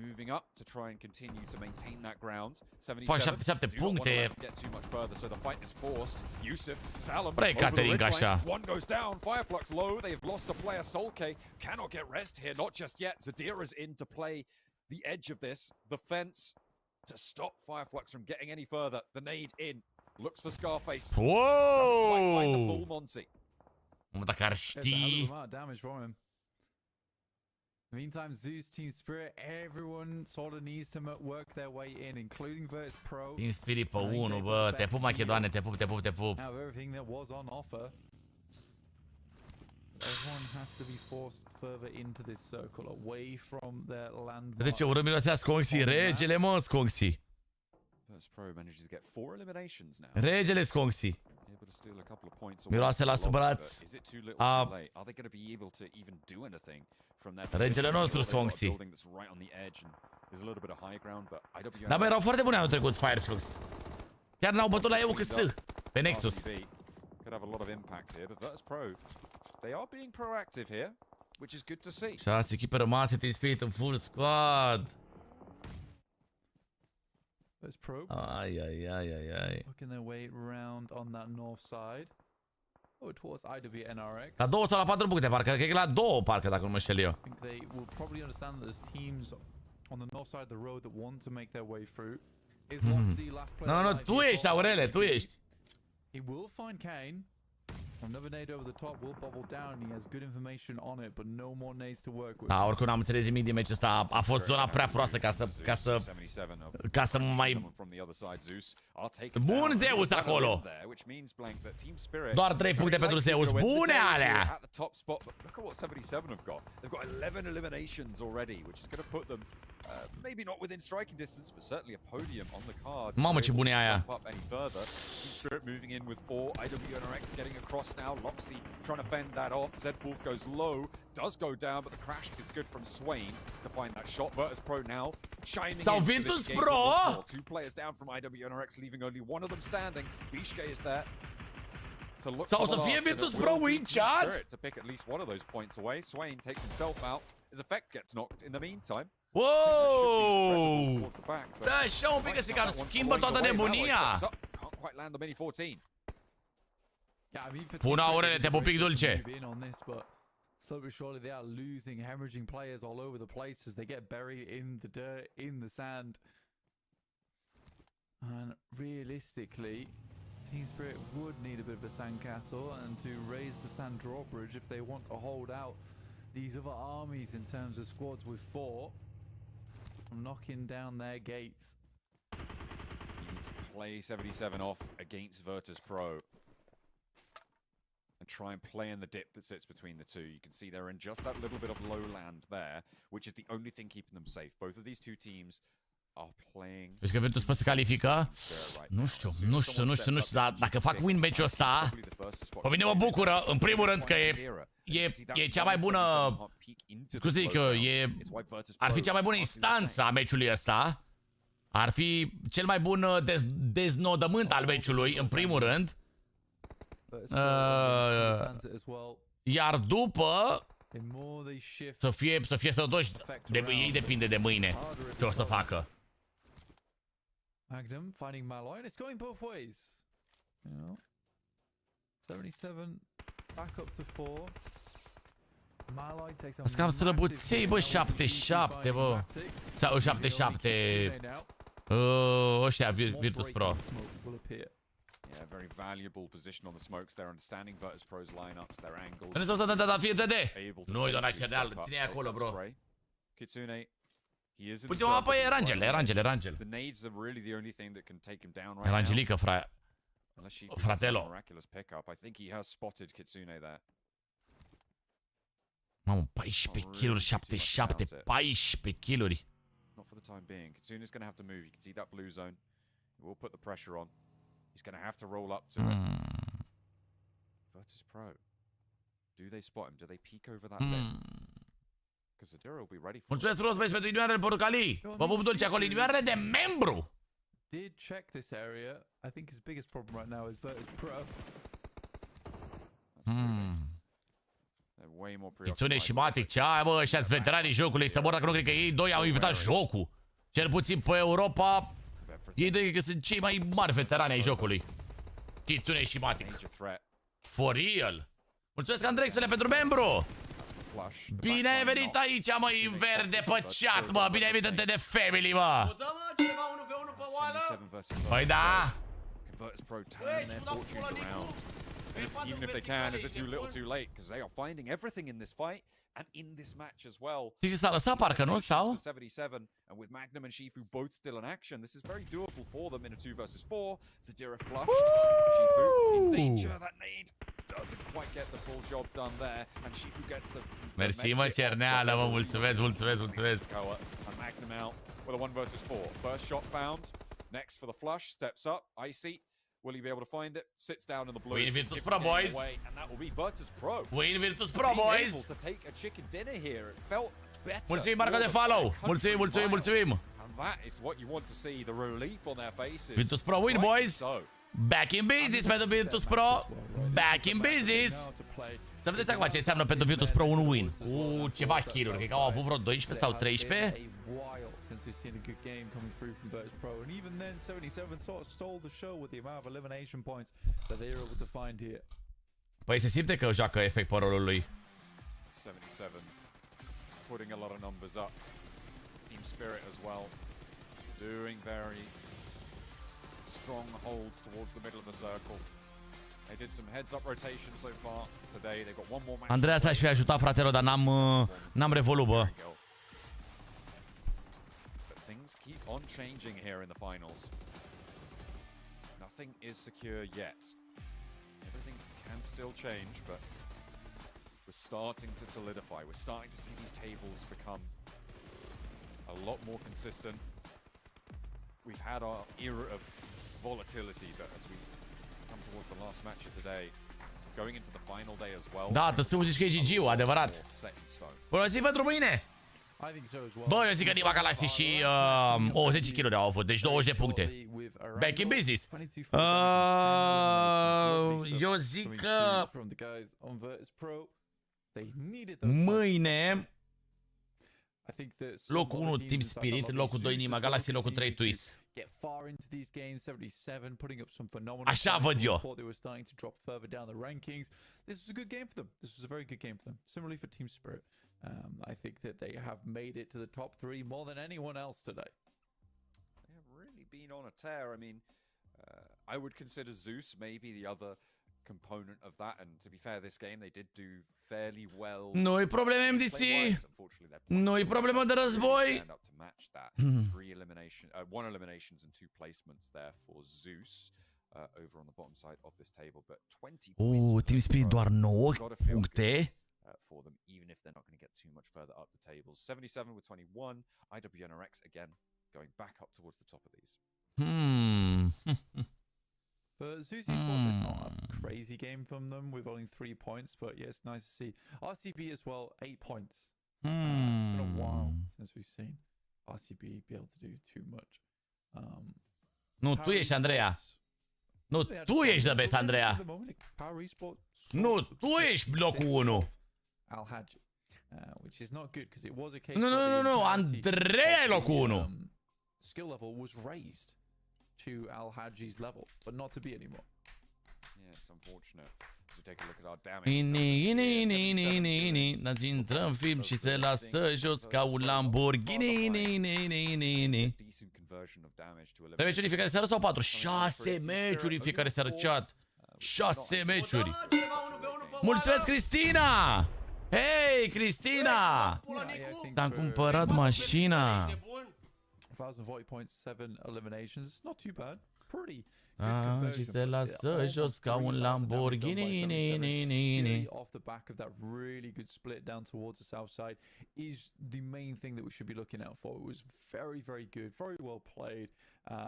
Moving up to try and continue to maintain that ground. 77 puncte. Get too much further, so the fight is forced. Yusuf, Salam, one goes down. Fireflux low. They have lost a player. Solke cannot get rest here. Not just yet. Zadira's in to play the edge of this. The fence to stop Fireflux from getting any further. The nade in. Looks for Scarface. Whoa! Doesn't quite find the full Monty. Dacă ar ști... Meantime, Zeus, Team Spirit, everyone sort of needs to work their way in, including Virtus Pro. Team Spirit pe 1, bă, te pup, Machedoane, te pup, te pup, te pup. Now everything that was on offer. Everyone has to be forced further into this circle, away from their land. De ce urât mirosea Sconxi? Regele, mă, Sconxi. Virtus Pro manages to get 4 eliminations now. Regele Sconxi. Miroase la braț. Regele nostru, Sconxi. Dar bă, erau foarte bune anul trecut Fireflux. Chiar n-au bătut la eu cât să. Pe Nexus. Șase echipe rămase, Team Spirit în full squad. Let's probe. Ai. Working their way round on that north side. Oh, towards IWNRX. La 2 sau la 4 puncte, parcă. Cred că la 2, parcă, dacă nu mă șel eu. I think they will probably understand that there's teams on the north side of the road that want to make their way through. Is Loxy last player? Nu, tu ești, Aurele, tu ești. He will find Kane. Another nade over the top will bubble down. He has good information on it, but no more nades to work with. Da, oricum n-am înțeles nimic din meciul ăsta. A fost zona prea proastă ca să mai... Bun Zeus acolo! Doar 3 puncte pentru Zeus. Bune alea! Maybe not within striking distance, but certainly a podium on the cards. Mamă, ce bune e aia! Spirit moving in with 4. IWNRX getting across now. Loxy trying to fend that off. Zedwolf goes low, does go down, but the crash is good from Swain to find that shot. Virtus Pro now shining Sau in. Virtus Pro! 2 players down from IWNRX, leaving only one of them standing. Bishke is there. Sau să fie Virtus Pro win chat? To pick at least one of those points away. Swain takes himself out. His effect gets knocked in the meantime. Wow! Stai așa un pic, că schimbă toată nebunia! Pun Aurele, te pupic dulce! Slowly but surely they are losing, hemorrhaging players all over the place as they get buried in the dirt, in the sand. And realistically, Team Spirit would need a bit of a sandcastle and to raise the sand drawbridge if they want to hold out these other armies in terms of squads with 4. Knocking down their gates. You need to play 77 off against Virtus Pro and try and play in the dip that sits between the two. You can see they're in just that little bit of lowland there, which is the only thing keeping them safe. Both of these two teams are playing. Vezi că Virtus se califică? Nu știu, dar dacă fac win meciul ăsta, pe mine mă bucură, în primul rând că e cea mai bună, cum să zic eu, ar fi cea mai bună instanță a meciului ăsta. Ar fi cel mai bun deznodământ al meciului, în primul rând. Iar după să fie sădoși, de ei depinde de mâine ce o să facă. Magnum finding Malloy, and it's going both ways. You know, 77 back up to 4. Malloy takes a Cam slăbuței, bă, 77, bă. Sau 77. Ăștia, Virtus Pro. Yeah, very valuable position on the smokes. They're understanding Virtus Pro's lineups, their angles. Nu să dă fie TD. Nu-i doar cereal, ține acolo, bro. Kitsune, he is in ultima apă e Rangel. The nades are really the only thing that can take him down right now. Rangelică, fratelo. Miraculous pickup. I think he has spotted Kitsune there. Mamă, 14 kill-uri, 77, 14 kill-uri. Not for the time being. Kitsune's going to have to move. You can see that blue zone. He will put the pressure on. He's going to have to roll up to it. Virtus Pro. Do they spot him? Do they peek over that lip? Because TEDEREU will be ready for it. Mulțumesc frumos, băieți, pentru inimioarele portocalii. Vă pup dulce acolo, inimioarele de membru. Did check this area. I think his biggest problem right now is Virtus Pro. Kitsune și Matic, ce ai, bă, ăștia-s veteranii jocului, să mor dacă nu cred că ei doi au invitat jocul. Cel puțin pe Europa, ei doi că sunt cei mai mari veterani ai jocului. Kitsune și Matic. For real. Mulțumesc, Andrexule, pentru membru. Bine ai venit aici, măi, verde pe chat, mă. Bine ai venit de family, mă. Păi da. Even if they can, is it too little too late? Because they are finding everything in this fight and in this match as well. Cici s-a lăsat parcă, nu? Sau? 77, and with Magnum and Shifu both still in action, this is very doable for them in a 2 versus 4. TEDEREU flush. Shifu in danger. That nade doesn't quite get the full job done there, and Shifu gets the. Mersi, mă, Cerneală, mă, mulțumesc. And Magnum out with a 1 versus 4. First shot found. Next for the flush, steps up. Icy. Will he be able to find it? Sits down in the blue. Win Virtus Pro, boys. And that will be Virtus Pro. Win Virtus Pro, boys. Able to take a chicken dinner here. It felt better. Mulțumim, Marco, de follow. Mulțumim. And that is what you want to see, the relief on their faces. Virtus Pro win, boys. Back in business pentru Virtus Pro. Back in business. Să vedeți acum ce înseamnă pentru Virtus Pro un win. Ceva kill-uri. Cred că au avut vreo 12 sau 13. We've seen a good game coming through from Virtus Pro, and even then 77 sort of stole the show with the amount of elimination points that they were able to find here. Păi se simte că joacă efect pe rolul lui. 77 putting a lot of numbers up. Team spirit as well. Doing very strong holds towards the middle of the circle. They did some heads up rotation so far today. They got one more match. Andreea s-aș fi ajutat, fratelo, dar n-am revolut, bă. Things keep on changing here in the finals. Nothing is secure yet. Everything can still change, but we're starting to solidify. We're starting to see these tables become a lot more consistent. We've had our era of volatility, but as we come towards the last match of the day, going into the final day as well. Da, tăsâmul zici că e GG-ul, adevărat. Bună zi pentru mine! Bă, eu zic că Nima Galaxy și 10 kg au avut, deci 20 de puncte. Back in business. Eu zic că mâine locul 1 Team Spirit, locul 2 Nima Galaxy, locul 3 Twist. Așa văd eu. This was a good game for them. This was a very good game for them. Similarly for Team Spirit. I think that they have made it to the top 3 more than anyone else today. They have really been on a tear. I mean, I would consider Zeus maybe the other component of that. And to be fair, this game they did do fairly well. Nu-i probleme, MDC. Nu-i problemă de război. One eliminations and 2 placements there for Zeus. Over on the bottom side of this table, but 20 points. Team Spirit doar 9 puncte. For them, even if they're not going to get too much further up the tables. 77 with 21. IWNRX again going back up towards the top of these. For Zeus Esports, it's not a crazy game from them with only 3 points, but yeah, it's nice to see. RCB as well, 8 points. It's been a while since we've seen RCB be able to do too much. Nu, tu ești, Andreea. Nu, tu ești the best, Andreea. Nu, tu ești locul 1. Nu, Andreea e locul 1. Skill level was raised to Al-Hajji's level, but not to be anymore. Yeah, it's unfortunate. So take a look at our damage. Dar intră în film și se lasă jos ca un Lamborghini. Trei meciuri în fiecare seară sau 4? 6 meciuri în fiecare seară, chat. 6 meciuri. Mulțumesc, Cristina! Hei, Cristina! Te-am cumpărat mașina. 1040.7 eliminations. It's not too bad. Pretty. Și se lasă jos ca un Lamborghini. Off the back of that really good split down towards the south side is the main thing that we should be looking out for. It was very, very good, very well played,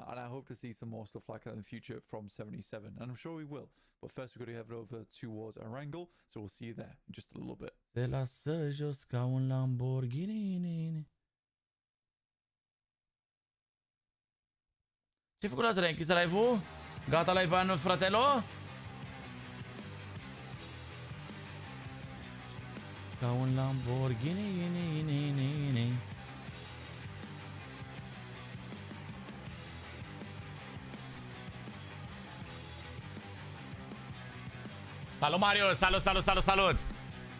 and I hope to see some more stuff like that in the future from 77, and I'm sure we will. But first we've got to have it over towards Erangel, so we'll see you there in just a little bit. Se lasă jos ca un Lamborghini. Ce-ai făcut, Lazare? Ai închis live-ul? Gata live-ul, fratelo? Ca un Lamborghini. Salut, Mario! Salut!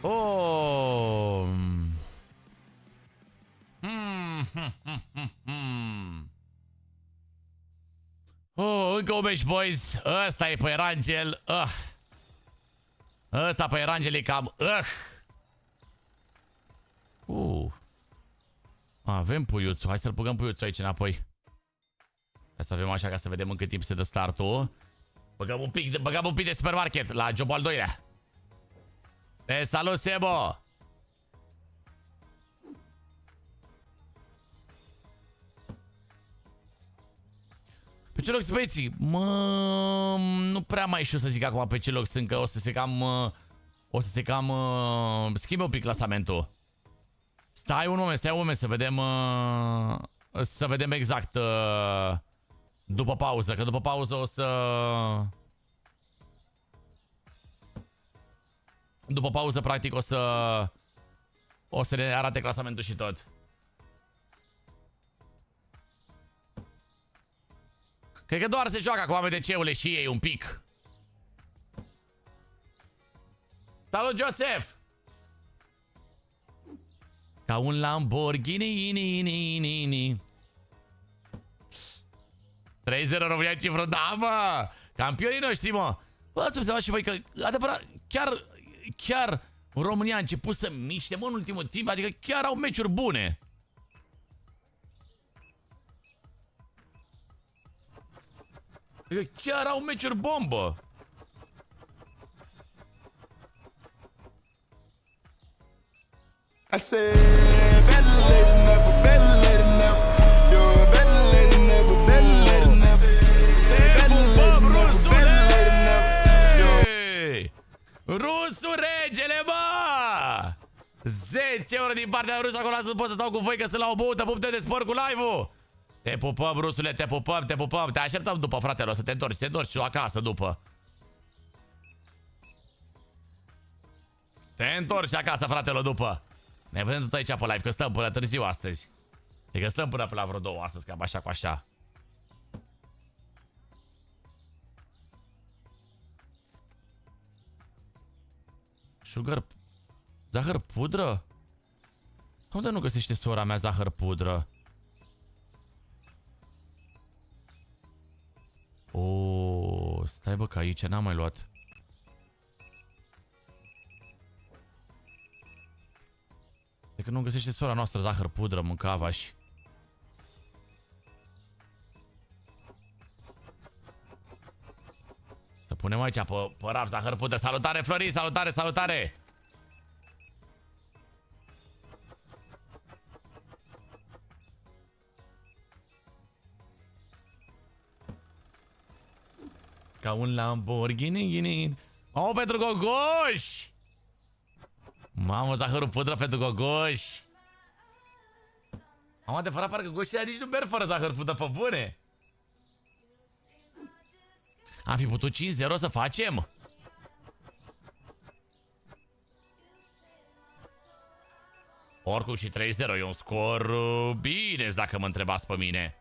Oh! Oh, încă un match, boys. Ăsta e pe Erangel. Ăsta pe Erangel e cam... Avem puiuțul. Hai să-l băgăm puiuțul aici înapoi. Hai să avem așa ca să vedem în cât timp se dă startul. Băgăm un pic de supermarket la jobul al doilea. Salut, Sebo! Pe ce loc sunt băieții? Nu prea mai știu să zic acum pe ce loc sunt, că o să se cam schimbe un pic clasamentul. Stai un moment să vedem exact după pauză, că după pauză după pauză practic o să ne arate clasamentul și tot. Cred că doar se joacă cu AMDC-urile și ei un pic. Salut, Joseph! Ca un Lamborghini. 3-0 România cifră, da, mă! Campionii noștri, mă! Bă, ați observat și voi că, adevărat, chiar România a început să miște, mă, în ultimul timp, adică chiar au meciuri bune. Adică chiar au meciuri bombă. I said, better late than never, better late than never. You're better late than never, better late than never. Better late than never, better late than never. Rusu regele, bă! 10 euro din partea Rusu, acolo să pot să stau cu voi că sunt la o băută, pupte de sport cu live-ul. Te pupăm, Rusule, te pupăm. Te așteptăm după, fratelor, să te întorci tu acasă după. Te întorci acasă, fratelor, după. Ne vedem tot aici pe live, că stăm până târziu astăzi. E că stăm până la vreo 2 astăzi, cam așa cu așa. Zahăr pudră? Unde nu găsește sora mea zahăr pudră? Stai, bă, că aici n-am mai luat. E că nu găsește sora noastră zahăr pudră, mâncava-și. Să punem aici pe raf zahăr pudră. Salutare, Florin, salutare! Ca un Lamborghini. Oh, pentru Gogoș! Mamă, zahărul pudră pentru Gogoș. Am adevărat, parcă Gogoșii nici nu merg fără zahăr pudră, pe bune. Am fi putut 5-0 să facem? Oricum și 3-0 e un scor bine, dacă mă întrebați pe mine.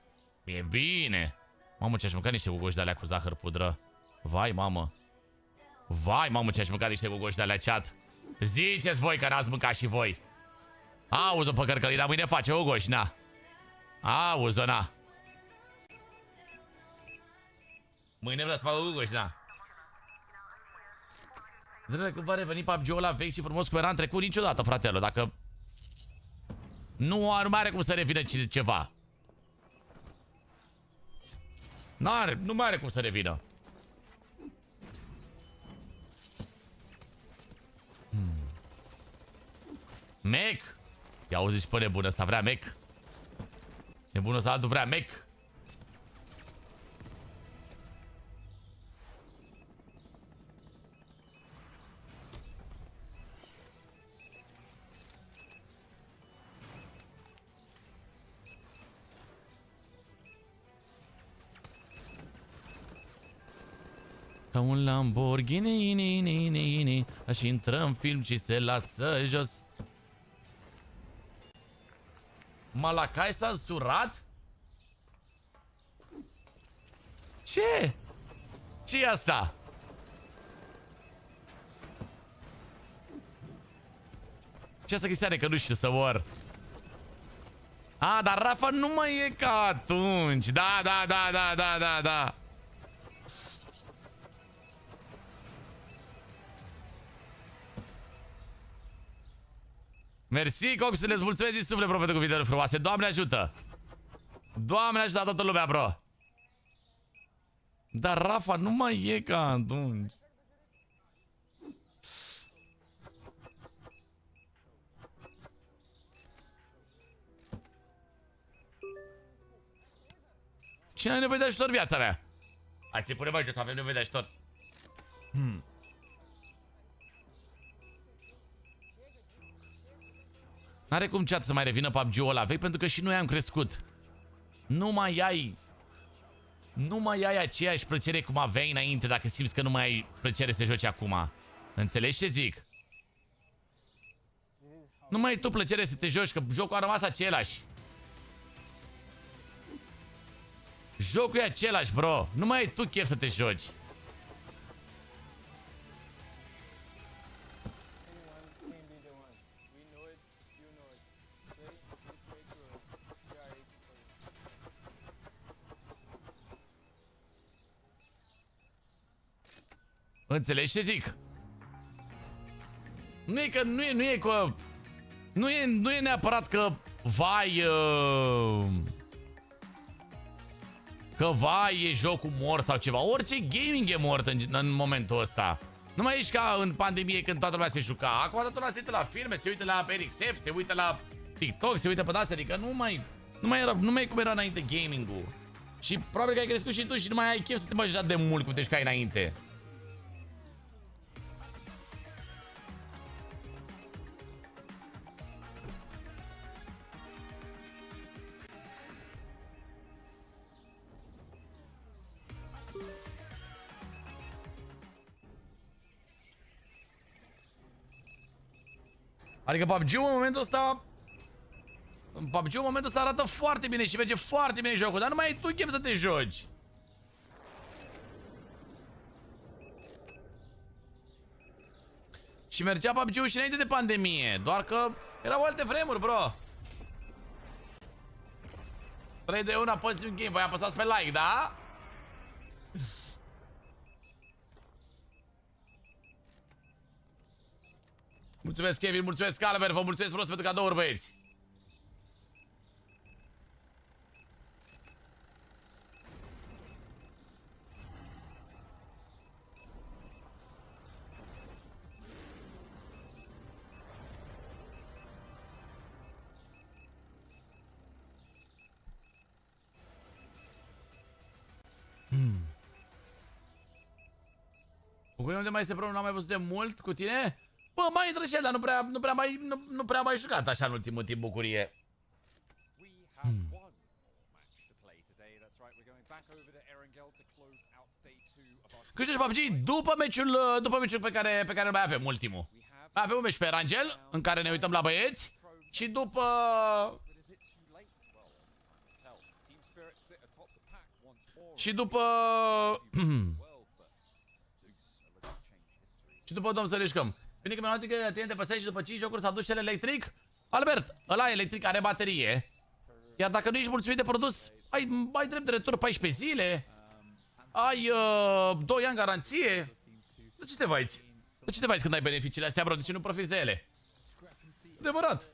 E bine. Mamă, ce-aș mânca niște gugoși de-alea cu zahăr pudră. Vai, mamă. Vai, mamă, ce-aș mânca niște gugoși de-alea, chat. Ziceți voi că n-ați mâncat și voi. Auzi-o pe Cărcălina, mâine face gugoși, na. Auzi-o, na. Mâine vreau să fac gugoși, na. Drăgă, când va reveni PUBG-ul ăla vechi și frumos cum era în trecut, niciodată, fratelor, dacă... Nu mai are cum să revină ceva. Nu mai are cum să revină. Mec. Ia auzi și pe nebună ăsta, vrea mec. Nebunul ăsta altul vrea mec. Ca un Lamborghini, și intră în film și se lasă jos. Malacai s-a însurat? Ce? Ce e asta? Ce asta chestia că nu știu să mor. A, dar Rafa nu mai e ca atunci. Da. Mersi, Coxule, îți mulțumesc din suflet, bro, pentru cuvintele frumoase. Doamne ajută! Doamne ajută toată lumea, bro! Dar Rafa nu mai e ca atunci. Cine are nevoie de ajutor, viața mea? Hai să-i punem aici, să avem nevoie de ajutor. N-are cum, chat, să mai revină PUBG-ul ăla vechi, pentru că și noi am crescut. Nu mai ai aceeași plăcere cum aveai înainte, dacă simți că nu mai ai plăcere să joci acum. Înțelegi ce zic? Nu mai ai tu plăcere să te joci, că jocul a rămas același. Jocul e același, bro. Nu mai ai tu chef să te joci. Înțelegi ce zic? Nu e că nu e neapărat că vai că vai e jocul mort sau ceva. Orice gaming e mort în momentul ăsta. Nu mai ești ca în pandemie când toată lumea se juca. Acum toată lumea se uită la filme, se uită la RxF, se uită la TikTok, se uită pe astea, adică nu mai e cum era înainte gaming-ul. Și probabil că ai crescut și tu și nu mai ai chef să te bagi așa de mult cum te jucai înainte. Adică PUBG-ul în momentul ăsta arată foarte bine și merge foarte bine jocul, dar nu mai ai tu chef să te joci. Și mergea PUBG-ul și înainte de pandemie, doar că erau alte vremuri, bro. 3, 2, 1, apăsați un game, voi apăsați pe like, da? Mulțumesc, Kevin, mulțumesc, Calver, vă mulțumesc frumos pentru cadouri, băieți. Bucurie, unde mai este problemă? Nu am mai văzut de mult cu tine? Bă, mai intră și el, dar nu prea mai jucat așa în ultimul timp, Bucurie. Când joci PUBG după meciul pe care îl mai avem, ultimul. Mai avem un meci pe Erangel, în care ne uităm la băieți. Și după... Și după... Și după domn să rișcăm. Bine că mi-am luat că te păsai și după 5 jocuri s-a dus cel electric. Albert, ăla electric are baterie. Iar dacă nu ești mulțumit de produs, ai drept de retur 14 zile. Ai 2 ani garanție. De ce te vaiți? De ce te vaiți când ai beneficiile astea, bro? De ce nu profiți de ele? Adevărat.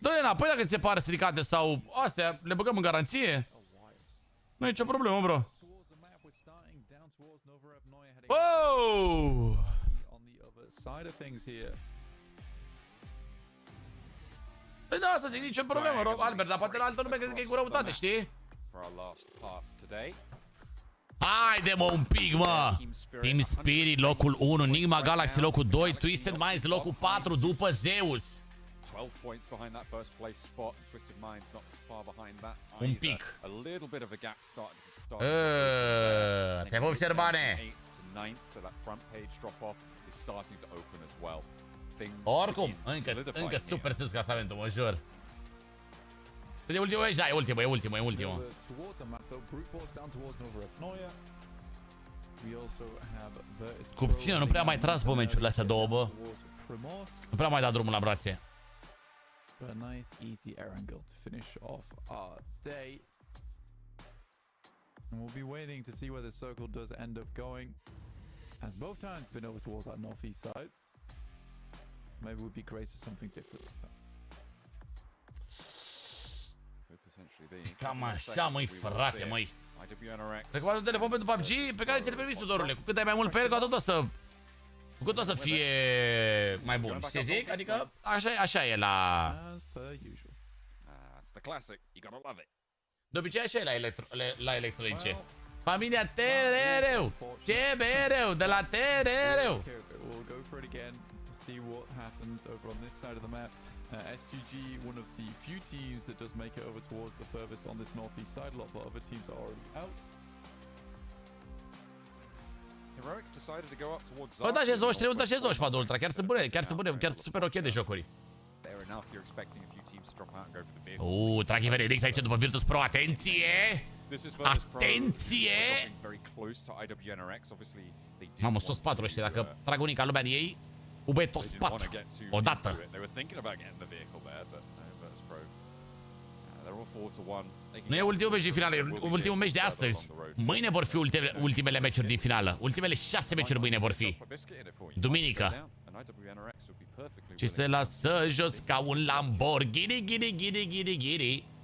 Dă-le înapoi dacă ți se pare stricate sau astea, le băgăm în garanție. Nu e nicio problemă, bro. Wow! Păi da, asta zic, nicio problemă, Albert, dar poate la altă lume crede că e cu răutate, știi? Haide, mă, un pic, mă! Team Spirit, locul 1, Nigma Galaxy, locul 2, Twisted Minds, locul 4, după Zeus. 12 points behind that first place spot. Twisted Minds not far behind that. Un pic. A little bit of a gap starting. Te pup, Șerbane. 8th to 9th, so that front page drop off is starting to open as well. Oricum, încă super sus clasamentul, mă jur. E ultimul aici, da, e ultimul. Cu puțină, nu prea mai tras pe meciurile astea două, bă. Nu prea mai da drumul la brațe. A nice easy Erangel to finish off our day. And we'll be waiting to see where the circle does end up going. As both times been over towards that northeast side. Maybe we'll be graced with something different this time. Cam așa, măi, frate, măi. Cred că un telefon pentru PUBG pe care ți-l permis, Tudorule. Cu cât ai mai mult pe el, cu atât o să fie mai bun. Ce zic? Adică așa e la... De obicei așa e la electronice. Familia TEDEREU, CBREU, de la TEDEREU. SGG, one of the few teams that does make it over towards the furthest on this northeast side. A lot of other teams are already out. Heroic decided to go up towards Bă, da, și 23 ultra și 24 ultra, chiar sunt bune, chiar sunt super ok de jocuri. Trachi Venedix aici după Virtus Pro, atenție! Atenție! Mamă, sunt toți 4 ăștia, dacă trag unii ca lumea în ei, ube toți 4, odată. Nu e ultimul meci din finală, e ultimul meci de astăzi. Mâine vor fi ultimele meciuri din finală. Ultimele 6 meciuri mâine vor fi. Duminică. Și se lasă jos ca un Lamborghini, ghini.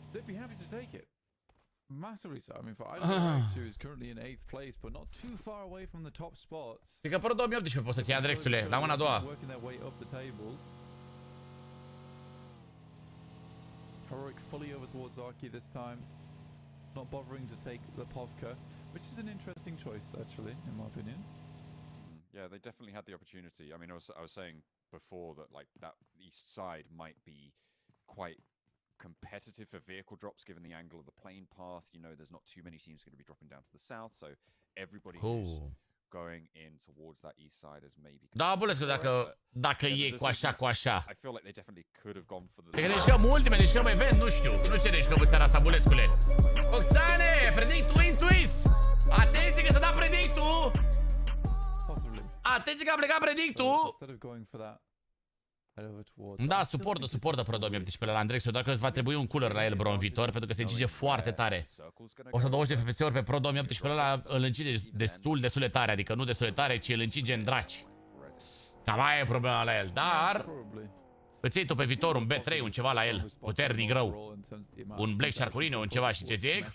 Massively so. I mean, for IDX, who is currently in 8th place, but not too far away from the top spots. Cred că până 2018 poți să-ți ia Drexule, la mâna a doua. Working their way up the tables. Heroic fully over towards Zarki this time, not bothering to take the Povka, which is an interesting choice, actually, in my opinion. Yeah, they definitely had the opportunity. I mean, I was saying before that like that east side might be quite competitive for vehicle drops given the angle of the plane path. You know, there's not too many teams going to be dropping down to the south, so everybody who's going in towards that east side is maybe. Da, Bulescu, dacă e cu așa. I feel like they definitely could have gone for the. Cred că ne jucăm ultime, ne jucăm event, nu știu. Nu știu ce ne jucăm în seara asta, Bulescule. Oxane, predictul Intuis. Atenție că s-a dat predictul. Atenție că a plecat predictul. Da, suportă Pro 2018 la Andrexu, doar că îți va trebui un cooler la el, bro, în viitor, pentru că se încinge foarte tare. 120 de FPS-uri pe Pro 2018 ăla îl încinge destul de tare, adică nu destul de tare, ci îl încinge în draci. Cam aia e problema la el, dar îți iei tu pe viitor un B3, un ceva la el, puternic rău. Un Black Sharkurino, un ceva, și ce zic?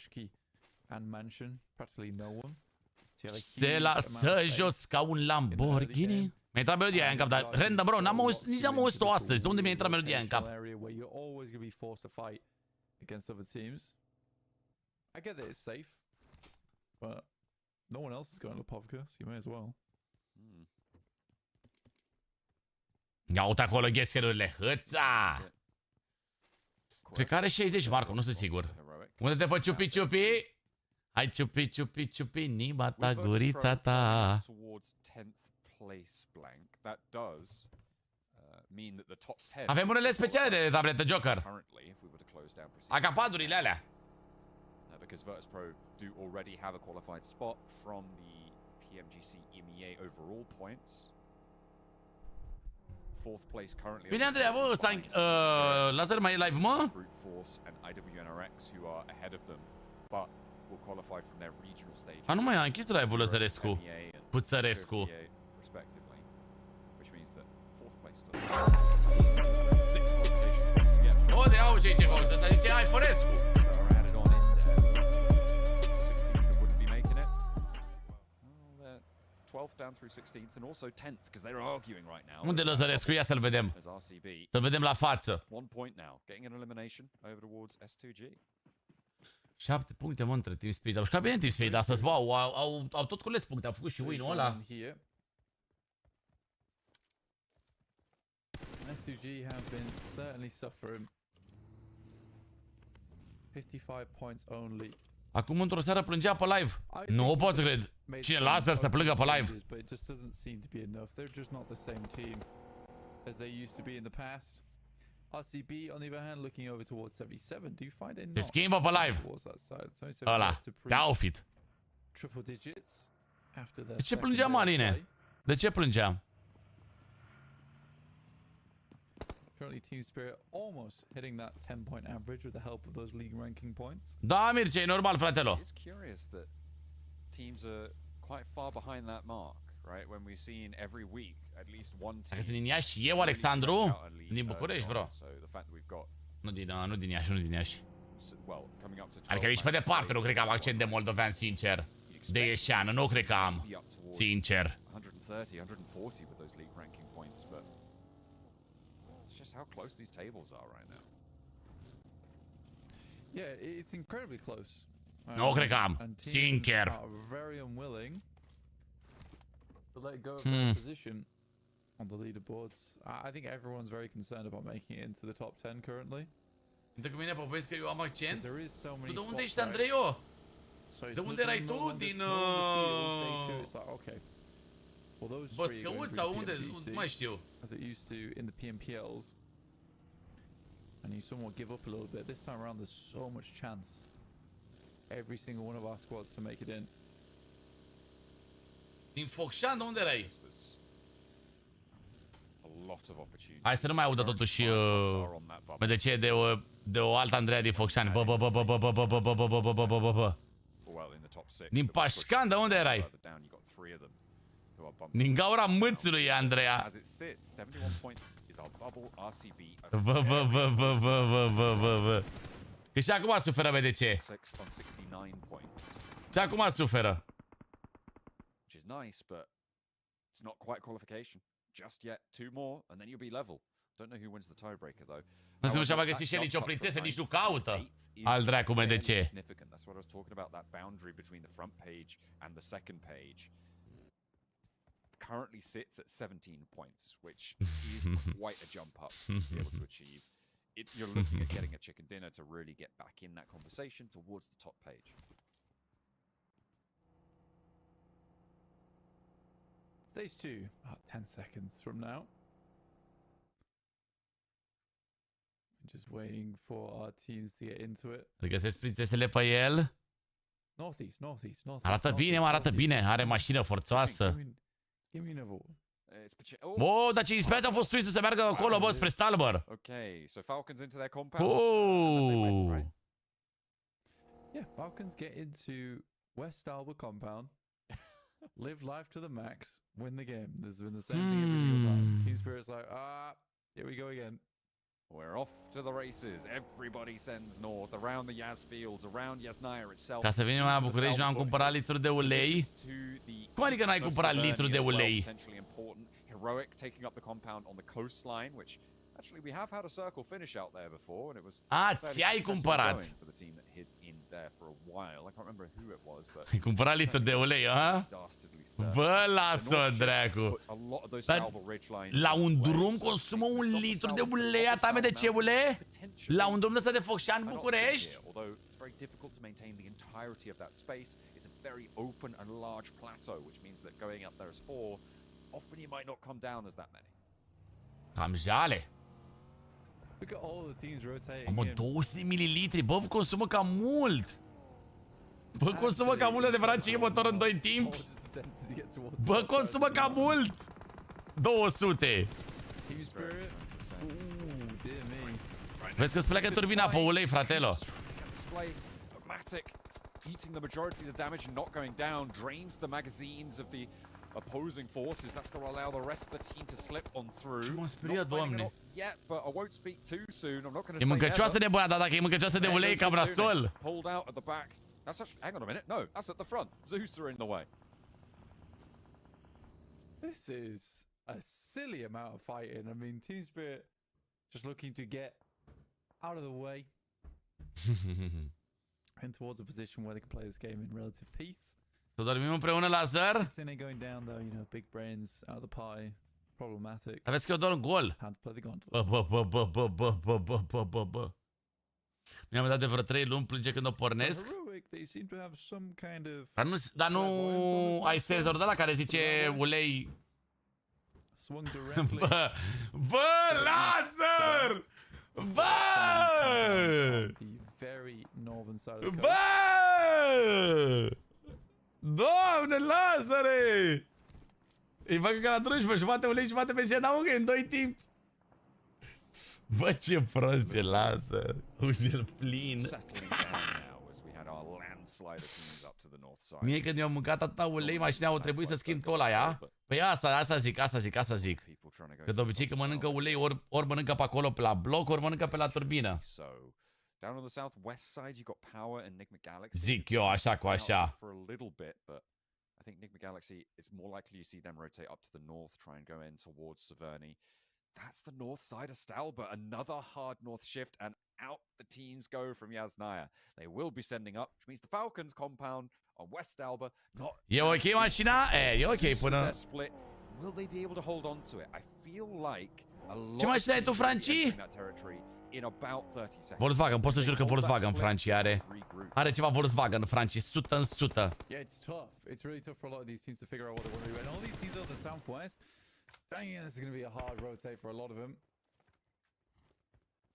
Se lasă jos ca un Lamborghini. Mi-a intrat melodia aia în cap, dar random, bro, nici n-am auzit-o astăzi. De unde mi-a intrat melodia aia în cap? Ia uite acolo ghescherurile. Hăța! Cred că are 60, Marco, nu sunt sigur. Unde te pe ciupi ciupi? Hai ciupi ciupi ciupi, niba ta gurița ta. Avem unele speciale de tabletă Joker. Acapadurile alea. Because Virtus.pro do already have a qualified spot from the PMGC Emea overall points. Fourth place currently. Bine, Andreea, bă, ăsta... Lazar mai e live, mă? Brute Force and IWNRX who are ahead of them, but will qualify from their regional stage. A, nu mai a închis live-ul Lăzărescu. Puțărescu. Respectively, which means that fourth place still. 6 qualifications. O, de au ce cauți, ăsta zice, hai, Fărescu. 12th down through 16th and also 10th because they're arguing right now. Unde Lăzărescu? Ia să-l vedem. Să-l vedem la față. 1 point now, getting an elimination over towards S2G. 7 puncte, mă, între Team Speed. Au jucat bine Team Speed astăzi, bă, au tot cules puncte, au făcut și win-ul ăla. S2G have been certainly suffering. 55 points only. Acum într-o seară plângea pe live. Nu o pot să cred. Cine lasă să plângă pe live? But it just doesn't seem to be enough. They're just not the same team as they used to be in the past. RCB, on the other hand, looking over towards 77. Do you find it? Se schimbă pe live. Ăla, de outfit. Triple digits after the. De ce plângea, Marine? De ce plângea? Currently, Team Spirit almost hitting that 10-point average with the help of those league ranking points. Da, Mircea, e normal, fratelo. It's curious that teams are quite far behind that mark, right? When we've seen every week at least one team. Dacă sunt din Iași și eu, Alexandru, din București, bro. Nu din Iași, nu din Iași. Adică nici pe departe nu cred că am accent de moldovean, sincer. De ieșeană, nu cred că am. Sincer. 130, 140 with those league ranking points, but it's just how close these tables are right now. Yeah, it's incredibly close. Nu cred că am. Sincer. Very unwilling to let go of their position on the leaderboards. I think everyone's very concerned about making it into the top 10 currently. Intră cu mine povesti că eu am accent? There is so many. Tu de unde ești, Andreio? De unde erai tu? Din... Băscăuți sau unde? Nu mai știu. As it used to in the PMPLs. And you somewhat give up a little bit. This time around there's so much chance. Every single one of our squads to make it in. Din Focșani, de unde erai? Hai să nu mai audă totuși MDC de o altă Andreea din Focșani. Din Pașcan, de unde erai? Din gaura mâțului, Andreea. Că și acum suferă MDC. Și acum suferă. Nice, but it's not quite qualification. Just yet, 2 more, and then you'll be level. Don't know who wins the tiebreaker though. Nu și-a găsit și el nicio prințesă, nici nu caută. Al dracu MDC. That's what I was talking about, that boundary between the front page and the second page. Currently sits at 17 points, which is quite a jump up to be able to achieve. You're looking at getting a chicken dinner to really get back in that conversation towards the top page. Stage 2, about 10 seconds from now. Just waiting for our teams to get into it. Îl găsesc prințesele pe el. Northeast. Arată bine, mă, arată bine. Are mașină forțoasă. Give me another one. Bă, dar ce inspirați au fost să meargă acolo, bă, spre Stalber. Okay, so Falcons into their compound. Yeah, Falcons get into West Stalber compound. Live life to the max, win the game. There's been the same thing every single time. Team Spirit's like, here we go again. We're off to the races. Everybody sends north, around the Yas fields, around Yasnaya itself. Ca să venim la București, nu am cumpărat litru de ulei. Cum adică n-ai cumpărat litru de ulei? Heroic taking up the compound on the coastline, which Actually, we have had a circle finish out there before, and it was ți-ai cumpărat. for the team that hid in there for a while. I can't remember who it was, but Ai cumpărat litru de ulei, ha? Bă, lasă-o, dracu. Dar la un drum consumă un litru de ulei, atame de ce ulei? La un drum ăsta de Focșani, București? It's very difficult to maintain the entirety of that space. It's a very open and large plateau, which means that going up there as 4, often you might not come down as that many. Cam jale. Look at all the teams rotating. Mă, 200 de mililitri, bă, consumă cam mult. Bă, consumă cam mult de Francie motor în 2 timp. Bă, consumă cam mult. 200. Team Spirit. Dear me. Vezi că îți pleacă turbina pe ulei, fratelo. Eating the majority of the damage and not going down drains the magazines of the opposing forces. That's going to allow the rest of the team to slip on through. Ce m-am speriat, doamne. Yet, but I won't speak too soon. I'm not going to E mâncăcioasă de bună, dar dacă e mâncăcioasă de ulei, e cam nasol. Pulled out at the back. That's actually, hang on a minute. No, that's at the front. Zeus are in the way. This is a silly amount of fighting. I mean, Team Spirit just looking to get out of the way and towards a position where they can play this game in relative peace. Să dormim împreună, Lazar? Sustine going down though, you know, big brains out of the pie, problematic. Aveți că eu doar un gol. Had to play the gauntlet. Bă. Mi-am dat de vreo 3 luni, plânge când o pornesc. Dar nu ai senzor de la care zice ulei. Bă, Lazar! Bă! Doamne, Lazare! Îi fac ca la drujbă, jumate ulei, jumate pe ce n-au în 2 timp. Bă, ce prost e Lazar. Uite-l plin. Mie când mi-au mâncat atâta ulei, mașina au trebuit să schimb tot la ea. Păi asta zic. Că de obicei că mănâncă ulei, ori mănâncă pe acolo pe la bloc, ori mănâncă pe la turbină. Down on the southwest side, you got Power and Enigma Galaxy. Zic eu așa cu așa. For a little bit, but I think Enigma Galaxy, it's more likely you see them rotate up to the north, try and go in towards Severny. That's the north side of Stalba, another hard north shift, and out the teams go from Yasnaya. They will be sending up, which means the Falcons compound on West Stalba. E ok mașina? E ok până... Split. Will they be able to hold on to it? I feel like a lot. Ce mașina ai tu, Franci? In about 30 seconds. Volkswagen, pot să jur că Volkswagen Franci are ceva Volkswagen Franci, 100%. Yeah, it's tough. It's really tough for a lot of these teams to figure out what they want to do. And all these teams on the southwest, dang it, this is going to be a hard rotate for a lot of them.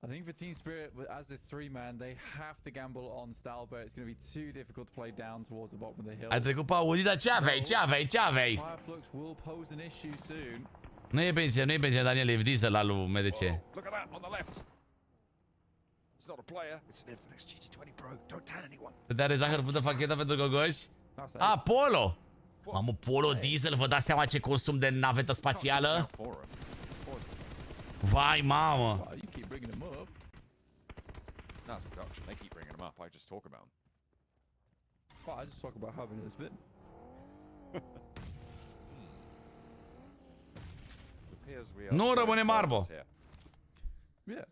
I think for Team Spirit, as this 3-man, they have to gamble on Stalba. It's going to be too difficult to play down towards the bottom of the hill. Ai trecut pe Audi, dar ce aveai? Fireflux will pose an issue soon. Nu e benzina, Daniel, e diesel la lui MDC. Look at that on the left. It's not a player, it's an Infinix GT20 Pro. Don't tell anyone. Te are zahăr pută facheta pentru gogoși? Polo! Mamă, Polo diesel, vă dați seama ce consum de navetă spațială? Vai, mamă! You keep bringing them up. That's production. They keep bringing them up. I just talk about them. Well, I just talk about having this bit. Nu rămâne Marbo. Yeah.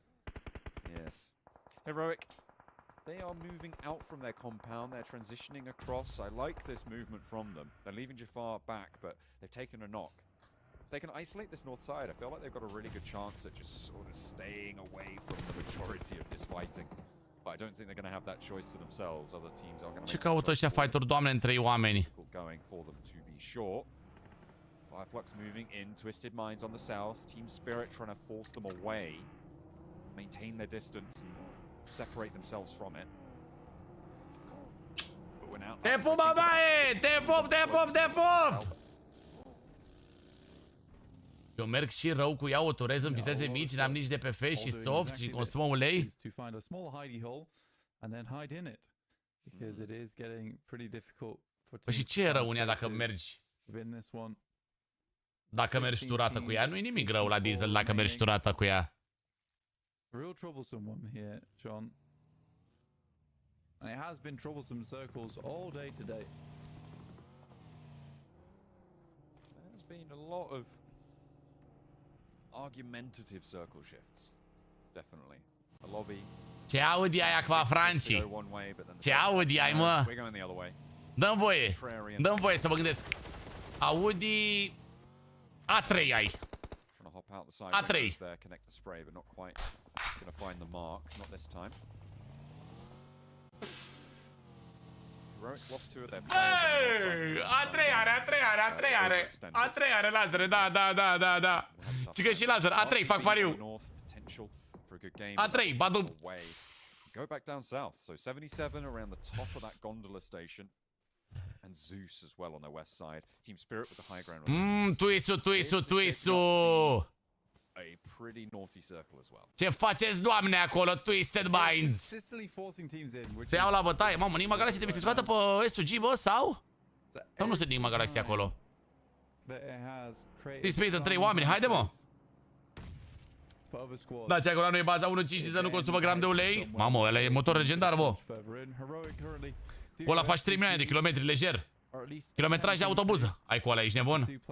Yes. Heroic. They are moving out from their compound. They're transitioning across. I like this movement from them. They're leaving Jafar back, but they've taken a knock. If they can isolate this north side, I feel like they've got a really good chance at just sort of staying away from the majority of this fighting. But I don't think they're going to have that choice to themselves. Other teams are going to. Ce caută ăștia fighter, doamne, în 3 oameni? Going for them to be short. Fireflux moving in, Twisted Minds on the south. Team Spirit trying to force them away. Maintain their distance and separate themselves from it. Te pup, babaie! Te pup! Eu merg și rău cu ea, o turez în viteze mici, n-am nici de pe face și soft și consumă ulei. Păi și ce e rău în ea dacă mergi? Dacă mergi turată cu ea, nu e nimic rău la diesel dacă mergi turată cu ea. Real troublesome one here, John. And it has been troublesome circles all day today. There's been a lot of argumentative circle shifts. Definitely. A lobby. Ce Audi ai acva, Franci? Ce Audi ai, mă? Dă-mi voie. Dă-mi voie să mă gândesc. Audi A3 ai. A3. A3 are. A3 are lazere, da. Cica și laser, A3, fac pariu. A3, badu. Go back down south. So 77 around the top of that gondola station. And Zeus as well on their west side. Team Spirit with the high ground. Twisu. A pretty naughty circle as well. Ce faceți, doamne, acolo? Twisted Minds. Se iau la bătaie. Mamă, Nigma Galaxy trebuie să scoată pe SUG, bă, sau? Sau nu sunt Nigma Galaxy acolo? Displayed în 3 oameni, haide, mă! Da, ce acolo nu e baza 1.5 să nu consumă gram de ulei? Mamă, ăla e motor legendar, bă! Cu ăla faci 3 milioane de kilometri lejer. Kilometraj de autobuză. Ai cu ăla, ești nebun?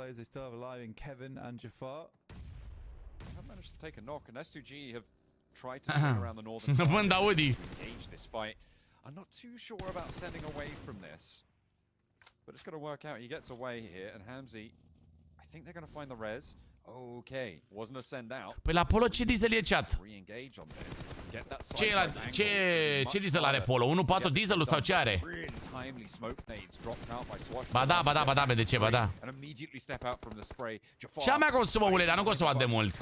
Vând Audi. I'm not too sure about sending away from this, but it's going to work out. He gets away here, and Hamzy, I think they're going to find the res. Okay, wasn't a send out. Păi la Polo ce diesel e chat? Ce diesel are Polo? 1.4 dieselul sau ce are? Ba da, de ce, ba da. Și a mea consumă ulei, dar nu consumă de mult. 6-0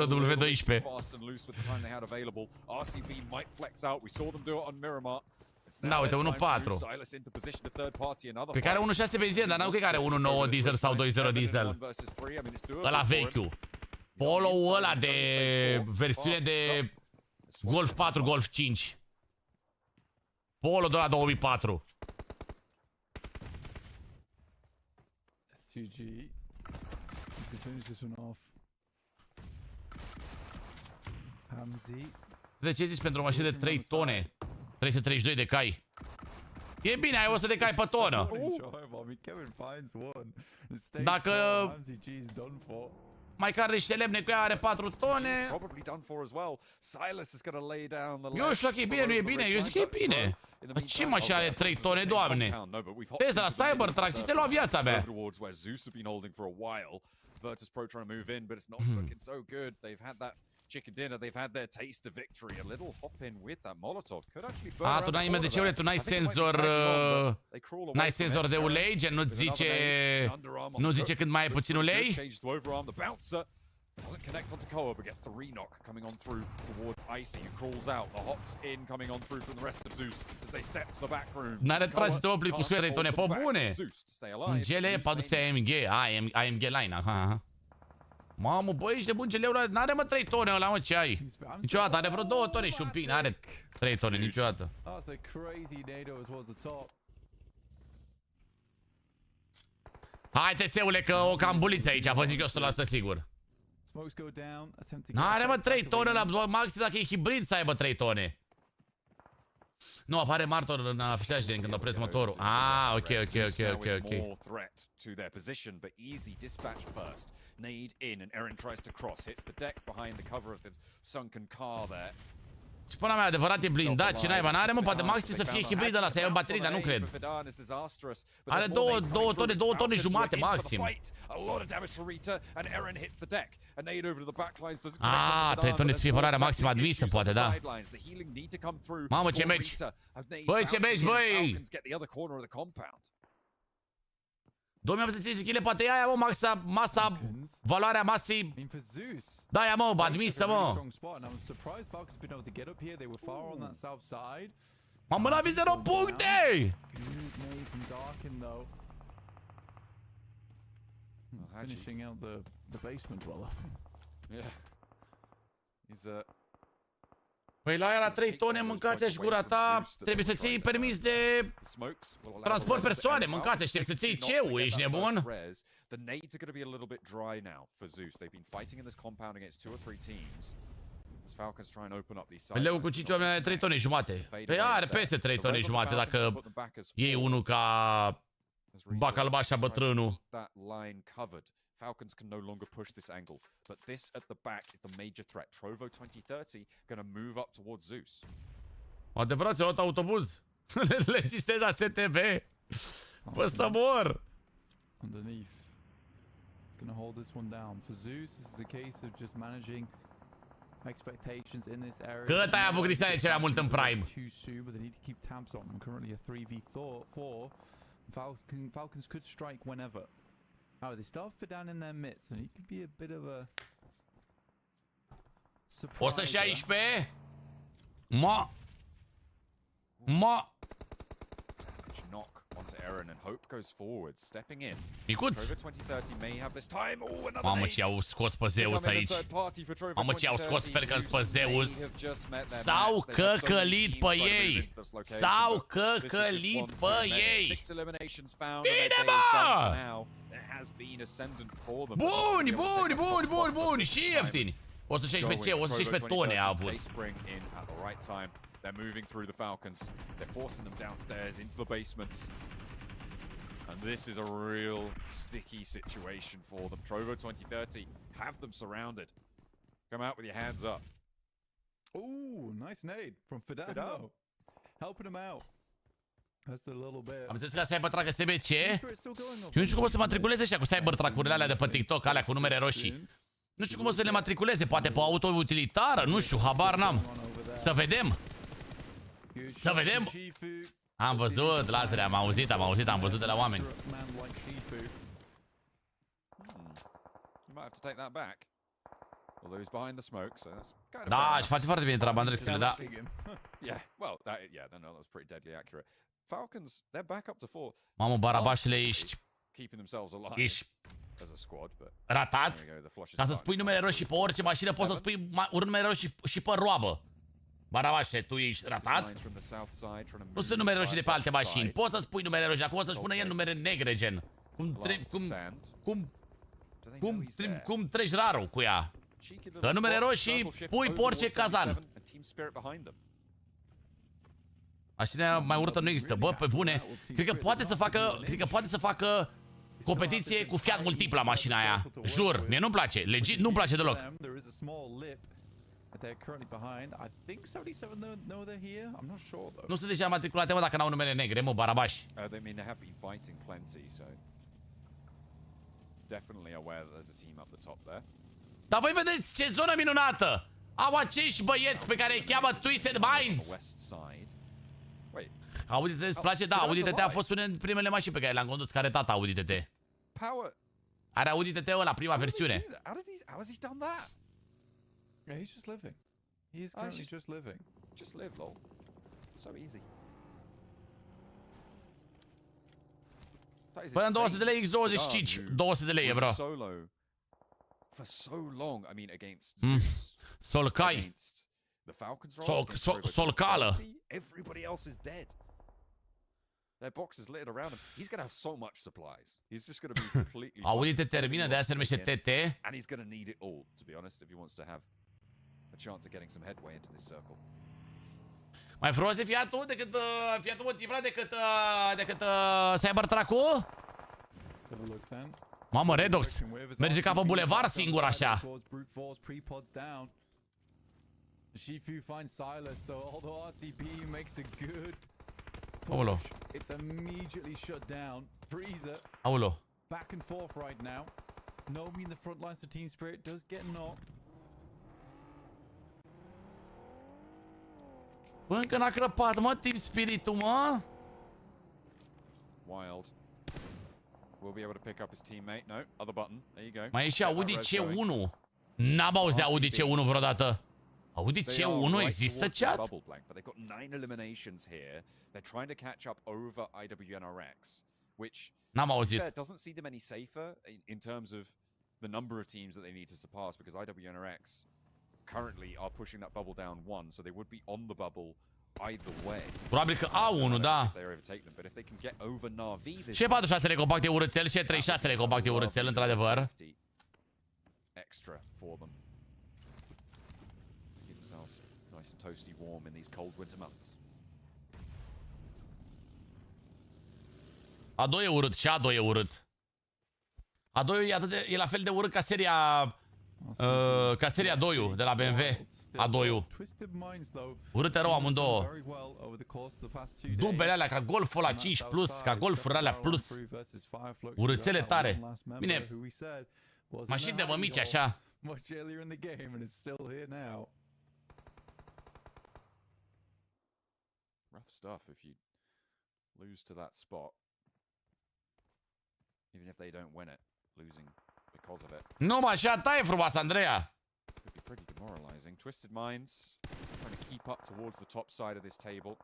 W12. Da, uite, 1.4. Pe care 1.6 benzin, dar nu cred că are 1.9 diesel sau 2.0 diesel. Ăla vechiul. Polo-ul ăla de versiune de Golf 4, Golf 5. Polo de la 2004. SUG. Finish this one off. Hamzy. De ce zici pentru o mașină de 3 tone? 332 de cai. E bine, ai 100 de cai pe tonă. Dacă mai care niște lemne cu ea, are 4 tone. Eu știu că e bine, nu e bine. Eu zic că e bine. Dar ce mașină are 3 tone, doamne? Tesla, Cybertruck, ce te lua viața mea? Chicken dinner, they've had their taste of victory. A little hop in with that Molotov could actually burn. Ah, tu n-ai MDC-ule, tu n-ai senzor de ulei, gen nu zice când mai ai puțin ulei? Doesn't connect onto Koa, but get 3 knock coming on through towards Icy, who crawls out. The hops in coming on through from the rest of Zeus as they step to the back room. N-are tras de opli cu scoare tone, pe bune! Gele, paduse AMG, AMG line, aha. Mamă, băi, ești de bun, geleul ăla, n-are mă 3 tone ăla, mă, ce ai? Niciodată, are vreo 2 tone și un pic, n-are 3 tone niciodată. Hai, TS-ule, că o cambuliță aici, vă zic eu 100% sigur. N-are mă 3 tone la maxi dacă e hibrid să aibă 3 tone. Nu, apare martor în afișaj de când opresc motorul. Ah, ok. Nade in and Eren tries to cross, hits the deck behind the cover of the sunken car there. Și până mea, adevărat e blindat, ce naiba, n-are mă, poate maxim să fie hibrid ăla, să aibă baterii, dar nu cred. Are 2 tone jumate maxim. Ah, 3 tone să fie valoarea maximă admisă, poate, da. Mamă, ce meci! Băi, ce meci, băi! 2085 kg, poate e aia, mă, masa, valoarea masei. Da, ia, mă, admisă, mă. Mamă, n-a 0 puncte! Finishing out the basement well. Yeah. He's Păi la aia la 3 tone, mâncați-și gura ta, trebuie să-ți iei permis de transport persoane, mâncați-și, trebuie să-ți iei CEU, ești nebun? The nades are going to be a little bit dry now for Zeus. They've been fighting in this compound against 2 or 3 teams. Leu cu 5 oameni are 3 tone jumate. Păi are peste 3 tone jumate dacă iei unul ca Bacalbașa bătrânul. Falcons can no longer push this angle, but this at the back is the major threat. Trovo 2030 gonna move up towards Zeus. Adevărat, ți-a luat autobuz. Le cistez la STB. Bă, să mor. Underneath. Gonna hold this one down. For Zeus, this is a case of just managing expectations in this area. Cât ai avut Cristiane cel mai mult în prime? Too soon, but they need to keep tabs on them. Currently a 3v4. Falcons could strike whenever. Oh, they start for down in their midst, and he could be a bit of a surprise. 116. Knock onto Aaron and Hope goes forward, stepping in. Micuț. Trovo 2030 may have this time. Oh, another Mamă, ce au scos pe Zeus aici. Mamă, ce au scos Falcons pe Zeus. S-au căcălit pe ei. S-au căcălit pe ei. Bine, mă! Buni, buni, buni, buni, buni. Și ieftini. 116 ce? 116 tone a avut. They're moving through the Falcons. They're forcing them downstairs into the basements. And this is a real sticky situation for them. Trovo 2030 have them surrounded. Come out with your hands up. Ooh, nice nade from Fidano. Helping him out. Just a little bit. Am zis că Cybertruck SBC. Și nu știu cum o să matriculeze ăștia cu Cybertruck-urile alea de pe TikTok, alea cu numere roșii. Nu știu cum o să le matriculeze, poate pe auto-utilitară, nu știu, habar n-am. Să vedem. Să vedem. Am văzut, lasă-le, am auzit, am văzut de la oameni. Da, își face foarte bine treaba, Andrexele, da. Mamă, Barabașele, ești ratat. Ca să spui numere roșii pe orice mașină, poți să spui un numere roșii și pe roabă. Barabașe, tu ești ratat? Nu sunt numere roșii de pe alte mașini. Poți să spui numere roșii, acum o să-și pună el numere negre, gen. Cum treci rarul cu ea. Că numere roșii pui pe orice cazan. Mașina mai urâtă nu există, bă, pe bune. Cred că poate să facă competiție cu Fiat Multipla mașina aia. Jur, mie nu-mi place, legit nu-mi place deloc. Nu sunt deja matriculate, mă, dacă n-au numere negre, mă, Barabași. Dar voi vedeți ce zonă minunată! Au acești băieți pe care îi cheamă Twisted Minds! Audi TT îți place? Da, Audi TT a fost una din primele mașini pe care le-am condus, care tata Audi TT. Are Audi TT-ul la prima versiune. Yeah, he's just living. He is currently just living. Just live, lol. So easy. Până în 200 de lei X25. 200 de lei e, bro. For so long, I mean, against Zeus. Solcai. Solcală. Everybody else is dead. Their box is littered around him. He's gonna have so much supplies. He's just gonna be completely. Audi te termină, de aia se numește TT. And he's gonna need it all, to be honest, if he wants to have a chance of getting some headway into this circle. Mai frumos e Fiatul decât Fiatul Multipla decât Cybertruck-ul? Mamă, Redox merge ca pe bulevard singur așa. Shifu finds Silas, so although RCB makes a good Aolo. it's immediately shut down. Breezer Aolo. back and forth right now. Nomi in the front lines for Team Spirit does get knocked. Bă, încă n-a crăpat, mă, Team Spirit-ul, mă. Wild will be able to pick up his teammate. No, other button. There you go. Mai e și Audi C1. N-am auzit de Audi C1 vreodată. Audi C1 există, chat? But they've got 9 eliminations here. They're trying to catch up over IWNRX, which N-am auzit. doesn't see them any safer in terms of the number of teams that they need to surpass, because IWNRX currently are pushing that bubble down one, so they would be on the bubble either way. Probabil că A1, da. Și 46-le compact de urățel și 36-le compact de urățel, într-adevăr. Nice and toasty warm in these cold winter months. A2 e urât, și A2 e urât. A2 e la fel de urât ca seria ca seria 2 de la BMW. A2. Urâte rău amândouă. Dubele alea ca Golful la 5 plus, ca Golfurile alea plus. Urâțele tare. Bine, mașini de mămici așa. Rough stuff if you lose to that spot. Even if they don't win it, losing because of it. Nu mă, așa ta e frumoasă, Andreea. Could be pretty demoralizing. Twisted Minds trying to keep up towards the top side of this table.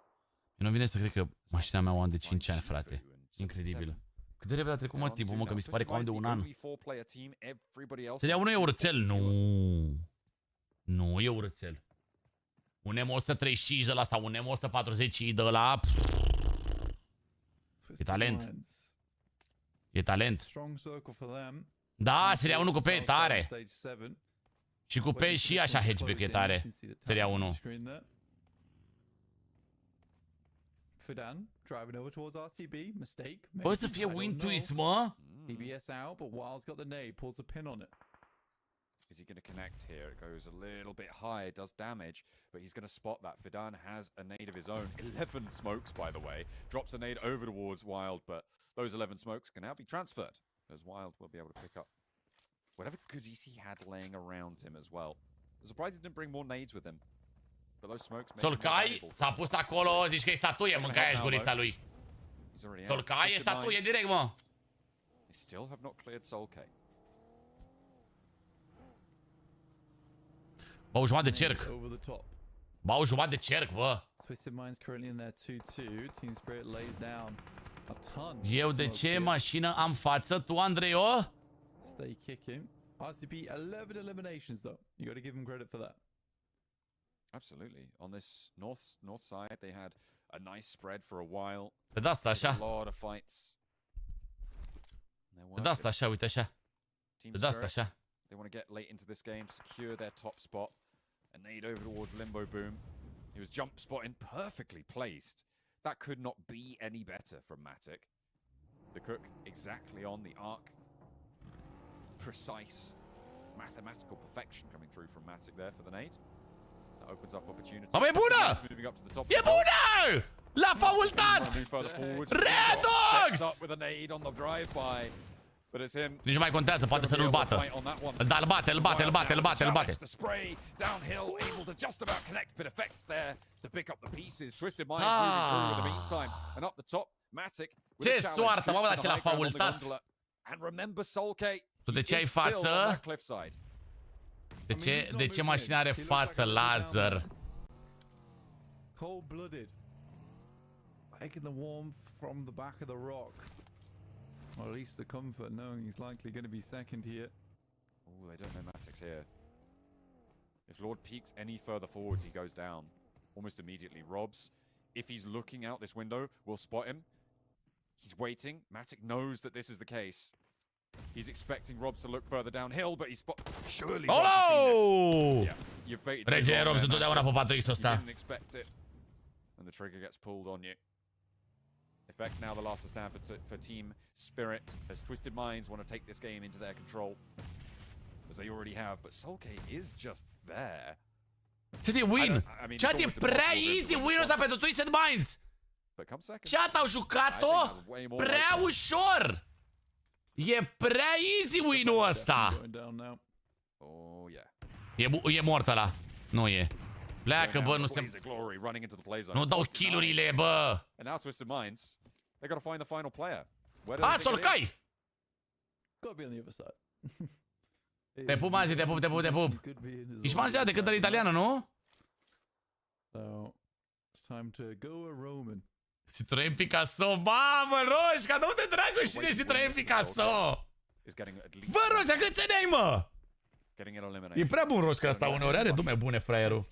Nu vine să cred că mașina mea o am de 5 ani, frate. Incredibil. Cât de repede a trecut, mă, timpul, mă, că mi se pare că o am de un an. Seria 1 e urățel? Nu. Nu e urățel. Un M135 de la sau un M140 de la... E talent. E talent. Da, seria 1 cu pe e tare. Și cu pe și așa hatchback e tare. Seria 1. Bă, să fie win twist, mă? EBS out, but Wild's got the nade, pulls a pin on it. Is he going to connect here? It goes a little bit high, does damage, but he's going to spot that. Fidan has a nade of his own. 11 smokes, by the way. Drops a nade over towards Wild, but those 11 smokes can now be transferred, as Wild will be able to pick up whatever goodies he had laying around him as well. I'm surprised he didn't bring more nades with him. But those smokes Solcai s-a pus acolo, zici că e statuie, mâncaia-și gurița lui. Solcai e statuie direct, mă. They still have not cleared Solcai. Bă, o jumătate de cerc. Bă, o jumătate de cerc, bă. Eu de ce mașină am față, tu, Andreo? Stay kicking. RCB 11 eliminations though. You got to give him credit for that. Absolutely. On this north side, they had a nice spread for a while. Pe de asta așa. A lot of fights. Pe de asta așa, uite așa. Pe de asta așa. They want to get late into this game, secure their top spot. A nade over towards Limbo Boom. He was jump spotting perfectly placed. That could not be any better from Matic. The cook exactly on the arc. Precise mathematical perfection coming through from Matic there for the nade. That opens up opportunity. Mamă, e bună! E bună! L-a faultat! Redox! Nici nu mai contează, poate să nu-l bată. Dar îl bate, îl bate, îl bate, îl bate, îl bate. Ce soartă, mamă, dar ce l-a faultat! Tu de ce ai față? De ce mașina are față laser? Cold-blooded. Taking the warmth from the back of the rock. Or at least the comfort knowing he's likely going to be second here. Oh, they don't know Matic's here. If Lord peeks any further forwards, he goes down. Almost immediately. Robs, if he's looking out this window, will spot him. He's waiting. Matic knows that this is the case. He's expecting Robs to look further downhill, but he's surely Robs has seen this. Yeah, you've baited Rege Robs întotdeauna pe Patrick's ăsta. You didn't expect it. And the trigger gets pulled on you. Effect now the last stand for Team Spirit as Twisted Minds want to take this game into their control. As they already have, but Solkay is just there. Ce de win? Chat, e prea easy win-ul ăsta pentru Twisted Minds. Chat, au jucat-o prea ușor. E prea easy win-ul ăsta. Oh, yeah. E mort ăla. Nu e. Pleacă, bă, nu se... Nu dau kill-urile, bă. Ah, Solcai! Te pup, Manzi, te pup, te pup, te pup. Ești Manzi de cântări italiană, nu? Citroen Picasso, mamă, Roșca, de unde dracu știe Citroen Picasso? Bă, Roșca, câți ani ai, mă? E prea bun Roșca asta uneori, are dume bune fraierul.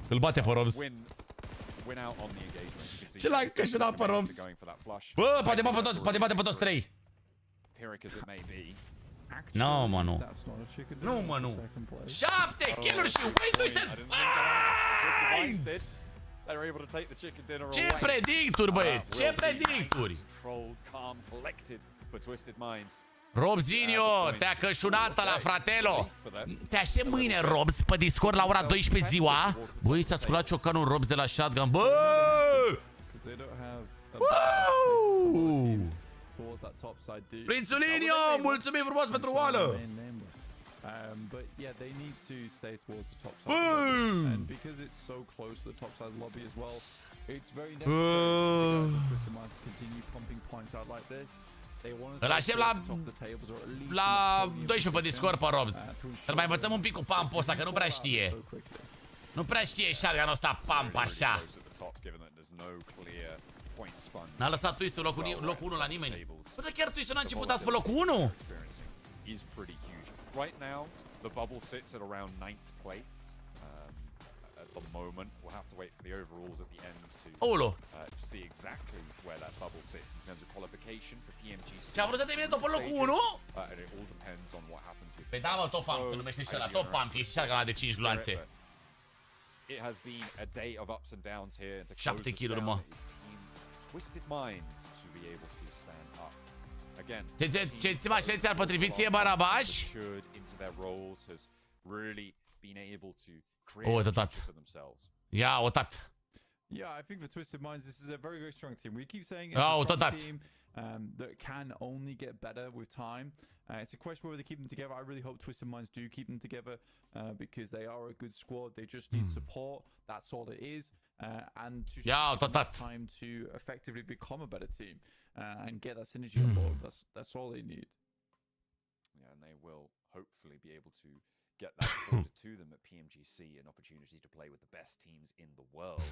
Îl bate pe Robs. Ce l-a încășunat pe Robs? Bă, poate bate pe toți 3. No, mă, nu. That's not a chicken Nu, dinner, mă, it's nu. second place. 7 kill-uri și Twisted Minds! They were able to take the chicken dinner Ce away. predicturi, băieți? Ce predicturi? Controlled, calm, collected for Twisted Minds. Robzinho, te-a cășunat la fratelo. Te aștept mâine, Robs, pe Discord la ora 12 ziua. Băi, s-a sculat ciocanul Robs de la Shotgun. Bă! They don't have a Wow! towards that top side do. Prințulinio, mulțumim frumos pentru oală. But yeah, they need to stay towards the top side. Boom! And because it's so close to the top side of the lobby as well, it's very necessary to continue pumping points out like this. They want to Îl aștept la 12 pe Discord pe Robs. Să-l mai învățăm un pic cu pump-ul ăsta, că nu prea știe. Nu prea știe shotgun-ul ăsta pump așa. N-a lăsat Twistul locul 1 la nimeni. Bă, dar chiar Twistul n-a început azi pe locul 1? Is pretty huge. Right now, the bubble sits at around 9th place. At the moment, we'll have to wait for the overalls at the ends to see exactly where that bubble sits in terms of qualification for PMGC. Și a vrut să termine tot pe locul 1? And it all depends on what happens with. Păi da, mă, top pump se numește și ăla, top pump, e și shotgun de 5 gloanțe. It has been a day of ups and downs here and to 7 kill-uri, mă. Twisted Minds to be able to stand up. Again, ce ți-ar potrivi ție, Barabaș? Ia, o tat. Yeah, I think for Twisted Minds, this is a very, very strong team. We keep saying it's a strong team that can only get better with time. It's a question whether they keep them together. I really hope Twisted Minds do keep them together because they are a good squad. They just need support. That's all it is. And to time to effectively become a better team and get that synergy on board. That's all they need. Yeah, and they will hopefully be able to get that afforded to them at PMGC, an opportunity to play with the best teams in the world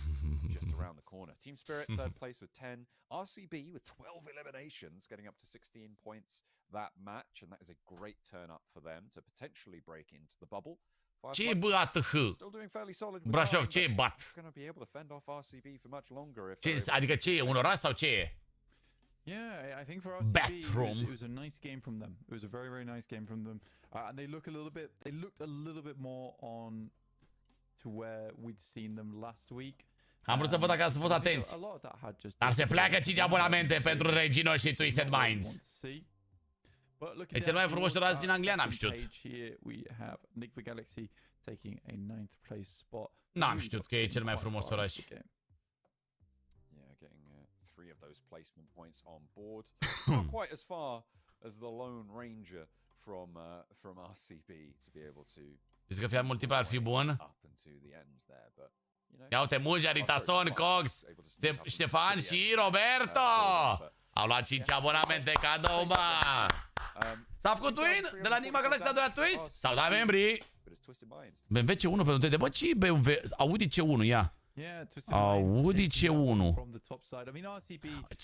just around the corner. Team Spirit, third place with 10. RCB with 12 eliminations, getting up to 16 points that match, and that is a great turn up for them to potentially break into the bubble. Ce băiată hă? Brașov, ce bat? Adică ce e, un oraș sau ce e? Yeah, I think for us, it was a nice game from them. It was a very, very nice game from them, and they looked a little bit more on to where we'd seen them last week. Am vrut să văd dacă ați fost atenți. Dar se pleacă 5 abonamente pentru Regino și Twisted Minds. E cel mai frumos oraș din Anglia, n-am știut. N-am știut că e cel mai frumos oraș. Of those placement points on board, not quite as far as the Lone Ranger from RCB to be able to. Zici că fiat multiplu ar fi bun? Ia uite, Muja, Ritason, Cox, Ștefan și Roberto! Au luat 5 abonamente cadou, bă! S-a făcut win de la Nima că s-a dat Twist? S-au dat membrii! BMW C1 pentru TD, bă, ce BMW? Audi C1, ia! Audi C1.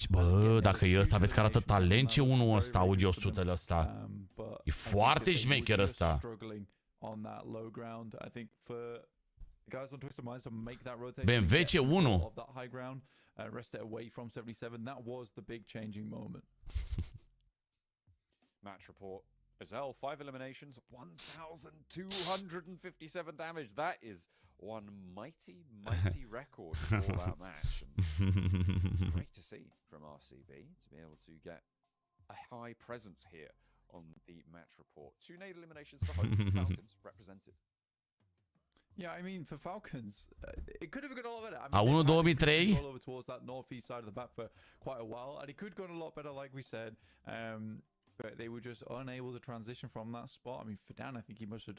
Bă, dacă e ăsta, vezi că arată talent C1 ăsta, Audi 100 ăsta. E foarte șmecher ăsta. BMW C1. Match report. Azel, 5 eliminations, 1,257 damage. That is one mighty record for that match. And it's great to see from RCB to be able to get a high presence here on the match report. 2 nade eliminations for home Falcons represented. Yeah, I mean, for Falcons, it could have gone a lot better. A 1-2003. All over towards that northeast side of the map for quite a while, and it could have gone a lot better, like we said. But they were just unable to transition from that spot. I mean, for Dan, I think he must have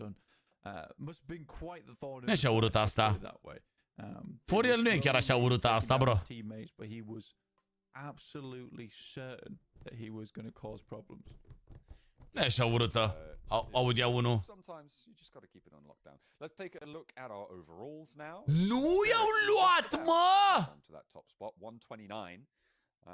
been quite the thorn. Nu e așa urât asta. Furiel nu e chiar așa urât asta, bro. Teammates, but he was absolutely certain that he was going to cause problems. Nu e așa urâtă. Audia 1. Sometimes you just got to keep it on lockdown. Let's take a look at our overalls now. Nu i-au luat, mă! To that top spot, 129.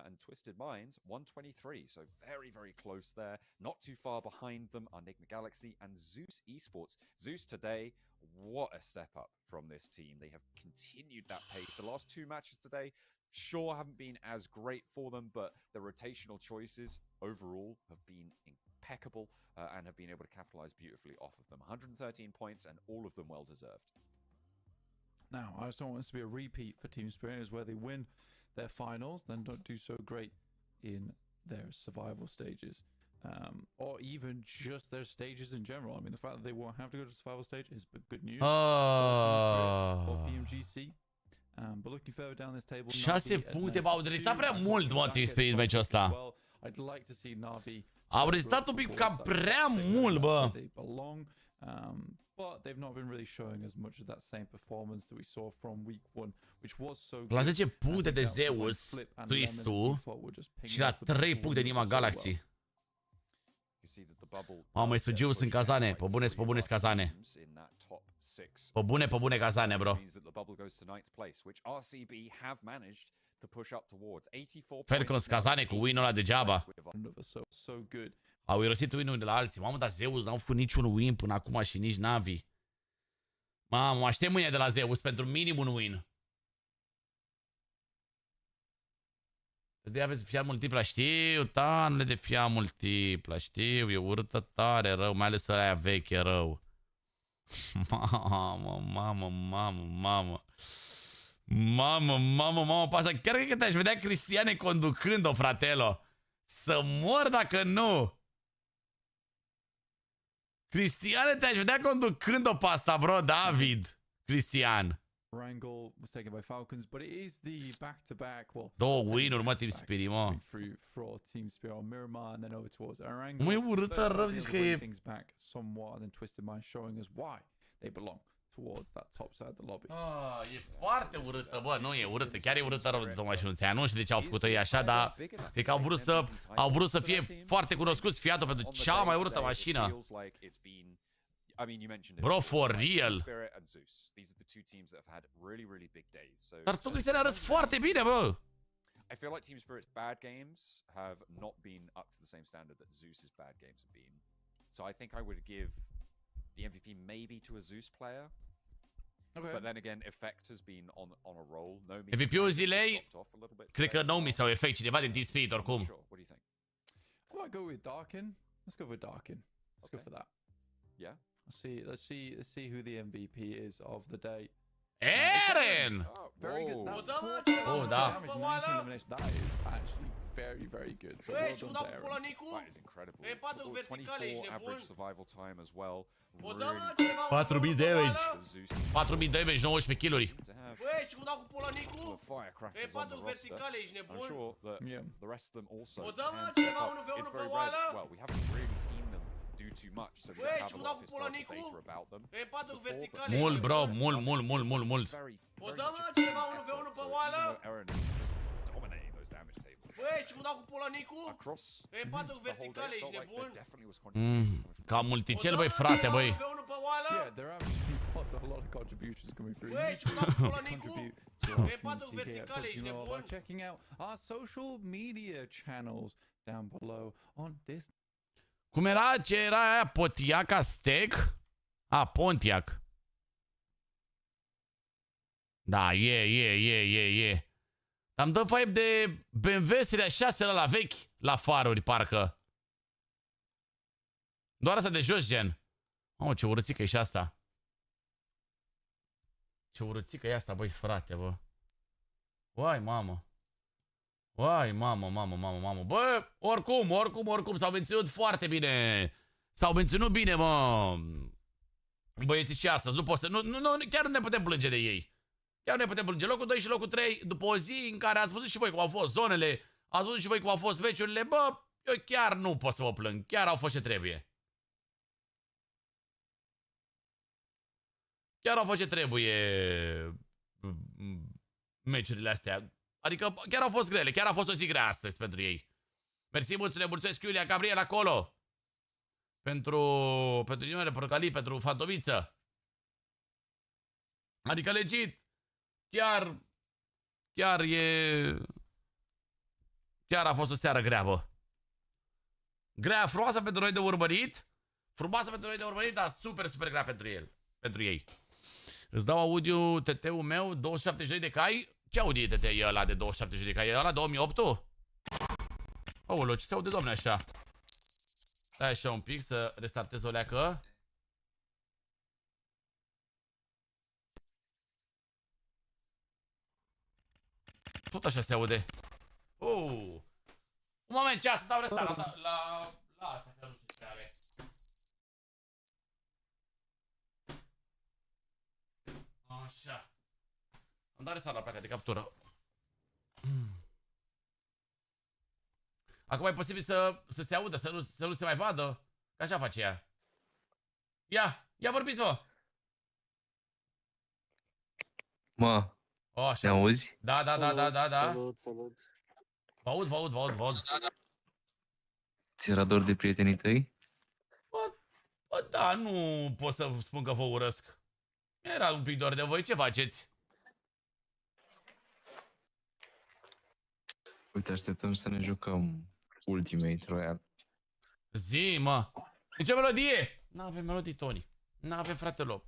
And Twisted Minds, 123. So very, very close there. Not too far behind them are Enigma Galaxy and Zeus Esports. Zeus today, what a step up from this team. They have continued that pace. The last 2 matches today, sure, haven't been as great for them, but the rotational choices overall have been impeccable and have been able to capitalize beautifully off of them. 113 points and all of them well deserved. Now, I just don't want this to be a repeat for Team Spirit, where they win their finals, then don't do so great in their survival stages. Or even just their stages in general. I mean, the fact that they won't have to go to survival stage is good news for PMGC. But looking further down this table, 6 puncte, au rezistat prea mult, mă, Team Spirit meciul ăsta. I'd like to see Na'Vi Au rezistat un pic cam prea mult, bă. But they've not been really showing as much of that same performance that we saw from week 1, which was so good. La 10 puncte de Zeus, Twistul, și la 3 puncte din Galaxy. Mamă, e Sugius în Kazane. Pe bune Kazane. Pe bune Kazane, bro. Falcons Kazane cu win-ul ăla degeaba. Au irosit win-ul de la alții. Mamă, dar Zeus n-au făcut niciun win până acum și nici Navi. Mamă, mă aștept mâine de la Zeus pentru minim un win. De aveți fiat multipla, știu, tanule de fiat multipla, știu, e urâtă tare rău, mai ales ăla vechi e rău. Mamă, pasă, chiar cred că te-aș vedea Cristiane conducând-o, fratelo. Să mor dacă nu. Cristiane, te-aș vedea conducând-o pe asta, bro, David. Cristian. Wrangle was taken by Falcons, but it is the back-to-back. Well, două win-uri, mă, Team Spirit, mă. For Team Spirit on Miramar and then over towards Wrangle. Mă, e urâtă rău, zici că e... things back somewhat and then Twisted Mind showing us why they belong towards that top side of the lobby. E foarte urâtă, bă, nu e urâtă, chiar e urâtă rău de mașinuțea. Nu știu de ce au făcut-o ei așa, dar cred că au vrut să fie foarte cunoscuți Fiat-ul pentru cea mai urâtă mașină. I mean, you mentioned it. Bro, for real. Spirit and Zeus. These are the two teams that have had really big days. So dar tu, Cristian, arăți foarte bine, bro. I feel like Team Spirit's bad games have not been up to the same standard that Zeus's bad games have been. So I think I would give the MVP maybe to a Zeus player. Okay. But then again, Effect has been on a roll. Nomi MVP-ul zilei, cred că Nomi sau Effect, cineva din Team Spirit, oricum. What do you think? I might go with Darkin. Let's go with Darkin. Let's go for that. Yeah. Let's see who the MVP is of the day. Eren! Very good. Oh, da. That is actually very good. So well done to Eren. That is incredible. 24 average survival time as well. 4000 damage. 4000 damage, 19 kill-uri. Băi, și cum dau cu pula Nicu? E 4 verticale, ești nebun? I'm sure that the rest of them also O dă mă ceva 1v1 pe oală? Well, we haven't really seen them do too much, so we don't have a lot of historical data about them. E 4 verticale. Mult, bro, mult. O dă mă ceva 1v1 pe oală? Eren just dominating those damage tables. Băi, și cum dau cu pula Nicu? E 4 verticale, ești nebun? Ca multicel, băi, frate, băi. Yeah, there actually was a lot of contributions coming through. Băi, și cum dau cu pula Nicu? E 4 verticale, ești nebun? Checking out our social media channels down below on this. Cum era? Ce era aia? Potiaca Steak? Pontiac. Da, e. Am dat vibe de BMW Seria 6 la vechi, la faruri, parcă. Doar asta de jos, gen. Mamă, ce urățică e și asta. Ce urățică e asta, băi, frate, bă. Uai, mamă. Bă, oricum, s-au menținut foarte bine. S-au menținut bine, mă. Băieții și astăzi, nu pot să... chiar nu ne putem plânge de ei. Chiar nu ne putem plânge. Locul 2 și locul 3, după o zi în care ați văzut și voi cum au fost zonele, ați văzut și voi cum au fost meciurile, bă, eu chiar nu pot să mă plâng. Chiar au fost ce trebuie. Chiar au fost ce trebuie meciurile astea. Adică chiar au fost grele, chiar a fost o zi grea astăzi pentru ei. Mersi, mulțumesc, Iulia, Gabriel, acolo. Pentru Dinore, Porcalii, pentru Fantomiță. Adică legit, chiar a fost o seară grea, bă. Grea, frumoasă pentru noi de urmărit. Frumoasă pentru noi de urmărit, dar super grea pentru ei. Îți dau audio TT-ul meu, 272 de cai. Ce audio TT e ăla de 272 de cai? E ăla 2008-ul? Aoleu, ce se aude, doamne, așa? Stai așa un pic să restartez o leacă. Tot așa se aude. Un moment, ce să dau restart la asta, că nu știu ce are. Așa. Am dat restart la placa de captură. Acum e posibil să se audă, să nu se mai vadă. Că așa face ea. Ia vorbiți, mă! Mă, Așa. ne auzi? Da. Salut. Vă aud. Ți era dor de prietenii tăi? Bă, da, nu pot să spun că vă urăsc. Era un pic dor de voi, ce faceți? Uite, așteptăm să ne jucăm Ultimate Royale. Zi, mă! Nici o melodie! N-avem melodii, Tony. N-avem, fratelor.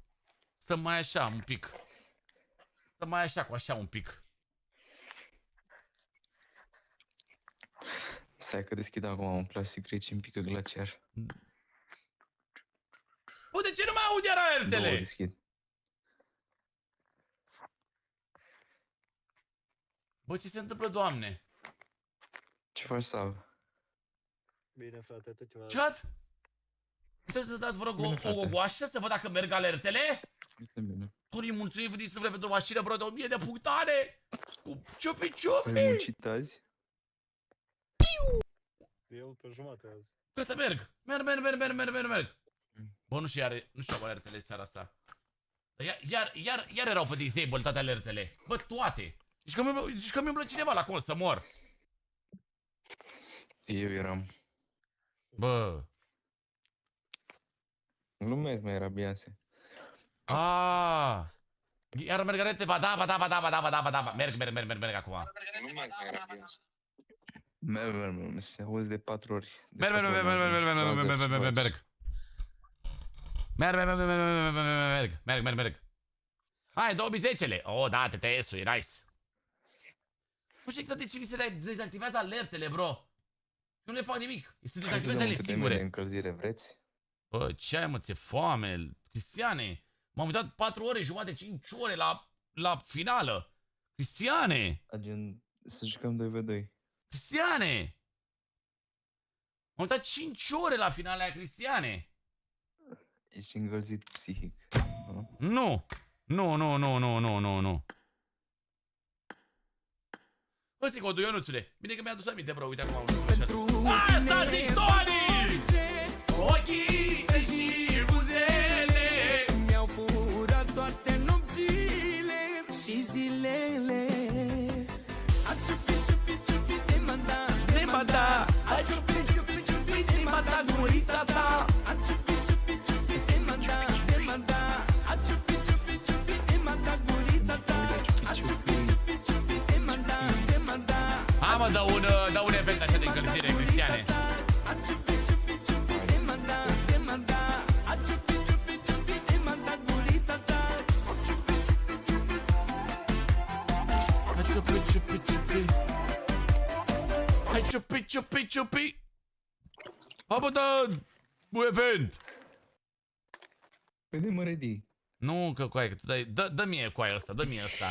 Stăm mai așa, un pic. Stăm mai așa, cu așa, un pic. Stai că deschid acum un plastic rece în pică glaciar. Bă, de ce nu mai aud iar aertele? Două deschid. Bă, ce se întâmplă, Doamne? Ce faci, Sav? Bine, frate, tu ce faci? Chat? Puteți să dați, vă rog, Bine, o frate. gogoașă să văd dacă merg alertele? Uite bine. Tony, mulțumim din suflet pentru mașină, bro, de 1000 de punctare! Cu ciupi! Ai muncit azi? Eu pe jumate azi. Gata, merg! Merg! Bă, nu știu alertele seara asta. Iar erau pe disable toate alertele. Bă, toate! Deci că mi umblă cineva la col să mor. Eu eram. Bă. Glumesc, mai era Beyoncé. Iar merg alertele? Ba da. Merg acum. Glumesc, mai era Beyoncé. Merg. Se auzi de 4 ori. Merg. Hai, 2010-le. Oh, da, TTS-ul, e nice. Nu știu exact de ce mi se dezactivează alertele, bro. Nu le fac nimic. Se dezactivează ele singure. De încălzire, vreți? Bă, ce ai, mă, ți-e foame? Cristiane, m-am uitat 4 ore, jumate, 5 ore la finală. Cristiane! Agent, să jucăm 2v2. Cristiane! M-am uitat 5 ore la finala aia, Cristiane. Ești îngălzit psihic. Nu. Ăsta e codul, Ionuțule. Bine că mi-a adus aminte, bro. Uite acum am văzut. Asta zic, Tony! Ochii și buzele mi-au furat toate nopțile și zilele. A ciupi de manda, de manda. A ciupi de manda, gurița ta. A ciupi de manda, a ciupi de manda, gurița ta. A ciupi de manda. Hai, mă, dă un efect așa de încălzire, Cristiane. A ciupi de manda, a ciupi de manda, gurița ta. Hai, ciupi. Hai, ciupi. Hai, bă, dă un event. Păi de-mă ready. Nu, că coaie, că tu dai... Dă mie coaie ăsta, dă-mi ăsta.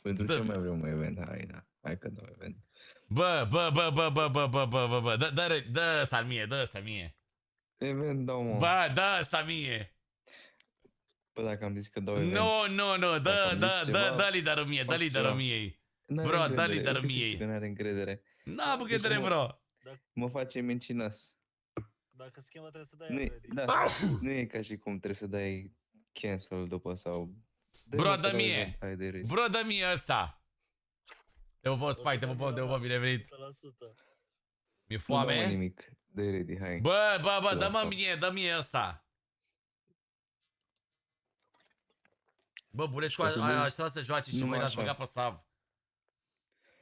Pentru ce mai vrem un event? Hai că dau event. Bă, dă ăsta mie. Event dau, mă. Bă, dă ăsta mie. Bă, dacă am zis că dau event. Nu, dă liderul mie, dă liderul miei. Bro, dă liderul miei. Că n-are încredere. N-am încredere, bro. Mă face mincinos. Dacă schema trebuie să dai Nu e ca și cum trebuie să dai cancel după sau... Bro, dă mie. Bro, dă mie ăsta. Te văd, Spike, te văd, bine venit. 100%. Mi-e Nu dau foame? nimic. Dă-i ready, hai. Bă, dă mie ăsta. Bă, Bulescu a așteptat să joace și voi l-ați băgat pe Sav.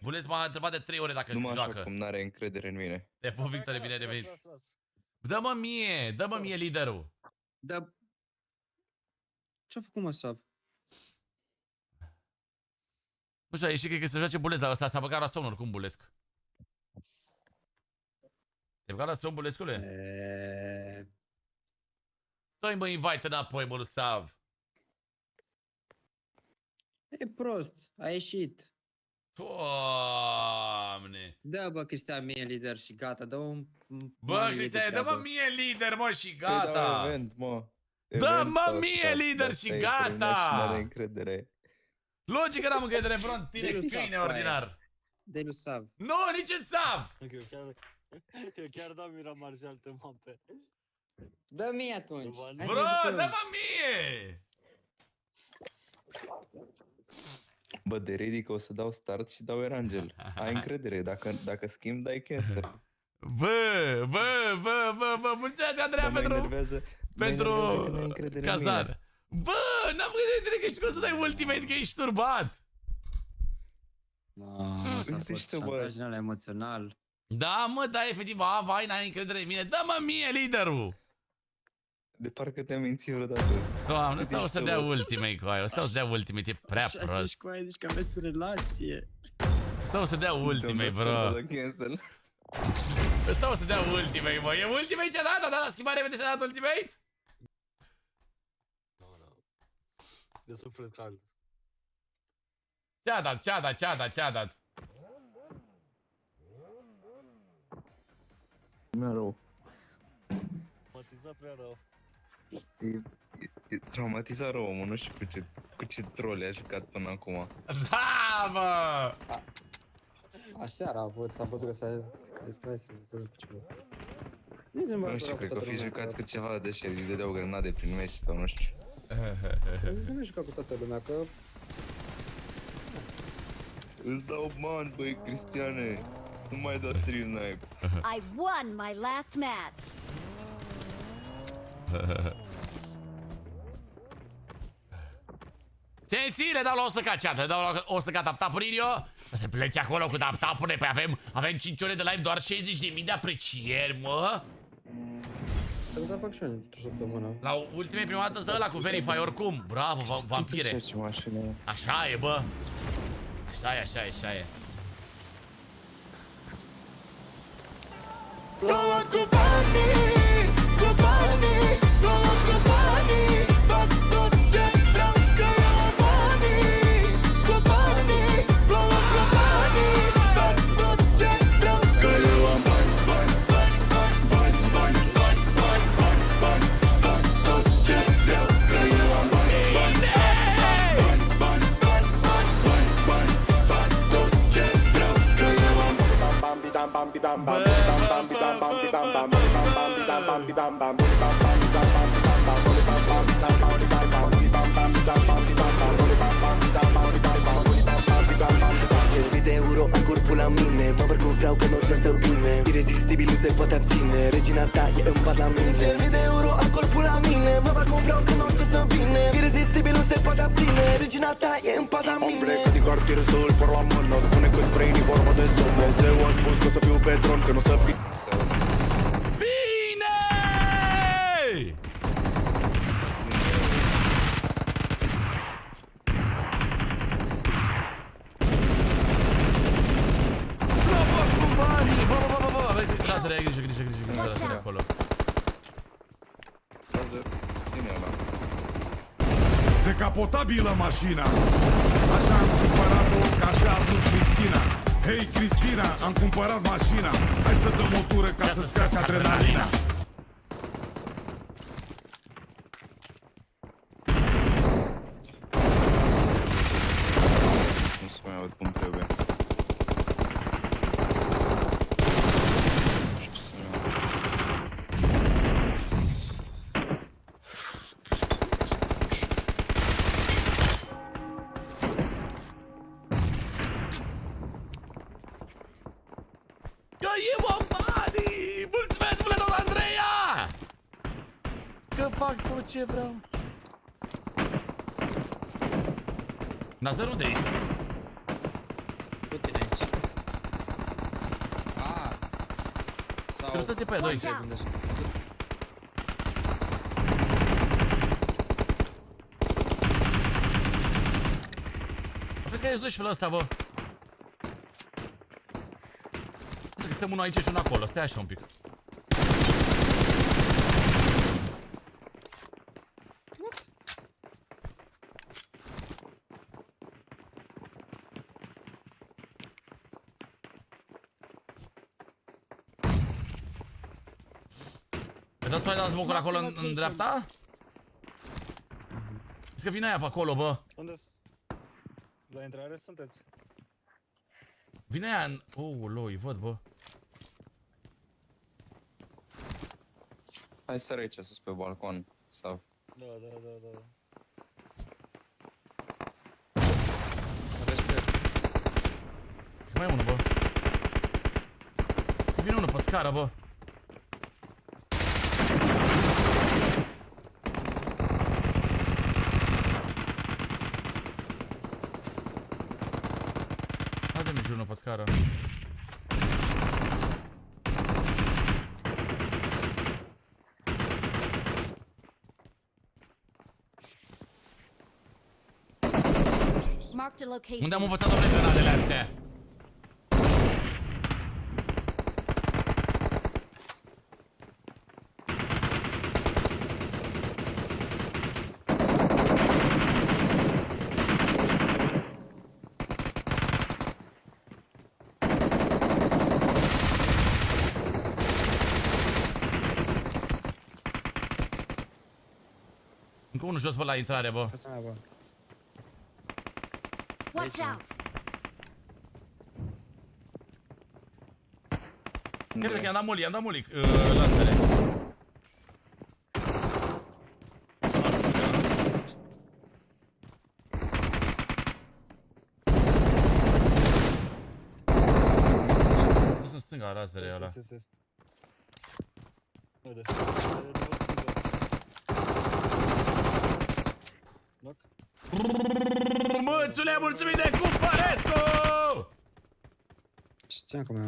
Bulescu m-a întrebat de 3 ore dacă se joacă. Numai cum n-are încredere în mine. Te pup, Victor, bine revenit. Dă-mă mie liderul. Dar ce-a făcut, mă, Sav? Nu știu, a ieșit, cred că se joace Bulesc, dar ăsta s-a băgat la somn oricum, Bulesc. Te-ai băgat la Sombulescule? Dă-i mă invite înapoi, mă, lui Sav. E prost, a ieșit. Doamne. Da, bă, Cristian, mie lider și gata, dă un... Bă, Cristian, dă-mă mie lider, mă, și gata. Event, mă. Dă-mă mie lider și gata. Încredere. Logic că n-am încredere, bro, în tine, câine ordinar. Dă-i lui Sav. Nu, nici în Sav. Eu chiar da Miramar și alte mape. Dă mie atunci. Bro, dă-mă mie. Bă, de ridic o să dau start și dau Erangel. Ai încredere, dacă schimb, dai cancer. Bă, mulțumesc, Andreea, pentru cazare. Bă, n-am gândit că știi cum să dai ultimate, că ești turbat. Asta a fost șantajul emoțional. Da, mă, da, efectiv, vai, n-ai încredere în mine. Dă-mă mie liderul. De parcă te-am mințit vreodată. Doamne, ăsta o să dea ultimate cu aia, ăsta o să dea ultimate, e prea prost. Așa și cu aia, zici că aveți relație. Ăsta o să dea ultimate, bro. Ăsta o să dea ultimate, bă. E ultimate ce-a dat? A dat la schimbare repede și-a dat ultimate? De suflet cald. Ce-a dat? Mi-a rău. Traumatizat prea rău. E traumatizat rău, mă, nu știu cu ce trole a jucat până acum. Da, mă! Aseară am văzut că s-a descris cu ceva. Nu știu, cred că o fi jucat cu ceva de șeri, îi dădeau grenade prin meci sau nu știu. Nu mi-a jucat cu toată lumea, că... Îți dau ban, băi, Cristiane. Nu mai da stream snipe. I won my last match. Sensi, le dau la 100k chat, le dau la 100k tap-tap-uri, Irio. Să pleci acolo cu tap-tap-urile, păi avem 5 ore de live, doar 60.000 de aprecieri, mă. Trebuie să fac și eu într-o săptămână. La ultimei prima dată stă ăla cu Verify oricum. Bravo, vampire. Așa e, bă. Așa e. Plouă cu banii, plouă cu banii. Fac tot ce vreau că eu am banii. Cu banii, plouă cu banii. Fac tot ce vreau că eu am bani. Fac tot ce vreau că eu am bani. Fac tot ce vreau că eu am bani. De euro am corpul la mine. Mă văd cum vreau că în orice stă bine. Irezistibil nu se poate abține. Regina ta e în pat la mine. 10.000 de euro am corpul la mine. Mă văd cum vreau că în orice stă bine. Irezistibil nu se poate abține. Regina ta e în pat la mine. Am plecat din cartier să îl por la mână. Spune cât vrei, ni vorba de somn. Dumnezeu a spus că o să fiu pe tron, că nu o să fii. Bine! Grijă acolo. Decapotabilă mașina. Așa am cumpărat-o, ca așa a vrut Cristina. Hei Cristina, am cumpărat mașina. Hai să dăm o tură ca să-ți crească adrenalina. Nu se mai aud cum trebuie. Că e mă banii! Mulțumesc, mă, doamna Andreea! Că fac tot ce vreau. Nazar, unde e? Cu tine aici. Sau... Călătăți pe aia, doi. Vezi că ești 12 pe ăsta, bă. Stăm unul aici și unul acolo, stai așa un pic. Dar tu ai dat smoke-ul acolo în dreapta? Zici că vine aia pe acolo, bă. Unde? La intrare sunteți? Vine aia în... loi, văd, bă. Hai să aici sus pe balcon. Sau... Da. Mai e unul, bă. Vine unul pe scară, bă. Haide-mi și unul pe scară. Unde am învățat domnule grenadele astea? Încă unul jos, bă, la intrare, bă. Watch out! Cred că i-am dat muli, lansele. Nu sunt stânga razele ăla. Mățule, mulțumim de Cumpărescu! Știam cum e.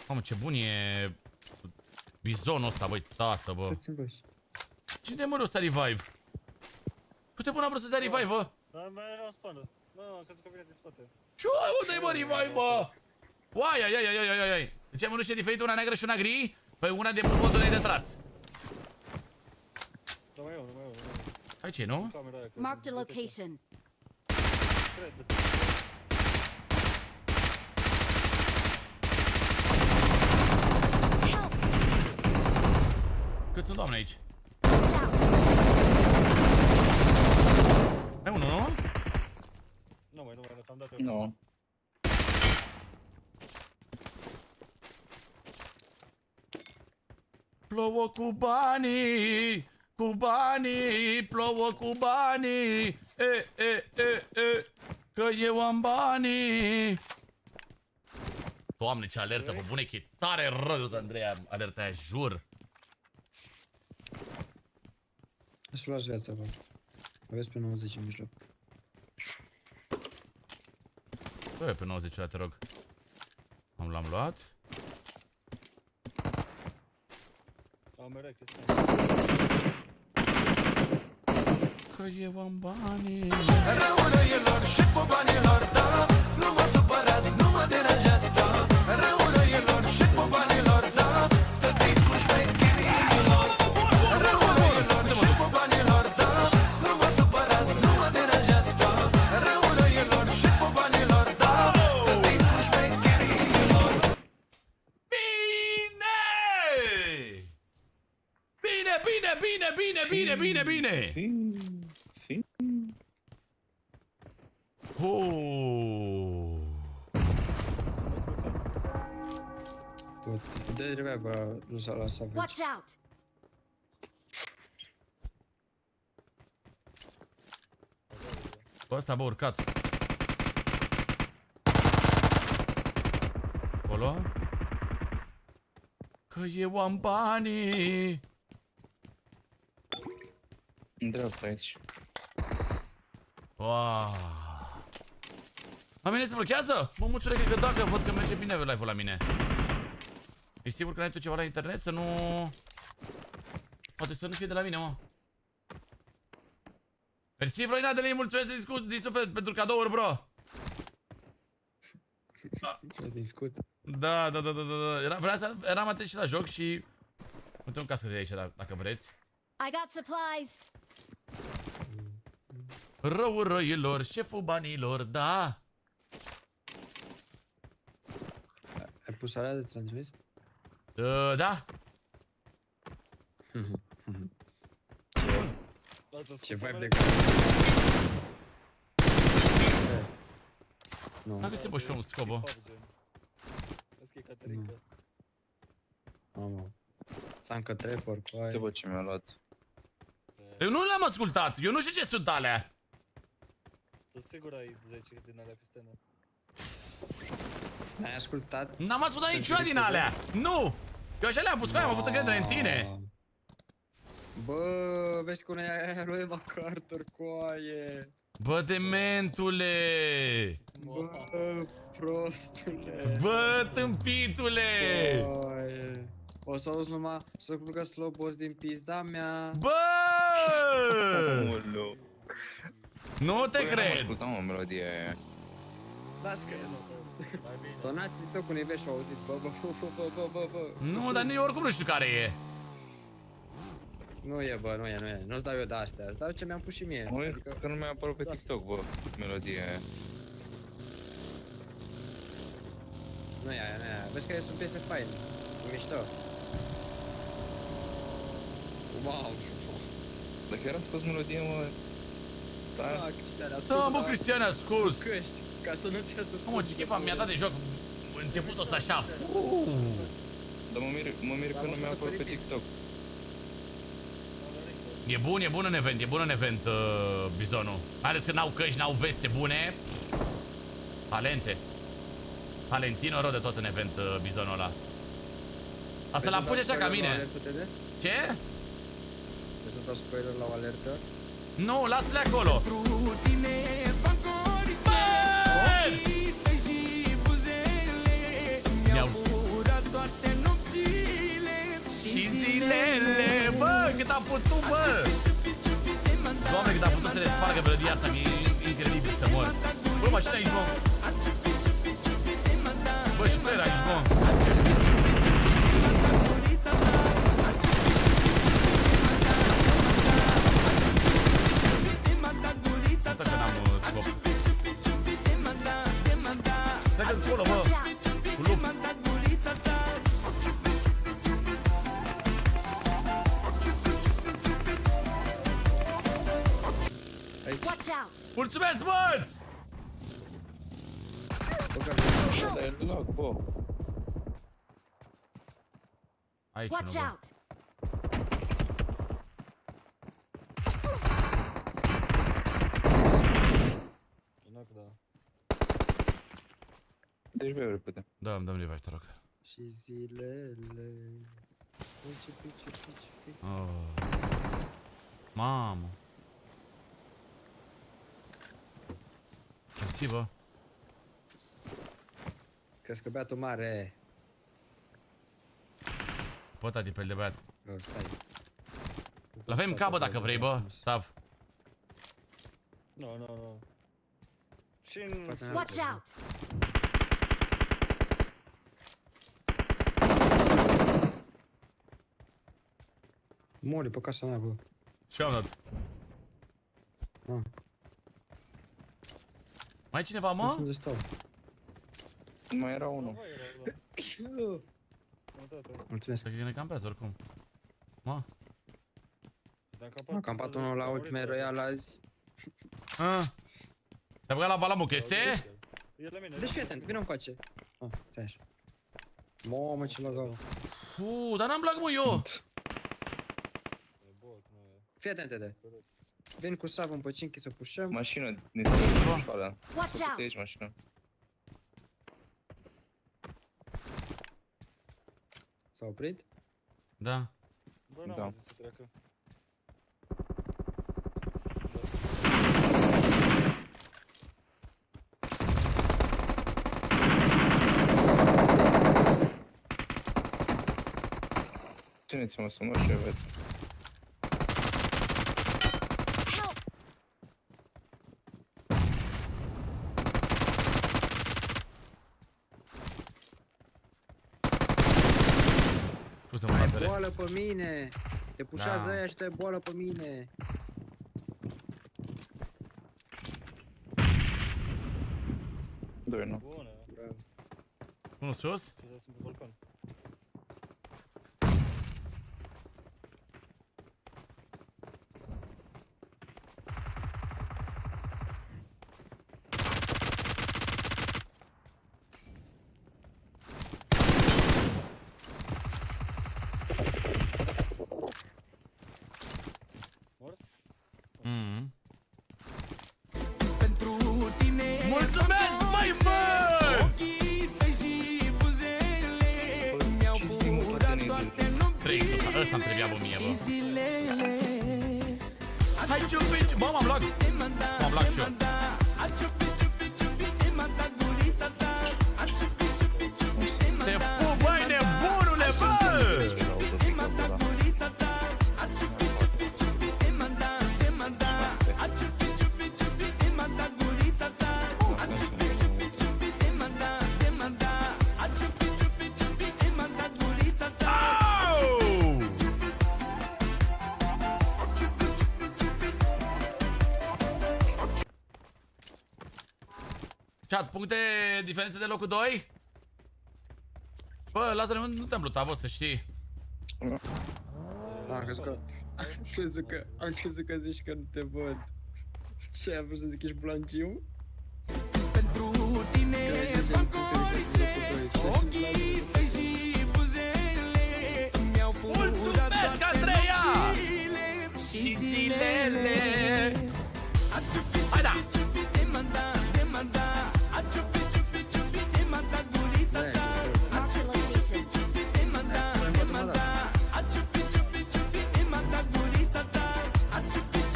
Mamă, ce bun e bizonul ăsta, băi, tată, bă. Cine mă rog să revive? Câte bun am vrut să dea revive, bă? Da, mai era în spate. Nu, am crezut că vine din spate. Ce ai, bă, dai mă revive, bă? Uai. Deci am mănușe diferite, una neagră și una gri. Păi una de modul de tras. Da, mai eu. Aici e, nu? Marked a location. Cât sunt doamne aici? Ai unul, nu? Nu mai, am dat eu. Nu. Plouă cu banii, plouă cu banii, că eu am banii. Doamne, ce alertă, bă, bune, că e tare rău de Andreea, alerta aia, jur. Aș lua viața, bă. Aveți pe 90 în mijloc. Bă, pe 90-ul te rog. L-am luat. Că eu am banii. Răulăielor și pe banilor, da. Nu mă supărați, nu mă deranjați, da. Răulăielor și pe banilor, da. Tătii cu șmecherilor. Răulăielor și pe banilor, da. Nu mă supărați, nu mă deranjați, da. Răulăielor și pe banilor, da. Tătii cu șmecherilor. Bine! Dă revive la Savage. Watch out! Bă, ăsta, bă, urcat. Acolo. Că eu am banii. În dreapta aici. La mine se blochează? Mă, mulțumesc, cred că dacă văd că merge bine live-ul la mine. Ești sigur că n-ai tu ceva la internet? Să nu... Poate să nu fie de la mine, mă. Mersi, Florinadele, mulțumesc din suflet pentru cadouri, bro. Mulțumesc din scut. Da. Eram atent și la joc și... Uite un cască de aici, dacă vreți. I got supplies. Răul răilor, șeful banilor, da. Ai pus alea de ți-am trimis? Da. Ce vibe de Nu. Dacă se bășă un scobă. Mamă. Ți-am că trepor cu aia. Ce bă, ce mi-a luat? Eu nu le-am ascultat, eu nu știu ce sunt alea. Tu sigur ai 10 din alea pe scenă. N-ai ascultat? N-am ascultat niciuna din alea. Nu! Eu așa le-am pus cu aia, am avut încredere în tine. Bă, vezi cum e lui Eva Carter cu aie. Bă, dementule! Bă, prostule! Bă, tâmpitule! Aie. O să auzi numai să curgă slobos din pizda mea. Bă! Nu te cred! Ascultam o melodie aia. Las că donați-l tău cu nivel și auziți, bă. Nu, dar nici oricum nu știu care e. Nu e, bă, nu e. Nu-ți dau eu de astea, îți dau ce mi-am pus și mie. Adică că nu mi-a apărut pe TikTok, bă, melodia aia. Nu e aia. Vezi că sunt piese faine. E mișto. Wow. Dacă era scos melodia, mă... Da, Cristiane, ascult. Da, bă, Cristiane, ascult. Căști, ca să nu ți să mă, ce chef mi-a dat de joc începutul ăsta așa. Dar mă mir că nu mi-a apărut pe TikTok. E bun în event, Bizonul. Mai ales că n-au căști, n-au veste bune. Talente. Talentino rău de tot în event, Bizonul ăla. Asta l-am pus așa ca mine. Ce? Vrei să dau spoiler la o alertă? Nu, lasă-le acolo. Mi-au furat toate nopțile și zilele. Bă, cât am putut, bă. Doamne, cât am putut să le spargă melodia asta, că e incredibil să mor. Bă, mașina aici, bă. Bă, și tu era aici, bă. Asta că n-am scop. Stai că acolo, bă. Cu lup. Watch out! Mulțumesc, băți! Aici Watch nu, bă. out! Deci vreau repede. Da, îmi dăm revive, te rog. Și zilele... Oh. Mamă. Mersi, bă. Crezi că băiatul mare... Păta de pel de băiat. Bă, stai. L-avem capă dacă vrei, bă, Sav. Nu. Și Watch out! Mori pe casa mea, bă. Și am dat. Mai e cineva, mă? Unde stau? Mai era unul. Mulțumesc. Să ne campează oricum. Mă? Am campat unul la Ultimate Royale azi. Te-a băgat la Balamuc, este? Deci fii atent, vină încoace. Stai așa. Mamă, ce lagau. Dar n-am lag, mă, eu. Fii atent, Tede. Vin cu Sav în păcinchi să pușăm. Mașină, ne strâng școala. Watch out! Aici mașină. S-a oprit? Da. Bă, n-am zis să treacă. Țineți-mă să mă și aveți. Ai boală pe mine! Te pușează aia și te ai boală pe mine! 2-1. Bună. Bravo. Unul sus? Ce să sunt pe balcon. Mort? Mulțumesc, băi, bă! Ăsta-mi trebuia, bă, mie, bă. Hai, ciupi, bă, m-am luat. M-am luat și eu. Te pup, băi, nebunule, bă! Chat, puncte diferențe de locul 2? Bă, Lazare, nu te-am blutat, bă, să știi. Am crezut că zici că nu te văd. Ce ai vrut să zic, ești blanciu? Pentru tine fac orice, ochii tăi și buzele mi-au furat toate nopțile și zilele. Hai da!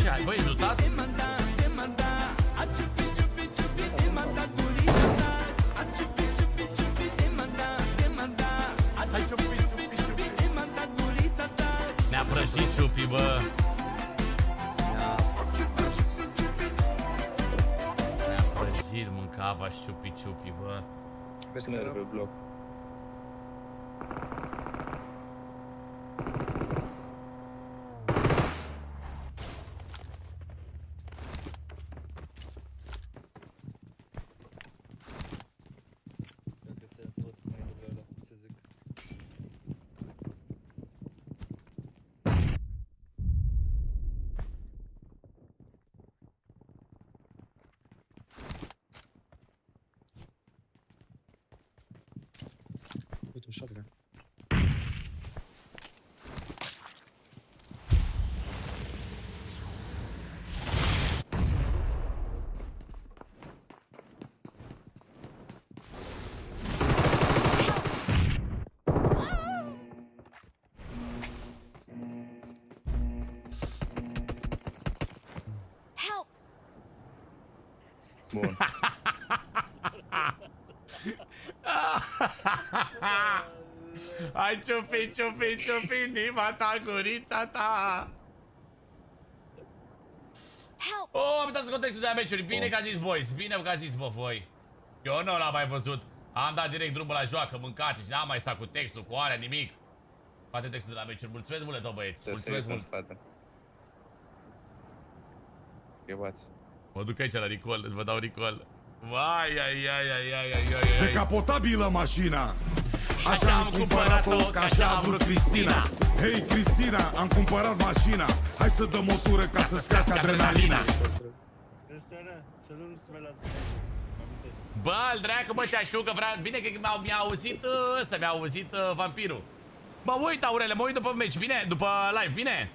Ce ai, băi, rezultat? Ne-a prăjit ciupi, bă! Ne-a prăjit, mâncava ciupi, bă! Vezi că pe bloc. Uite un shotgun. Help! Bun. Hai, ciupi, inima ta, gurița ta! Help! Oh, am uitat să contextul de la meciuri. Bine că a zis, boys. Bine că a zis, bă, voi. Eu nu l-am mai văzut. Am dat direct drumul la joacă, mâncați și n-am mai stat cu textul, cu alea, nimic. Poate textul de la meciuri. Mulțumesc mult, tot băieți. Mulțumesc mult. Mă duc aici la recall, îți vă dau recall. Vai, ai. Decapotabilă mașina. Așa am cumpărat-o, că așa a vrut Cristina. Hei, Cristina, am cumpărat mașina. Hai să dăm o tură ca să-ți crească adrenalina. Bă-l dracu, bă, ce-a știut că vrea... Bine că mi-a auzit ăsta, mi-a auzit vampirul. Bă, uit, Aurele, mă uit după meci, bine? După live, bine?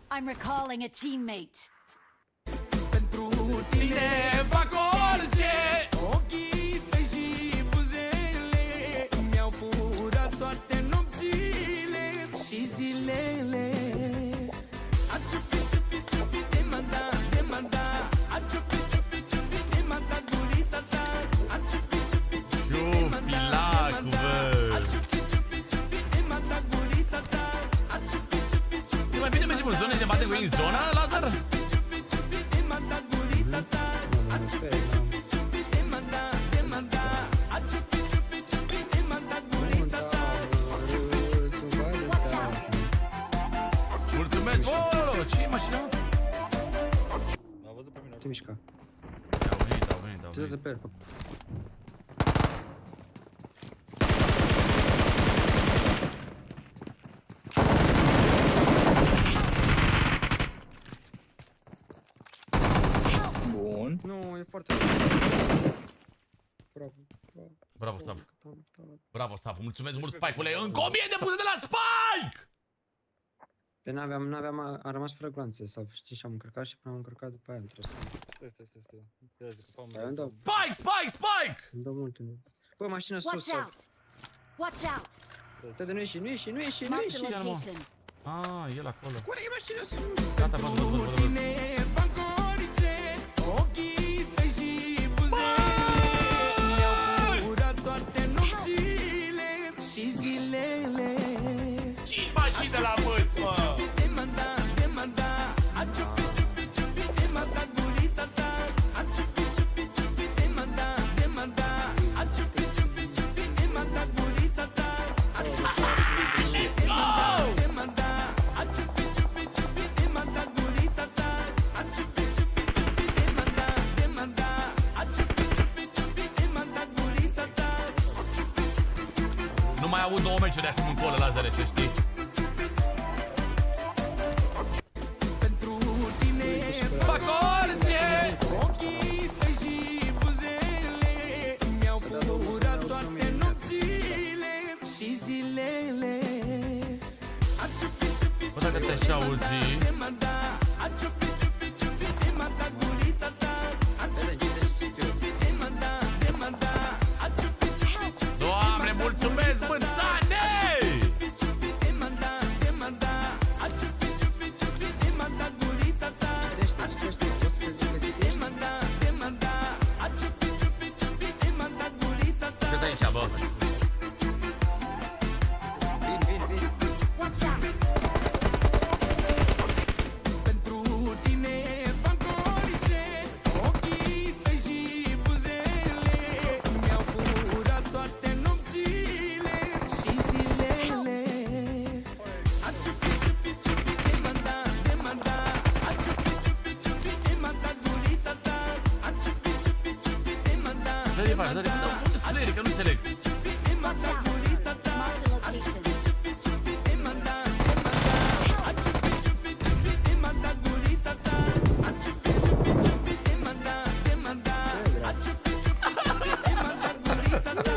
I'm recalling a teammate. Pentru tine fac orice. Ochii tăi și buzele mi-au furat toate nopțile și zilele. A ciupi, te manda. A ciupi, te manda gurița ta. A ciupi, te manda. A ciupi, te manda gurița ta. A ciupi, E mai bine mergem în zonă și ne batem cu ei în zonă, Lazar? mașina? M-a văzut pe mine. Ce mișca? Au venit. Ce să pe el? Bun. Nu, e foarte... Bravo. Bravo, Sav. Bravo, Sav. Mulțumesc mult, Spike-ule. Încă 1000 de puncte de la Spike! Pe n-aveam, am rămas fără gloanțe, sau știi, și am încărcat și până am încărcat după aia trebuie să... Stai. Spike! Îmi dau multe. Bă, mașina Watch sus. out! Watch out! Te nu ieși. Mark the location. Ah, el acolo. Oare e mașina sus? Gata, văd. Ochii tăi și buzele mi-au furat toate nopțile și zilele. Ce mașini de la băți, mă? Demanda, a ciupi, demanda gurița ta. A ciupi, demanda, a ciupi, demanda gurița ta. A ciupi, demanda, a ciupi, demanda gurița ta. A ciupi, demanda, a ciupi, demanda gurița ta. Nu mai aud 2 meciuri de acum încolo, Lazare, să știi. Fac orice! Ochii tăi și buzele mi-au furat toate nopțile și zilele. Bă, dacă te-aș auzi... Doamne, mulțumesc, bânțane! Ce-ți aici, bă? Watch out! Pentru tine fac orice, ochii tăi și buzele mi-au furat toate nopțile și zilele. A ciupi, demanda, a ciupi, demanda gurița ta. A ciupi, demanda, Dă-i faci, dă-i faci, dă-i unde spune, că nu înțeleg. Watch out! Mark the location. demanda gurița ta. A ciupi, demanda, a ciupi, demanda gurița ta.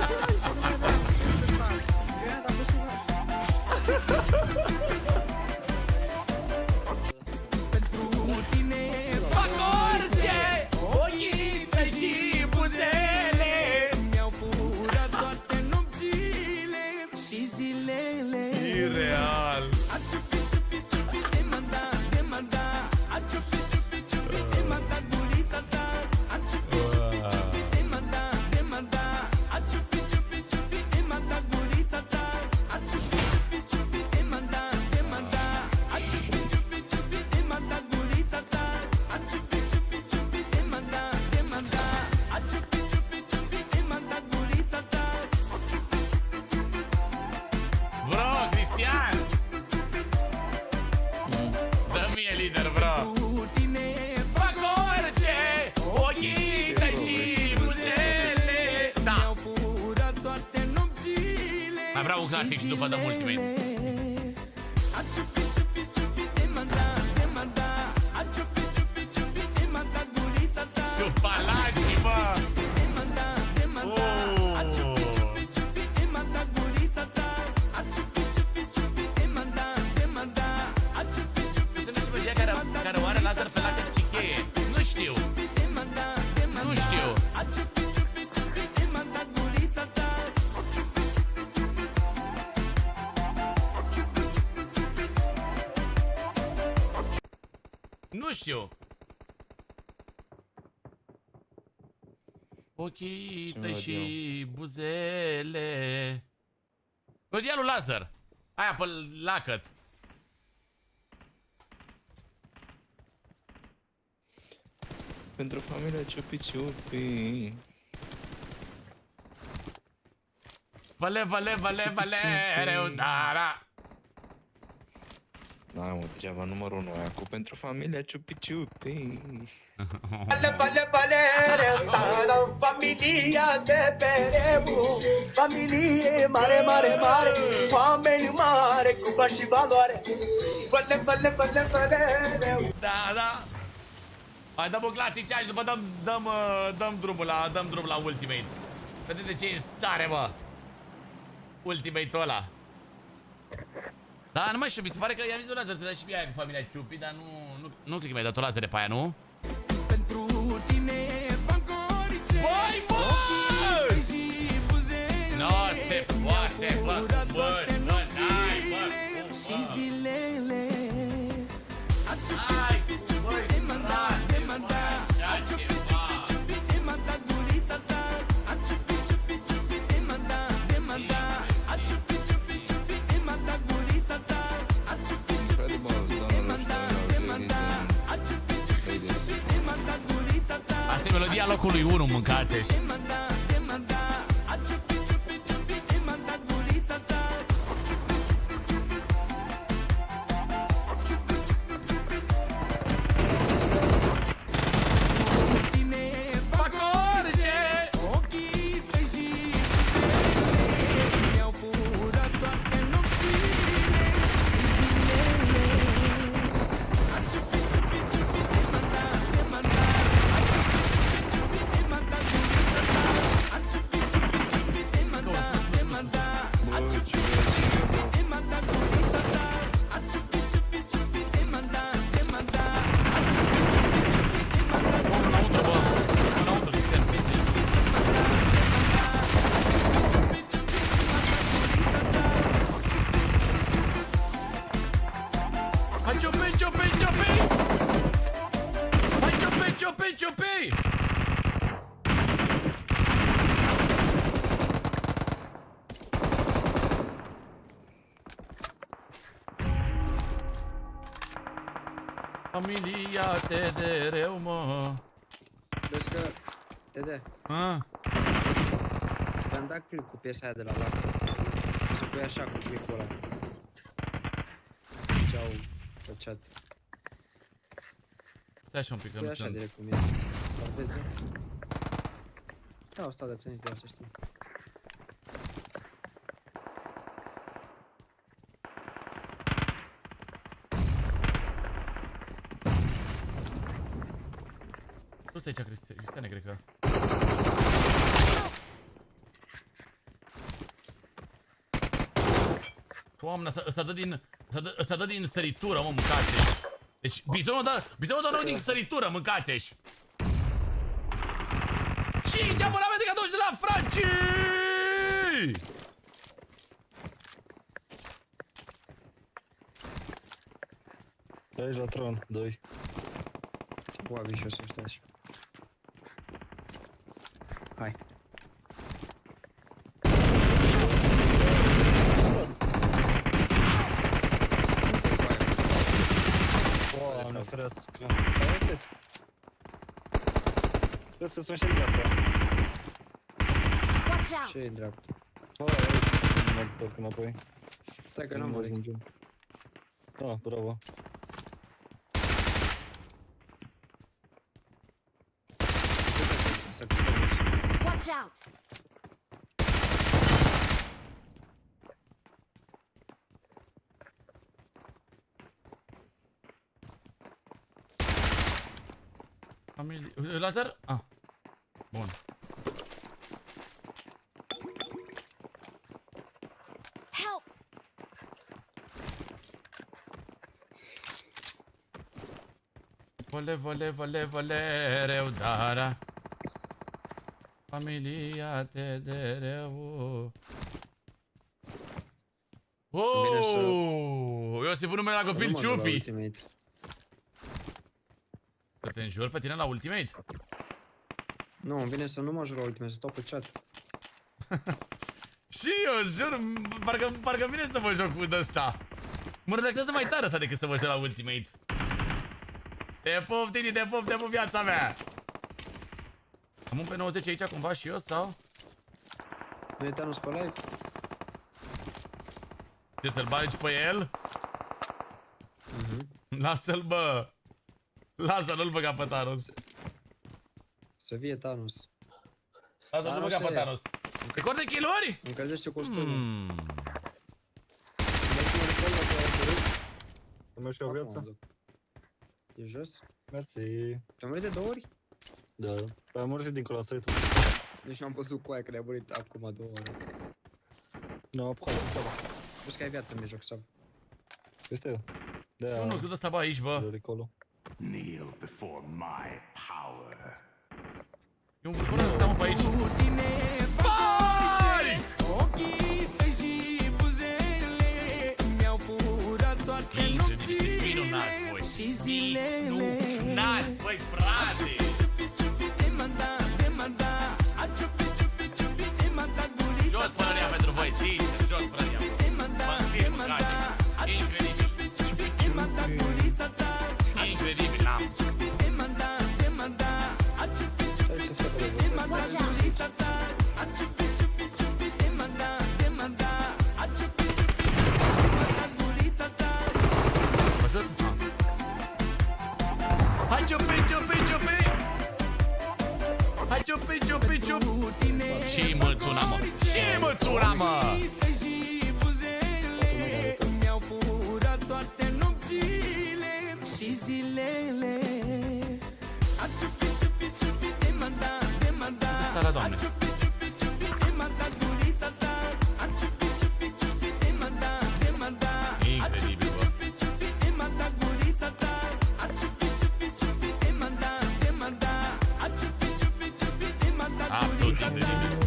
Pentru tine fac orice, ochii tăi și buzele mi-au furat toate nopțile și zilele. Ireal. A ciupi, demanda, a ciupi, demanda gurița ta. A ciupi, demanda, a ciupi, demanda gurița ta. A ciupi, demanda, a ciupi, demanda gurița ta. A ciupi, demanda, a ciupi, demanda gurița ta. Bro, Cristian! Dă-mi lider, bro! Fac orice, ochii tăi și buzele mi-au furat toate nopțile. Mai vreau un clasic și după dăm ultimate. A ciupi, demanda, a ciupi, demanda gurița ta. Ciupalaci, bă! Demanda, a ciupi, demanda gurița ta. A ciupi, demanda, a ciupi, Nu știu băgia care o are laser pe lacă cicheie. Nu știu. Nu știu. a ciupi, demanda gurița ta. Nu știu. Ochii tăi și buzele. Cordialul laser. Aia pe lacăt. Pentru familia ciupi-ciupi. Vale, reu, da. Mamă, degeaba numărul 1 acum pentru familia ciupi-ciupi. Familia TEDEREU, familie mare, mare, mare, oameni mare cu bani și valoare. Da, da. Mai dăm un clasic și după dăm drumul la ultimate. Vedeți ce e în stare, bă. Ultimate-ul ăla. Da, nu mai știu, mi se pare că i-am zis o laser să dai și pe aia cu familia Ciupi, dar nu cred că mi-ai dat o laser pe aia, nu? Pentru tine, Băi, bă! No se poate, bă, bă, n-ai, bă, și zilele. hai, băi, asta e melodia locului 1, mâncați-și. Familia TEDEREU, mă. Vezi că, Tede, ți-am dat click cu piesa aia de la laptop. Și pui așa cu click-ul ăla. Ce-au făceat. Stai așa un pic, că Pui nu așa sunt. direct cum e. Dar vezi? Da, o stau de ți-am zis de asta, știi. Nu stai aici, Cristiane, cred că. Doamne, ăsta dă din săritură, mă, mâncați-și. Deci, bizonul dă nou din săritură, mâncați-și. 5 abonamente cadouși de la Franci! Aici la tron, 2. Ua, vin și o să stai așa. Hai. Doamne, ferească. Vezi că sunt și în dreapta. Watch out! Ce-i în dreapta? Bă, aici, mă întorc înapoi. Stai că n-am murit. Ah, bravo. Watch out! Laser? Ah. Bun. Help! Vole, dara. Familia TEDEREU. Oh! Eu să pun numele la copil Ciupi. Să te înjur pe tine la Ultimate? Nu, îmi vine să nu mă jur la Ultimate, să stau pe chat. Și eu jur, parcă vine să mă joc cu ăsta. Mă relaxează mai tare ăsta decât să mă joc la Ultimate. Te pup, Tini, te pup viața mea. Am un pe 90 aici cumva și eu sau? Nu e Thanos pe live? Ce, să-l bagi pe el? Lasă-l, bă! Lasă-l, băga pe Thanos! Să fie Thanos. Lasă-l, băga pe Thanos! Record de kill-uri? Încălzește costumul. Îmi mergi o viață? E jos? Mersi. Te-am murit de 2 ori? Da. Păi am murit și dincolo la site-ul. Deci am văzut cu aia că le-a murit acum 2 ori. Nu, am apucat să stau. Vezi că ai viață în mijloc, sau? Este eu. Ce nu, cât ăsta, bă, aici, bă? De acolo. Kneel before my power. E un bucură ăsta, mă, pe aici. Spike! Ochii tăi și buzele mi-au furat toate nopțile și zilele. Minunați, băi, frate! Jos părăria pentru voi, sincer, jos părăria. Mă înclin, mâncați. Incredibil. Incredibil, n-am. Watch out! Mă jos? Hai, ciupi, ciupi, ciupi! Hai, ciupi, ciupi, ciupi! Și mățuna, mă! Și mățuna, mă! Mi-au furat toate nopțile și zilele. Sara, doamne! Incredibil, bă! Absolut incredibil!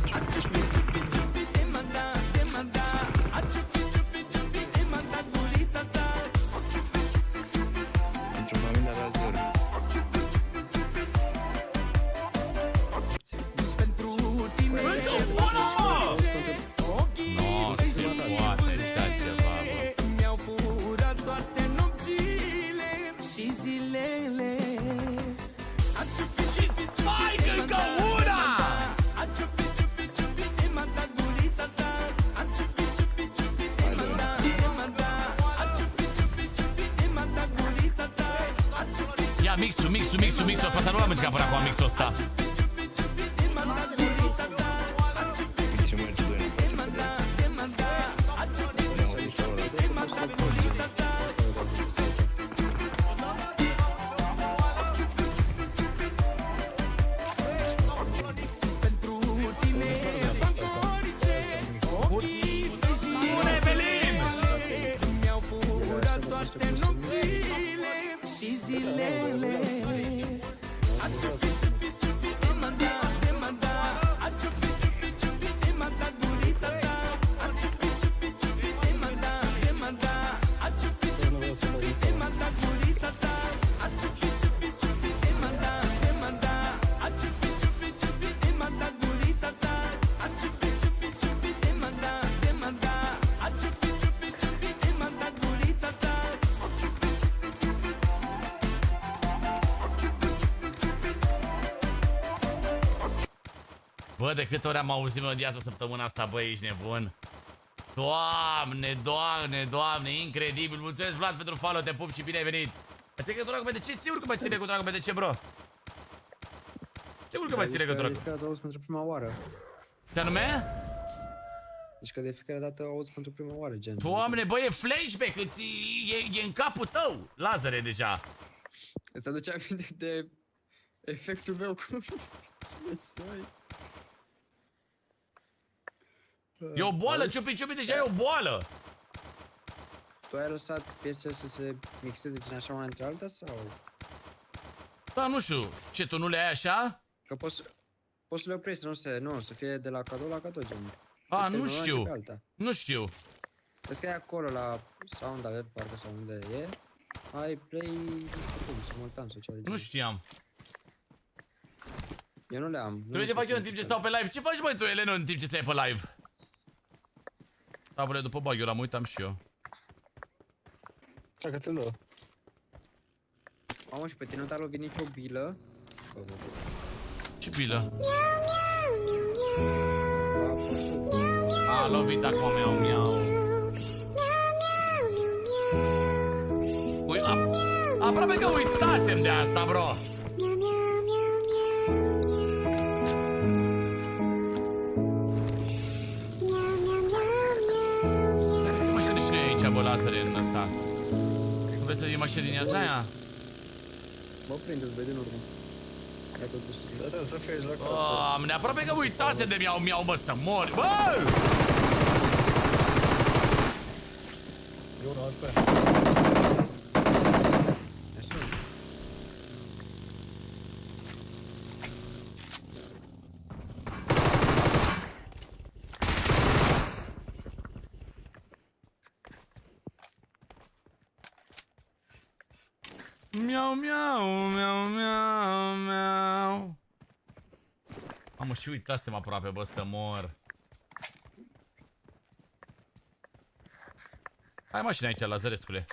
Pentru familia Razor. Mi-au furat toate nopțile și zilele. Hai, că încă una! Ia mixul, mixul, mixul, mixul. Asta nu l-am încercat până acum, mixul ăsta. Ce merge doi Pentru tine fac orice. Ochii tăi și buzele mi-au furat toate nopțile și zilele. Bă, de câte ori am auzit melodia asta săptămâna asta, bă, ești nebun? Doamne, doamne, doamne, incredibil. Mulțumesc, Vlad, pentru follow, te pup și bine ai venit. Ți-ai legătura cu BTC? Sigur că mă ții legătura cu BTC, bro. Sigur că mă ții legătura cu... De fiecare dată auzi pentru prima oară. Ce anume? Deci că de fiecare dată auzi pentru prima oară, gen. Doamne, bă, e flashback, e în capul tău, Lazare, deja. Îți aduce aminte de efectul meu cu... E o boală, ciupi, deja e o boală. Tu ai lăsat piesele să se mixeze din așa una între alta sau? Da, nu știu. Ce, tu nu le ai așa? Că poți să le oprești, să fie de la cadou la cadou, gen. A, nu știu. Nu știu. Vezi că e acolo la sound avea parcă sau unde e. Ai play simultan sau ceva de genul. Nu știam. Eu nu le am. Trebuie ce fac eu în timp ce stau pe live? Ce faci, băi, tu, Elena, în timp ce stai pe live? Da, bă, după bag, eu l-am uitam și eu. Dacă ți-l dă. Mamă, și pe tine nu te-a lovit nicio bilă? Ce bilă? A lovit acum, miau. Ui, Aproape că uitasem de asta, bro. Trebuie să mă șeri și noi aici, bă, lazăre în ăsta. Nu vrei să iei mașinii asta aia? Mă prindeți, băi, din urmă. Dacă duci. Da, să fii aici la capăt. Doamne, aproape că uitasem de miau-miau, bă, să mori, bă! E unul alt pe. Așa. Miau, miau, miau, miau, miau. Mamă, și uitasem aproape, bă, să mor. Hai mașina aici, Lazărescule.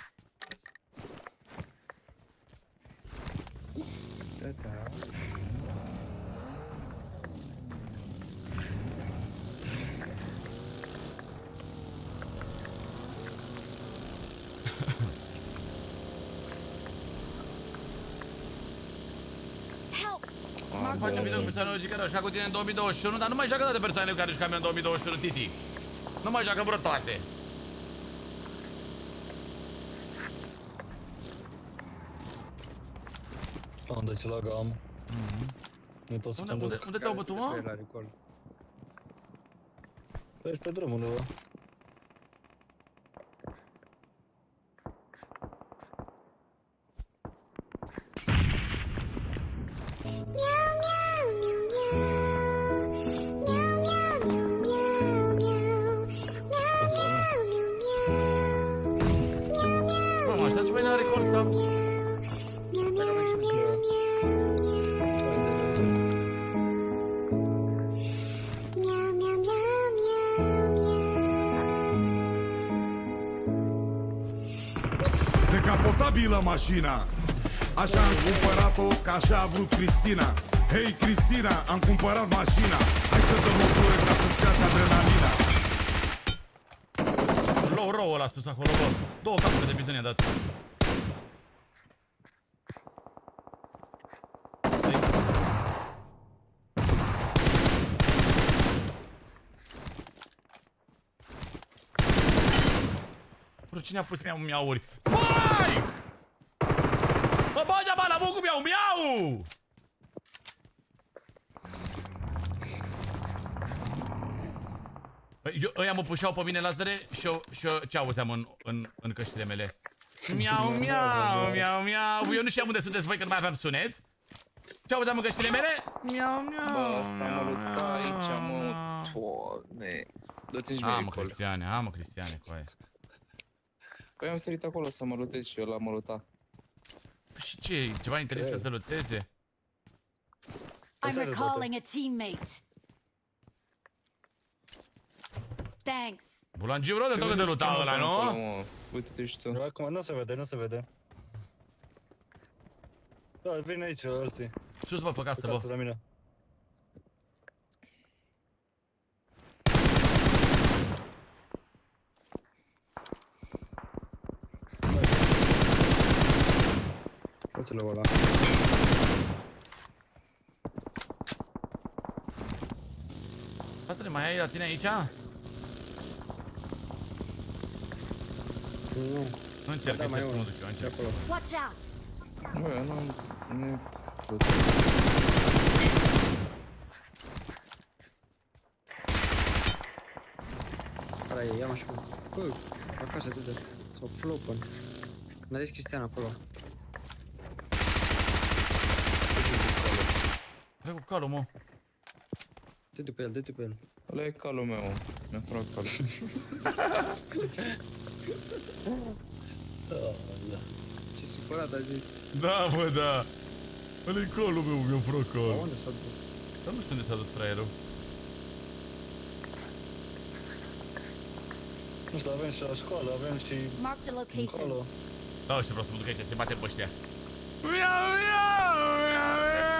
Facem video cu persoanele care au jucat cu tine în 2021, dar nu mai joacă toate persoanele care jucam eu în 2021, Titi. Nu mai joacă vreo toate. Unde ce lagă am? Nu pot să conduc. Unde te-au bătut, mă? Pe aici pe drum undeva. Bă, mă aștept și pe n-are record sau? Decapotabilă mașina. Așa am cumpărat-o, ca așa a vrut Cristina. Hei Cristina, am cumpărat mașina. Hai să dăm o tură ca să scape adrenalina. Rău ăla sus acolo, bă. 2 capuri de bizon i-a dat. Bro, cine a pus miau-miauri? Stai! Mă bagi bala, bă, cu miau-miau! Ăia mă pușeau pe mine lazere și eu ce auzeam în căștile mele? Miau, miau, miau, miau. Eu nu știam unde sunteți voi, că nu mai aveam sunet. Ce auzeam în căștile mele? Miau, miau. Bă, asta mă luta aici, mă. Doamne. Dă-ți-mi mă, Cristiane, mă, Cristiane, cu aia. Păi am sărit acolo să mă lutez și ăla mă luta. Și ce? Ceva interes să te luteze? I'm recalling a teammate. Thanks. Bulangiu, bro, de tot de luta ăla, nu? Uite-te și tu. Acum nu se vede, nu se vede. Da, vin aici alții. Sus, bă, pe casă, bă. La mine. Față-le ăla. Pasă-le, mai ai la tine aici? Nu. Nu încerc, Da, încerc să mă duc eu, încerc. Watch out. Bă, eu nu... Care e? Ia-mă și pe... Bă, acasă de sau flopen. N-a zis Cristian acolo. Vrei cu calul, mă. Dă-te pe el, dă-te pe el. Ăla e calul meu, mi-a furat calul. Ce supărat a zis. Da, bă, da. Ăla-i calul meu, mi-a furat La calul. unde s-a dus? Dar nu știu unde s-a dus fraierul. Nu știu, avem și la școală, avem și Marked a location. acolo. Da, și vreau să mă duc aici, se bate pe ăștia. Miau, miau, miau, miau.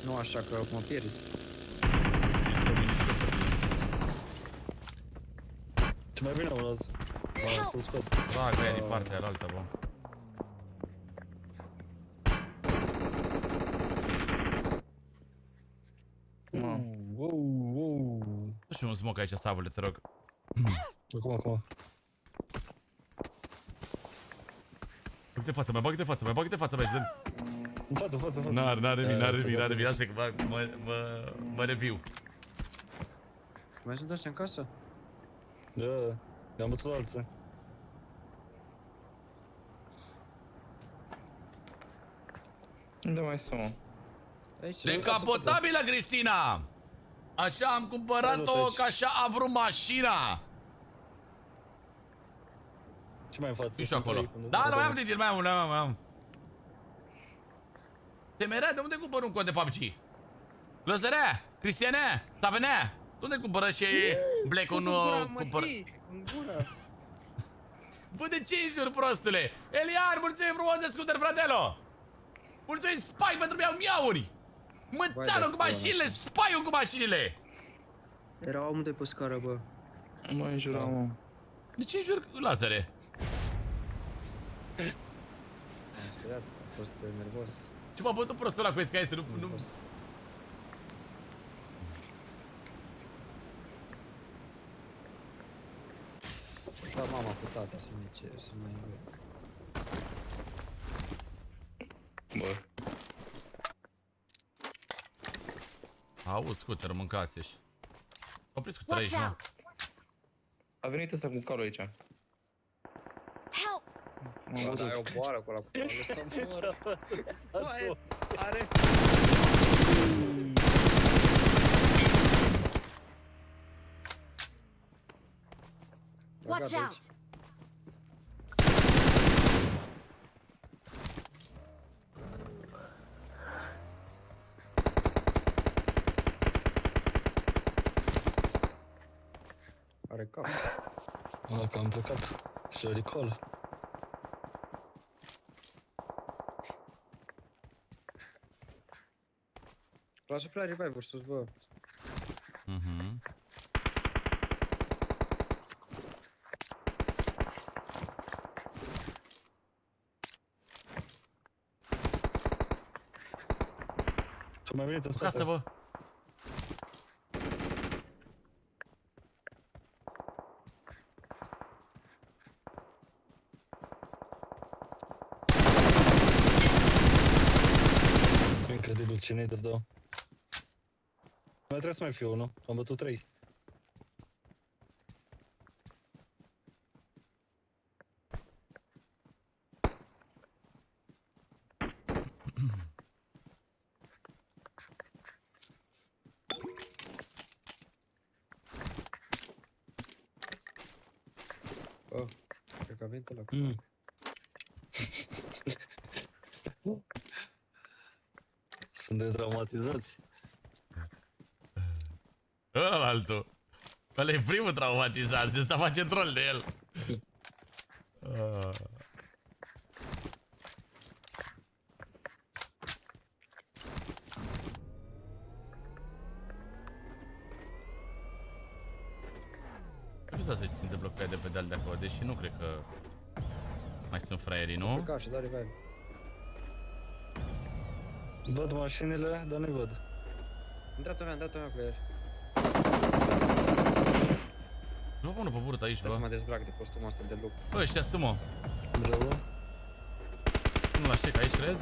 Nu așa că mă pierzi. Ce mai bine, Olaz. Da, că e din partea alaltă, bă. Nu știu un smoke aici, Savule, te rog. Acum. Bagă-te față mea, bagă-te față mea și dă-mi. În față. N-are nimic, asta e că mă reviu. Mai sunt ăștia în casă? Da, ne-am bătut alții. Unde mai sunt, mă? Decapotabilă, Cristina! Așa am cumpărat-o, că așa a vrut mașina! Ce mai faci? Ești acolo. Da, mai am de mai am. Temerea, de unde cumpăr un cod de PUBG? Lăzărea, Cristiane, Savenea, de unde cumpără și Black-ul nu cumpără? În gură! Bă, de ce înjuri, prostule? Eliar, mulțumim frumos de scooter, fratelo! Mulțumim, Spike, pentru miau-miauri! Mățanul cu mașinile, Spike-ul cu mașinile! Erau amândoi pe scară, bă. Nu mă înjura, mă. De ce înjuri, Lazare? Am speriat, a fost nervos. Ce m-a bătut prostul ăla cu SKS, nu... Da, mama cu tata să mai... Bă. Auzi, scooter, mâncați-și. Opri scooter aici, mă. A venit ăsta cu calul aici. Help! Mă, dar ai o boară acolo, lăsăm moră. Bă, are... Watch out! Are cap. Ăla că am plecat. Și recall. Lasă prea revive-uri sus, bă. Mhm. Ce mai venit în spate? Casă, bă. Incredibil ce nader dau. Mai trebuie să mai fie unul, am bătut 3. Bă, cred că a venit ăla. Suntem traumatizați. Ălaltul. Ăla e primul traumatizat, ăsta face troll de el. Nu știu să se întâmplă cu ea de pedal de acolo, deși nu cred că mai sunt fraierii, nu? Pleca și da revive. Văd mașinile, dar nu-i văd. În dreapta mea player. Nu pun pe burtă aici, Trebuie să bă. mă dezbrac de costumul ăsta de look. Bă, ăștia sunt, mă. Bravo. Nu la șec aici, crezi?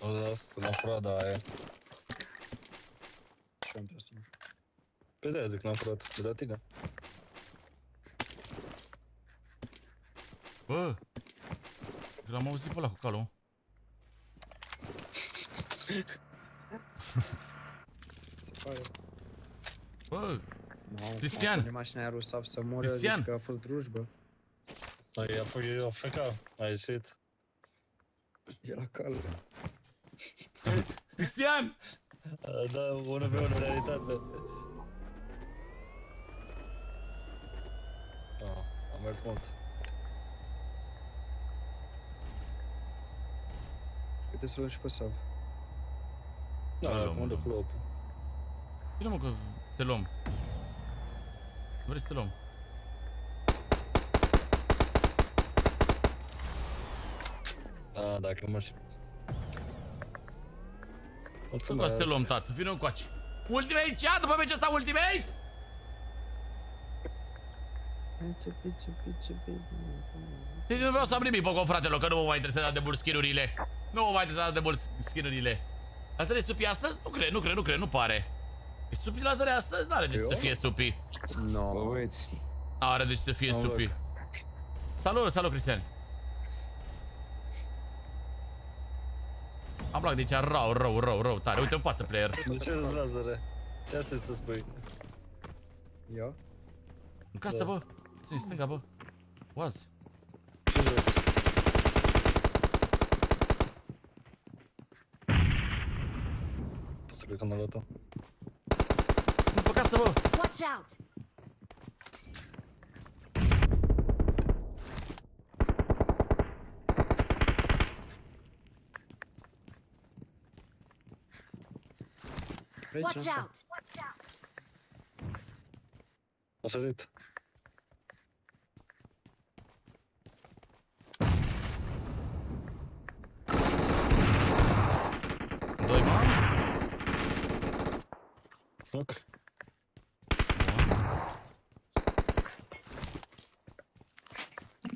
Ăla, la frada aia. Și am tras. Pe de-aia zic, n-am furat, de la tine. Bă! L-am auzit pe ăla cu calul. Se pare. Bă! Cristian! Cristian! Mașina aia rusav să moară, Cristian! zici că a fost drujbă. Ai, a frecat, a ieșit. E la cal. Cristian! Da, 1v1 în realitate. Am mers mult. Uite să luăm și pe Sav. Da, acum de flop. Bine, mă, că Te luăm. Vrei să te luăm? Da, dacă mă și... Nu o să te luăm, tată. Vino încoace. Ultimate cea? După meciul ăsta ultimate? Deci nu vreau să am nimic pe con, fratelor, că nu mă mai interesează de mult skin-urile. Nu mă mai interesează de mult skin-urile. Asta e supi astăzi? Nu cred, nu pare. E supi la zăre astăzi? N-are de ce să fie supi. No, băieți. N-are de ce să fie supi. Salut, Cristian. Am luat de aici rău, tare. Uite în față, player. De ce îți lazăre? Ce aștept să spui? Eu? În casă, bă. Ține stânga, bă. Oaz. Poți să cred că m-a luat-o. După casă, bă. Watch out! Watch out! A sărit. Doi mani? Foc.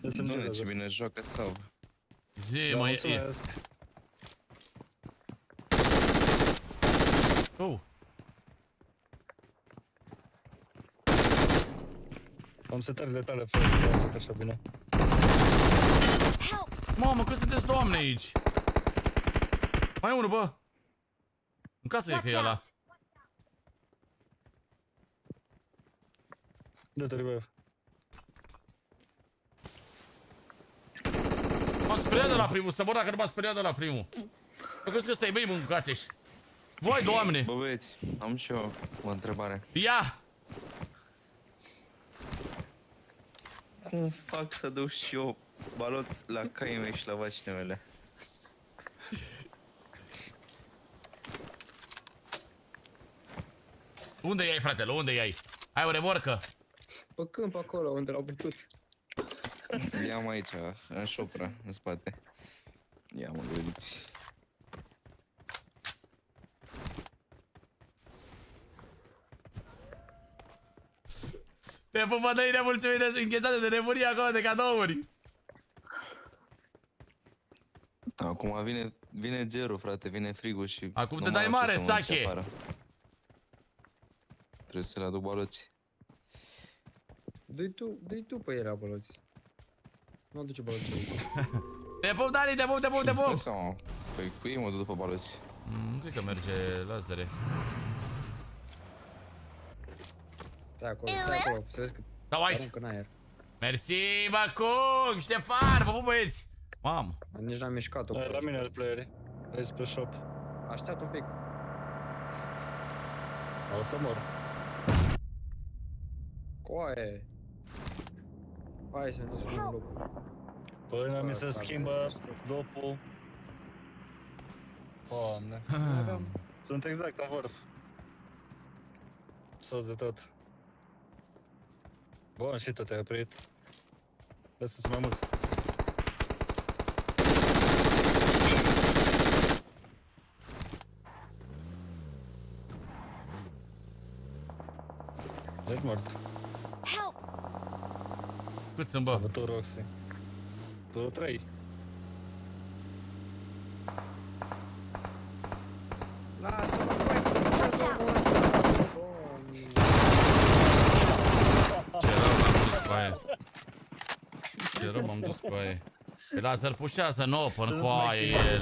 Nu, ce bine joacă sau. Zi, mă, e... Oh. Am setările tale, fără așa bine. Mamă, că sunteți doamne aici. Mai e unul, bă. În casă e că e ăla. Dă-te, bă. M-am speriat de la primul, să mă dacă nu m-am speriat de la primul. Eu crezi că ăsta e băi, mâncați-și. Voi, doamne. Bă, băieți, am și eu o întrebare. Ia! Cum fac să duc și eu baloți la caii mei și la vacile mele? Unde i-ai, fratele? Unde i-ai? Ai o remorcă? Pe câmp acolo, unde l-au bătut. I-am aici, în șopra, în spate. Ia mă, vedeți. Te pupă dăine, mulțumim de înghețate de nebunie acolo, de cadouri. Acum vine gerul, frate, vine frigul și... Acum te dai mare, sache! Trebuie să le aduc baloți. Dă-i tu pe ele baloți. Nu aduce baloți. Te pup, Dani, te pup! Păi cu ei mă duc după baloți. Nu cred că merge lazere. Stai acolo, să vezi că aruncă în aer. Mersi, Bacung, Ștefan, vă pup, băieți! Mamă! Nici n-am mișcat-o. La mine al playeri. Aici spre shop. Așteaptă un pic. O să mor. Coaie. Hai să ne ducem în locul. Până mi se schimbă dopul. Doamne. Sunt exact la vârf. Sos de tot. Bun, și tot te-ai oprit. Lăsați mai mulți. Ești mort. Cât sunt, bă? Am tu, Roxy. Tu 3. Ce rău m-am dus cu aia. Pe Lazar pușează nouă până cu aia el.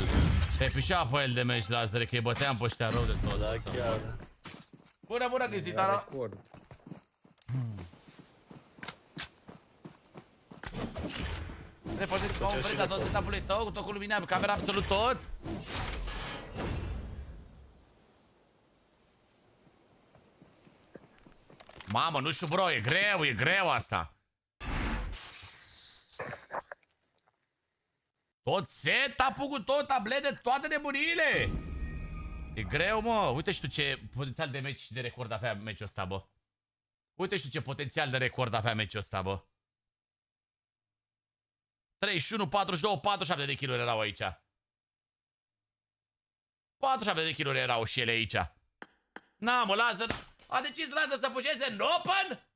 Te pișea pe el de meci, Lazare, că îi băteam pe ăștia rău de tot. Da, chiar. Bună, Cristitana! Poți să-ți conferi la tot setup-ului tău, cu tot cu lumina, camera, absolut tot? Mamă, nu știu, bro, e greu asta. Tot setup-ul cu tot tablete, toate nebuniile. E greu, mă. Uite și tu ce potențial de meci și de record avea meciul ăsta, bă. Uite și tu ce potențial de record avea meciul ăsta, bă. 31, 42, 47 de kiluri erau aici. 47 de kiluri erau și ele aici. Na, mă, Laser. A decis Laser să pușeze în open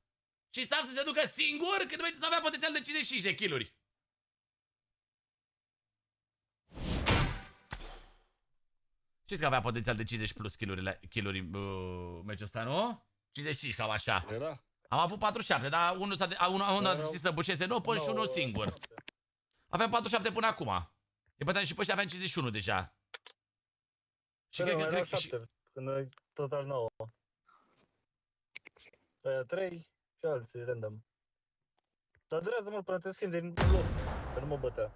și Sam să se ducă singur când meciul să avea potențial de 55 de kiluri. Știți că avea potențial de 50 plus kiluri meciul ăsta, nu? 55, cam așa. Era. Am avut 47, dar unul a decis să bușeze în open și unul singur. Aveam 47 până acum. E păteam și pe ăștia aveam 51 deja. Și cred că... Când ai total 9. Aia 3 și alții random. Dar durează mult până te schimbi din loc, că nu mă bătea.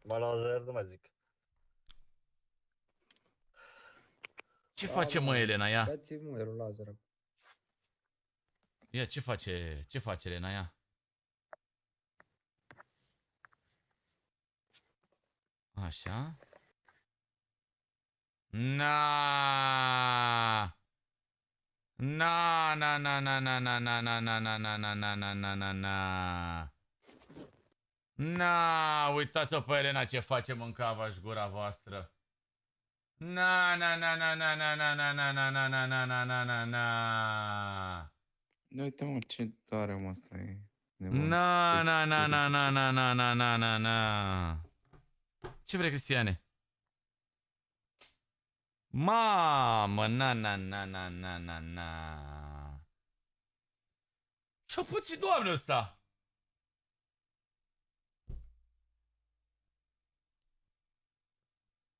Mai la laser, nu mai zic. Ce face, mă, Elena, ia? Dați-i muierul laser. Ia, ce face Elena, ia? Așa. Na. Na, na, na, na, na, na, na, na, na, na, na, na, na, na, na, na, na. Na, uitați-o pe Elena ce face, mâncava-și gura voastră. Na, na, na, na, na, na, na, na, na, na, na, na, na, na, na, na, na. Uite, mă, ce tare, mă, asta e. Na, na, na, na, na, na, na, na, na, na, na. Ce vrei, Cristiane? Mamă, na, na, na, na, na, na, na. Ce-a pățit, doamne, ăsta?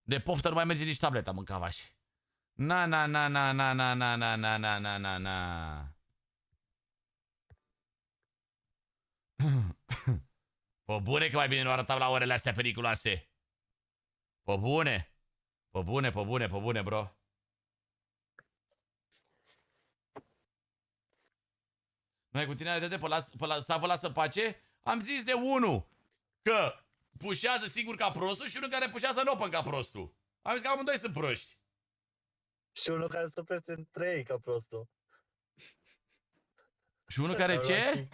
De poftă nu mai merge nici tableta, mâncavași. Na, na, na, na, na, na, na, na, na, na, na, na, na. Pă bune că mai bine nu arătam la orele astea periculoase. Pă bune. Pă bune, pă bune, pă bune, bro. Noi cu tine de să vă lasă pace. Am zis de unul că pușează singur ca prostul și unul care pușează în open ca prostul. Am zis că amândoi sunt proști. Și unul care să plece în 3 ca prostul. Și unul care ce?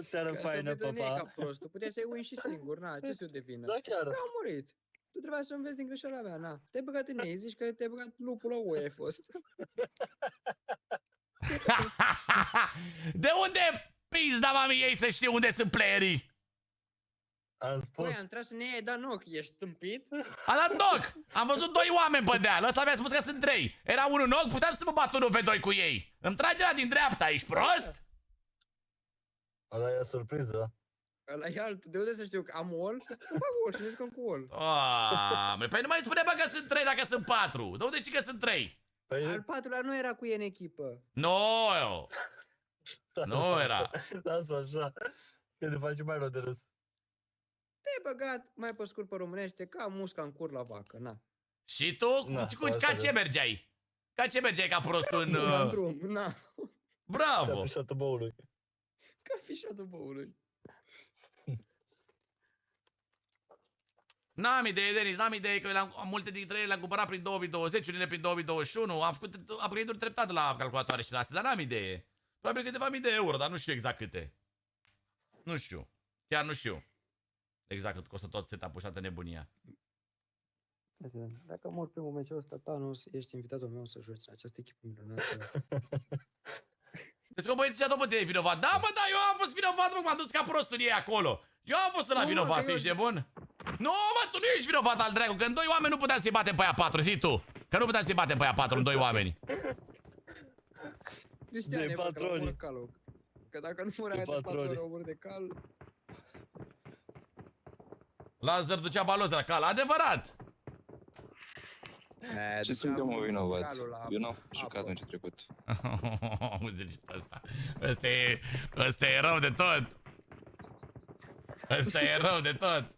Seară faină, papa. Ca prostul. Puteai să-i win și singur, na, ce să-i devină? Da, chiar. Am murit. Tu trebuia să înveți din greșeala mea, na. Te-ai băgat în ei, zici că te-ai băgat lupul la UE ai fost. De unde pizda mami ei să știu unde sunt playerii? Am spus. Păi, am tras în ei, ai dat knock, ești tâmpit? Am dat knock! Am văzut 2 oameni pe deal, ăsta mi-a spus că sunt 3. Era unul knock, puteam să mă bat 1v2 cu ei. Îmi trage la din dreapta, ești prost? Ăla e o surpriză. Ăla e altul, de unde să știu că am wall? Bag wall și ne jucăm cu wall. Păi nu mai spune bă că sunt 3 dacă sunt 4. De unde știi că sunt 3? Păi... Al patrulea nu era cu ei în echipă. No, nu era. Lasă așa, că te faci mai rău de râs. Te-ai băgat mai pe scurt pe românește ca musca în cur la vacă, na. Și tu? Ca ce mergeai? Ca ce mergeai ca prostul în... La drum, na. Bravo! Ca fișatul boului. Ca fișatul boului. N-am idee, Denis, n-am idee că multe dintre ele le-am cumpărat prin 2020, unele prin 2021. Am făcut upgrade-uri treptat la calculatoare și la astea, dar n-am idee. Probabil câteva mii de euro, dar nu știu exact câte. Nu știu. Chiar nu știu. Exact cât costă tot setup-ul și toată nebunia. Dacă mor primul meciul ăsta, Thanos, ești invitatul meu să joci în această echipă minunată. Deci că băieții zicea, domnule, e vinovat. Da, mă, da, eu am fost vinovat, mă, m-am dus ca prostul ei acolo. Eu am fost ăla vinovat, ești nebun? Nu, mă, tu nu ești vinovat al dracu, că în 2 oameni nu puteam să-i batem pe aia 4, zi tu. Că nu puteam să-i batem pe aia 4 în 2 oameni. Cristiane, bă, că l-a calul. Că dacă nu murea de 4 ore omor de cal... Laser ducea balozi la cal, adevărat! Ce sunt eu, mă, vinovat? Eu n-am jucat în ce trecut. Auzi-l ăsta. Ăsta e rău de tot. Ăsta e rău de tot.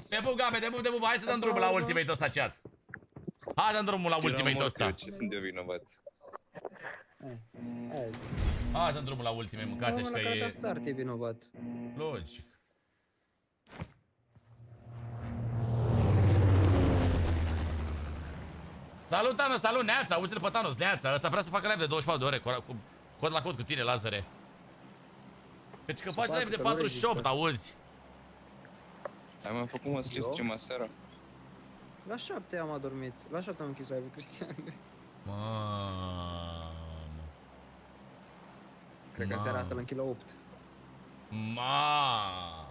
Te pup, Gabe, te pup, hai să dăm drumul la ultimate-ul ăsta, chat. Hai să dăm drumul la ultimate-ul ăsta. Ce sunt eu vinovat? Hai să dăm drumul la ultimate, mâncați-și că e... La start e vinovat. Logic. Salut, Thanos, salut, Neața, auzi-l pe Thanos, Neața. Ăsta vrea să facă live de 24 de ore, cod la cod cu tine, Lazare. Deci că faci live de 48, auzi. Ai mai făcut mă stream aseară? La 7 am adormit. La 7 am închis live-ul, Cristian. Mamă. Cred că seara asta l-am închis la 8. Mamă.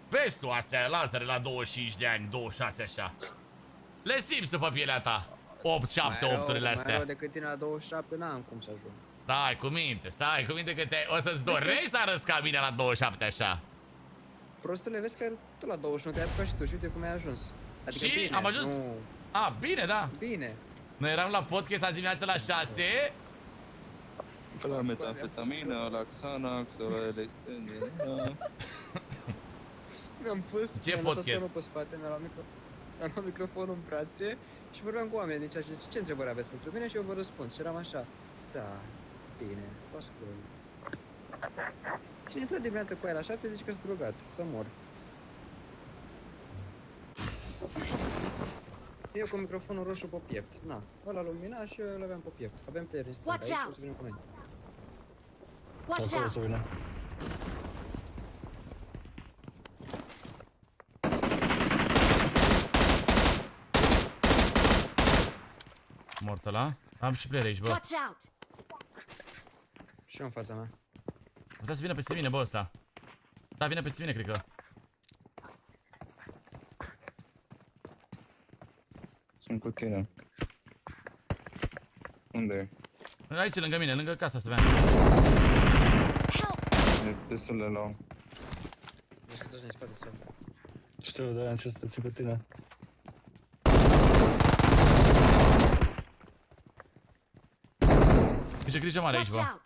Vezi tu astea, Lazare, la 25 de ani, 26 așa. Le simți tu pe pielea ta. 8, 7, 8-urile astea. Mai rău decât tine la 27, n-am cum să ajung. Stai cu minte că o să-ți dorești să arăți ca mine la 27 așa. Prostule, vezi că tu la 21 te-ai apucat și tu și uite cum ai ajuns. Adică Și bine, am ajuns? Nu... A, bine, da. Bine. Noi eram la podcast azi dimineața la 6. La metamfetamină, la Xanax, la LSD. Mi-am pus, ce podcast? Pe spate, mi-am luat microfonul în brațe și vorbeam cu oamenii din ceea ce întrebări aveți pentru mine și eu vă răspund. Și eram așa, da, bine, vă ascult. Și intră dimineața cu aia la 7, zice că sunt drogat, să mor. Eu cu microfonul roșu pe piept, na, ăla lumina și eu îl aveam pe piept. Avem player în stânga aici și o să venim cu noi. Watch Acolo să out! vină. Mort ăla. Am și player aici, bă. Watch out! Și eu în fața mea. Putea să vină peste mine, bă, ăsta. Da, vine peste mine, cred că. Sunt cu tine. Unde e? Aici, lângă mine, lângă casa asta, E destul de low. Deci că tragi în spate, sau? Știu, da, am ce să te țin cu tine. Grijă mare aici, bă.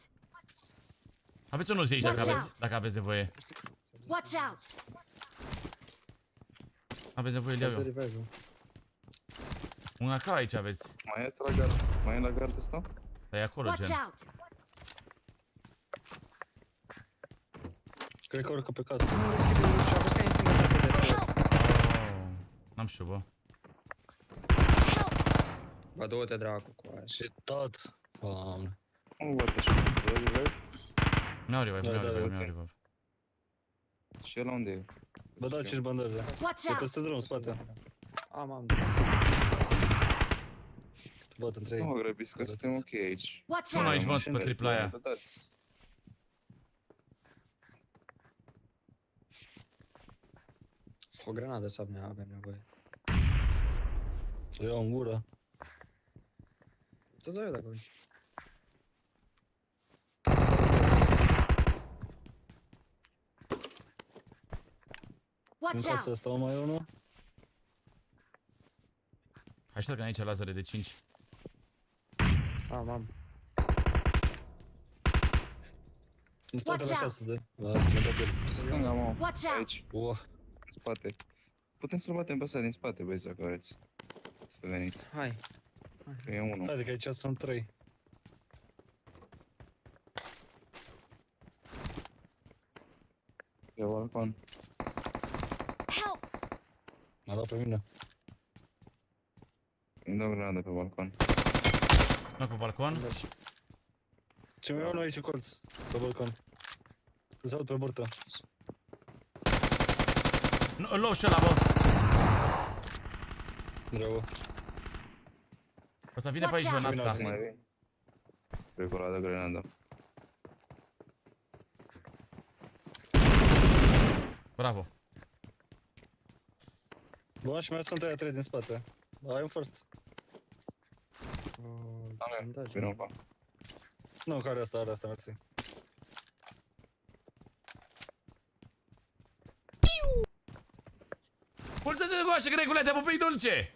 Aveți unul zi aici dacă aveți nevoie. Watch out! Aveți nevoie de eu. Un AK aici aveți. Mai este la gard? Mai e la gard ăsta? Da, e acolo, gen. Watch out! Cred că urcă pe casă. N-am știu, bă. Bă, du-te dracu cu aia. Și tot. Doamne. Nu văd așa. Mi-au revive. Și ăla unde e? Bă, da, 5 bandaje. Watch E peste drum, în spate. Am. Băt în 3. Nu mă grăbiți că suntem ok aici. Watch Unul aici, out! văd, pe tripla aia. O granadă sau ne avem nevoie. Să iau în gură. Să dau eu dacă vrei. Watch În casa out! asta mai e unul. Hai să-l aici, Lazare, de 5. Am. În spate Watch la out. casă, de. La spate. Stânga, mă. Watch out! Aici, Uah. în spate. Putem să-l batem pe ăsta din spate, băieți, dacă vreți. Să veniți. Hai. Că e unul. Haide că aici sunt 3. Pe balcon. Help! M-a luat pe mine. Îmi dau granadă pe balcon. Nu pe balcon? Ce mai e unul aici în colț. Pe balcon. Îl salut pe burtă. Îl luau și ăla, bă. Bravo. O să vină pe aici, bă, în asta. Mai vin. Cred că ăla dă granadă. Bravo. Bun, și mai sunt aia 3 din spate. Ai un first. Vină pa. Nu, care asta, are asta, mersi. Mulțumesc de goașă, Gregule, te pupi dulce!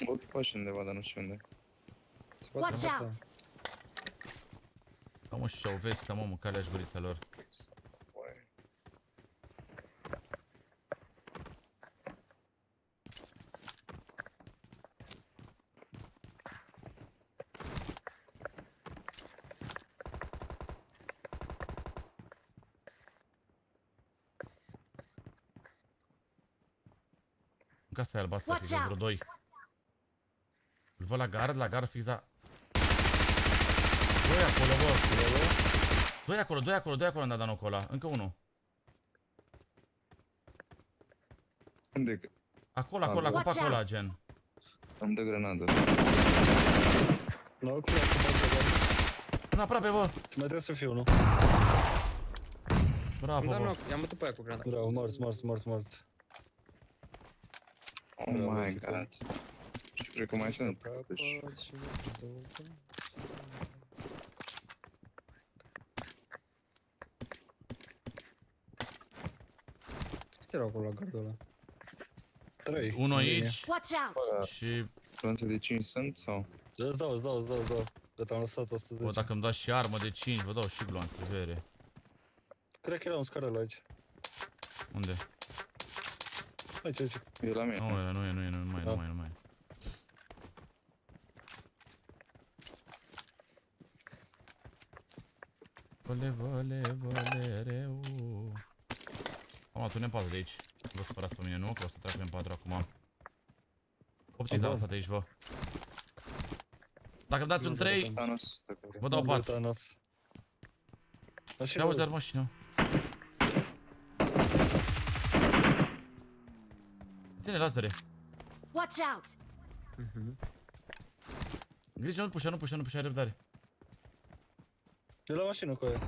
Ochi pași undeva, dar nu știu unde. Watch out! Da, mă, și-au vestă, mă, mâncarea-și gurița lor. În casa aia albastră, fix de vreo 2. Îl văd la gard fix la... 2 acolo, bă. 2 acolo am dat danocul ăla. Încă unul. Unde? Acolo, la copacul ăla, gen. Am de grenadă. Nu, Nu, aproape, bă. mai trebuie să fiu, nu? Bravo, bă. I-am bătut pe aia cu granada. Bravo, mort. Oh my god. Și cred că mai sunt. Deci... Câți erau acolo la gardul ăla? 3. Unul aici. Watch out! Și... Glonțe de 5 sunt sau? Îți dau. Că te-am lăsat 110. Bă, dacă îmi dați și armă de 5, vă dau și gloanțe, vere. Cred că era un scarel aici. Unde? Aici. E la mine. Nu mai. Vălereu. Am tu ne-mi de aici. Nu vă supărați pe mine, nu? Că o să trag pe M4 acum. Optiza lăsat aici, bă. Dacă îmi dați un 3, vă dau 4. Ia uzi, dar mașină. Ține lazere. Watch out! Grijă, nu pușa, ai răbdare. E la mașină cu aia.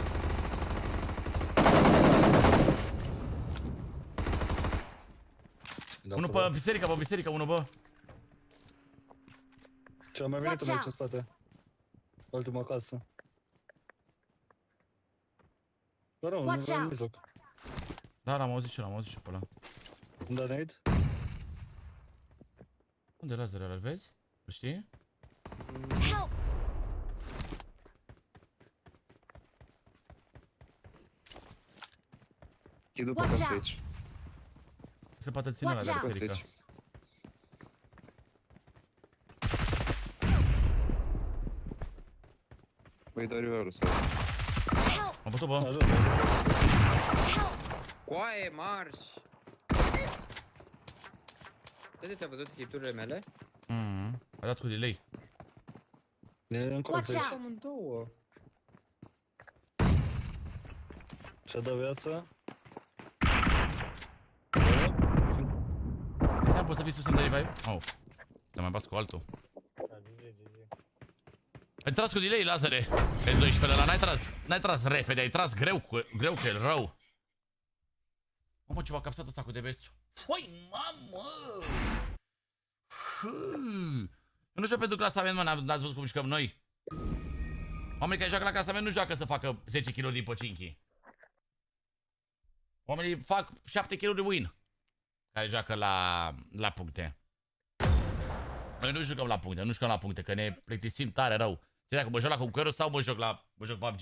Unul pe biserică, unul, bă. Ce-a mai venit aici în spate. Ultima casă. Dar nu, nu în mijloc. Da, l-am auzit și pe ăla. Unde a venit? Unde e lazerul ăla, îl vezi? Îl știi? Help! E după casă aici. Se poate ține la de biserică. Băi, dar eu sau? Am bătut, bă. Coaie, marș! De te-a văzut hiturile mele? A dat cu delay. E în colț aici. Amândouă. Ce-a dat viața? Înseamnă poți să fii sus în revive? Oh. Te-am mai bas cu altul. Ai tras cu delay, lazere. S12 ăla, n-ai tras repede, ai tras greu că e rău. Mamă, ce v-a capsat ăsta cu DBS-ul. Păi, mamă! Eu nu știu pentru clasament, mă, n-ați văzut cum jucăm noi. Oamenii care joacă la clasament nu joacă să facă 10 kg din păcinchi. Oamenii fac 7 kg de win. Care joacă la puncte. Noi nu jucăm la puncte, că ne plictisim tare rău. Ce dacă mă joc la conqueror sau mă joc PUBG?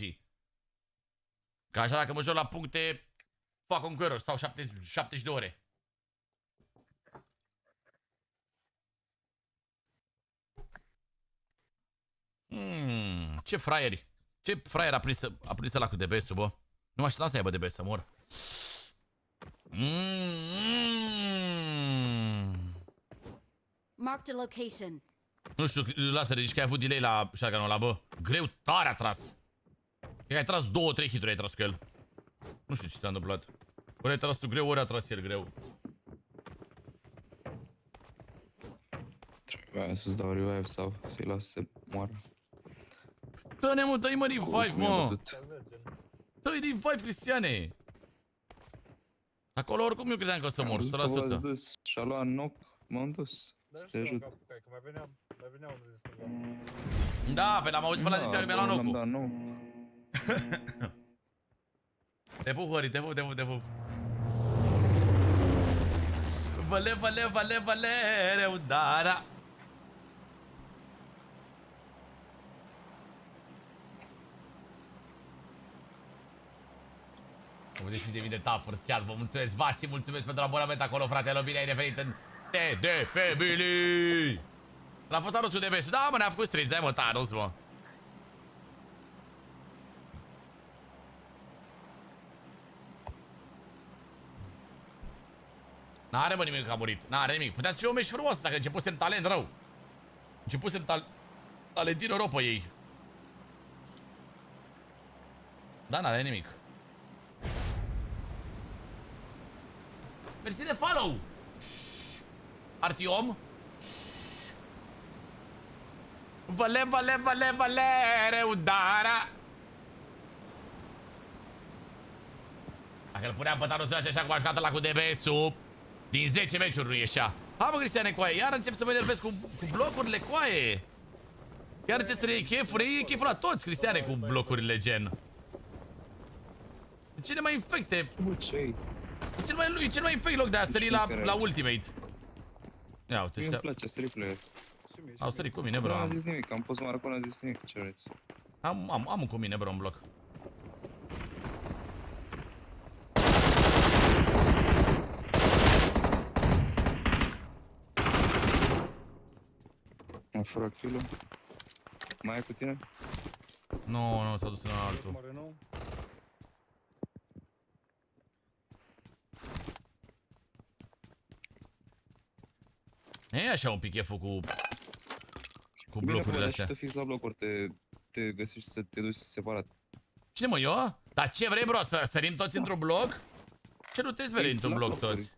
Că așa dacă mă joc la puncte, fac conqueror sau 70 de ore. Ce fraieri. Ce fraier a prins ăla cu DBS-ul, bă. Nu mă așteptam să aibă DBS, să mor. Mark the location. Nu știu, lasă, zici că ai avut delay la shotgun-ul ăla, bă. Greu, tare a tras. Cred că ai tras 2-3 hituri, ai tras cu el. Nu știu ce s-a întâmplat. Ori ai tras tu greu, ori a tras el greu. Trebuia să-ți dau revive sau să-i las să moară. Dă-ne, mă, dă-i mă revive, mă. Dă-i revive, Cristiane. Acolo oricum eu credeam că o să mor, 100%. V-ați dus și-a luat knock, m-am dus. Să te ajut. Mai venea unul de stânga. Da, pe l-am auzit pe la zisea că mi-a luat knock-ul. Da, nu. Te pup, Hori, te pup. Valereu, da. Am văzut 5.000 de tapuri, chat, vă mulțumesc. Vasi, mulțumesc pentru abonament acolo, frate. Bine ai revenit în TD Family. L-a fost anunțul de DBS. Da, mă, ne-a făcut stream, mă, anunț, mă. N-are mă nimeni că a murit. N-are nimic. Putea să fie un meci frumos dacă începusem talent rău. Începusem talent din Europa ei. Da, n-are nimic. Mersi de follow! Artiom? Vale, reudara! Dacă îl puneam pe Thanos așa cum a jucat ăla cu DBS-ul, din 10 meciuri nu ieșea. Ha, mă, Cristiane, coaie, iar încep să mă enervez cu blocurile, coaie. Iar încep să ne iei cheful, iei cheful la toți, Cristiane, cu blocurile gen. De ce ne mai infecte? E cel mai infect loc de a sări la ultimate. Ia uite ăștia. Îmi place, striple. Au sărit cu mine, bro. Nu am zis nimic, am pus marcul, n-am zis nimic, ce vreți. Am un cu mine, bro, în bloc. Am furat kill-ul. Mai e cu tine? Nu, s-a dus în altul. E așa un pic cheful cu blocurile astea. Bine, fix la blocuri, te găsești să te duci separat. Cine mă, eu? Dar ce vrei, bro? Să sărim toți într-un bloc? Ce nu te zveri într-un bloc toți?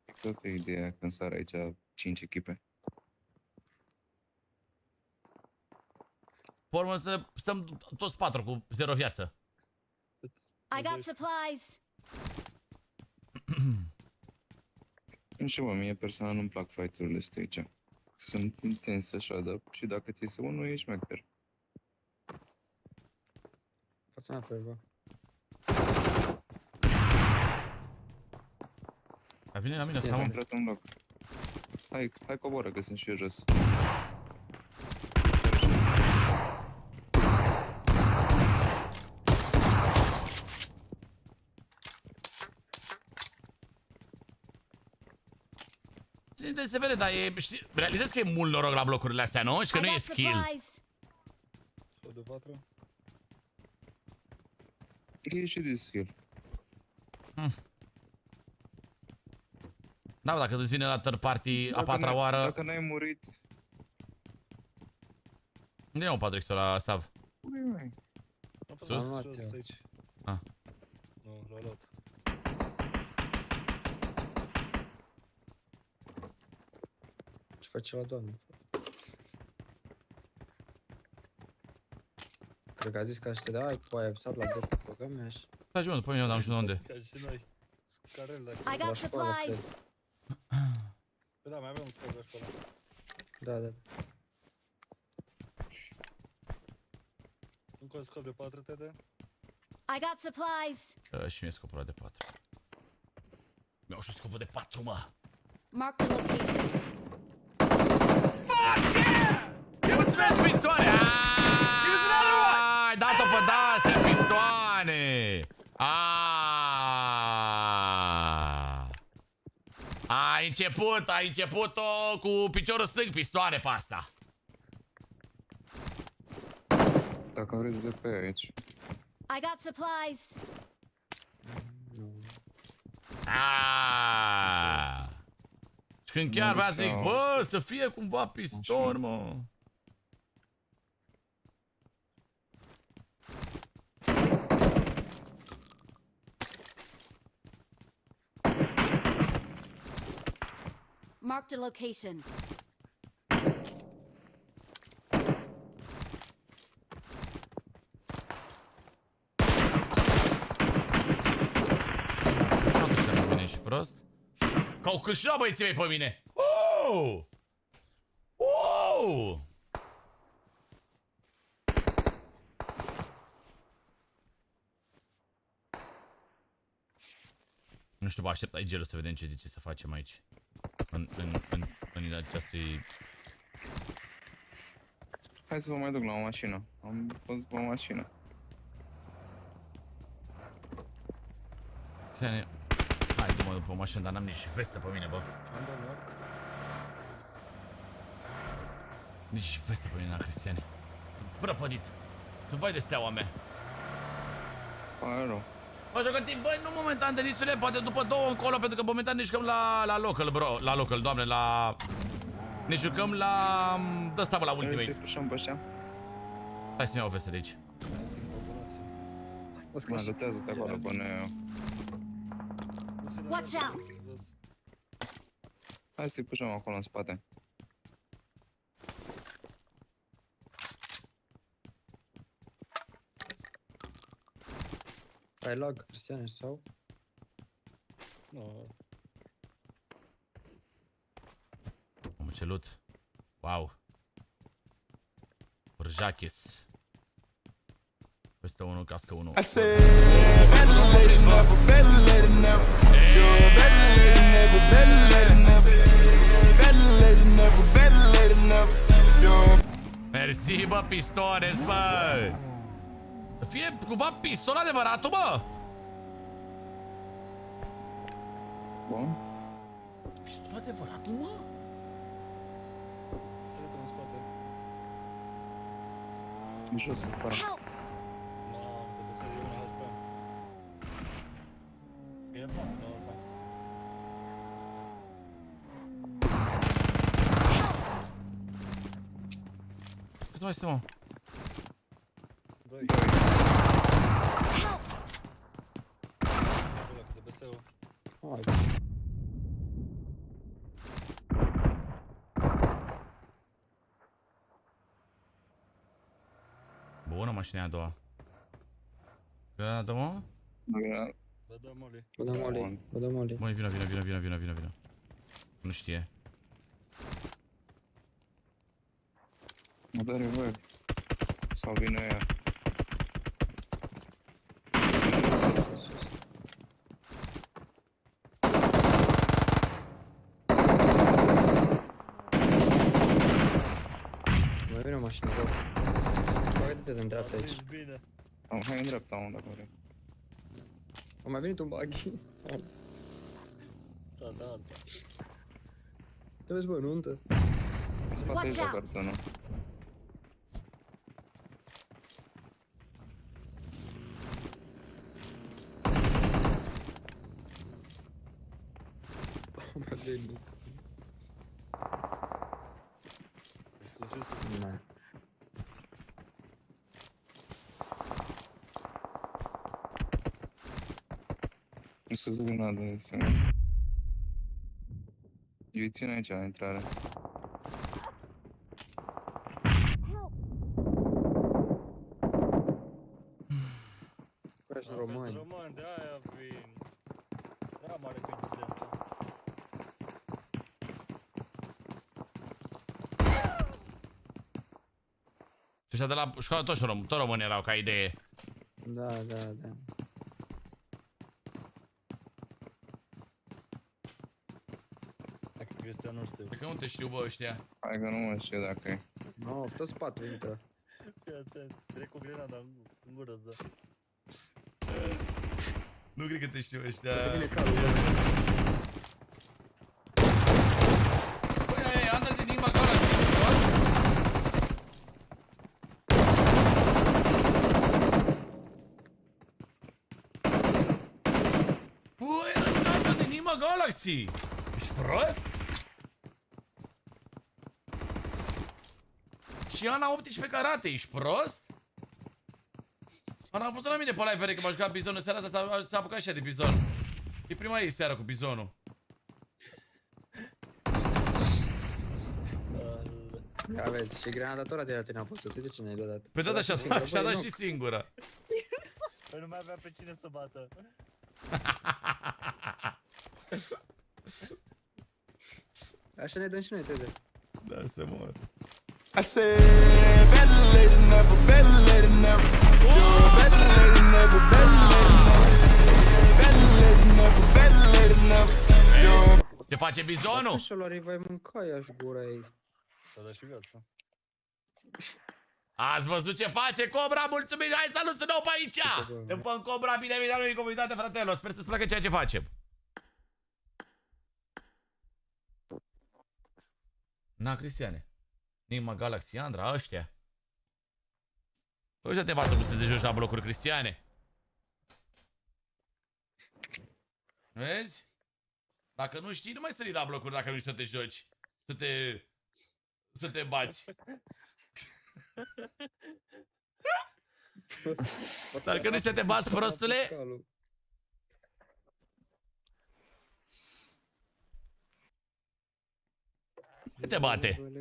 Fix asta e ideea când sar aici 5 echipe. Pe urmă să stăm toți 4 cu 0 viață. I got supplies. Nu știu, mă, mie personal nu-mi plac fight-urile astea aici. Sunt intense așa, dar și dacă ți iese unul, ești șmecher. Fața mea pe bă. A vine la mine, am intrat în loc. Hai coboră, că sunt și eu jos. Se vede, dar știi, realizez că e mult noroc la blocurile astea, nu? Și că nu e skill. Sau de 4. E și de skill. Da, dacă îți vine la third party a patra oară... Dacă n-ai murit... Unde e un 4x la Sav? Sus? Aici. Ah. Nu, l-a luat. Ce face la doamnă? Cred că a zis că aștepta, ai cu aia apăsat la bot, băgăm mi-aș. Da, și unde, pe mine, dar nu știu unde. Ca și noi. Scarel, dacă... I got supplies. Păi da, mai avem un scop de acolo. Da. Încă un scop de 4 TD. I got supplies. Și mie scopul ăla de 4. Mi-au și scopul de 4, mă. Mark the location. Fuck yeah! Eu îți vezi pistoane! Ai dat-o pe de-astea pistoane! Ai început-o cu piciorul stâng pistoane pe asta. Dacă vreți de pe aici. I got supplies. Și când chiar vreau să zic, bă, să fie cumva piston, mă. Marked a location. Prost. Că au câștigat băieții mei pe mine. Wow! Wow! Nu știu, vă aștept aici gelul să vedem ce zice să facem aici. În această... Hai să vă mai duc la o mașină. Am fost pe o mașină. Hai, du-mă după o mașină, dar n-am nici vestă pe mine, bă. Nici vestă pe mine, la Cristiane. Sunt prăpădit. Sunt vai de steaua mea. Pare rău. Mă joc în timp, băi, nu momentan, Denisule, poate după 2 încolo, pentru că momentan ne jucăm la local, bro. La local, doamne, la... Ne jucăm la... dă-sta, bă, la Ultimate. Hai să-mi iau o veste de aici. Mă, lutează-te acolo până... Watch out! Hai să-i pușăm acolo în spate. Ai lag, Cristiane, sau? Nu. Am ce loot. Wow. Urjaches. Peste unul, cască unul. Mersi, bă, pistones, bă! Să fie cumva pistol adevăratul, bă! Bun. Pistol adevăratul, mă? Jos, afară. Câți mai este, mă? 2. Hai. Bună mașina a doua. Granată, mă? Bă, dă moli. Bă, dă moli. Bă, dă moli. Măi, vină. Nu știe. Mă dă revive. Sau vine ea. Mai vine o mașină, bă. Bagă-te de în dreapta aici. Bine. Hai în dreapta, unde vrei. A mai venit un buggy. Da. Te vezi, bă, nuntă. În spate aici la cartonul. Mai venit. Na. Nu se zăgâna de singur. Eu îi țin aici la intrare. Păi sunt români. Români, de aia vin. Prea mare coincidență. Și ăștia de la școală tot români erau ca idee. Da. Dacă Cristian nu știu. Cred că nu te știu, bă, ăștia. Hai că nu mă știu dacă e. No, toți 4 intră. Fii atent, trec cu grenada în gură, da. Nu cred că te știu ăștia. Vine calul, bă. Băi, andă din inima ca ăla. Băi, andă din inima Galaxy. Ești prost? Și Ana 18 karate, ești prost? Ana a fost la mine pe live, că m-a jucat bizonul seara asta, s-a apucat și ea de bizon. E prima ei seara cu bizonul. Aveți, și grenadatora de la tine a fost, uite ce ne-ai dat. Pe da, și-a dat și singură. Păi nu mai avea pe cine să bată. Așa ne dăm și noi, Tede. Da, se mor. I said, better late than never, better late than never. Better late than never, better late than never. Better late than never, better late than never. Ce face bizonul? Așa la rivai mâncai aș gura ei. S-a dat și viața. Ați văzut ce face Cobra? Mulțumim! Hai salut să nou pe aici! Te pun Cobra, bine venit la noi în comunitate, fratelor! Sper să-ți placă ceea ce facem! Na, Cristiane. Nima Galaxy, Andra, ăștia. Ăștia te învață cum să te joci la blocuri, Cristiane. Vezi? Dacă nu știi, nu mai sări la blocuri dacă nu știi să te joci. Să te bați. Dacă nu știi să te bați, prostule... Ce te bate?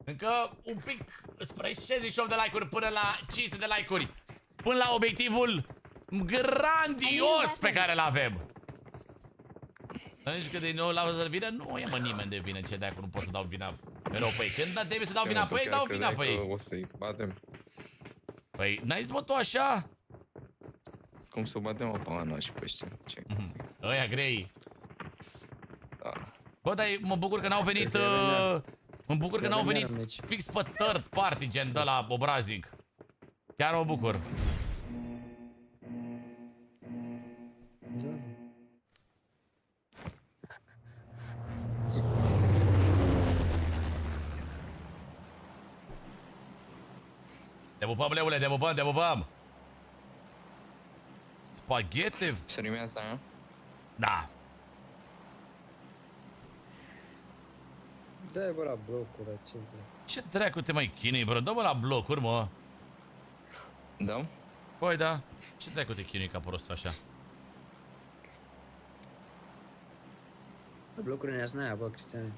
Încă un pic spre 68 de like-uri până la 500 de like-uri. Până la obiectivul grandios pe care l-avem. Deci că de nou la vină, nu e mă nimeni de vină, ce de-aia nu pot să dau vina mereu pe ei. Când trebuie să dau vina pe ei, dau vina pe ei. O să-i batem. Păi, n-ai zis mă tu așa? Cum să batem o pana și pe ăștia? Ce? Ăia grei. Da. Bă, dar mă bucur că n-au venit... Mă bucur că n-au venit fix pe third party, gen de la obraznic. Chiar mă bucur. Te pupăm, leule, te pupăm, te pupăm! Spaghetti? Sărim asta, a? Da. Dă-i bă la blocuri, Ce dracu te mai chinui, bro? Dă-mă la blocuri, mă. Da? Păi da. Ce dracu te chinui ca prost așa? Blocurile ne-ați n-aia, bă, Cristiane.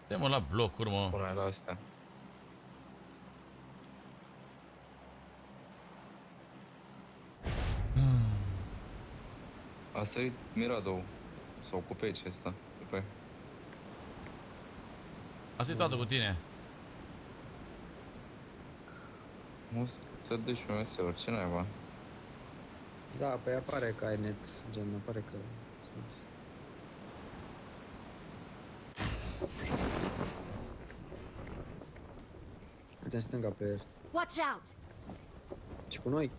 Dă-mă la blocuri, mă. Pune la asta. Asta e Miradou. Sau copeci ăsta. După. Asta e toată cu tine. Nu să dai și un meseori, ce naiba? Da, păi apare că ai net, gen, apare că... Uite în stânga pe el. Watch out! Și cu noi.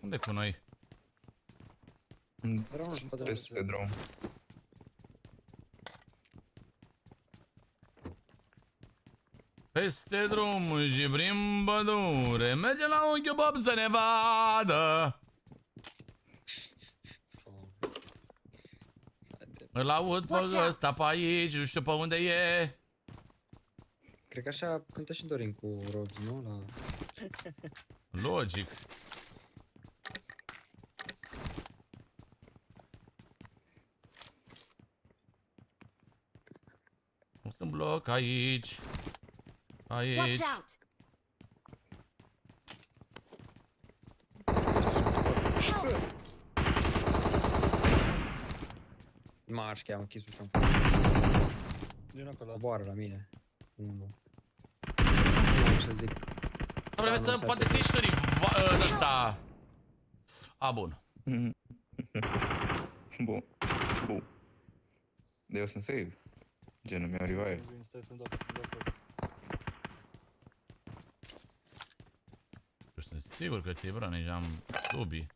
Unde cu noi? Peste drum. Peste drum și prin pădure mergem la un kebab să ne vadă. Îl aud pe ăsta pe aici, nu știu pe unde e. Cred că așa cântă și Dorin cu Rogi, nu? La... Logic. Sunt bloc aici. Aici. Marș cheamă, chisul și-am. Din acolo. Coboară la mine. Nu. Să zic. Vreme să poate ți-i șturi ăsta. A, bun. Bun. Bun. De eu sunt save. Genul mi-au revive. Eu sunt sigur că ți-i bră, nici am dubii.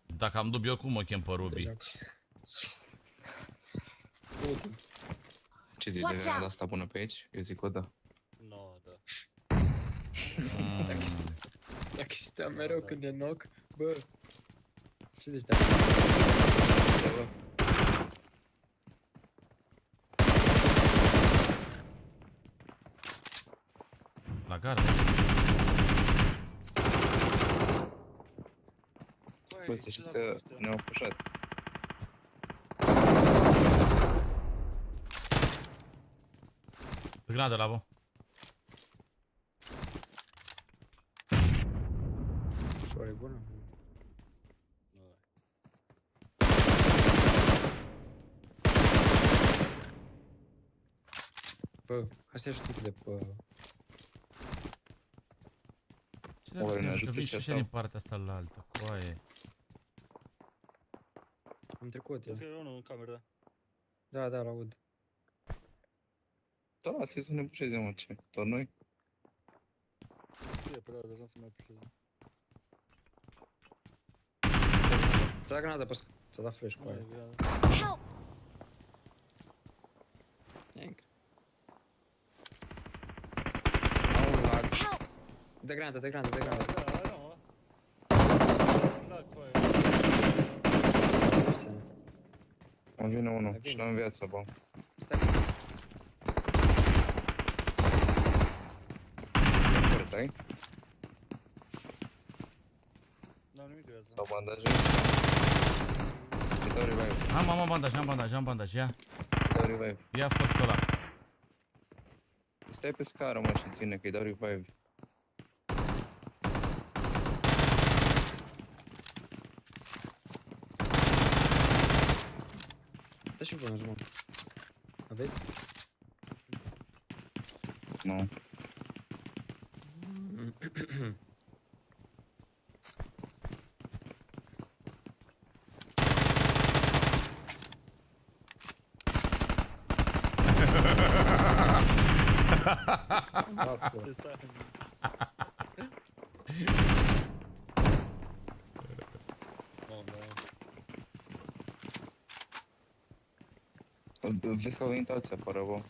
Dacă am dubii, eu cum mă chem pe Ruby? Ce zici de grenada asta bună pe aici? Eu zic că da. No, da. Dacă stea mereu când e knock, bă. Ce zici de bă? La gara. Bă, să știți că ne-au pușat. Grenadă la bă. Ușor, e bună? Bă, hai să ajut de pe... Ce dacă să ajut și așa din partea asta la altă, coaie. Am trecut, eu. Trebuie unul în cameră. Da, da, l-aud. Da, lasă-i să ne pușeze, mă, ce? Tot noi? E prea deja să mai pușeze. Ți-a dat granada pe Ți-a dat flash cu aia. Help! Help! De granată, de granată, de granată. Îmi vine unul și l-am în viață, bă. Stai? N-am nimic de viață. Sau bandaje? Îi dau revive. Am bandaj, ia. Îi dau revive. Ia fostul ăla. Stai pe scară, mă, și ține, că îi dau revive. Dă și bună, mă. Aveți? Nu. Vezi că au venit alții afară, bă.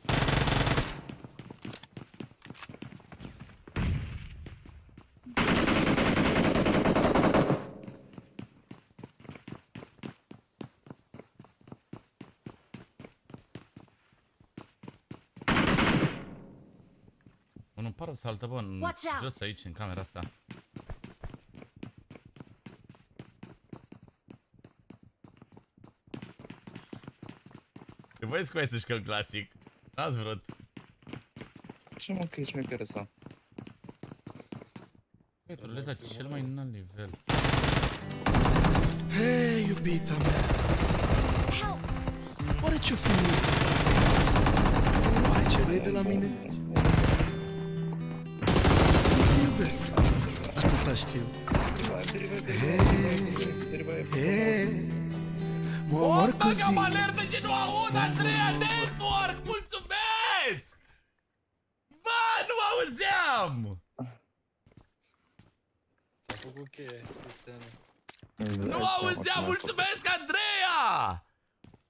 Nu pară saltă, bă, în jos aici, în camera asta. Te voi scoai să jucăm clasic. N-ați vrut. Ce mă, că ești mai interesant. Băi, tu la cel mai înalt nivel. Hei, iubita mea, oare ce-o fi? Oare ce vrei de la mine? Te iubesc, atâta știu. Hei, mă omor cu zi. Mă alertă ce nu aud, Andreea Network, mulțumesc! Bă, nu auzeam! A făcut cheie, Cristiane. Nu auzeam, mulțumesc, Andreea!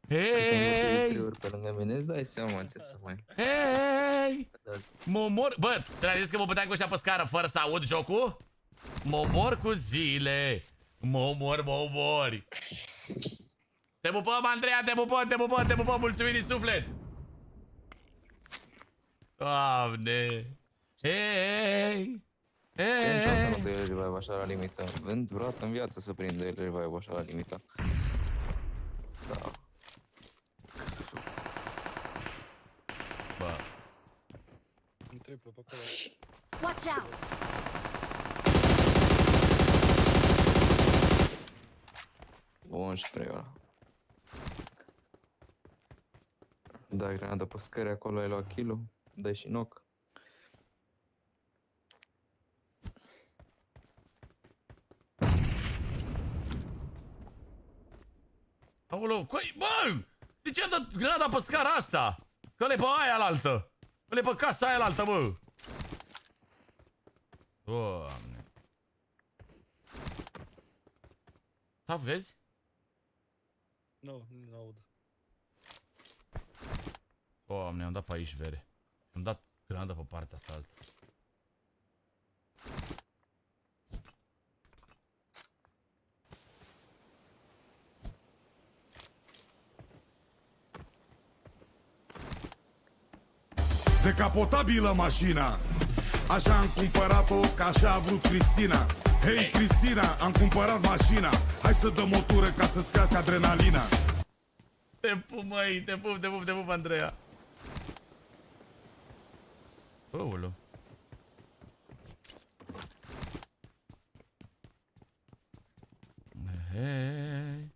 Hei! Pe lângă mine, îți dai seama ce să mai... Hei! Mă omor... Bă, te-ai zis că mă puteam cu ăștia pe scară fără să aud jocul? Mă omor cu zile! Mă omori! Te pupăm, Andreea, te pupăm, mulțumim din suflet! Doamne! Hei! Ce nu dă revive așa la limită? Vând vreodată în viață să prinde revive așa la limită. Da. Bă. Un triplu pe acolo. Watch out! Bun și trei ăla. Dai granada pe scări acolo, ai luat kill-ul. Dai și knock. Aoleu, coi, bă! De ce am dat granada pe scara asta? Că le pe aia alaltă. Că le pe casa aia alaltă, bă. Doamne. Da, vezi? Nu, nu aud. Doamne, am dat pe aici vere. Am dat granada pe partea asta altă. Decapotabilă mașina. Așa am cumpărat-o, că așa a vrut Cristina. Hei, Cristina, am cumpărat mașina. Hai să dăm o tură ca să-ți crească adrenalina. Te pup, măi, te pup, Andreea. Oulu. Hei.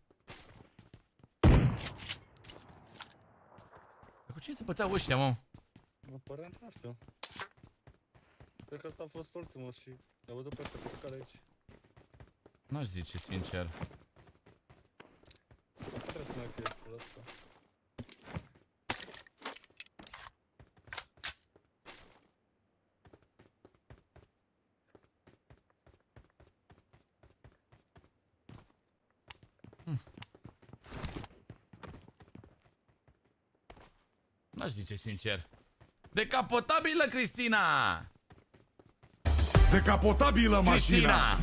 Cu cine se băteau ăștia, mă? Aparent, nu știu. Cred că asta a fost ultimul și le văd pe ăsta pe scară aici. N-aș zice, sincer. Nu trebuie să mai fie pe asta. Aș zice sincer. Decapotabilă, Cristina! Decapotabilă mașina.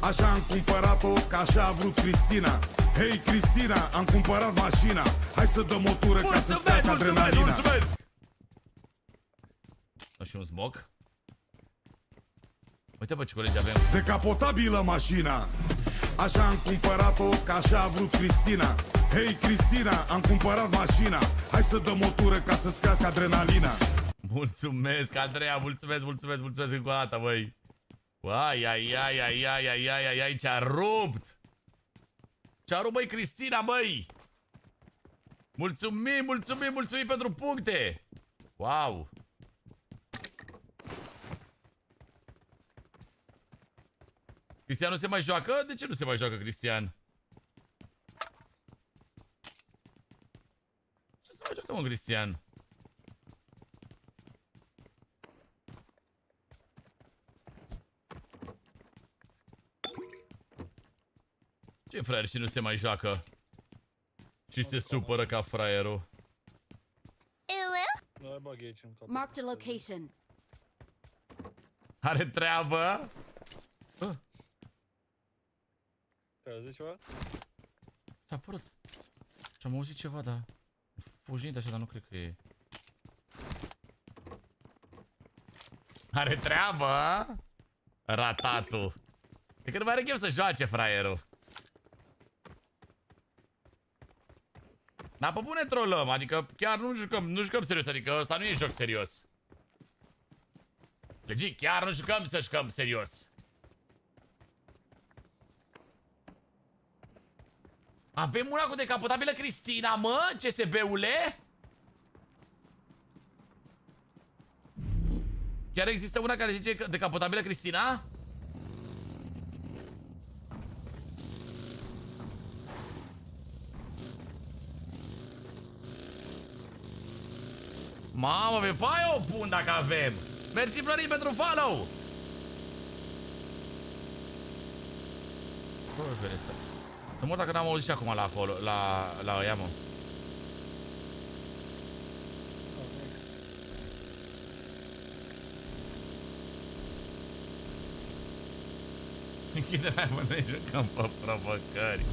Așa am cumpărat-o, că așa a vrut Cristina. Hei Cristina, am cumpărat mașina. Hai să dăm o tură ca să scazi adrenalina. Mulțumesc! Și un smoke. Uite bă ce colegi avem. Decapotabilă mașina. Așa am cumpărat-o, că așa a vrut Cristina. Hei Cristina, am cumpărat mașina. Hai să dăm o tură ca să scazi adrenalina. Mulțumesc, Andreea, mulțumesc încă o dată, băi. Ai, ce-a rupt! Ce-a rupt, băi, Cristina, băi! Mulțumim pentru puncte! Wow! Cristian nu se mai joacă? De ce nu se mai joacă, Cristian? Ce se mai joacă, mă, Cristian? Ce fraier și nu se mai joacă? Și se supără ca fraierul. Marked a location. Are treabă? Zici ceva? S-a părut. Și-am auzit ceva, dar... Fugind așa, dar nu cred că e... Are treabă? Ratatul. E că nu mai are chef să joace, fraierul. Dar pe bune trollăm, adică chiar nu jucăm serios, adică ăsta nu e joc serios. Deci chiar nu jucăm serios. Avem una cu decapotabilă Cristina, mă? CSB-ule? Chiar există una care zice decapotabilă Cristina? Mamă, pe paia o pun dacă avem. Mersi, Florin, pentru follow. Să mor dacă n-am auzit și acum la acolo, la ăia, mă. Închide aia, mă, ne jucăm pe provocări.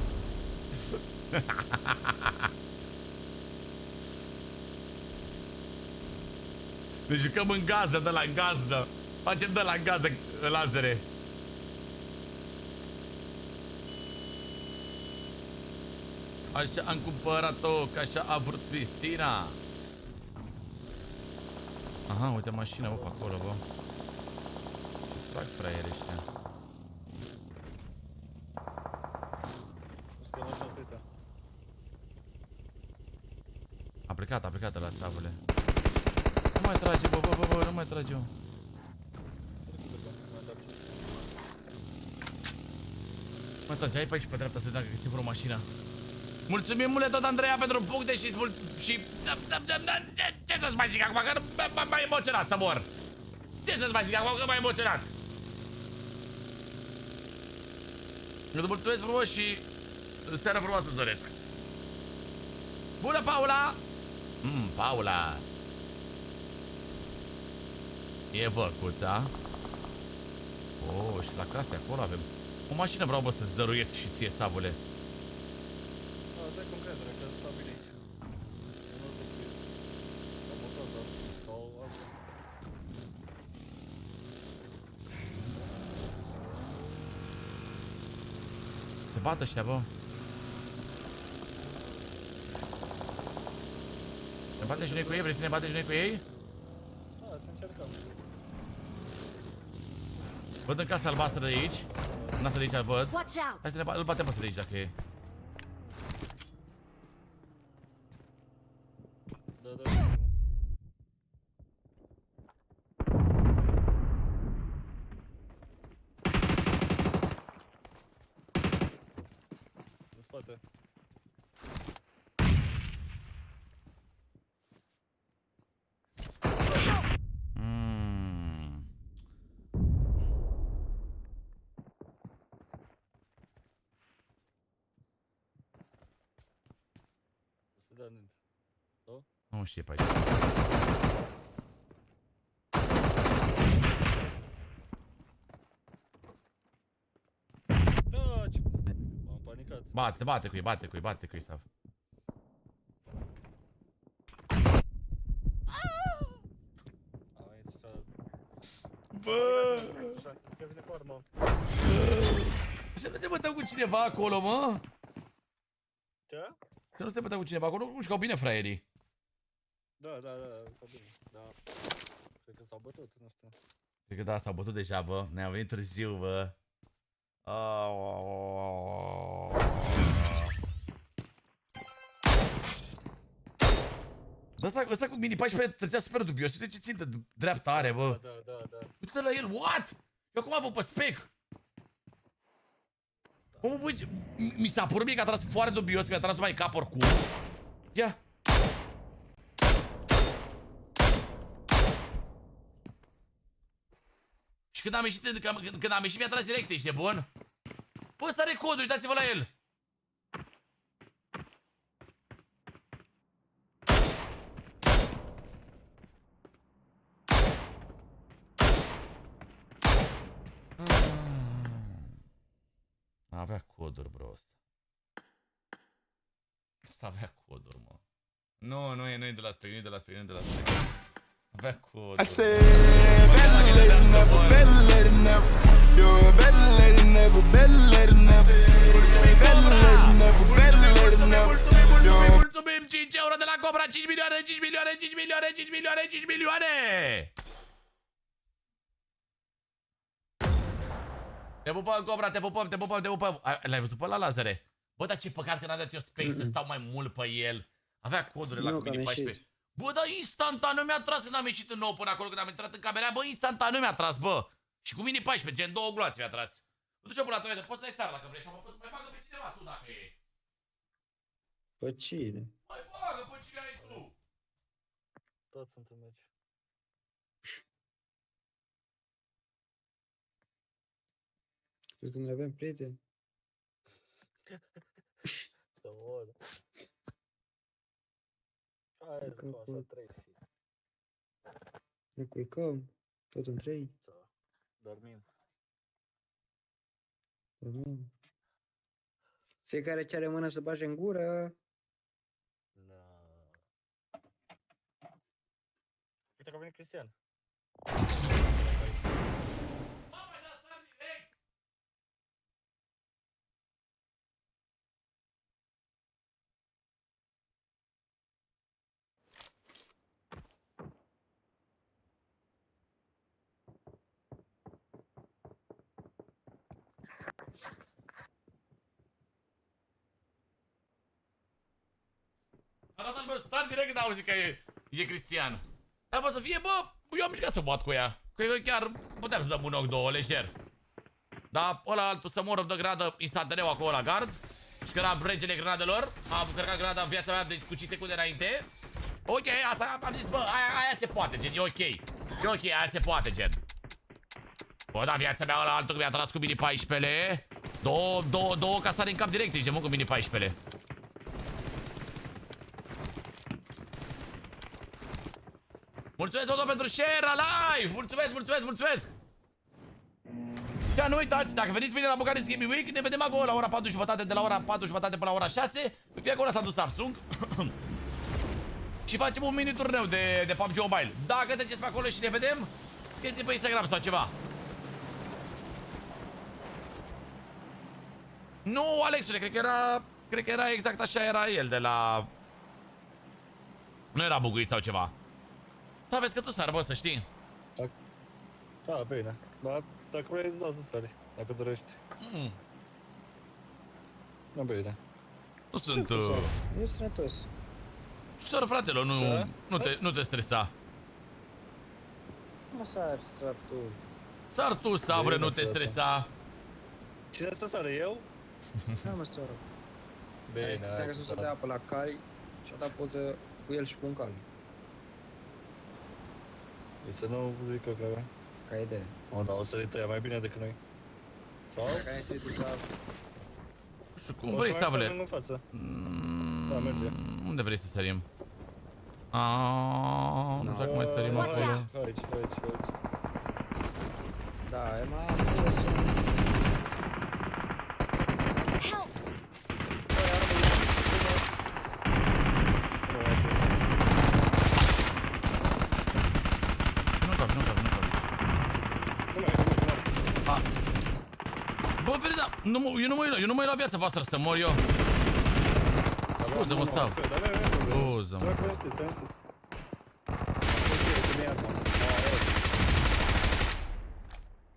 Ne jucăm în gazdă, de la în gazdă. Facem de la în gazdă lazere. Așa am cumpărat-o, că așa a vrut Cristina. Aha, uite mașina, bă, pe acolo, bă. Ce fac fraieri ăștia? A plecat la savule. Nu mai trage, bă, nu mai trage, bă. Mai trage, hai pe aici pe dreapta să vedem dacă găsim vreo mașină. Mulțumim mult tot, Andreea, pentru puncte și... Ce să-ți mai zic acum, că m-am emoționat să mor. Ce să-ți mai zic acum, că m-am emoționat. Îți mulțumesc frumos și... seară frumoasă îți doresc. Bună, Paula! Paula! E văcuța. Oh, și la case acolo avem. O mașină vreau, bă, să zăruiesc și ție, savule. Dai cu încredere, că stau bine aici. Se bat ăștia, bă. Ne bate și noi cu ei? Vrei să ne bate și noi cu ei? Da, să încercăm. Văd în casa albastră de aici. În asta de aici îl văd. Watch out. Hai să îl batem pe ăsta de aici dacă e. Da. În spate. Da, nu. Nu știe pe aici. Da, ce... M-am panicat. Bate cu ei, Sav. Bă! Să nu se băteau cu cineva acolo, mă? Ce? Să nu se băteau cu cineva acolo, nu știu, bine fraierii. Da, s-a bine. Da. Cred că s-au bătut, nu știu. Cred că da, s-au bătut deja, bă. Ne-am venit târziu, bă. Ăsta cu mini 14 trăcea super dubios. Uite ce țintă dreapta are, bă. Da. Uite-te la el, what? Eu acum văd pe spec. Omul, băi, mi s-a părut mie că a tras foarte dubios, mi-a tras numai cap oricum. Ia. Și când am ieșit, mi-a tras direct, ești nebun? Bă, ăsta are codul, uitați-vă la el. Avea coduri, bro, ăsta. Ăsta avea coduri, mă. Nu e de la spec, nu e de la spec. Avea coduri. Mulțumim, 5 euro de la Cobra, 5 milioane! Te pupăm, Cobra, te pupăm. L-ai văzut pe ăla, Lazare? Bă, dar ce păcat că n-a dat eu space să stau mai mult pe el. Avea codurile la cu mini 14. Bă, dar instantaneu mi-a tras când am ieșit în nou până acolo, când am intrat în camera. Bă, instantaneu mi-a tras, bă. Și cu mini 14, gen 2 gloați mi-a tras. Du-te-o până la toaletă, poți să dai start dacă vrei. Și am fost să mai bagă pe cineva tu dacă e. Pe cine? Mai bagă pe cine ai tu. Toți sunt în meci. Crezi că ne avem prieteni? Să mor. Hai, să trei. Ne culcăm, tot în 3. Dormim. Fiecare ce are mână să bage în gură. Uite că a venit Cristian. A dat bă, start direct când auzi că e Cristian. Dar bă, să fie, bă, eu am mișcat să bat cu ea. Cred că chiar puteam să dăm un ochi, două, lejer. Dar ăla altul să moră de gradă instantaneu acolo la gard. Și că era regele granadelor. Am cărcat granada în viața mea de cu 5 secunde înainte. Ok, asta am zis, bă, aia se poate, gen, e ok. E ok, aia se poate, gen. Bă, da, viața mea ăla altul că mi-a tras cu mini 14. Două casare în cap direct, ești, mă, cu mini 14. Mulțumesc, Dodo, pentru share la live! Mulțumesc! Și nu uitați, dacă veniți bine la Bucuresti Gaming Week, ne vedem acolo la ora 4:30, de la ora 4:30 până la ora 6. Fie acolo s-a dus Samsung. Și facem un mini turneu de PUBG Mobile. Dacă treceți pe acolo și ne vedem, scrieți pe Instagram sau ceva. Nu, Alexule, cred că era exact așa, era el de la... Nu era buguit sau ceva. Da, vezi că tu sar, bă, să știi. Da, bine. Dar dacă vrei îți dau să sari, dacă dorești. Da, bine. Nu sunt... E sănătos. Sar, fratelor, nu te stresa. Mă sar tu. Sar tu, Savre, nu te stresa. Cine să sară, eu? Da, mă sară. Bine, hai. Să sus să dea apă la cai și-a dat poză cu el și cu un cal. Deci să nu zic că care. Ca idee. O, da, o sărit ăia mai bine decât noi. Sau? Dacă ai sărit să... Și cum vrei, Savle? Da, merge. Unde vrei să sărim? Aaaa, nu știu dacă mai sărim acolo. Aici. Da, Emea. Bă, Ferida, eu nu mă uit la viața voastră să mor eu. Scuză-mă, Sav. Scuză-mă.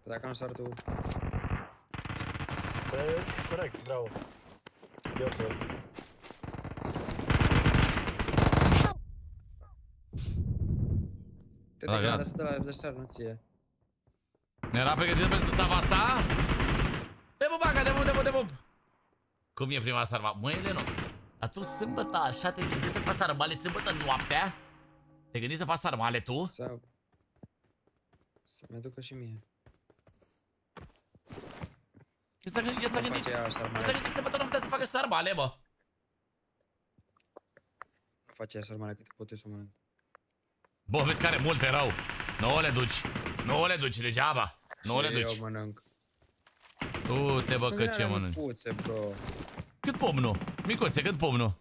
Dacă nu sar tu. Corect, bravo. Te degrada să de la adversar, nu ție. Era pregătită pentru stava asta? Te pup, Anca, te pup! Cum e prima sarma? Mâine nu. Dar tu sâmbătă așa te gândești să faci sarmale sâmbătă noaptea? Te gândești să faci sarmale tu? Sau... Să-mi aducă și mie. E s-a gândit sâmbătă noaptea să facă sarmale, bă. Nu face aia sarmale câte pot eu să mănânc. Bă, vezi că are multe rău. Nu le duci degeaba. Nu le duci. Eu mănânc. Du-te, bă, că ce mănânci. Micuțe, bro. Cât pomnul? Micuțe, cât pomnul?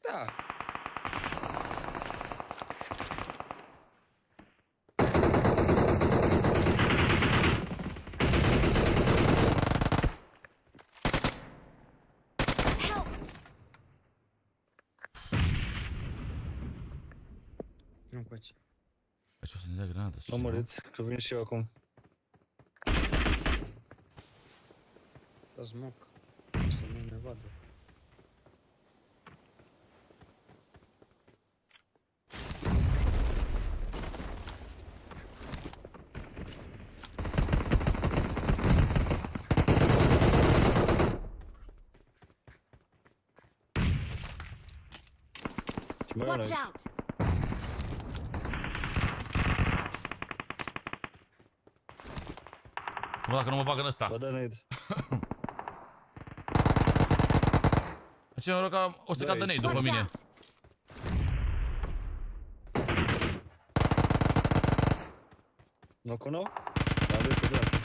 Da. Nu coace. Faci o să ne dea granată. Mă măriți, că vin și eu acum. Da smoke. Să nu ne vadă. Watch out! Nu, dacă nu mă bag în ăsta. Bă, dă nade. Ce noroc că o să cadă nade după mine. Nu cu nou? Da, de pe viață.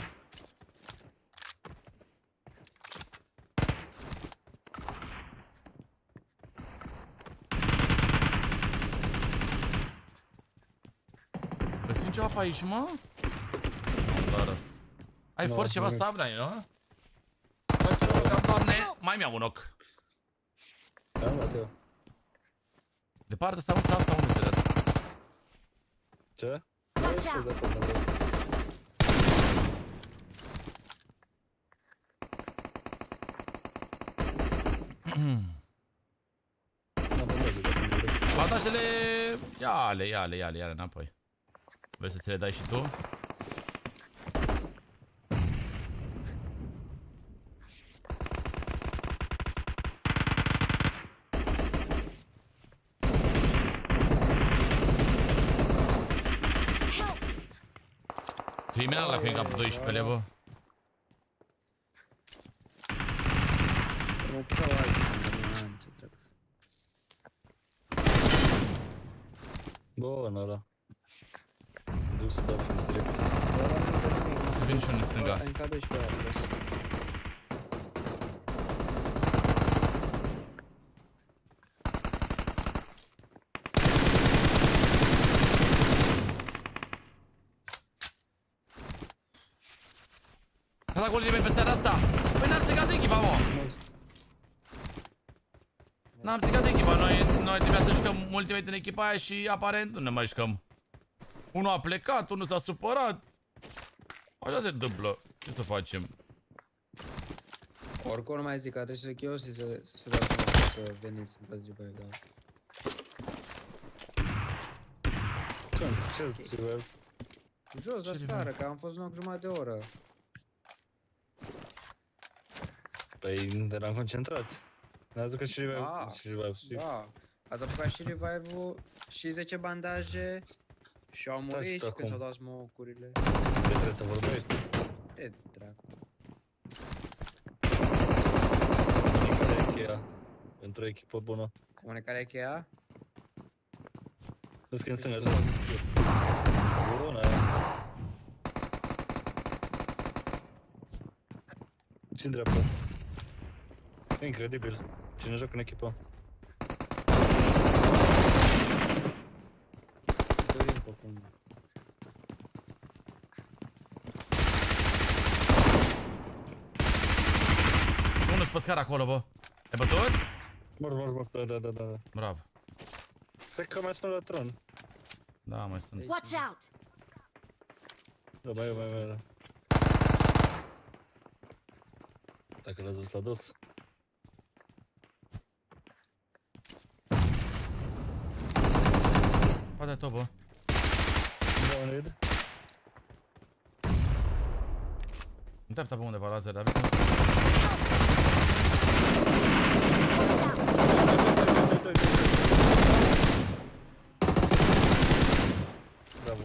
Găsim ceva pe aici, mă? Ai forț ceva sabnai, nu? Bă, ce noroc am, doamne, mai mi-au un ochi. Da, dat eu. Departe sau unde te dat? Ce? Bandajele... Ia-le înapoi. Vrei să ți le dai și tu? Criminal la când cap 12, bă. Mă pușau alții. Bun, ăla. Dus stuff în direct. Vin și unul în stânga. Ai încă 12 ori. Asta acolo de pe seara asta. Păi n-ar stricat echipa, mă. N-am stricat echipa, noi trebuia să jucăm Ultimate în echipa aia și aparent nu ne mai jucăm. Unul a plecat, unul s-a supărat. Așa se întâmplă. Ce să facem? Oricum nu mai zic că trebuie să zic eu să dau seama să veniți să-mi păzi pe egal. Ce ți-l Jos la scară, că am fost în jumătate de oră. Păi eram concentrați. Ne-ați jucat și revive. Da, ați apucat și revive-ul și 10 bandaje și au murit și când s-au dat smoke-urile. Trebuie să vorbești. E dracu. Care e cheia pentru o echipă bună? Comunicarea e cheia? Vezi că în stânga, așa. Corona. Și în dreapta. Incredibil. Cine joacă în echipă? Unul pe scară acolo, bă. Ai bătut? Mor, da. Bravo. Cred că mai sunt la tron. Da, mai sunt. Watch out! Da, mai. Dacă l-a dus, l-a dus. Poate tot, bă. Da, un red. În dreapta pe undeva laser, dar vezi? Bravo.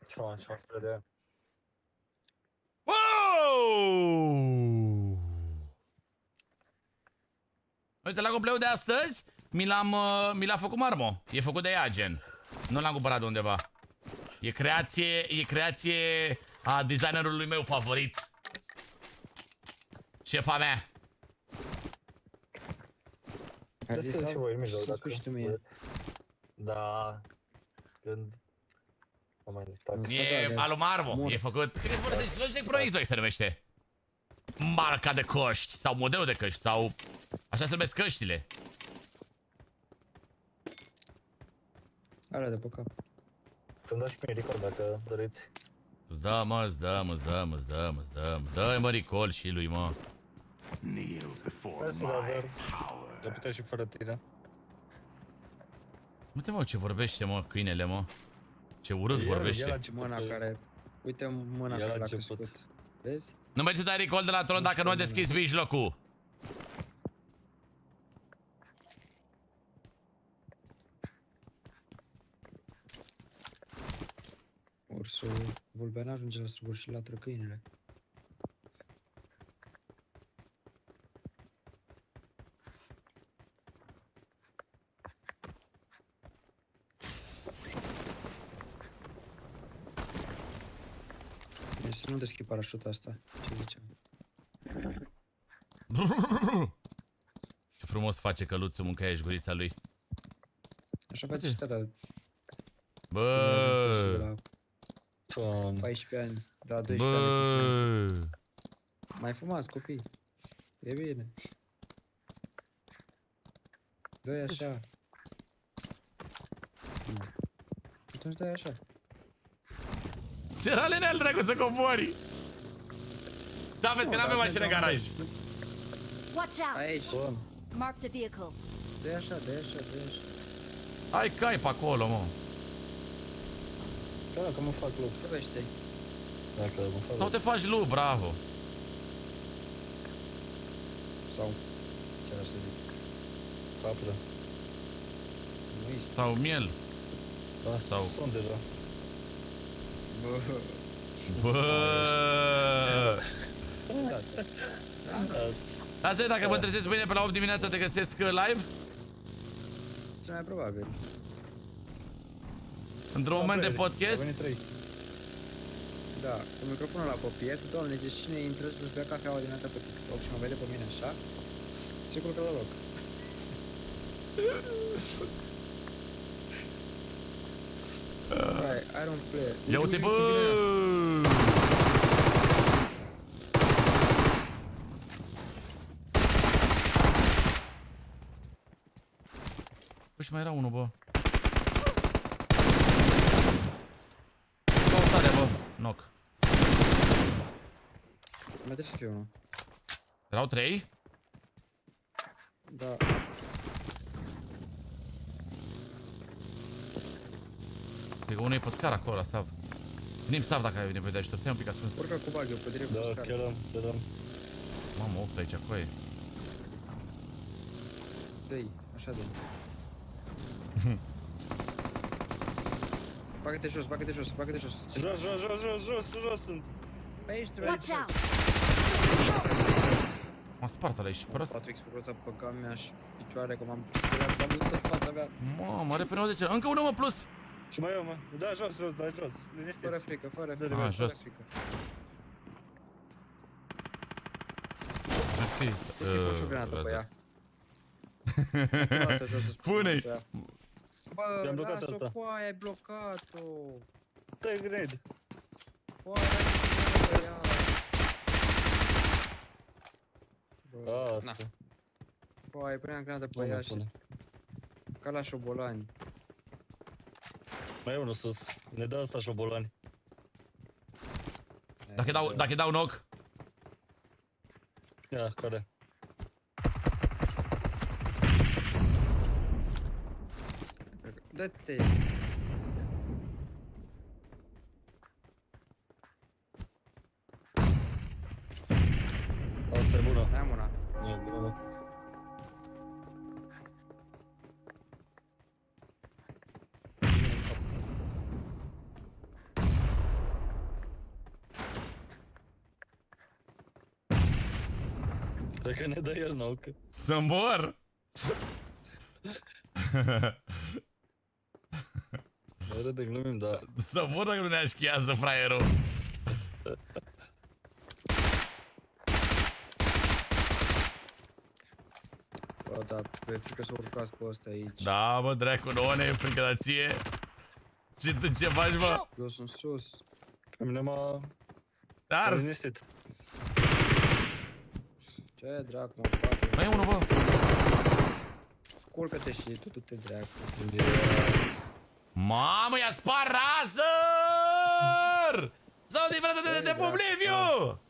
Ce-am spre de aia. Uite, la compleul de astăzi mi l-a făcut Marmo. E făcut de ea, gen. Nu l-am cumpărat de undeva. E creație a designerului meu favorit. Șefa mea. Deschideți și voi în mijloc, dacă vreți. Da. Când... Am mai zis, E alu Marmo. E făcut... Logic Pro X2 se numește. Marca de căști. Sau modelul de căști. Sau... Așa se numesc căștile. Alea de pe cap. Să-mi dați și mie recall dacă doriți. Îți dă, mă. Dă-i, mă, recall și lui, mă. Hai să laser. Te putea și fără tine. Uite, mă, ce vorbește, mă, câinele, mă. Ce urât vorbește. Mâna care... Uite mâna care l-a crescut. Vezi? Nu mergi să dai recall de la tron dacă nu a deschis mijlocul. Ursul vulben ajunge la struguri și latră câinele. Bine, să nu deschid parașuta asta. Ce ziceam? Ce frumos face căluțul, mâncăia și gurița lui. Așa face și tata. Bă! 14 ani, da, 12 ani. Mai fumați, copii. E bine. Dă-i așa. Atunci dă-i așa. Ce rale-ne-al dracu să cobori! Da, vezi că n-avem mașină în garaj. Watch out! Aici. Marked a vehicle. Dă-i așa, dă-i așa, dă-i așa. Ai cai pe acolo, mă. Da, că mă fac loc. Vorbește-i. Dacă mă fac loc. Sau te faci lu, bravo. Sau ce ar să zic? Capră. Nu este. Sau miel. Da, sau... sunt deja. Bă! Lasă-i, dacă mă trezesc mâine pe la 8 dimineața te găsesc live? Cel mai probabil. Într-un moment de podcast? Da, cu microfonul la apropiat, doamne, deci cine intră să-și bea cafeaua dimineața pe TikTok și mă vede pe mine așa, sigur că la loc. Hai, Iron Player. Ia uite, bă! Bă, și mai era unul, bă. Căutare, bă. Knock. Mai trebuie să fie unul. Erau 3? Da. Cred că unul e pe scară acolo, la Sav. Venim, Sav, dacă ai nevoie de ajutor. Stai un pic ascuns. Urcă cu bag eu pe direct pe scară. Da, chiar am. Mamă, 8 aici, coaie. Dă-i, așa dă-i. Bagă-te jos, bagă-te jos, bagă-te jos. Jos sunt. Pe aici trebuie. Watch out! M-a spart ăla, ești prost? 4x cu roța pe gamea și picioare, că m-am speriat, am văzut Mamă, are pe 90. Încă unul, mă, plus. Și mai eu, mă. Da, jos, da, jos. Liniștit. Fără frică, fără frică. Ah, jos. Pun și o granată pe ea. Pune-i! Bă, las-o cu aia, ai blocat-o. Dă-i grenade. Cu aia, ai Bă, na. Cu aia, pune granată pe ea și... Ca la șobolani. Mai e unul sus. Ne dă ăsta șobolani. Dacă dau knock. Ia, care? Dă-te! Asta e bună. Mai am una. E bună. Cred că ne dă el nou. Să mor! Mă râde, glumim, da. Să mor dacă nu ne așchiază fraierul. Bă, da, pe frică să urcați pe ăsta aici. Da, bă, dracu, nouă ne e frică, dar ție? Ce faci, bă? Eu sunt sus. Pe mine m-a... Ars! liniștit. Ce dracu, mă fac? Mai e unul, bă! Culcă-te și tu, du-te dracu. Mamă, i-a spart razăr! Sau diferență de Publiviu!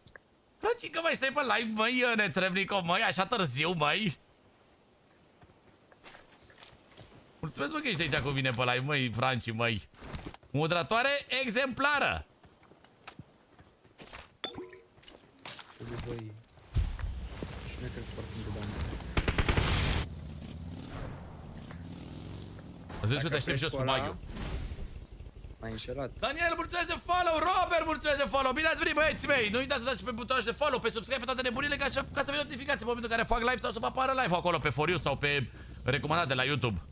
Frăcică, măi, stai pe live, măi, netrebnico, măi, așa târziu, măi! Mulțumesc, mă, că ești aici cu mine pe live, măi, Franci, măi! Moderatoare exemplară! Băi, și nu cred foarte mult de bani. Îți zici că te aștept jos cu Magiu. M-ai înșelat. Daniel, mulțumesc de follow! Robert, mulțumesc de follow! Bine ați venit, băieții mei! Nu uitați să dați pe butonul de follow, pe subscribe, pe toate nebunile, ca să vă notificații în momentul în care fac live sau să vă apară live acolo pe For You sau pe recomandat de la YouTube.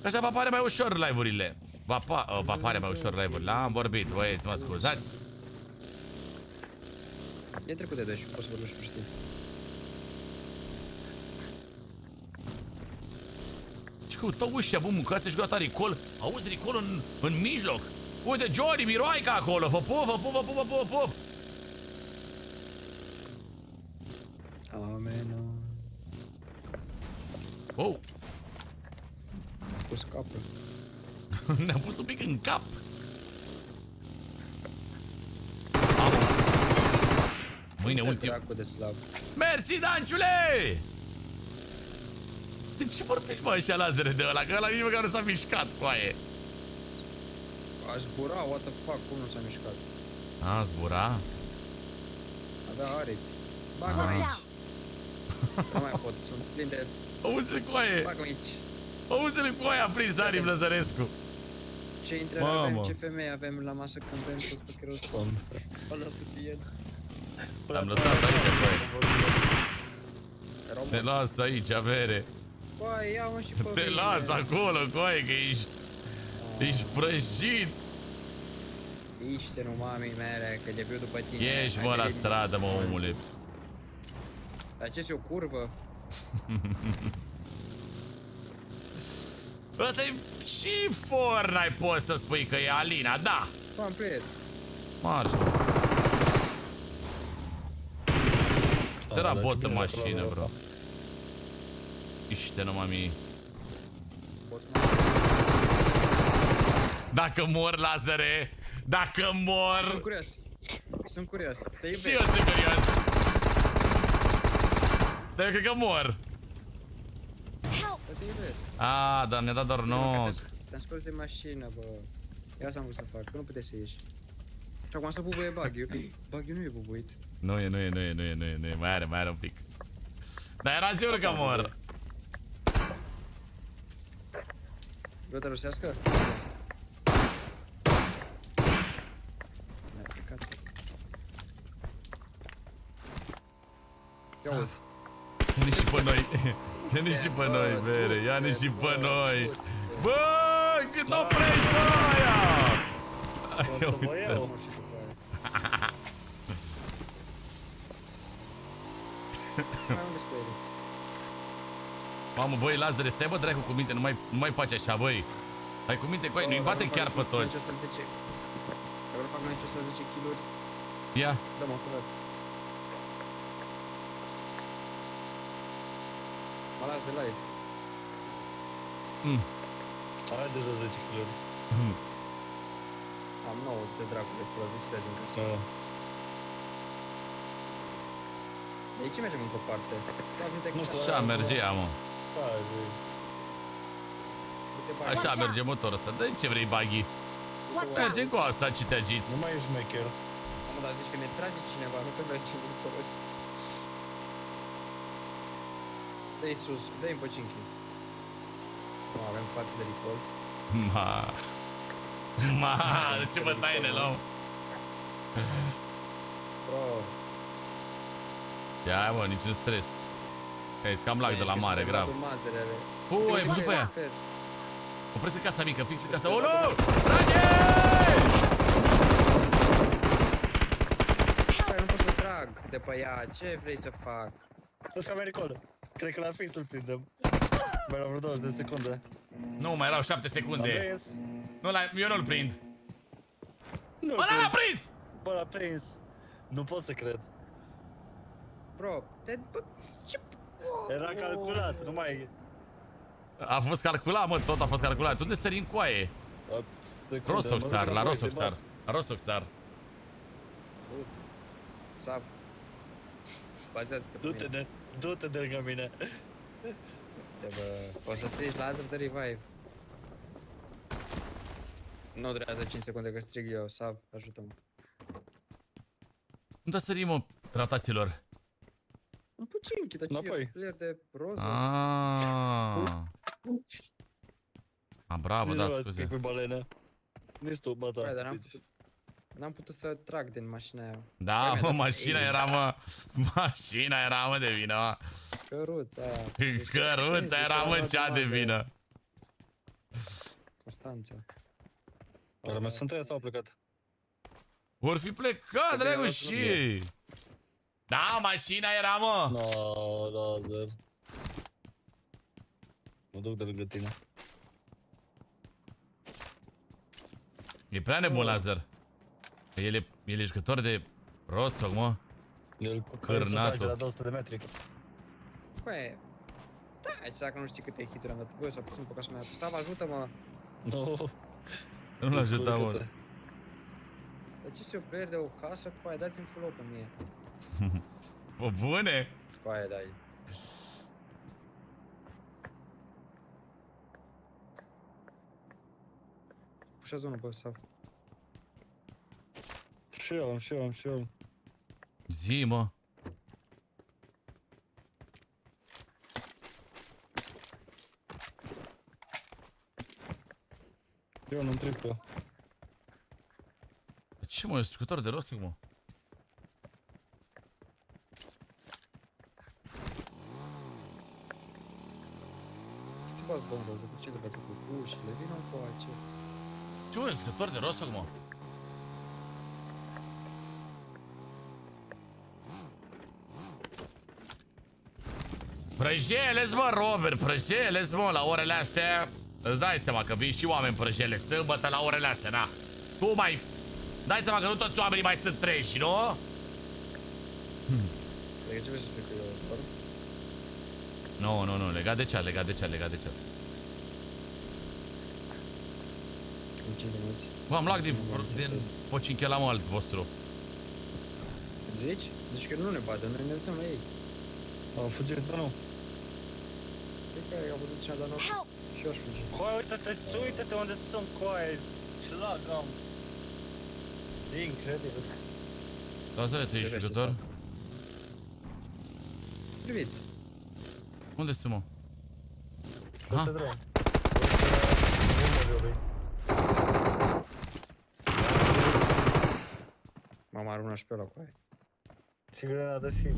Așa vă apare mai ușor live-urile. Vă apare mai ușor live-urile. Am vorbit, băieți, mă scuzați. E trecut de 2 și poți să vorbești pe știi. Ce căutau ăștia, bă, mâncați și gata recall? Auzi recall în mijloc? Uite, Johnny, Miroica acolo, vă pup, vă pup, vă pup, vă pup, vă pup! Amen. Oh! Ne-a pus capul. Ne-a pus un pic în cap. Mâine ultim. Mersi, Danciule! De ce vorbești, mă, așa lazere de ăla? Că ăla nici măcar nu s-a mișcat, coaie. A zbura, what the fuck, cum nu s-a mișcat? A zbura? Avea aripi. Bagă-mă aici. Nu mai pot, sunt plin de... Auzi-le, coaie! Bagă-mă aici. Auzi-le, coaie, a prins aripi Lăzărescu. Ce intrări avem, ce femei avem la masă când avem toți pe care o somn. Ăla să fie el. Am lăsat aici, coaie. Te las aici, avere. Coaie, ia-mă și pe te las acolo, coaie, că ești prăjit. Ești, nu, mamii mele, că de viu după tine. Ești, mă, la stradă, mă, omule. Dar ce-s o curvă? Ăsta-i și Fortnite, poți să spui că e Alina, da. Complet. Marș. Săra bot în mașină, bro. Iște, nu, mami. Dacă mor, Lazare, dacă mor... Sunt curios. Sunt curios. Te iubesc. Și eu sunt curios. Dar eu cred că mor. Te iubesc. A, dar mi-a dat doar knock. Te-am scos de mașină, bă. Ia să am vrut să fac, că nu puteai să ieși. Și acum să bubuie bug-ul. Bug-ul nu e bubuit. Nu e. Mai are un pic. Dar era sigur că mor. Vreau te rusească? Mi-a plecat. Ia uzi. Veni și pe noi. Ia-ne și pe noi, bere, ia-ne și pe noi. Bă, cât oprești, bă, aia! Ia uite. Mamă, băi, Lazare, stai bă dracu cu minte, nu mai faci așa, băi. Hai cu minte, coi, nu-i bate chiar pe toți. Vreau să fac mai 110 kg-uri. Ia. Dă-mă, curat. Mă las de live. Ai deja 10 kg. Am 9 de dracule, pulăvițile din casă. De aici mergem într-o parte. Nu știu, așa mergea, mă. Așa merge motorul ăsta. Dă ce vrei, Baghi? Mergem cu asta, ce te agiți. Nu mai ești șmecher. Mamă, dar zici că ne trage cineva, nu că mergem motorul. Dă-i sus, dă-i-mi pe cinchi. Nu avem față de recall. De ce bătaie ne luăm? Bro. Ia, mă, niciun stres. Ești cam lag de la mare, grav. Ai văzut pe ea? Opresc în casa mică, fix în casa... Oh, nu! Trage! Nu pot să trag de pe ea, ce vrei să fac? Să-ți cam recall. Cred că la fix îl prindem. Mai la vreo 20 de secunde. Nu, mai erau 7 secunde. Nu, eu nu-l prind. Bă, l-a prins! Bă, l-a prins. Nu pot să cred. Bro, ce... Era calculat, nu mai... A fost calculat, mă, tot a fost calculat. Unde sărim coaie? Rosoxar, la Rosoxar. La Rosoxar. Sav. Bazează pe tine. Du-te de lângă mine. O să strigi laser de revive. Nu durează 5 secunde că strig eu, Sav, ajută-mă. Unde sărim, mă, rataților? Un puțin, chita ce ești player de roză. Bravo, da, scuze. Pe balenă. Nici tu, bă, da. Dar n-am putut să trag din mașina aia. Da, mă, mașina era, mă. Mașina era, mă, de vină, mă. Căruța aia. Căruța era, mă, cea de vină. Constanța. Dar mai sunt trei sau au plecat? Vor fi plecat, dragul, și... Da, mașina era, mă! No, Lazar. Mă duc de lângă tine. E prea nebun, Lazar. El e jucător de Rostock, mă. El cârnatul. la 200 de metri. Băi, da, aici dacă nu știi câte hituri am dat. Băi, s-a pus un păcat să mai Sav, ajută-mă! Nu. Nu-l ajuta, mă. Dar ce se-o player de o casă, cu aia dați-mi full open mie. Bă, bune! Cu aia dai. Pușează unul, bă, Sav. Și eu. Zi, mă. Eu nu-mi tripă. Ce, mă, ești jucător de Rostock, mă? Fac bombă, după ce le față cu ușile, vină încoace. Ce, mă, ești jucător de Rostock, mă? Prăjele-ți, mă, Robert, prăjele-ți, mă, la orele astea. Îți dai seama că vin și oameni prăjele sâmbătă la orele astea, na. Tu mai... Dai seama că nu toți oamenii mai sunt treși, nu? Adică ce vrei să spui că eu, doar? Nu, legat de cea. V-am luat din Pocinchela, mă, alt vostru. Zici? Zici că nu ne bată, noi ne uităm la ei. Au fugit, dar nu. Cred că au văzut cea, dar nu. Și eu aș fugi. Coaie, uite-te unde sunt coaie. Ce lag am. E incredibil. Lazare, tu ești jucător? Priviți. Unde sunt, mă? Peste drum. M-am arunat și pe ăla cu aia. Și grenadă și...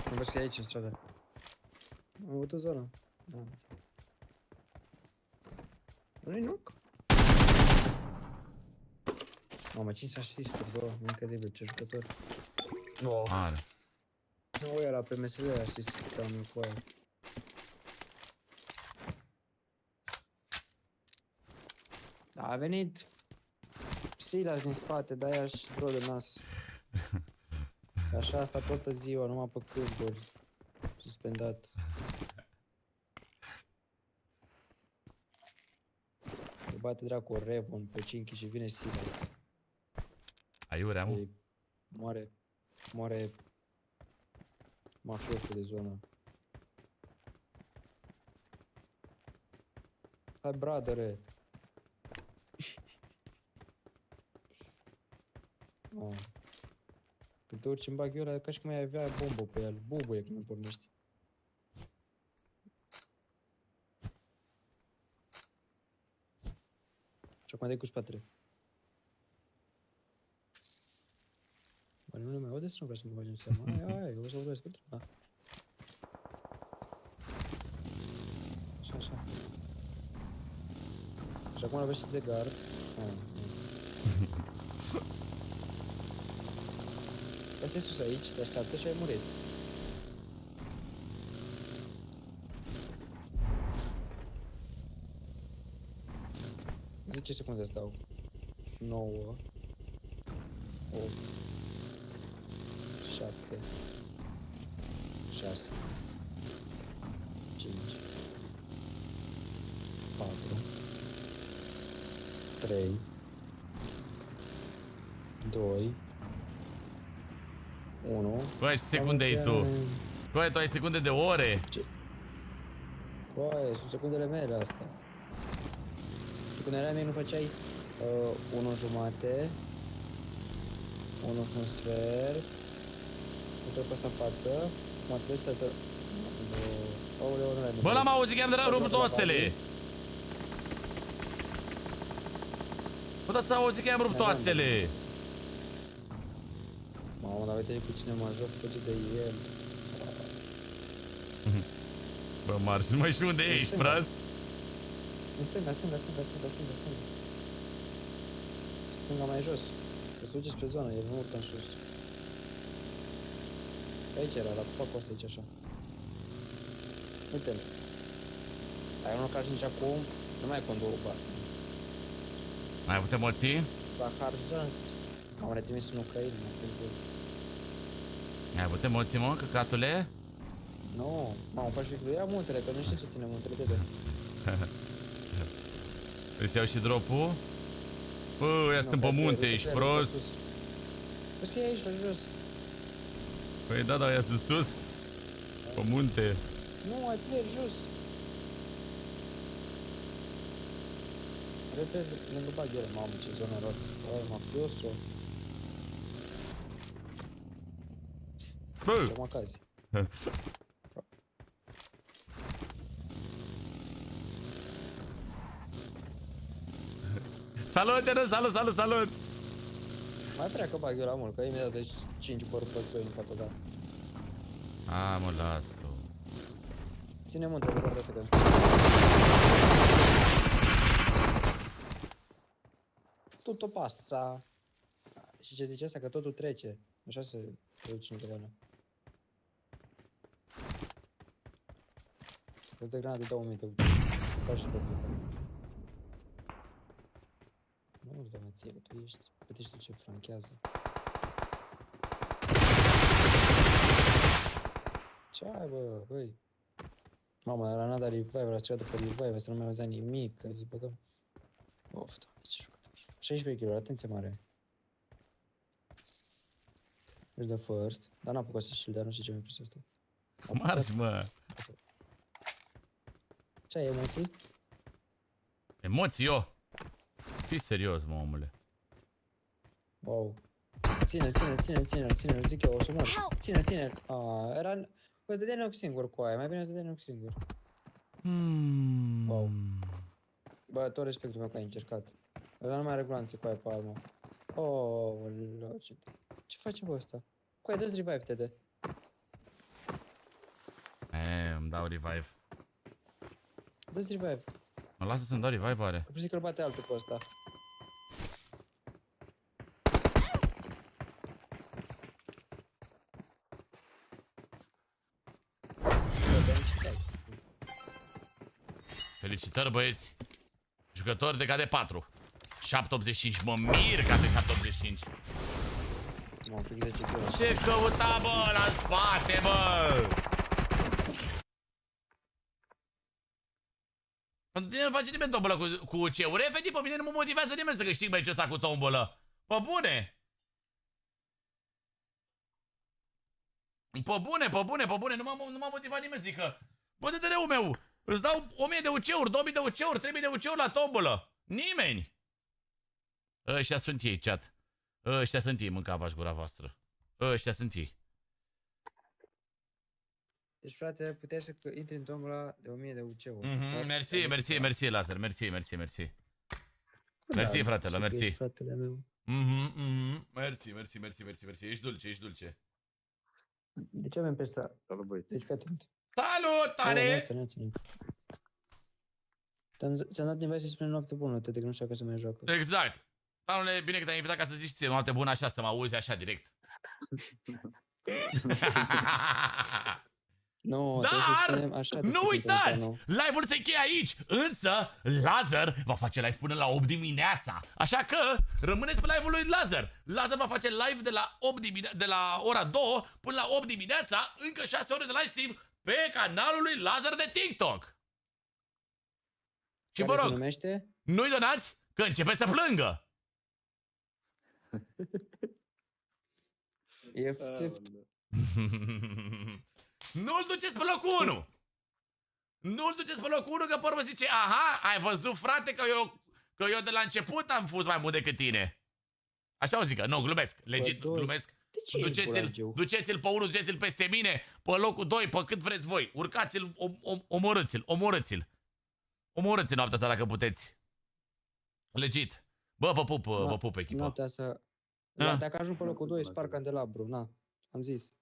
Am văzut că e aici în stradă. Am avut o zonă. Da. Nu-i knock? Mamă, 5 asisturi, bă, incredibil, ce jucător. Nu. Are. Nu, era pe Pmsl asist, că am cu aia. A venit Silas din spate, de-aia și bro de nas. Așa asta toată ziua, numai pe câmpuri. Suspendat. Îi bate dracu o Revon pe 5 și vine Silas. Aiurea, mă. Moare mafiosul de zonă. Hai, bradere! Oh. Când te urci în baghiul ăla, ca și cum ai avea bombă pe el. Bubuie când îl pornești. Și acum dai cu spatele. Bă, nu mai aude să nu vrea să mă bagi în seama. Ai, o să vorbesc pentru ăla. Așa. Și acum aveți de gard. Asta e sus aici, te așteaptă și ai murit. Zice secunde îți dau. 9 8 7 6 5 4 3 2 1. Băi, ce secunde ai tu? Băi, tu ai secunde de ore. Băi, sunt secundele mele astea. Secundele mele nu făceai 1 jumate, 1 și un sfert, uite pe asta în față, mă trebuie să te... Bă, l-am auzit că am rupt oasele. Bă, da, s-a auzit că am rupt oasele. Mamă, dar uite cu cine mă joc, fuge de el. Bă, Marș, nu mai știu unde ești, prost. În stânga. Stânga mai jos. O să duce spre zonă, el nu urcă în sus. Aici era, la cupacul ăsta, aici așa. Uite-l. Ai unul care nici acum, nu mai conduc bani. Mai putem mulți? Zahar Zant. Am retrimis în Ucraina, Mai putem mulți, mă, căcatule? Nu, mamă, faci victoria, ia muntele, că nu știu ce ține muntele, dede. Vrei să iau și dropul? Bă, ia suntem pe munte, ești prost. Vezi că e aici, la jos. Păi da, dar ia să sus. Pe munte. Nu, ai plec jos. Repede, lângă baghiere, mamă, ce zonă rău. Băi, mafioso. Bă! Ce mă cazi. Salut, Ernest, salut! Mai treacă baghiul mult, că imediat deci 5 bărpățoi în fața ta. A, mă, las-o. Ține munte, de partea asta că... Tutto passa. Și ce zice asta? Că totul trece. Așa se duce în italiană. Îți dă granade 2000 de uite. Faci și tot. Nu îți dă mă ție, că tu ești. Uite și tu ce flanchează. Ce ai, bă, băi? Mama, granada revive, a strigat după revive, să nu mai auzea nimic, că zic, băgăm. Of, doamne, ce jucător. 16 kg, atenție mare. Here's the first. Dar n-a apucat să shield, nu știu ce mi-a pus asta. Marș, mă! Ce ai, emoții? Emoții, eu! Fii serios, mă, omule. Wow. Ține-l, zic eu, o să mor. Ține-l. Era... Păi îți dădeai knock singur cu aia, mai bine îți dădeai knock singur. Wow. Bă, tot respectul meu că ai încercat. Dar nu mai are glanțe cu aia pe armă. Oh, ce face bă ăsta? Cu aia, dă-ți revive, tede. Să-mi dau revive. Dă-ți revive. Mă lasă să-mi dau revive, oare? Că zic că îl bate altul pe ăsta. Felicitări, băieți. Jucători de KD 4. 785, mă mir ca de 785. Ce căuta, bă, la spate, bă? Pentru tine nu face nimeni tombolă cu UC-uri. Efectiv, pe mine nu mă motivează nimeni să câștig meciul ăsta cu tombolă. Pe bune! Pe bune, nu m-a motivat nimeni, zic că... Bă, TEDEREU meu, îți dau 1000 de UC-uri, 2000 de UC-uri, 3000 de UC-uri la tombolă. Nimeni! Ăștia sunt ei, chat. Ăștia sunt ei, mâncava-și gura voastră. Ăștia sunt ei. Deci, frate, puteai să intri în tombola de 1000 de UC-uri. Mersi, Laser, mersi. Mersi, fratele, mersi. Fratele meu. Mersi. Ești dulce. De ce avem pe ăsta? Salut, băieți. Deci, fii atent. Salut, tare! Ți-am dat nevoie să spune noapte bună, Tede, că nu știu că să mai joacă. Exact. Doamne, bine că te-ai invitat ca să zici ție noapte bună așa, să mă auzi așa direct. No, dar nu uitați, live-ul se încheie aici, însă Laser va face live până la 8 dimineața. Așa că rămâneți pe live-ul lui Laser. Laser va face live de la ora 2 până la 8 dimineața, încă 6 ore de live stream pe canalul lui Laser de TikTok. Și vă rog, nu-i donați că începe să plângă. Nu-l duceți pe locul 1! Nu-l duceți pe locul 1 că pe urmă zice: aha, ai văzut, frate, că eu de la început am fost mai mult decât tine. Așa o zică, nu, glumesc, legit, glumesc. Duceți-l pe 1, duceți-l peste mine, pe locul 2, pe cât vreți voi. Urcați-l, omorâți-l noaptea asta dacă puteți. Legit. Bă, vă pup echipa. Noaptea asta, dacă ajung pe locul 2, spar candelabru, na, am zis.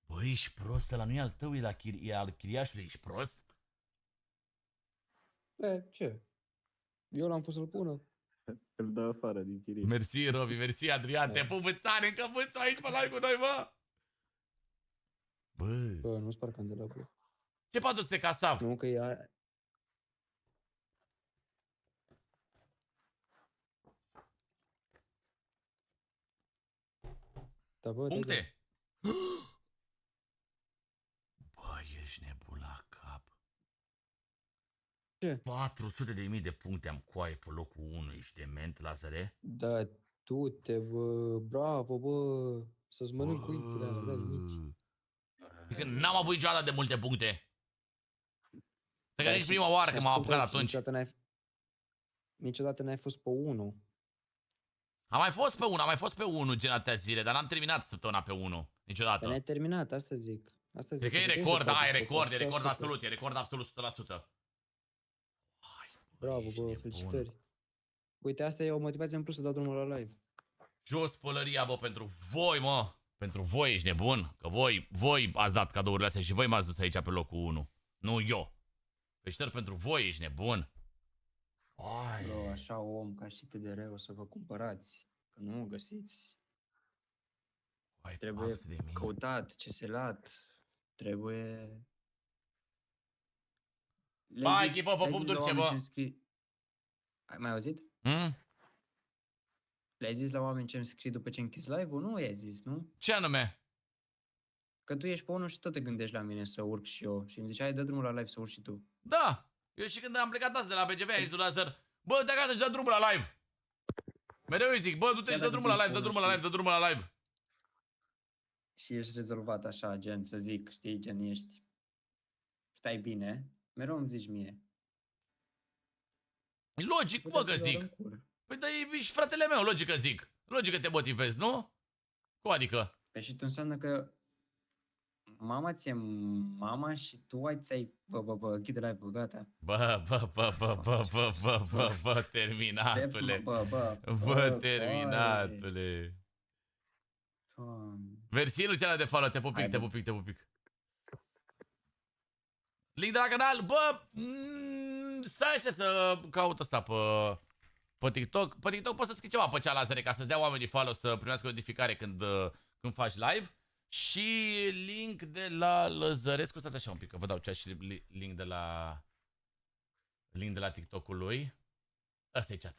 Băi, ești prost, ăla nu e al tău, e al chiriașului, ești prost? Ce? Eu l-am pus să-l pună. Îl dă afară din chirie. Mersi, Robi, mersi, Adrian, te pup în țară, încă vânță aici pe live cu noi, bă! Bă, nu spar candelabru. Ce padu ți-e casav? Nu, că e... Da, bă, puncte! Bă, ești nebun la cap. Ce? 400.000 de puncte am coaie pe locul 1, ești dement, Lazare? Da, du-te, bă, bravo, bă, să-ți mănânc cuițele alea, da, mici. Adică n-am avut niciodată de multe puncte. Cred că nici prima oară când m-am apucat atunci. Niciodată n-ai fost pe 1. Am mai fost pe 1 gen atâtea zile, dar n-am terminat săptămâna pe 1. Niciodată. N-ai terminat, asta zic. Cred că e record, da, e record absolut 100%. Bravo, bă, felicitări. Uite, asta e o motivație în plus să dau drumul la live. Jos pălăria, bă, pentru voi, mă. Pentru voi, ești nebun? Că voi ați dat cadourile astea și voi m-ați dus aici pe locul 1. Nu eu. Felicitări pentru voi, ești nebun. Bro, așa om ca și TEDEREU o să vă cumpărați. Că nu o găsiți. Trebuie căutat, ceselat. Trebuie... Ba, echipă, vă pup dulce, bă. Ai mai auzit? Le-ai zis la oameni ce îmi scrii după ce închizi live-ul? Nu i-ai zis, nu? Ce anume? Că tu ești pe 1 și tot te gândești la mine să urc și eu. Și îmi zici, hai, dă drumul la live să urci și tu. Da! Eu și când am plecat azi de la BGV, ai zis lui Laser: bă, du-te acasă și dă drumul la live. Mereu îi zic: bă, du-te și dă drumul la live, dă drumul la live. Și ești rezolvat așa, gen, să zic, știi, gen, ești... Stai bine, mereu îmi zici mie. Logic, bă, că zic. Păi, dar ești fratele meu, logic că zic. Logic că te motivezi, nu? Cum adică? Păi și tu înseamnă că mama ți-e mama și tu ți-ai... Bă, închide live-ul, gata. Bă, terminatule. Bă, terminatule. Versi Luciana de follow, te pupic. Link de la canal. Bă, stai așa să caut ăsta pe TikTok. Pe TikTok poți să scrii ceva pe cea lazere ca să-ți dea oamenii follow să primească notificare când faci live. Și link de la Lăzărescu. Stați așa un pic că vă dau cea și link de la TikTok-ul lui. Ăsta e chat.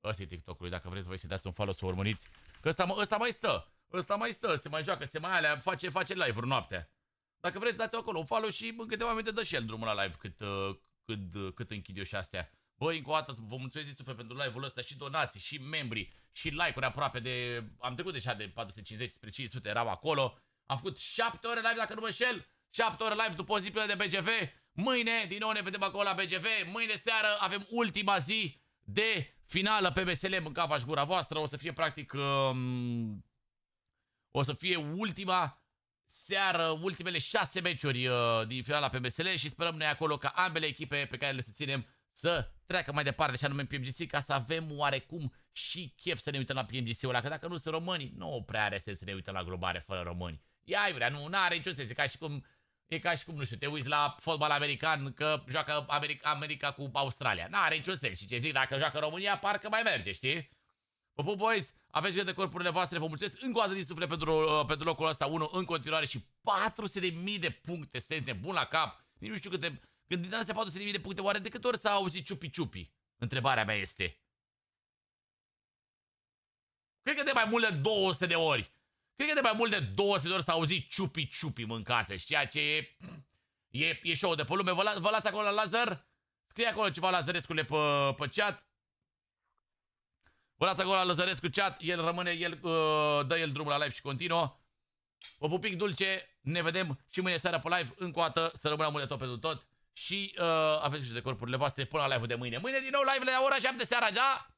Ăsta e TikTok-ului, dacă vreți voi să dați un follow, să urmăriți. Că ăsta mai stă. Ăsta mai stă, se mai joacă, se mai alea, face live-uri noaptea. Dacă vreți, dați acolo un follow și în câteva minute dă și el drumul la live cât închid eu și astea. Băi, încă o dată vă mulțumesc din suflet pentru live-ul ăsta și donații, și membri, și like-uri aproape de... Am trecut deja de 450 spre 500, eram acolo. Am făcut 7 ore live, dacă nu mă înșel. 7 ore live după o zi plină de BGV. Mâine, din nou ne vedem acolo la BGV. Mâine seară avem ultima zi de finală Pmsl, mâncava-și gura voastră. O să fie practic... o să fie ultima seară, ultimele 6 meciuri din finala Pmsl și sperăm noi acolo ca ambele echipe pe care le susținem să treacă mai departe, și anume în Pmsl, ca să avem oarecum și chef să ne uităm la Pmsl-ul ăla, că dacă nu sunt români, nu prea are sens să ne uităm la globare fără români. Ia vrea, nu are niciun sens, e ca și cum, nu știu, te uiți la fotbal american că joacă America cu Australia. N-are niciun sens. Și ce zic, dacă joacă România, parcă mai merge, știi? Vă pup, boys, aveți grijă de corpurile voastre, vă mulțumesc încă o dată din suflet pentru locul ăsta 1 în continuare și 400.000 de puncte, sunteți nebun la cap. Nici nu știu câte, când din astea 400.000 de puncte, oare de câte ori s-a auzit ciupi-ciupi? Întrebarea mea este. Cred că de mai mult de 200 de ori. Cred că de mai mult de 200 de ori s-a auzit ciupi-ciupi mâncați, ceea ce e show de pe lume. Vă las acolo la laser. Scrie acolo ceva Lazărescule pe chat. Vă las acolo la Lăzărescu chat, el rămâne, dă el drumul la live și continuă. Vă pupic dulce, ne vedem și mâine seara pe live, încă o dată, să rămână mult de tot pentru tot. Și aveți grijă de corpurile voastre până la live-ul de mâine. Mâine din nou live la ora 7 seara, da?